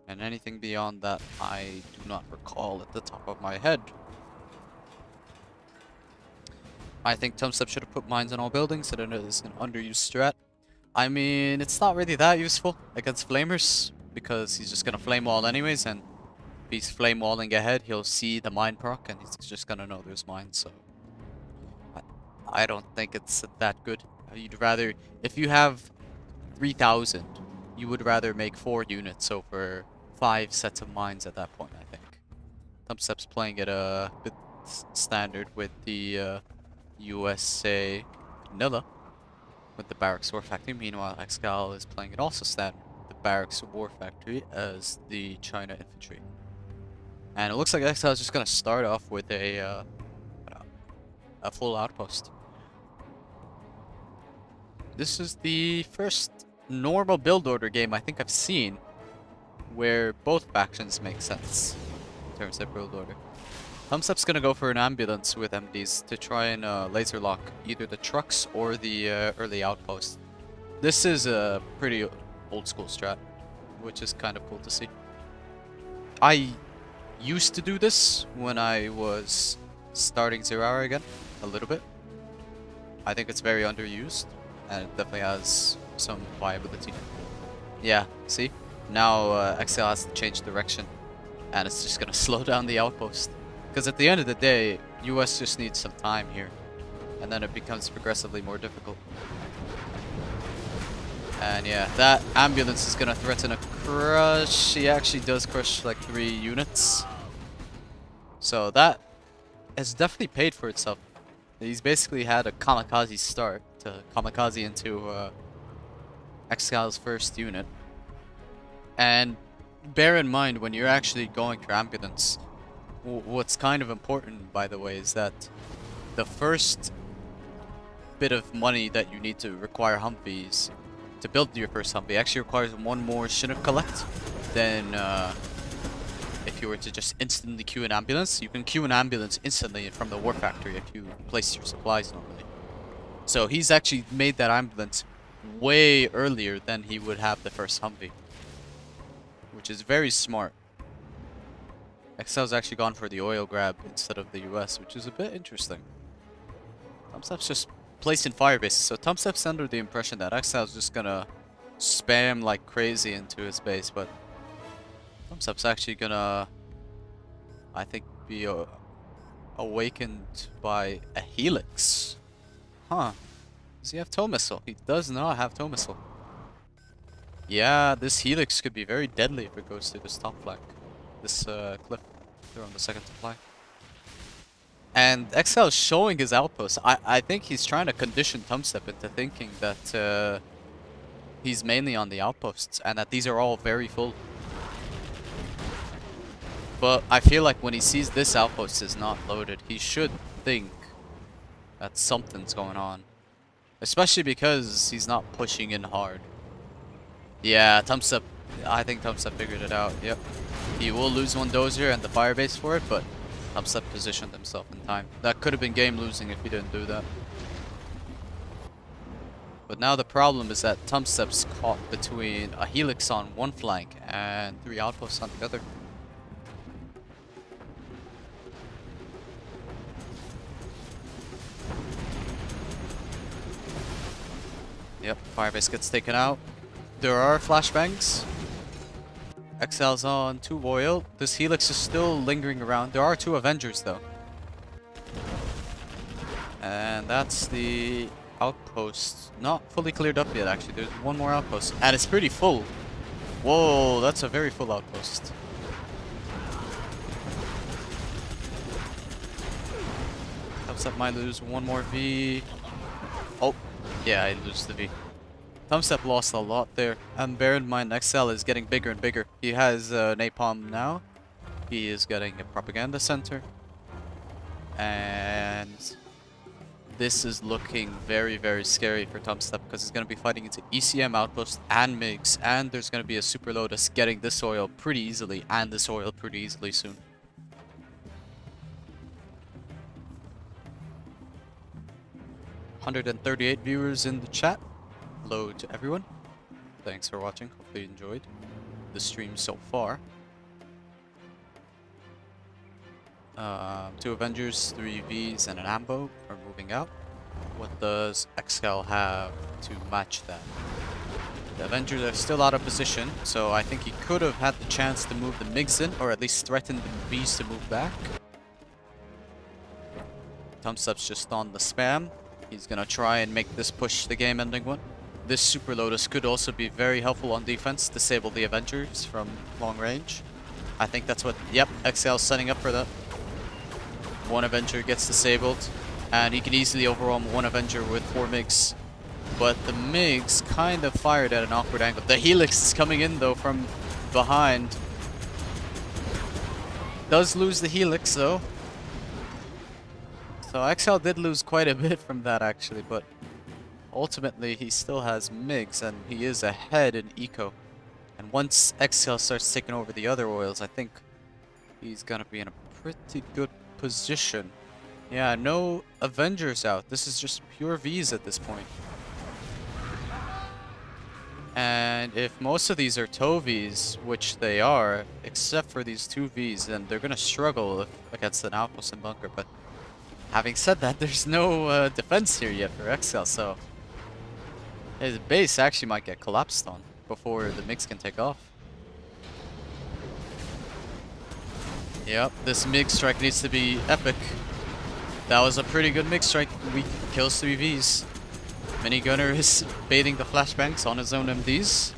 S1: And anything beyond that, I do not recall at the top of my head. I think Tumstep should have put mines on all buildings, so that it is an underused strat. I mean, it's not really that useful against flamers, because he's just gonna flame wall anyways, and if he's flame walling ahead, he'll see the mine proc, and he's just gonna know there's mines, so I don't think it's that good. You'd rather, if you have 3,000, you would rather make 4 units over 5 sets of mines at that point, I think. Tumstep's playing it a bit standard with the USA vanilla with the Barracks War Factory. Meanwhile, Excal is playing it also standard with the Barracks War Factory as the China Infantry. And it looks like Excal is just gonna start off with a full outpost. This is the first normal build order game I think I've seen where both factions make sense in terms of build order. Tumstep's gonna go for an ambulance with MDs to try and laser lock either the trucks or the early outpost. This is a pretty old school strat, which is kind of cool to see. I used to do this when I was starting 0 hour again, a little bit. I think it's very underused, and it definitely has some viability. Yeah, see? Now Excal has to change direction, and it's just gonna slow down the outpost. Because at the end of the day, US just needs some time here, and then it becomes progressively more difficult. And yeah, that ambulance is gonna threaten a crush. He actually does crush like 3 units. So that has definitely paid for itself. He's basically had a kamikaze start to kamikaze into Excal's first unit. And bear in mind, when you're actually going for ambulance, what's kind of important, by the way, is that the first bit of money that you need to require Humvees to build your first Humvee actually requires 1 more Chinook collect than if you were to just instantly queue an ambulance. You can queue an ambulance instantly from the war factory if you place your supplies normally. So he's actually made that ambulance way earlier than he would have the first Humvee, which is very smart. Excel's actually gone for the oil grab instead of the US, which is a bit interesting. Tumstep's just placing fire bases, so Tumstep's under the impression that Excel's just gonna spam like crazy into his base, but Tumstep's actually gonna, I think, be awakened by a helix. Huh. Does he have tow missile? He does not have tow missile. Yeah, this helix could be very deadly if it goes to this top flank. This cliff. They're on the second supply. And Excal is showing his outposts. I think he's trying to condition Tumstep into thinking that he's mainly on the outposts and that these are all very full. But I feel like when he sees this outpost is not loaded, he should think that something's going on. Especially because he's not pushing in hard. Yeah, Tumstep, I think Tumstep figured it out, yep. He will lose 1 dozer and the firebase for it, but Tumstep positioned himself in time. That could have been game losing if he didn't do that. But now the problem is that Tumstep's caught between a helix on one flank and 3 outposts on the other. Yep, firebase gets taken out. There are flashbangs. Excel's on 2 oil. This helix is still lingering around. There are 2 Avengers though. And that's the outpost. Not fully cleared up yet actually. There's 1 more outpost. And it's pretty full. Whoa, that's a very full outpost. Tumstep might lose 1 more V. Oh, yeah, I lose the V. Tumstep lost a lot there, and bear in mind Excal is getting bigger and bigger. He has napalm now, He is getting a propaganda center. And this is looking very, very scary for Tumstep because he's going to be fighting into ECM outpost and MiGs, and there's going to be a Super Lotus getting this oil pretty easily and this oil pretty easily soon. "138 viewers in the chat. Hello to everyone. Thanks for watching. Hopefully you enjoyed the stream so far. 2 Avengers, 3 Vs, and an Ambo are moving out. What does Excal have to match that? The Avengers are still out of position, so I think he could have had the chance to move the MiGs in, or at least threaten the Vs to move back. Tumstep's just on the spam. He's gonna try and make this push the game-ending one. This Super Lotus could also be very helpful on defense, disable the Avengers from long range. I think that's what, yep, Excal's setting up for that. 1 Avenger gets disabled, and he can easily overwhelm 1 Avenger with 4 MiGs. But the MiGs kind of fired at an awkward angle. The Helix is coming in though from behind. Does lose the Helix though. So Excal did lose quite a bit from that actually, but ultimately he still has MiGs and he is ahead in eco. And once Excal starts taking over the other oils, I think he's gonna be in a pretty good position. Yeah, no Avengers out. This is just pure Vs at this point. And if most of these are TOW Vs, which they are, except for these 2 Vs, then they're gonna struggle against an outpost and bunker. But having said that, there's no defense here yet for Excal, so his base actually might get collapsed on before the MiGs can take off. Yep, this MiG strike needs to be epic. That was a pretty good MiG strike. We kills 3 Vs. Minigunner is baiting the flashbangs on his own MDs.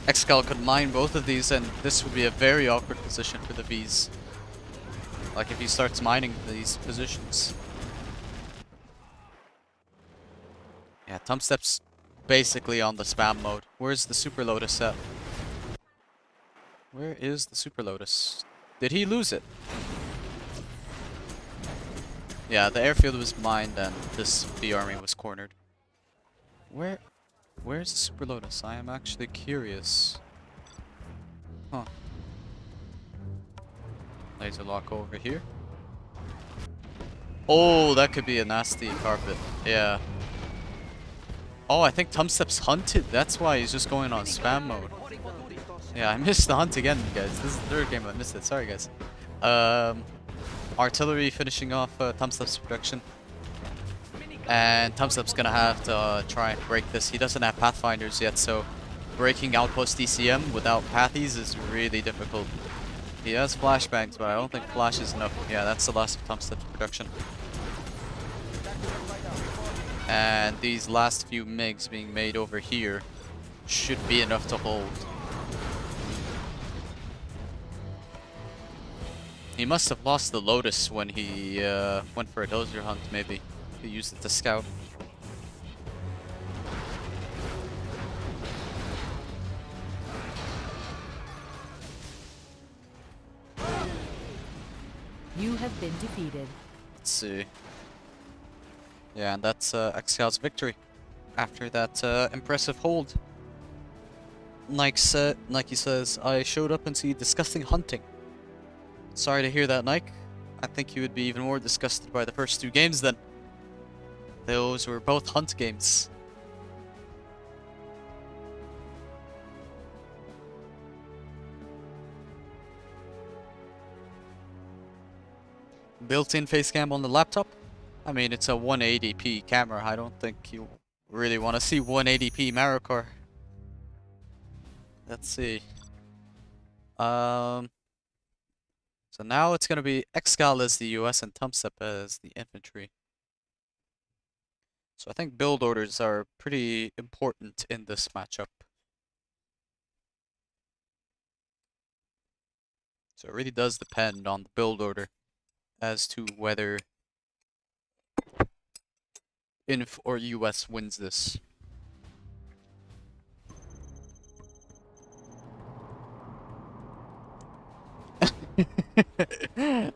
S1: Excal could mine both of these, and this would be a very awkward position for the Vs. Like if he starts mining these positions. Yeah, Tumstep's basically on the spam mode. Where's the Super Lotus at? Where is the Super Lotus? Did he lose it? Yeah, the airfield was mined and this B army was cornered. Where's the Super Lotus? I am actually curious. Huh. Laser lock over here. Oh, that could be a nasty carpet. Yeah. Oh, I think Tumstep's hunted. That's why he's just going on spam mode. Yeah, I missed the hunt again, guys. This is the 3rd game I missed it. Sorry, guys. Artillery finishing off Tumstep's production. And Tumstep's gonna have to try and break this. He doesn't have Pathfinders yet, so breaking Outpost DCM without Pathies is really difficult. He has flashbangs, but I don't think flash is enough. Yeah, that's the last of Tumstep's production. And these last few MiGs being made over here should be enough to hold. He must have lost the Lotus when he went for a dozer hunt, maybe. He used it to scout.
S12: You have been defeated.
S1: Let's see. Yeah, and that's Excal's victory after that impressive hold. Nike says, I showed up and see disgusting hunting. Sorry to hear that, Nike. I think you would be even more disgusted by the first 2 games then. Those were both hunt games. Built-in face cam on the laptop? I mean, it's a 180p camera. I don't think you really want to see 180p Marakar. Let's see. So now it's going to be Excal as the US and Tumstep as the infantry. So I think build orders are pretty important in this matchup. So it really does depend on the build order as to whether Inf or US wins this.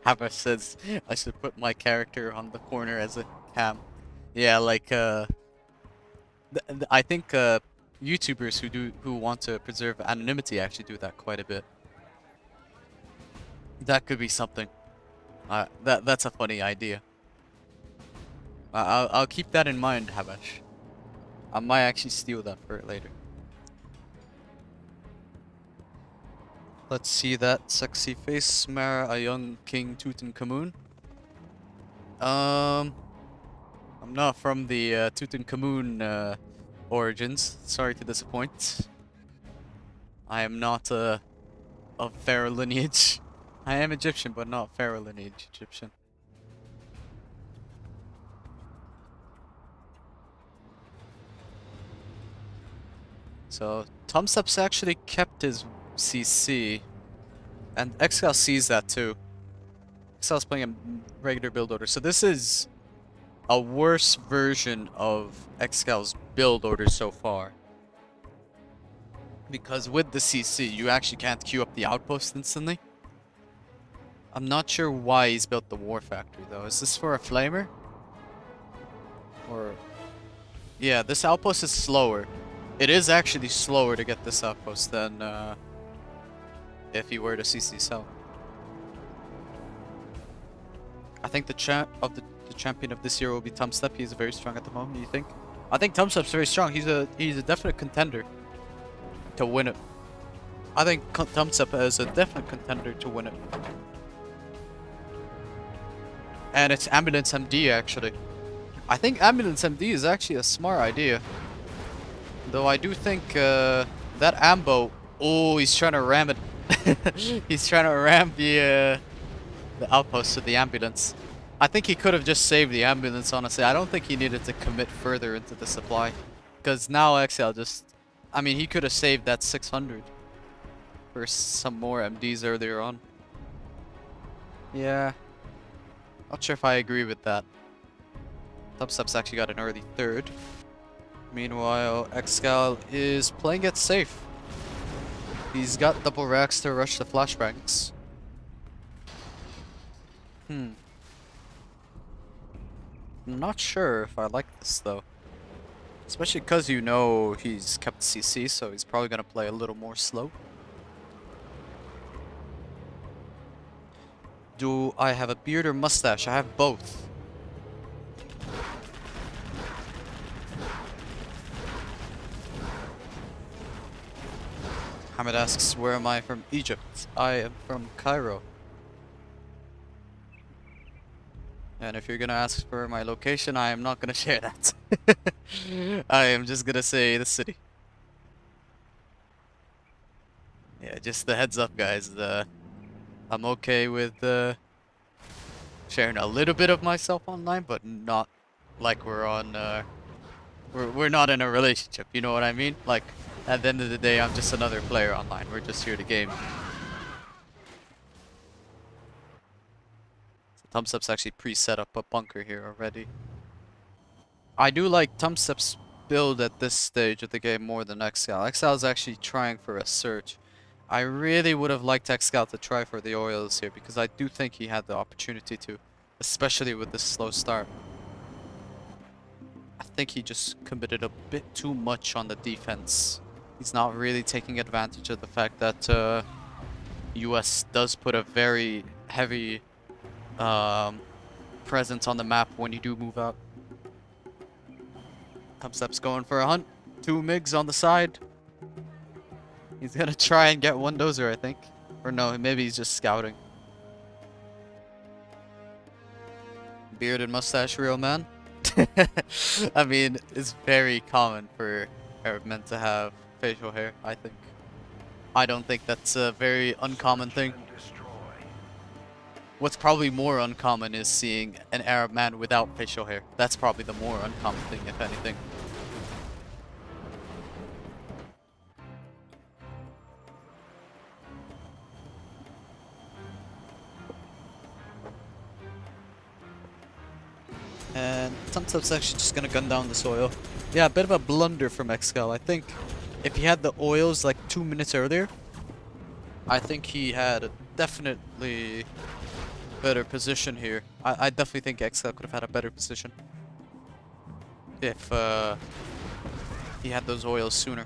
S1: Hava says I should put my character on the corner as a cam. Yeah, like I think YouTubers who want to preserve anonymity actually do that quite a bit. That could be something. That's a funny idea. I'll keep that in mind, Habash. I might actually steal that for it later. Let's see that sexy face, Mara, a young King Tutankhamun. I'm not from the Tutankhamun origins. Sorry to disappoint. I am not of pharaoh lineage. I am Egyptian, but not pharaoh lineage Egyptian. So Tumstep's actually kept his CC, and Excal sees that too. Excal's playing a regular build order, so this is a worse version of Excal's build order so far. Because with the CC, you actually can't queue up the outpost instantly. I'm not sure why he's built the War Factory though. Is this for a flamer? Or... yeah, this outpost is slower. It is actually slower to get this outpost than if you were to CC cell. I think the champion of this year will be Tumstep. He's very strong at the moment. You think? I think Tumstep's very strong. He's a definite contender to win it. I think Tumstep is a definite contender to win it. And it's Ambulance MD actually. I think Ambulance MD is actually a smart idea. Though I do think that Ambo, oh, he's trying to ram it. He's trying to ram the outpost to the ambulance. I think he could have just saved the ambulance, honestly. I don't think he needed to commit further into the supply. Because now Excal just... I mean, he could have saved that 600 for some more MDs earlier on. Yeah. Not sure if I agree with that. Tumstep's actually got an early third. Meanwhile, Excal is playing it safe. He's got double racks to rush the flashbangs. I'm not sure if I like this though. Especially because you know he's kept CC, so he's probably going to play a little more slow. Do I have a beard or mustache? I have both. Hamid asks, where am I from? Egypt. I am from Cairo. And if you're gonna ask for my location, I am not gonna share that. I am just gonna say the city. Yeah, just the heads up, guys. I'm okay with sharing a little bit of myself online, but not like we're on. We're not in a relationship. You know what I mean? Like, at the end of the day, I'm just another player online. We're just here to game. Tumstep's actually pre-set up a bunker here already. I do like Tumstep's build at this stage of the game more than Excal. Excal is actually trying for a search. I really would have liked Excal to try for the oils here because I do think he had the opportunity to, especially with this slow start. I think he just committed a bit too much on the defense. He's not really taking advantage of the fact that US does put a very heavy presence on the map when you do move out. Tumstep's going for a hunt. 2 MiGs on the side. He's gonna try and get one dozer, I think. Or no, maybe he's just scouting. Beard and mustache, real man. I mean, it's very common for Arab men to have facial hair, I think. I don't think that's a very uncommon thing. What's probably more uncommon is seeing an Arab man without facial hair. That's probably the more uncommon thing, if anything. And Tumstep's actually just gonna gun down the soil. Yeah, a bit of a blunder from Excal. I think if he had the oils like 2 minutes earlier, I think he had definitely better position here. I definitely think Excal could have had a better position if he had those oils sooner.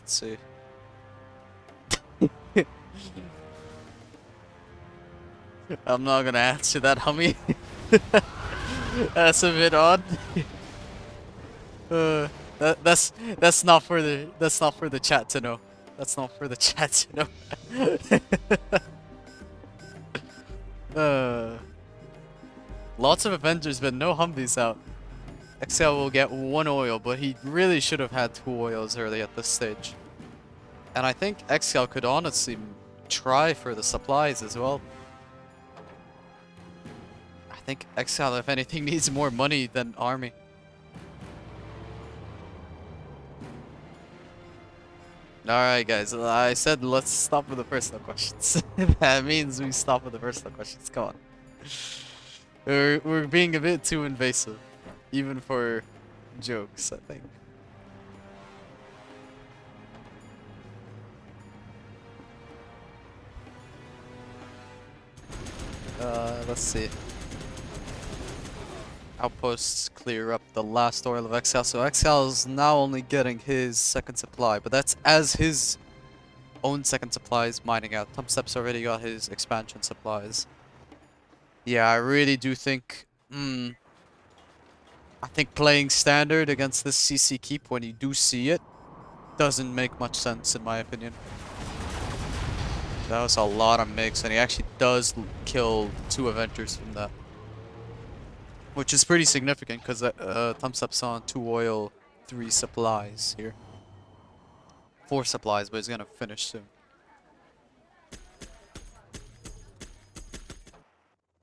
S1: Let's see. I'm not gonna answer that, homie. That's a bit odd. That's not for the chat to know. That's not for the chat to know. Lots of Avengers, but no Humvees out. Excal will get 1 oil, but he really should have had 2 oils early at this stage. And I think Excal could honestly try for the supplies as well. I think Excal, if anything, needs more money than army. Alright guys, I said let's stop with the personal questions. That means we stop with the personal questions, come on. We're being a bit too invasive. Even for jokes, I think. Let's see. Outposts clear up the last oil of Excal. So Excal is now only getting his second supply, but that's as his own second supply is mining out. Tumstep's already got his expansion supplies. Yeah, I really do think... I think playing standard against this CC keep when you do see it doesn't make much sense in my opinion. That was a lot of mix, and he actually does kill 2 Avengers from that. Which is pretty significant because Tumstep's on 2 oil, 3 supplies here. 4 supplies, but he's gonna finish soon.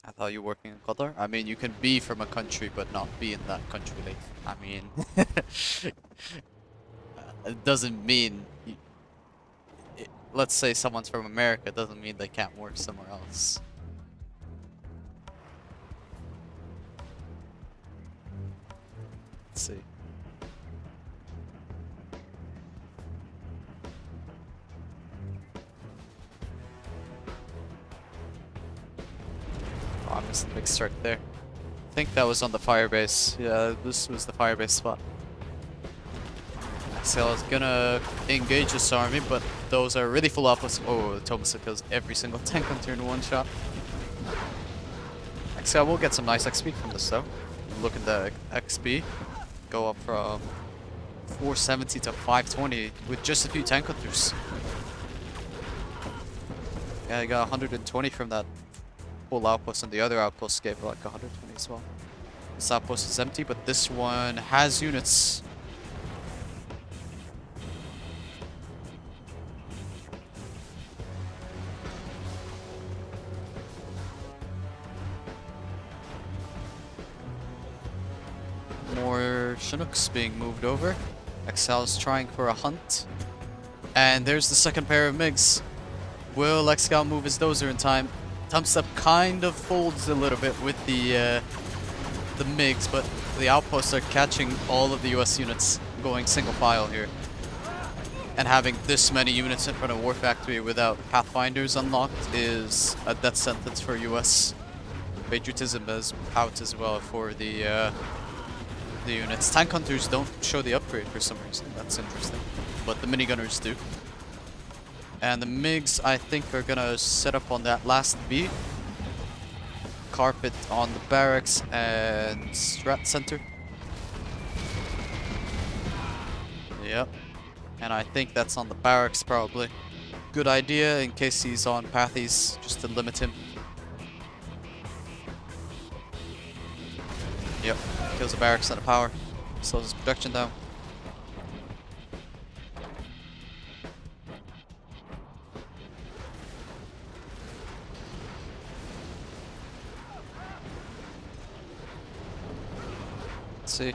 S1: I thought you were working in Qatar? I mean, you can be from a country but not be in that country. Like, I mean, it doesn't mean... let's say someone's from America, doesn't mean they can't work somewhere else. Let's see. Oh, I missed the big start there. I think that was on the firebase. Yeah, this was the firebase spot. Excal is gonna engage this army, but those are really full outputs. Oh, Tumstep kills every single tank hunter in 1 shot. Excal will get some nice XP from this though. Look at the XP. Go up from 470 to 520 with just a few tank hunters. Yeah, I got 120 from that full outpost, and the other outpost gave like 120 as well. This outpost is empty, but this one has units. More Chinooks being moved over. Excal is trying for a hunt. And there's the second pair of MiGs. Will Excal move his dozer in time? Tumstep kind of folds a little bit with the MiGs, but the outposts are catching all of the US units going single file here. And having this many units in front of War Factory without Pathfinders unlocked is a death sentence for US. Patriotism is out as well for the units. Tank Hunters don't show the upgrade for some reason. That's interesting. But the minigunners do. And the MiGs, I think, are gonna set up on that last B. Carpet on the barracks and Strat Center. Yep. And I think that's on the barracks probably. Good idea in case he's on pathies, just to limit him. Yep. Kills the barracks and the power. Slows his production down. Let's see.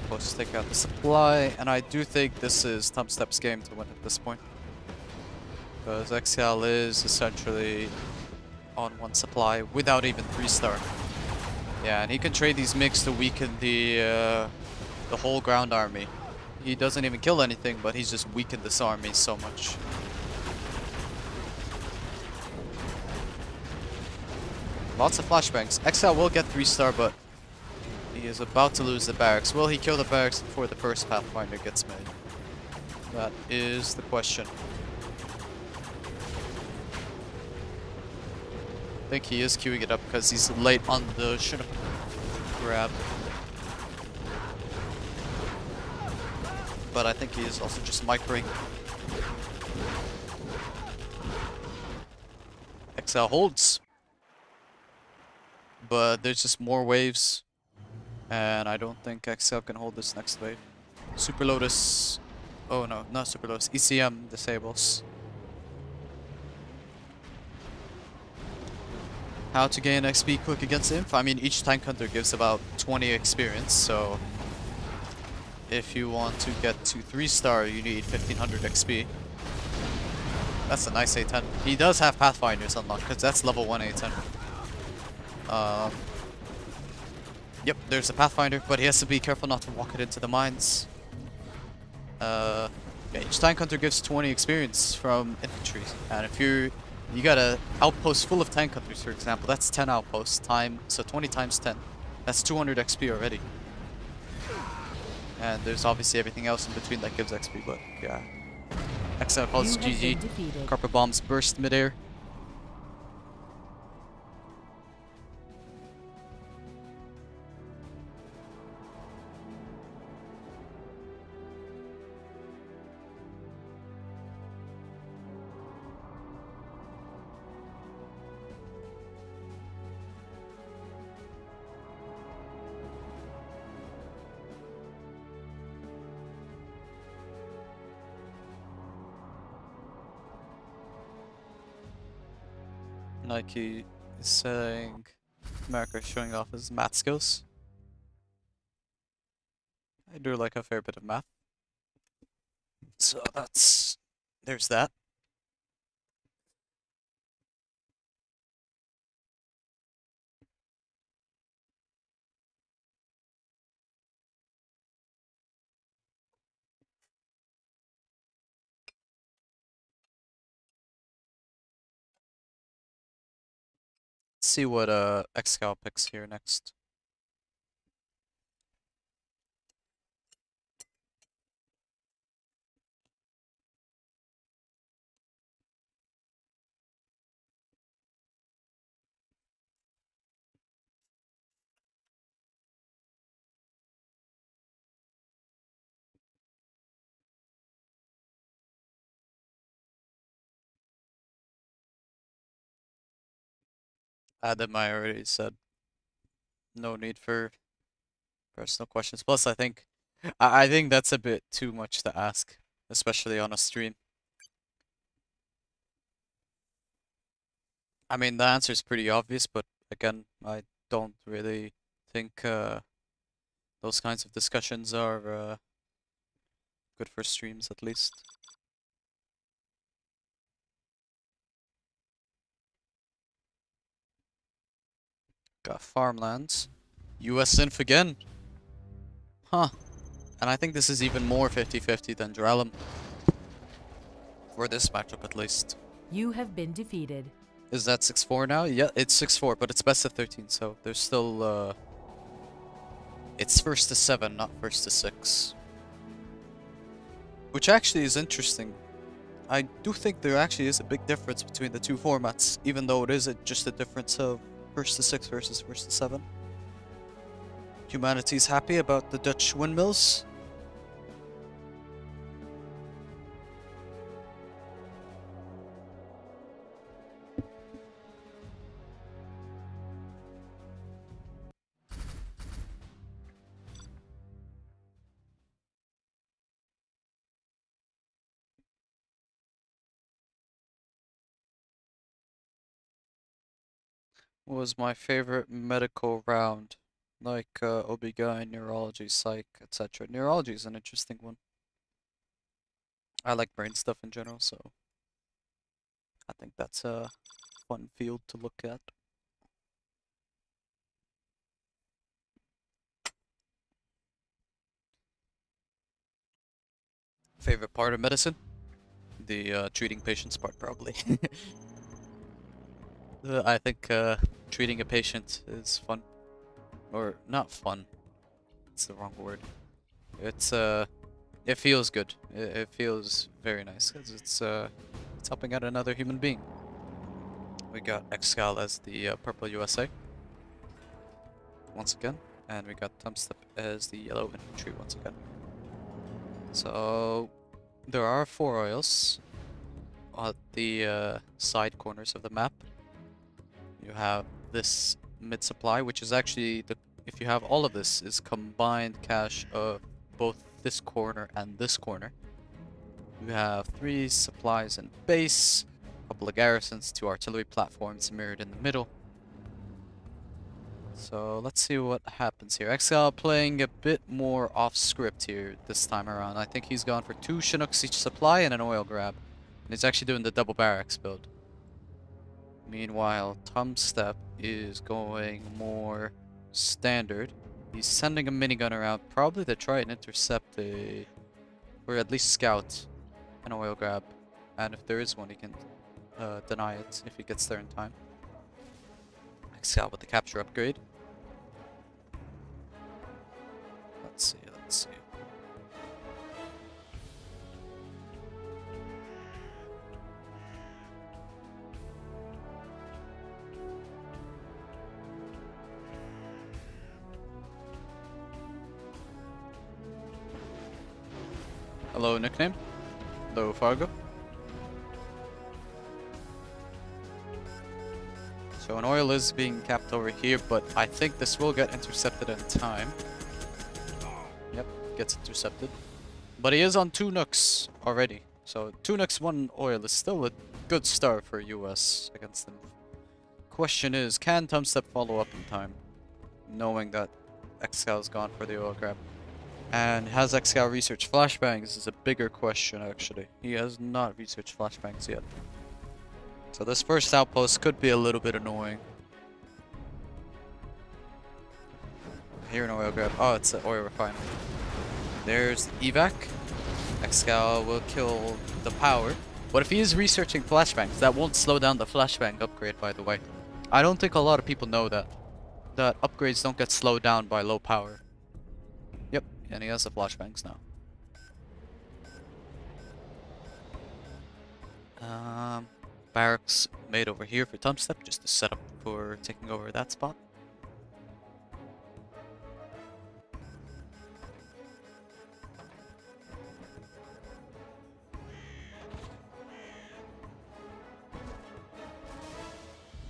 S1: outposts take out the supply, and I do think this is Tumstep's game to win at this point. Because Excal is essentially on 1 supply without even 3-star. Yeah, and he can trade these MiGs to weaken the whole ground army. He doesn't even kill anything, but he's just weakened this army so much. Lots of flashbangs. Excal will get 3-star, but he is about to lose the barracks. Will he kill the barracks before the first Pathfinder gets made? That is the question. I think he is queuing it up because he's late on the Chinook grab. But I think he is also just microing. Excal holds. But there's just more waves. And I don't think Excal can hold this next wave. Super Lotus. Oh no, not Super Lotus. ECM disables. How to gain XP quick against Inf? I mean, each tank hunter gives about 20 experience, so if you want to get to 3-star, you need 1500 XP. That's a nice A10. He does have Pathfinders unlocked, because that's level 1 A10. Yep, there's a Pathfinder, but he has to be careful not to walk it into the mines. Yeah, each tank hunter gives 20 experience from infantry, and if you got an outpost full of tank hunters, for example, that's 10 outposts so 20 times 10. That's 200 XP already. And there's obviously everything else in between that gives XP, but yeah. Excal calls GG. Carpet bombs burst midair. Nike is saying Marakar showing off his math skills. I do like a fair bit of math. So there's that. Let's see what Excal picks here next. Adam, I already said no need for personal questions. Plus, I think that's a bit too much to ask, especially on a stream. I mean, the answer is pretty obvious, but again, I don't really think those kinds of discussions are good for streams, at least. Got farmlands. US Inf again. Huh. And I think this is even more 50-50 than Drellum. For this matchup, at least.
S12: You have been defeated.
S1: Is that 6-4 now? Yeah, it's 6-4, but it's best of 13, so there's still, it's first to 7, not first to 6. Which actually is interesting. I do think there actually is a big difference between the two formats, even though it is just a difference of first to 6 versus first to 7. Humanity's happy about the Dutch windmills. Was my favorite medical round? like OB-GYN, neurology, psych, etc. Neurology is an interesting one. I like brain stuff in general, so I think that's a fun field to look at. Favorite part of medicine? The treating patients part, probably. I think treating a patient is fun. Or not fun. It's the wrong word. It's it feels good. It feels very nice because it's helping out another human being. We got Excal as the purple USA once again, and we got Tumstep as the yellow infantry once again. So there are 4 oils at the side corners of the map. You have this mid supply, which is actually the, if you have all of this, is combined cache of both this corner and this corner. You have 3 supplies in base, a couple of garrisons, 2 artillery platforms mirrored in the middle. So let's see what happens here. Excal playing a bit more off script here this time around. I think he's gone for 2 Chinooks each supply and an oil grab. And he's actually doing the double barracks build. Meanwhile, Tumstep is going more standard. He's sending a minigun around, probably to try and intercept a, or at least scout an oil grab. And if there is one, he can deny it if he gets there in time. Excal with the capture upgrade. Let's see, let's see. Hello, nickname. Hello, Fargo. So an oil is being capped over here, but I think this will get intercepted in time. Yep, gets intercepted. But he is on 2 nukes already. So 2 nukes, 1 oil is still a good start for US against them. Question is, can Tumstep follow up in time? Knowing that Excal's gone for the oil grab. And has Excal researched flashbangs is a bigger question, actually. He has not researched flashbangs yet. So this first outpost could be a little bit annoying. Here an oil grab. Oh, it's an oil refinery. There's the evac. Excal will kill the power. But if he is researching flashbangs, that won't slow down the flashbang upgrade, by the way. I don't think a lot of people know that. That upgrades don't get slowed down by low power. Yep, and he has the flashbangs now. Barracks made over here for Tumstep, just to set up for taking over that spot.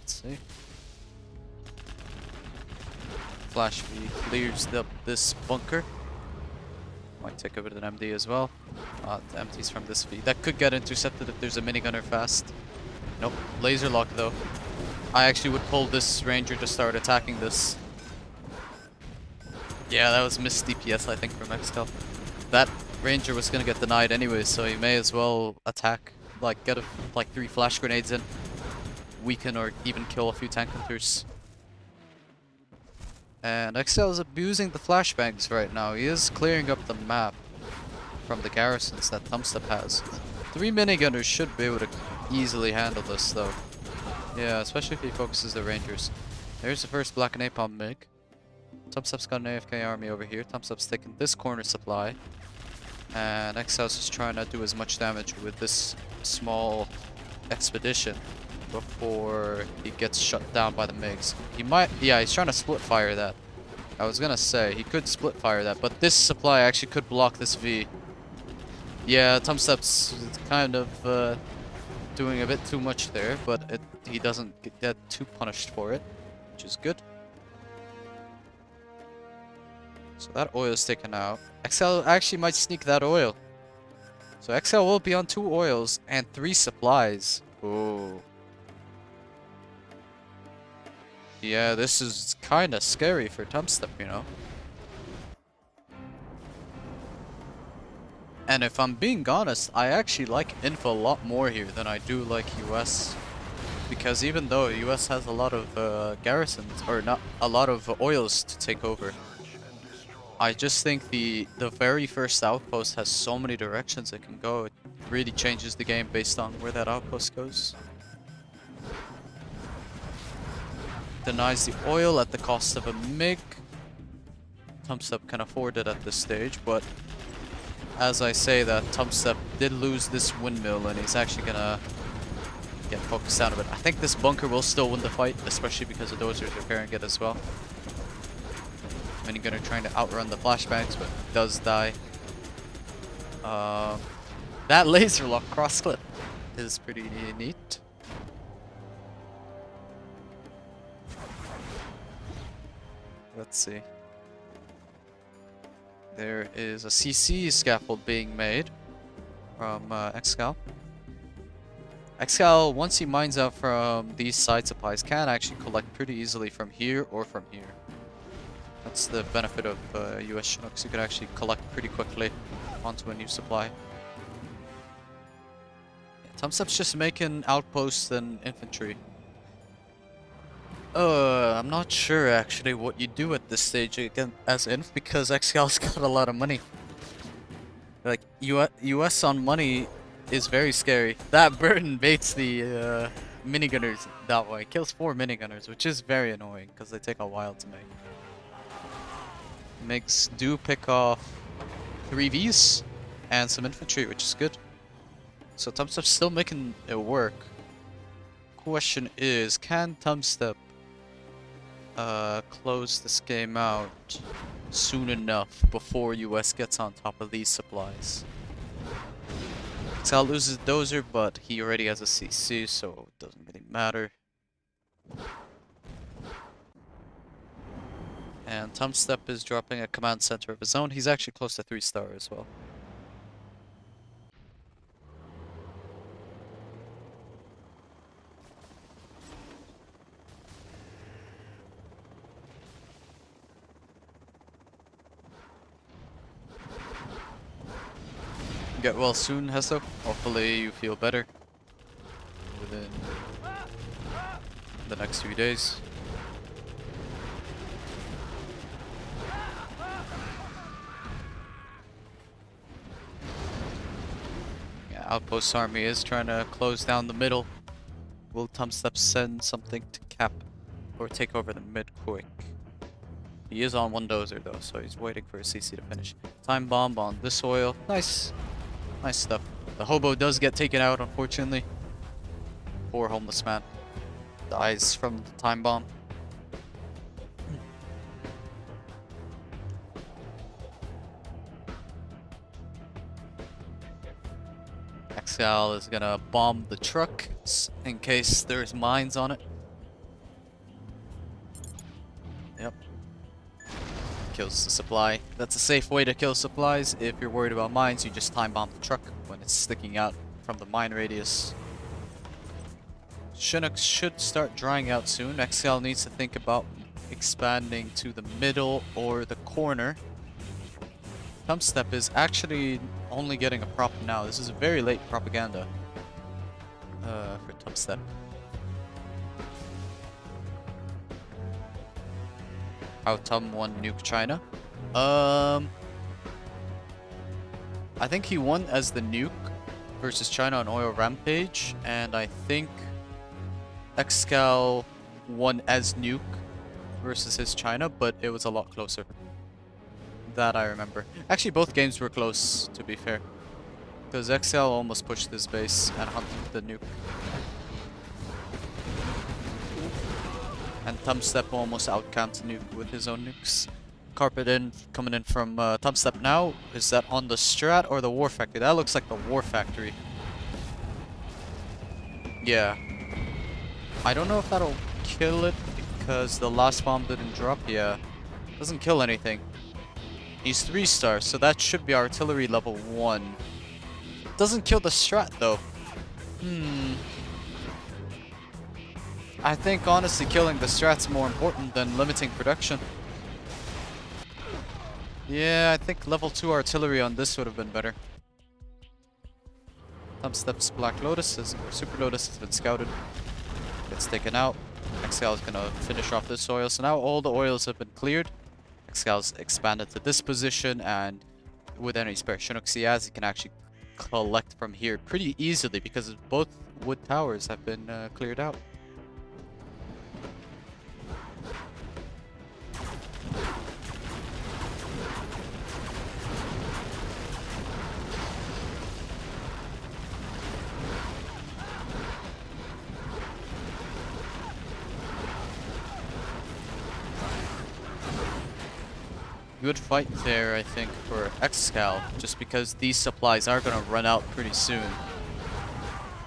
S1: Let's see. Flash V clears up this bunker. Might take a bit of an MD as well. The empties from this V. That could get intercepted if there's a minigunner fast. Nope. Laser lock though. I actually would pull this ranger to start attacking this. Yeah, that was missed DPS I think from Excal. That ranger was gonna get denied anyway, so he may as well attack. Like get like 3 flash grenades in. Weaken or even kill a few tank hunters. And Excal is abusing the flashbangs right now. He is clearing up the map from the garrisons that Tumstep has. 3 minigunners should be able to easily handle this though. Yeah, especially if he focuses the rangers. There's the first black napalm MiG. Tumstep's got an AFK army over here. Tumstep's taking this corner supply. And Excal's just trying to do as much damage with this small expedition before he gets shut down by the MiGs. He might, yeah, he's trying to split fire that. I was gonna say, he could split fire that, but this supply actually could block this V. Yeah, Tumstep's kind of doing a bit too much there, but he doesn't get too punished for it, which is good. So that oil is taken out. Excal actually might sneak that oil. So Excal will be on 2 oils and 3 supplies. Ooh. Yeah, this is kind of scary for Tumstep, you know. And if I'm being honest, I actually like Inf a lot more here than I do like US. Because even though US has a lot of garrisons, or not a lot of oils to take over, I just think the very first outpost has so many directions it can go. It really changes the game based on where that outpost goes. Denies the oil at the cost of a MiG. Tumstep can afford it at this stage, but as I say that, Tumstep did lose this windmill and he's actually gonna get focused out of it. I think this bunker will still win the fight, especially because the dozers are repairing it as well. Minigunner trying to outrun the flashbangs, but does die. That laser lock cross clip is pretty neat. Let's see. There is a CC scaffold being made from Excal. Excal, once he mines out from these side supplies, can actually collect pretty easily from here or from here. That's the benefit of US Chinooks. You can actually collect pretty quickly onto a new supply. Yeah, Tumstep's just making outposts and infantry. I'm not sure actually what you do at this stage again as Inf, because Excal's got a lot of money. Like US on money is very scary. That burden baits the minigunners that way. Kills 4 minigunners, which is very annoying because they take a while to make. MiGs do pick off 3 Vs and some infantry, which is good. So Tumstep's still making it work. Question is, can Tumstep close this game out soon enough before US gets on top of these supplies? Excal loses Dozer, but he already has a CC, so it doesn't really matter. And Tumstep is dropping a command center of his own. He's actually close to 3-star as well. Get well soon, Hesto. Hopefully you feel better within the next few days. Yeah, Outpost Army is trying to close down the middle. Will Tumstep send something to cap or take over the mid quick? He is on 1 dozer though, so he's waiting for his CC to finish. Time bomb on this oil. Nice. Nice stuff. The hobo does get taken out, unfortunately. Poor homeless man. Dies from the time bomb. Excal is gonna bomb the truck in case there's mines on it. Yep. Kills the supply. That's a safe way to kill supplies. If you're worried about mines, you just time bomb the truck when it's sticking out from the mine radius. Chinooks should start drying out soon. Excal needs to think about expanding to the middle or the corner. Tumstep is actually only getting a prop now. This is a very late propaganda for Tumstep. How Tum won Nuke China? I think he won as the Nuke versus China on Oil Rampage, and I think Excal won as Nuke versus his China, but it was a lot closer. That I remember. Actually, both games were close, to be fair. Because Excal almost pushed his base and hunted the Nuke. And Tumstep almost outcamped Nuke with his own nukes. Carpet in, coming in from Tumstep now. Is that on the strat or the war factory? That looks like the war factory. Yeah. I don't know if that'll kill it because the last bomb didn't drop. Yeah. Doesn't kill anything. He's 3-star, so that should be artillery level 1. Doesn't kill the strat though. I think honestly killing the strat's more important than limiting production. Yeah, I think level 2 artillery on this would have been better. Tumstep's Black Lotus or Super Lotus has been scouted. Gets taken out. Excal is gonna finish off this oil. So now all the oils have been cleared. Excal's expanded to this position, and with any spare Chinooks he has, he can actually collect from here pretty easily because both wood towers have been cleared out. Good fight there, I think, for Excal, just because these supplies are going to run out pretty soon.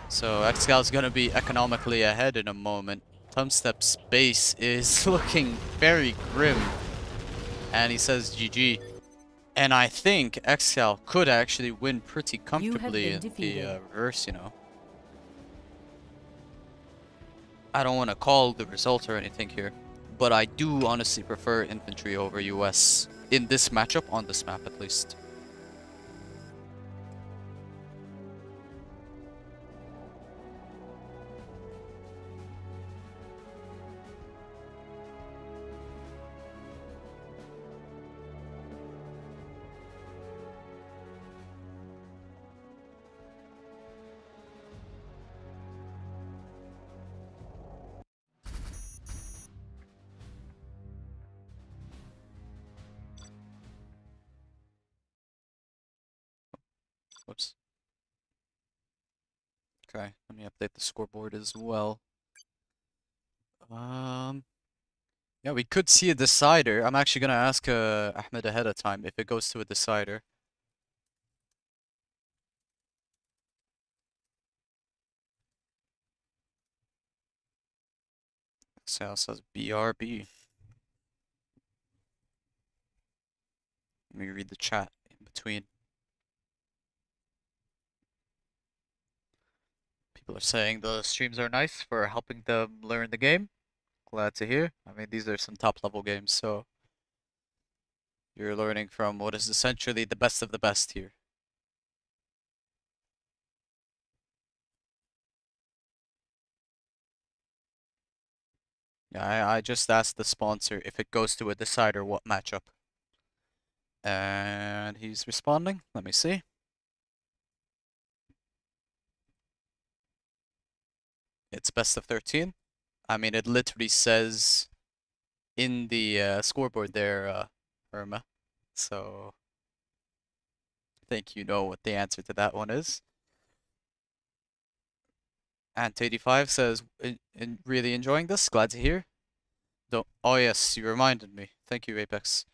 S1: So Excal is going to be economically ahead in a moment. Tumstep's base is looking very grim, and he says GG. And I think Excal could actually win pretty comfortably in the reverse, you know. I don't want to call the result or anything here, but I do honestly prefer infantry over US in this matchup, on this map at least. Whoops. Okay, let me update the scoreboard as well. Yeah, we could see a decider. I'm actually gonna ask Ahmed ahead of time if it goes to a decider. Sal says BRB. Let me read the chat in between. People are saying the streams are nice for helping them learn the game. Glad to hear. I mean, these are some top level games, so you're learning from what is essentially the best of the best here. Yeah, I just asked the sponsor if it goes to a decider, what matchup. And he's responding. Let me see. It's best of 13. I mean, it literally says in the scoreboard there, Irma. So I think you know what the answer to that one is. Ant85 says, really enjoying this. Glad to hear. Don't. Oh yes, you reminded me. Thank you, Apex.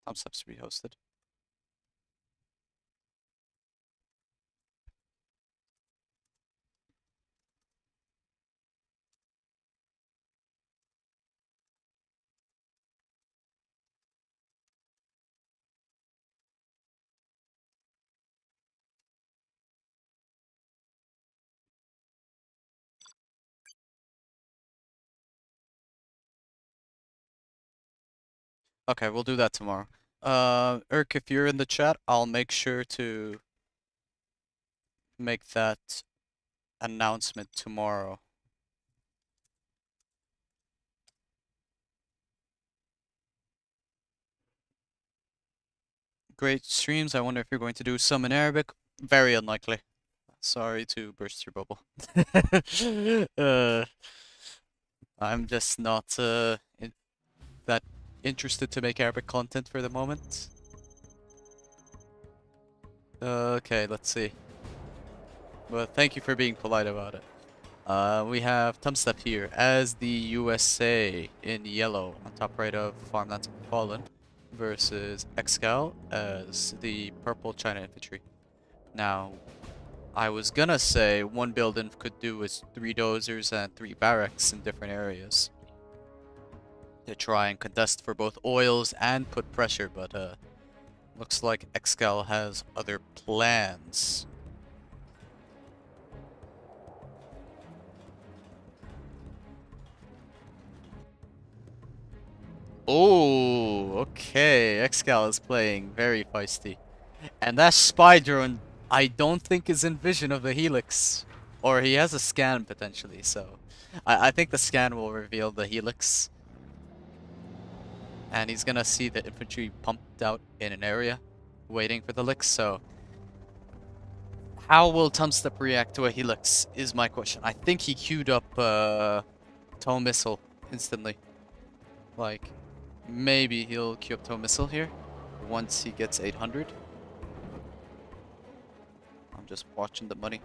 S1: Tumstep's rehosted. Okay, we'll do that tomorrow. Irk, if you're in the chat, I'll make sure to make that announcement tomorrow. Great streams. I wonder if you're going to do some in Arabic. Very unlikely. Sorry to burst your bubble. I'm just not that interested to make Arabic content for the moment. Okay, let's see. Well, thank you for being polite about it. We have Tumstep here as the USA in yellow on top right of Farmlands of the Fallen versus Excal as the purple China infantry. Now, I was gonna say one build Inf could do is 3 dozers and 3 barracks in different areas to try and contest for both oils and put pressure, but looks like Excal has other plans. Oh, okay. Excal is playing very feisty. And that spy drone, I don't think is in vision of the Helix. Or he has a scan potentially, so I think the scan will reveal the Helix. And he's gonna see the infantry pumped out in an area, waiting for the Lix, so how will Tumstep react to a Helix is my question. I think he queued up tow missile instantly. Like, maybe he'll queue up tow missile here once he gets 800. I'm just watching the money.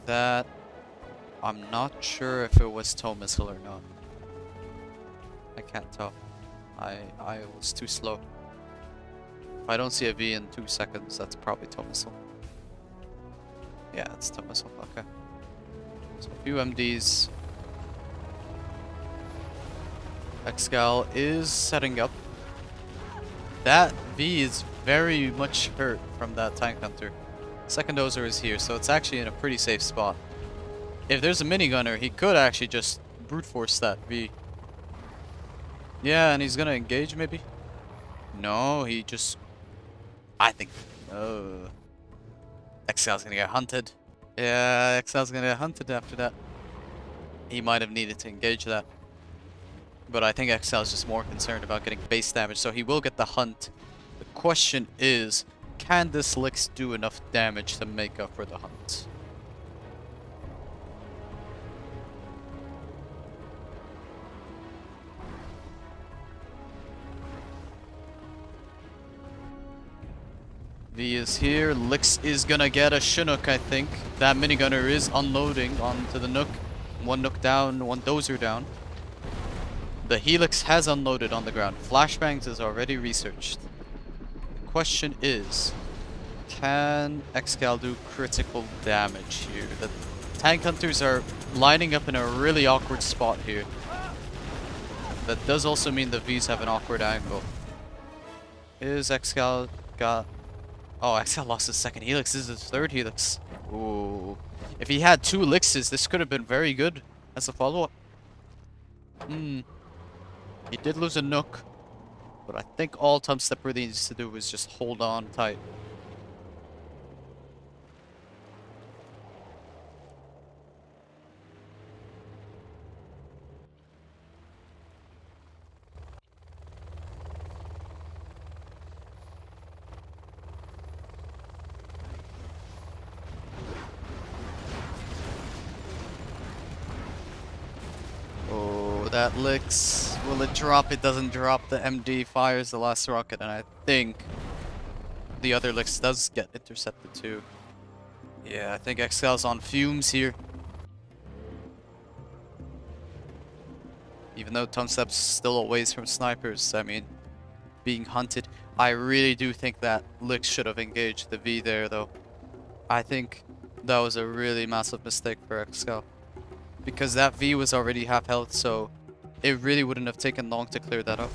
S1: That, I'm not sure if it was tow missile or not. I can't tell. I was too slow. If I don't see a V in 2 seconds, that's probably tow missile. Yeah, it's tow missile. Okay. So a few MDs. Excal is setting up. That V is very much hurt from that tank hunter. Second dozer is here, so it's actually in a pretty safe spot. If there's a minigunner, he could actually just brute force that V. Yeah, and he's gonna engage maybe? No, he just... I think... Excal's gonna get hunted. Yeah, Excal's gonna get hunted after that. He might have needed to engage that. But I think Excel's just more concerned about getting base damage, so he will get the hunt. The question is, can this Lix do enough damage to make up for the hunt? V is here. Lix is gonna get a Chinook, I think. That minigunner is unloading onto the Nuke. One Nuke down, one dozer down. The Helix has unloaded on the ground. Flashbangs is already researched. The question is, can Excal do critical damage here? The tank hunters are lining up in a really awkward spot here. That does also mean the Vs have an awkward angle. Is Excal got... Oh, Excal lost his second Helix. This is his third Helix. Ooh. If he had 2 Lixes, this could have been very good as a follow-up. He did lose a Nuke, but I think all Tumstep really needs to do is just hold on tight. That Lix. Will it drop? It doesn't drop. The MD fires the last rocket, and I think the other Lix does get intercepted too. Yeah, I think Excal's on fumes here. Even though Tumstep's still a ways from snipers, I mean, being hunted. I really do think that Lix should have engaged the V there, though. I think that was a really massive mistake for Excal. Because that V was already half health, so it really wouldn't have taken long to clear that up.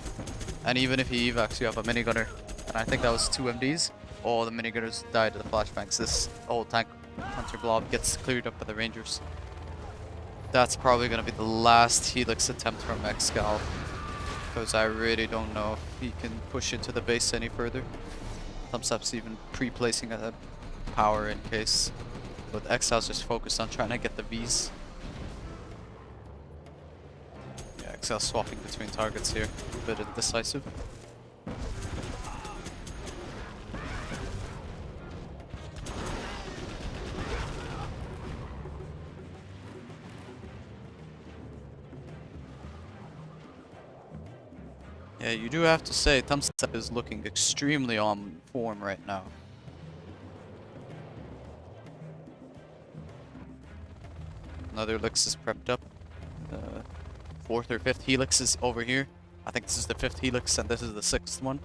S1: And even if he evacs, you have a minigunner. And I think that was 2 MDs. Oh, the minigunners died to the flashbangs. This whole tank hunter blob gets cleared up by the Rangers. That's probably going to be the last Helix attempt from Excal. Because I really don't know if he can push into the base any further. Tumstep's even pre-placing a power in case. But Excal's just focused on trying to get the Vs. Excal swapping between targets here, a bit indecisive. Yeah, you do have to say Tumstep is looking extremely on form right now. Another Lix is prepped up. 4th or 5th Helix is over here. I think this is the 5th Helix and this is the 6th one.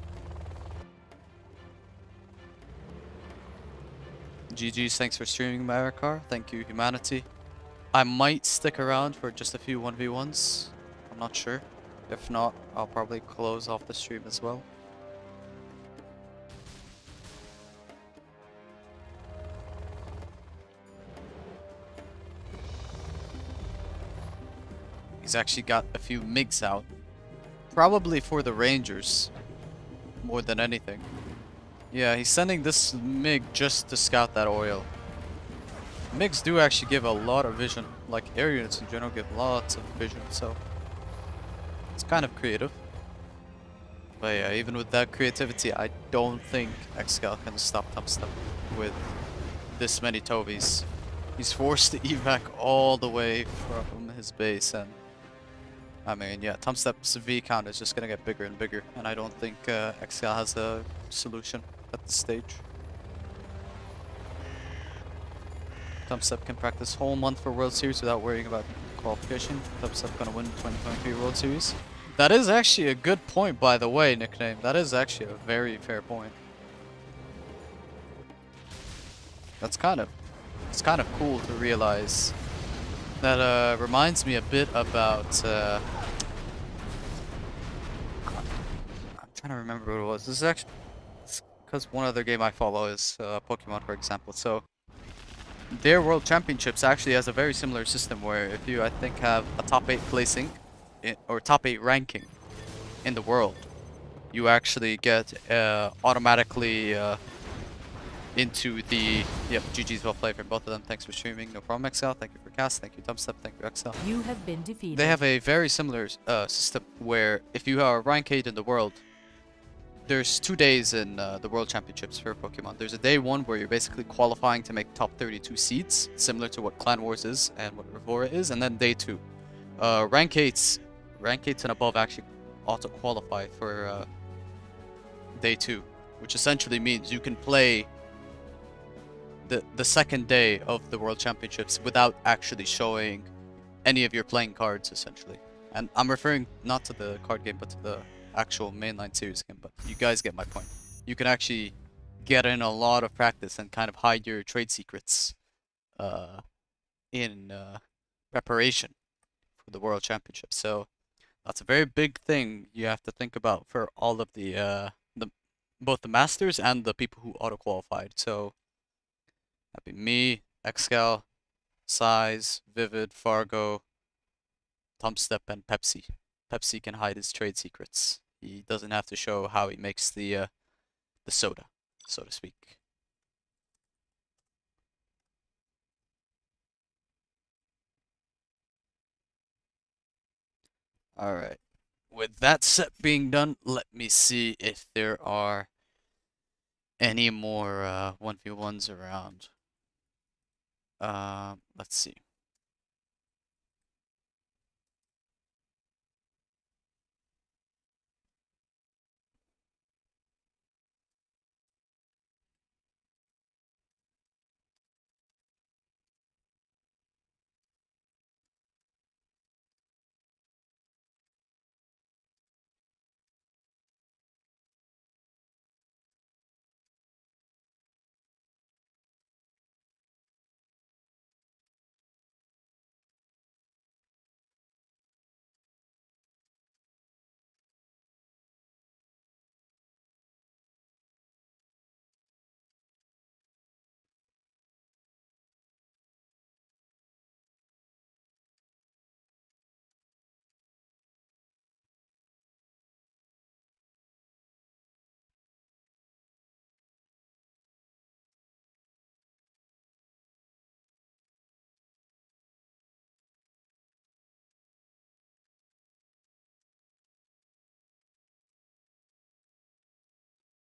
S1: GG's, thanks for streaming, Marakar. Thank you, Humanity. I might stick around for just a few 1v1s. I'm not sure. If not, I'll probably close off the stream as well. He's actually got a few MiGs out. Probably for the Rangers, more than anything. Yeah, he's sending this MiG just to scout that oil. MiGs do actually give a lot of vision. Like, air units in general give lots of vision, so it's kind of creative. But yeah, even with that creativity, I don't think Excal can stop Tumstep with this many Tobies. He's forced to evac all the way from his base, and I mean, yeah, Tumstep's V count is just gonna get bigger and bigger, and I don't think Excal has a solution at this stage. Tumstep can practice whole month for World Series without worrying about qualification. Tumstep gonna win 2023 World Series. That is actually a good point, by the way, Nickname. That is actually a very fair point. It's kind of cool to realize. That reminds me a bit about I'm trying to remember what it was. This is actually because one other game I follow is Pokemon, for example. So their World Championships actually has a very similar system where if you, I think, have a top 8 placing or top 8 ranking in the world, you actually get automatically into the... Yep, GG's well played for both of them. Thanks for streaming. No problem, Excal. Thank you for cast. Thank you, Tumstep. Thank you, Excal.
S12: You have been defeated.
S1: They have a very similar system where if you are rank 8 in the world, there's 2 days in the World Championships for Pokemon. There's a day 1 where you're basically qualifying to make top 32 seeds, similar to what Clan Wars is and what Revora is, and then day 2. Rank 8s and above actually auto-qualify for day 2, which essentially means you can play the second day of the World Championships without actually showing any of your playing cards, essentially. And I'm referring not to the card game, but to the actual mainline series game, but you guys get my point. You can actually get in a lot of practice and kind of hide your trade secrets in preparation for the World Championship. So that's a very big thing you have to think about for all of the both the masters and the people who auto qualified. So that'd be me, Excal, Size, Vivid, Fargo, Tumstep, and Pepsi. Pepsi can hide his trade secrets. He doesn't have to show how he makes the soda, so to speak. Alright. With that set being done, let me see if there are any more 1v1s around. Let's see.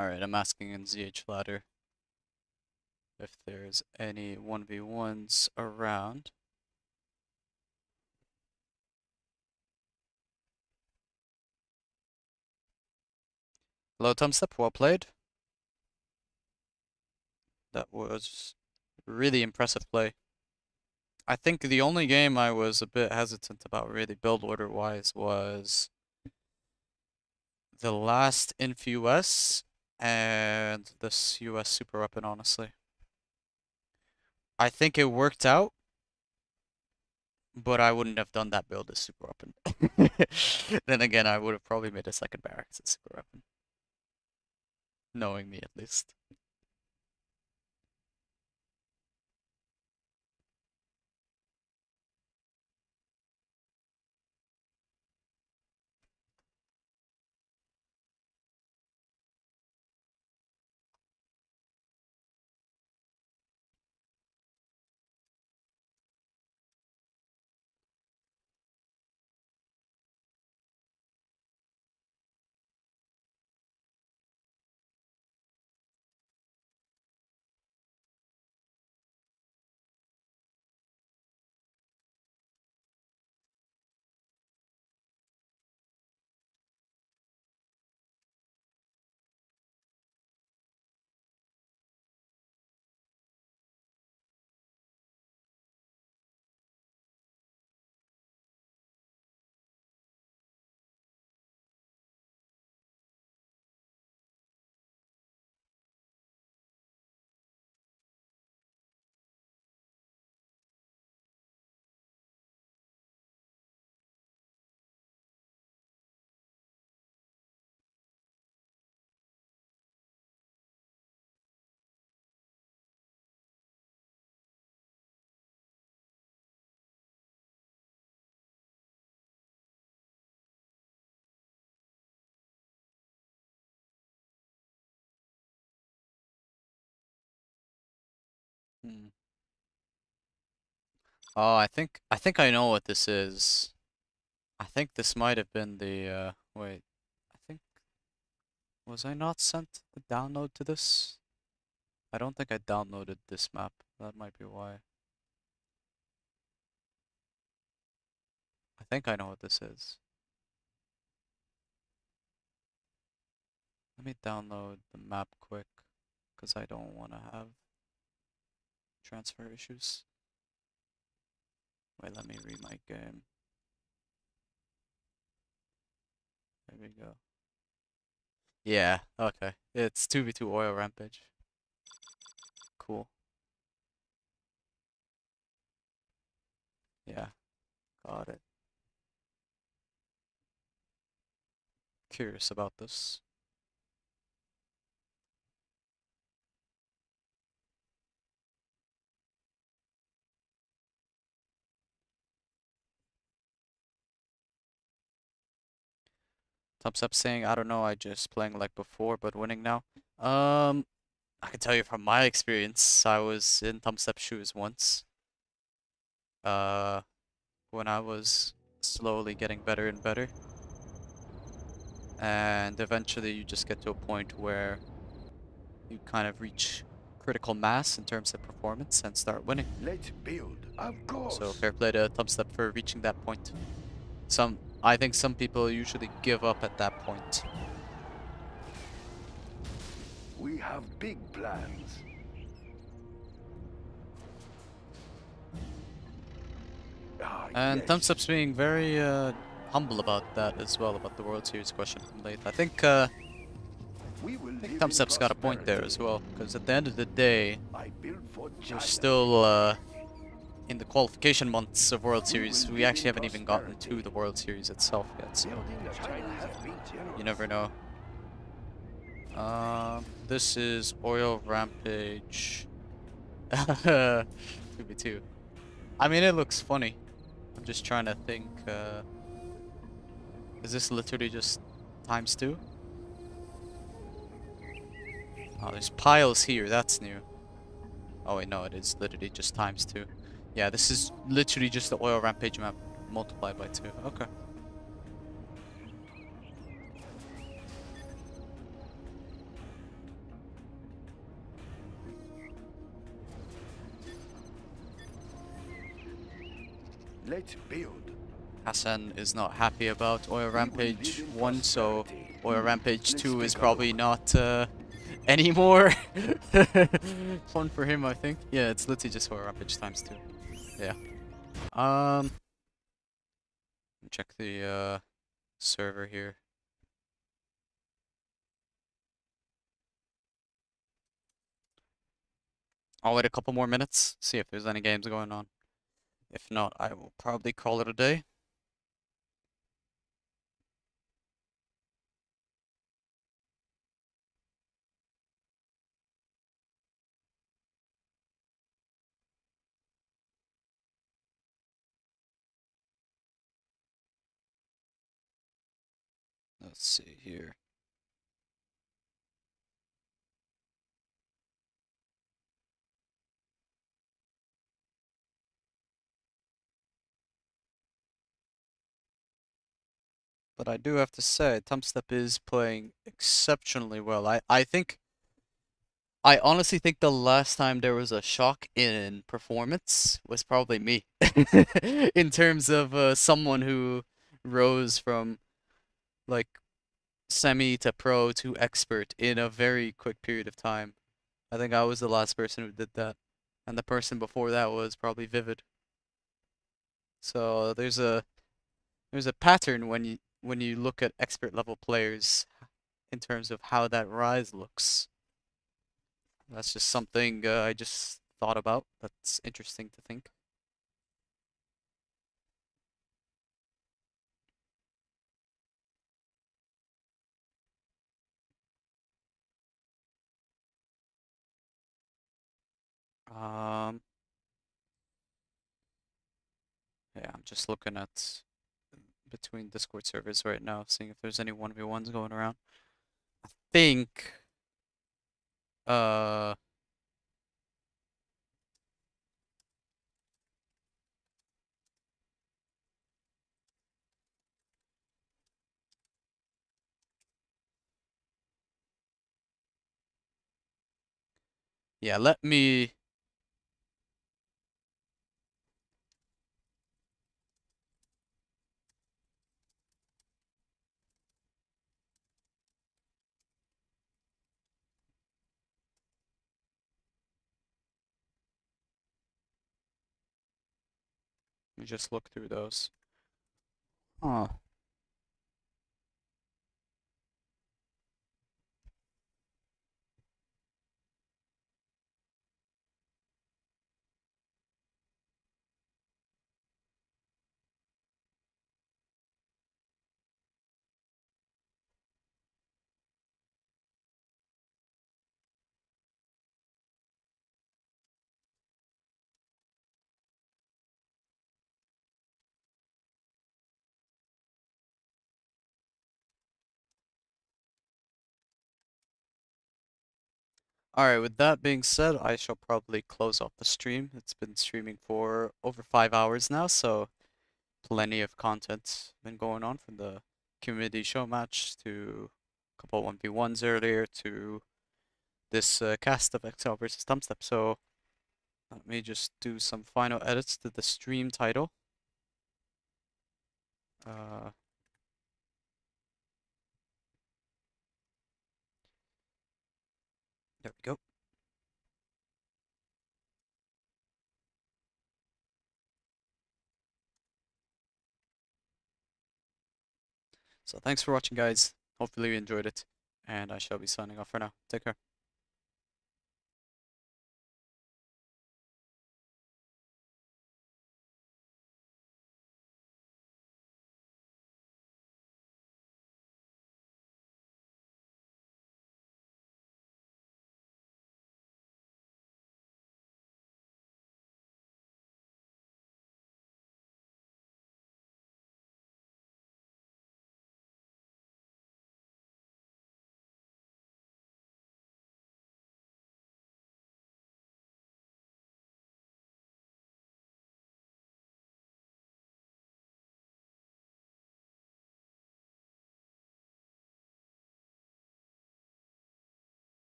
S1: Alright, I'm asking in ZH Ladder if there's any 1v1s around. Hello, Tumstep, well played. That was really impressive play. I think the only game I was a bit hesitant about really build order wise was the last Inf US and this US Super Weapon, honestly. I think it worked out, but I wouldn't have done that build as super weapon. Then again, I would have probably made a second barracks as super weapon. Knowing me at least. Hmm. Oh, I think I know what this is. I think this might have been the wait. I think was I not sent the download to this? I don't think I downloaded this map. That might be why. I think I know what this is. Let me download the map quick, because I don't want to have transfer issues. Wait, let me read my game. There we go. Yeah, okay. It's 2v2 oil rampage. Cool. Yeah, got it. Curious about this. Tumstep saying, I don't know, I just playing like before, but winning now. I can tell you from my experience, I was in Tumstep shoes once. When I was slowly getting better and better. And eventually you just get to a point where you kind of reach critical mass in terms of performance and start winning.
S7: Let's build, of course.
S1: So fair play to Tumstep for reaching that point. I think some people usually give up at that point.
S7: We have big plans.
S1: And Tumstep's being very humble about that as well, about the World Series question from late. I think Tumstep's got a point there as well, because at the end of the day, we're still in the qualification months of World Series. We actually haven't even gotten to the World Series itself yet, so you never know. This is Oil Rampage 2v2. I mean, it looks funny. I'm just trying to think, is this literally just ×2? Oh, there's piles here, that's new. Oh wait, no, it is literally just ×2. Yeah, this is literally just the Oil Rampage map multiplied by 2. Okay.
S7: Let's build.
S1: Hassan is not happy about Oil Rampage 1, so Oil Rampage 2 is probably not any more fun for him, I think. Yeah, it's literally just Oil Rampage ×2. Yeah. Check the server here. I'll wait a couple more minutes, see if there's any games going on. If not, I will probably call it a day. Let's see here. But I do have to say, Tumstep is playing exceptionally well. I think, I honestly think the last time there was a shock in performance was probably me. In terms of someone who rose from like semi to pro to expert in a very quick period of time. I think I was the last person who did that. And the person before that was probably Vivid. So there's a pattern when you look at expert level players in terms of how that rise looks. That's just something I just thought about. That's interesting to think. Um, yeah, I'm just looking at between Discord servers right now, seeing if there's any 1v1s going around. I think uh yeah, let me just look through those. Huh. Alright, with that being said, I shall probably close off the stream. It's been streaming for over 5 hours now, so plenty of content been going on from the community show match to a couple 1v1s earlier to this cast of Excal versus Tumstep. So let me just do some final edits to the stream title. Uh, there we go. So thanks for watching, guys. Hopefully you enjoyed it, and I shall be signing off for now. Take care.